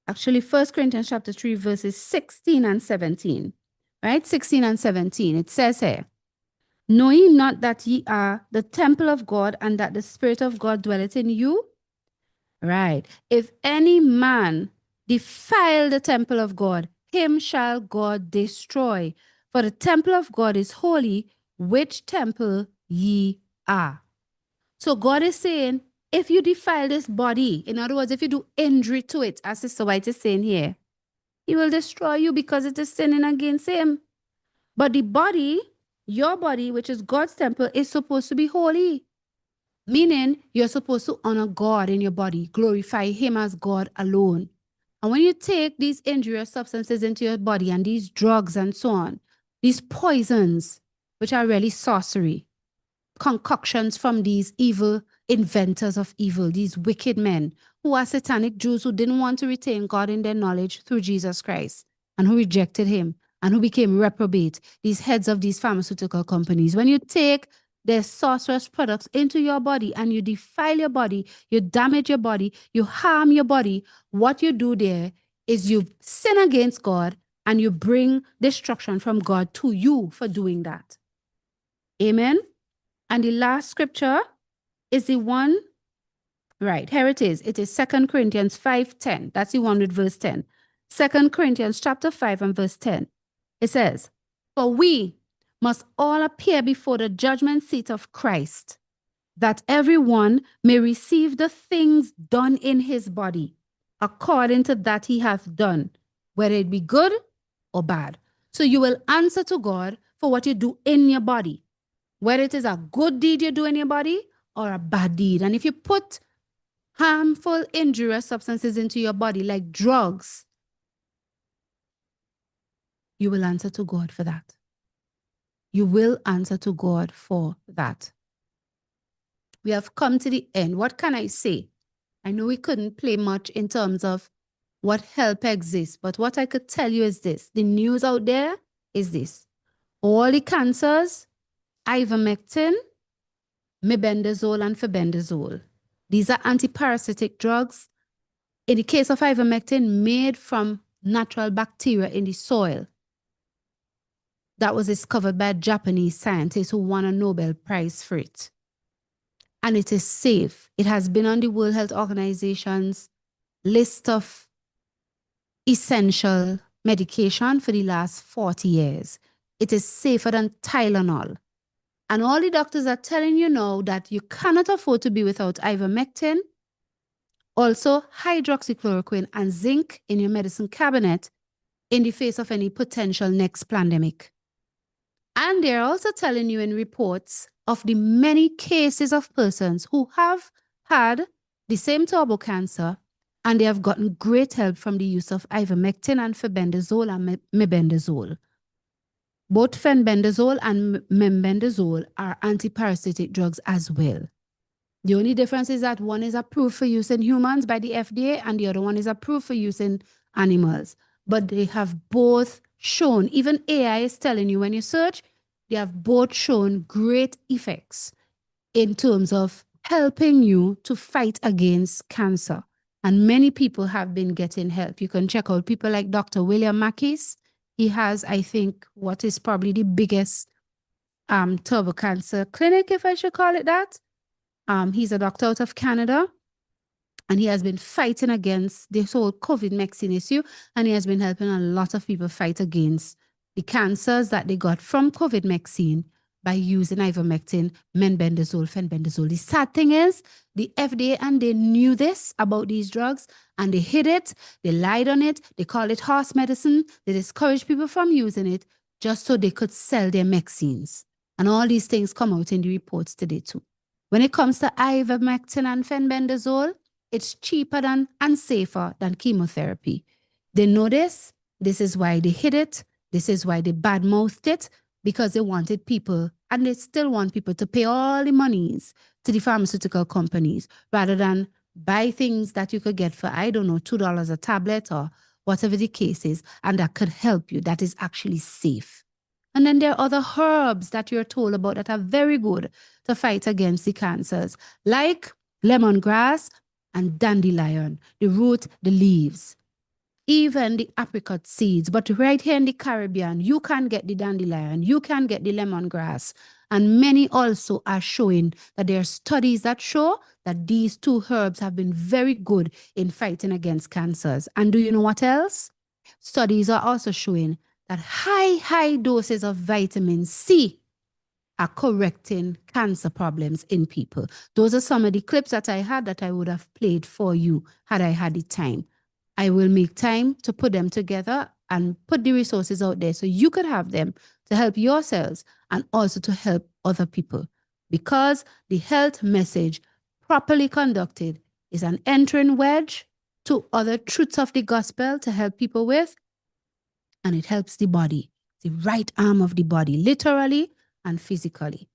Actually, 1 Corinthians chapter 3, verses 16 and 17. Right? 16 and 17. It says here, know ye not that ye are the temple of God and that the Spirit of God dwelleth in you? Right. If any man defile the temple of God, him shall God destroy. For the temple of God is holy, which temple ye are. So God is saying, if you defile this body, in other words, if you do injury to it, as Sister White is saying here, he will destroy you because it is sinning against him. But the body, your body, which is God's temple, is supposed to be holy. Meaning, you're supposed to honor God in your body, glorify him as God alone. And when you take these injurious substances into your body and these drugs and so on, these poisons, which are really sorcery, concoctions from these evil inventors of evil, these wicked men who are satanic Jews who didn't want to retain God in their knowledge through Jesus Christ and who rejected him and who became reprobate, these heads of these pharmaceutical companies. When you take their sorcerous products into your body and you defile your body, you damage your body, you harm your body, what you do there is you sin against God and you bring destruction from God to you for doing that. Amen. And the last scripture is the one, right, here it is. It is 2 Corinthians 5:10. That's the one with verse 10. 2 Corinthians chapter 5 and verse 10. It says, for we must all appear before the judgment seat of Christ, that everyone may receive the things done in his body, according to that he hath done, whether it be good or bad. So you will answer to God for what you do in your body, whether it is a good deed you do in your body or a bad deed. And if you put harmful, injurious substances into your body, like drugs, you will answer to God for that. You will answer to God for that. We have come to the end. What can I say? I know we couldn't play much in terms of what help exists, but what I could tell you is this. The news out there is this. All the cancers, ivermectin, mebendazole, and febendazole. These are antiparasitic drugs. In the case of ivermectin, made from natural bacteria in the soil. That was discovered by a Japanese scientist who won a Nobel Prize for it. And it is safe. It has been on the World Health Organization's list of essential medication for the last 40 years. It is safer than Tylenol. And all the doctors are telling you now that you cannot afford to be without ivermectin, also hydroxychloroquine and zinc in your medicine cabinet in the face of any potential next pandemic. And they're also telling you in reports of the many cases of persons who have had the same turbo cancer and they have gotten great help from the use of ivermectin and febendazole and mebendazole. Both fenbendazole and mebendazole are antiparasitic drugs as well. The only difference is that one is approved for use in humans by the FDA and the other one is approved for use in animals. But they have both shown, even AI is telling you when you search, they have both shown great effects in terms of helping you to fight against cancer. And many people have been getting help. You can check out people like Dr. William Mackis. He has, I think, what is probably the biggest turbo cancer clinic, if I should call it that. He's a doctor out of Canada, and he has been fighting against this whole COVID vaccine issue, and he has been helping a lot of people fight against the cancers that they got from COVID vaccine by using ivermectin, mebendazole, fenbendazole. The sad thing is, the FDA and they knew this about these drugs, and they hid it, they lied on it, they called it horse medicine, they discouraged people from using it just so they could sell their vaccines. And all these things come out in the reports today too. When it comes to ivermectin and fenbendazole, it's cheaper than and safer than chemotherapy. They know this. This is why they hid it. This is why they badmouthed it, because they wanted people, and they still want people, to pay all the monies to the pharmaceutical companies rather than buy things that you could get for, I don't know, $2 a tablet or whatever the case is, and that could help you, that is actually safe. And then there are other herbs that you're told about that are very good to fight against the cancers, like lemongrass and dandelion, the root, the leaves, even the apricot seeds. But right here in the Caribbean, you can get the dandelion, you can get the lemongrass. And many also are showing that there are studies that show that these two herbs have been very good in fighting against cancers. And do you know what else? Studies are also showing that high doses of vitamin C are correcting cancer problems in people. Those are some of the clips that I had that I would have played for you had I had the time. I will make time to put them together and put the resources out there so you could have them to help yourselves and also to help other people. Because the health message, properly conducted, is an entering wedge to other truths of the gospel to help people with, and it helps the body, the right arm of the body, literally and physically.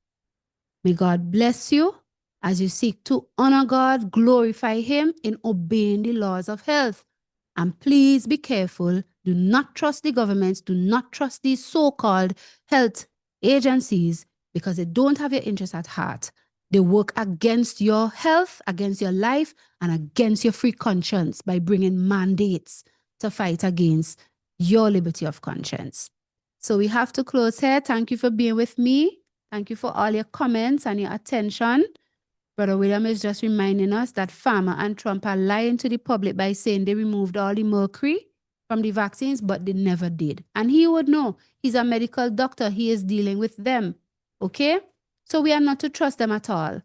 May God bless you as you seek to honor God, glorify Him in obeying the laws of health. And please be careful. Do not trust the governments. Do not trust these so-called health agencies, because they don't have your interests at heart. They work against your health, against your life, and against your free conscience by bringing mandates to fight against your liberty of conscience. So we have to close here. Thank you for being with me. Thank you for all your comments and your attention. Brother William is just reminding us that Pharma and Trump are lying to the public by saying they removed all the mercury from the vaccines, but they never did. And he would know. He's a medical doctor. He is dealing with them. Okay? So we are not to trust them at all.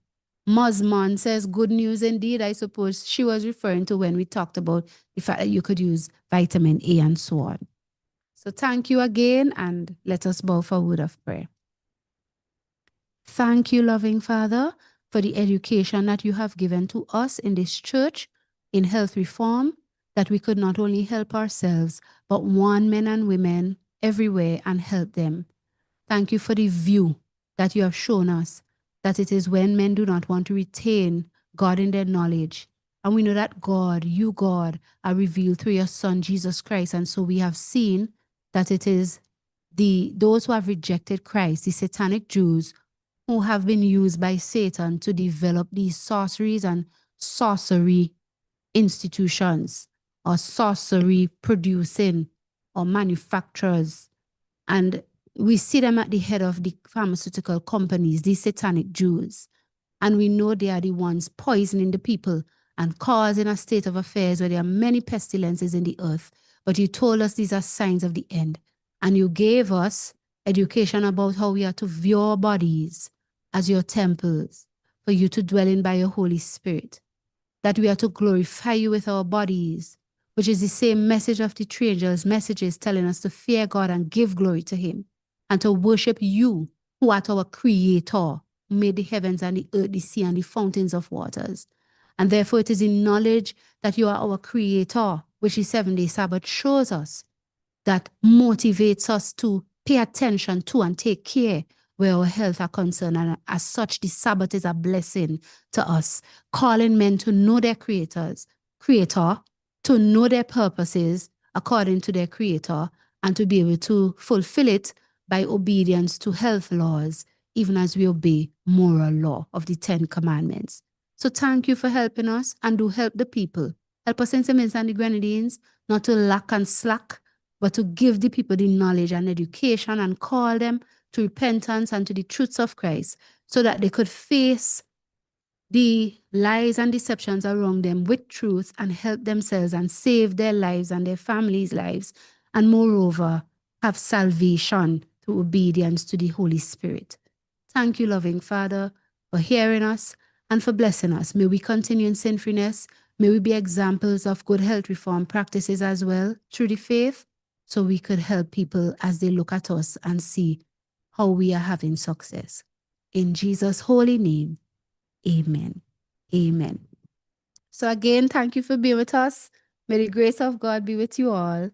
Muzman says, good news indeed. I suppose she was referring to when we talked about the fact that you could use vitamin A and so on. So thank you again, and let us bow for a word of prayer. Thank you, loving Father, for the education that you have given to us in this church in health reform, that we could not only help ourselves, but warn men and women everywhere and help them. Thank you for the view that you have shown us, that it is when men do not want to retain God in their knowledge. And we know that God, you God, are revealed through your Son, Jesus Christ. And so we have seen that it is those who have rejected Christ, the satanic Jews, who have been used by Satan to develop these sorceries and sorcery institutions, or sorcery producing or manufacturers. And we see them at the head of the pharmaceutical companies, these satanic Jews. And we know they are the ones poisoning the people and causing a state of affairs where there are many pestilences in the earth. But you told us these are signs of the end. And you gave us education about how we are to view our bodies as your temples, for you to dwell in by your Holy Spirit. That we are to glorify you with our bodies, which is the same message of the three angels' messages telling us to fear God and give glory to Him, and to worship you, who art our Creator, who made the heavens and the earth, the sea, and the fountains of waters. And therefore it is in knowledge that you are our Creator, which the 7-day Sabbath shows us, that motivates us to pay attention to and take care where our health are concerned. And as such, the Sabbath is a blessing to us, calling men to know their Creator, to know their purposes according to their Creator, and to be able to fulfill it by obedience to health laws, even as we obey moral law of the 10 Commandments. So thank you for helping us, and do help the people. Help us in St. Vincent and the Grenadines not to lack and slack, but to give the people the knowledge and education and call them to repentance and to the truths of Christ, so that they could face the lies and deceptions around them with truth and help themselves and save their lives and their families' lives, and moreover, have salvation through obedience to the Holy Spirit. Thank you, loving Father, for hearing us and for blessing us. May we continue in sin-freeness. May we be examples of good health reform practices as well through the faith, so we could help people as they look at us and see how we are having success. In Jesus' holy name, amen. Amen. So again, thank you for being with us. May the grace of God be with you all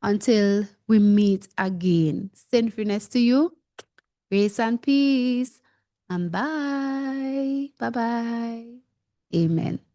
until we meet again. Sin-freeness to you, grace and peace, and bye. Bye-bye. Amen.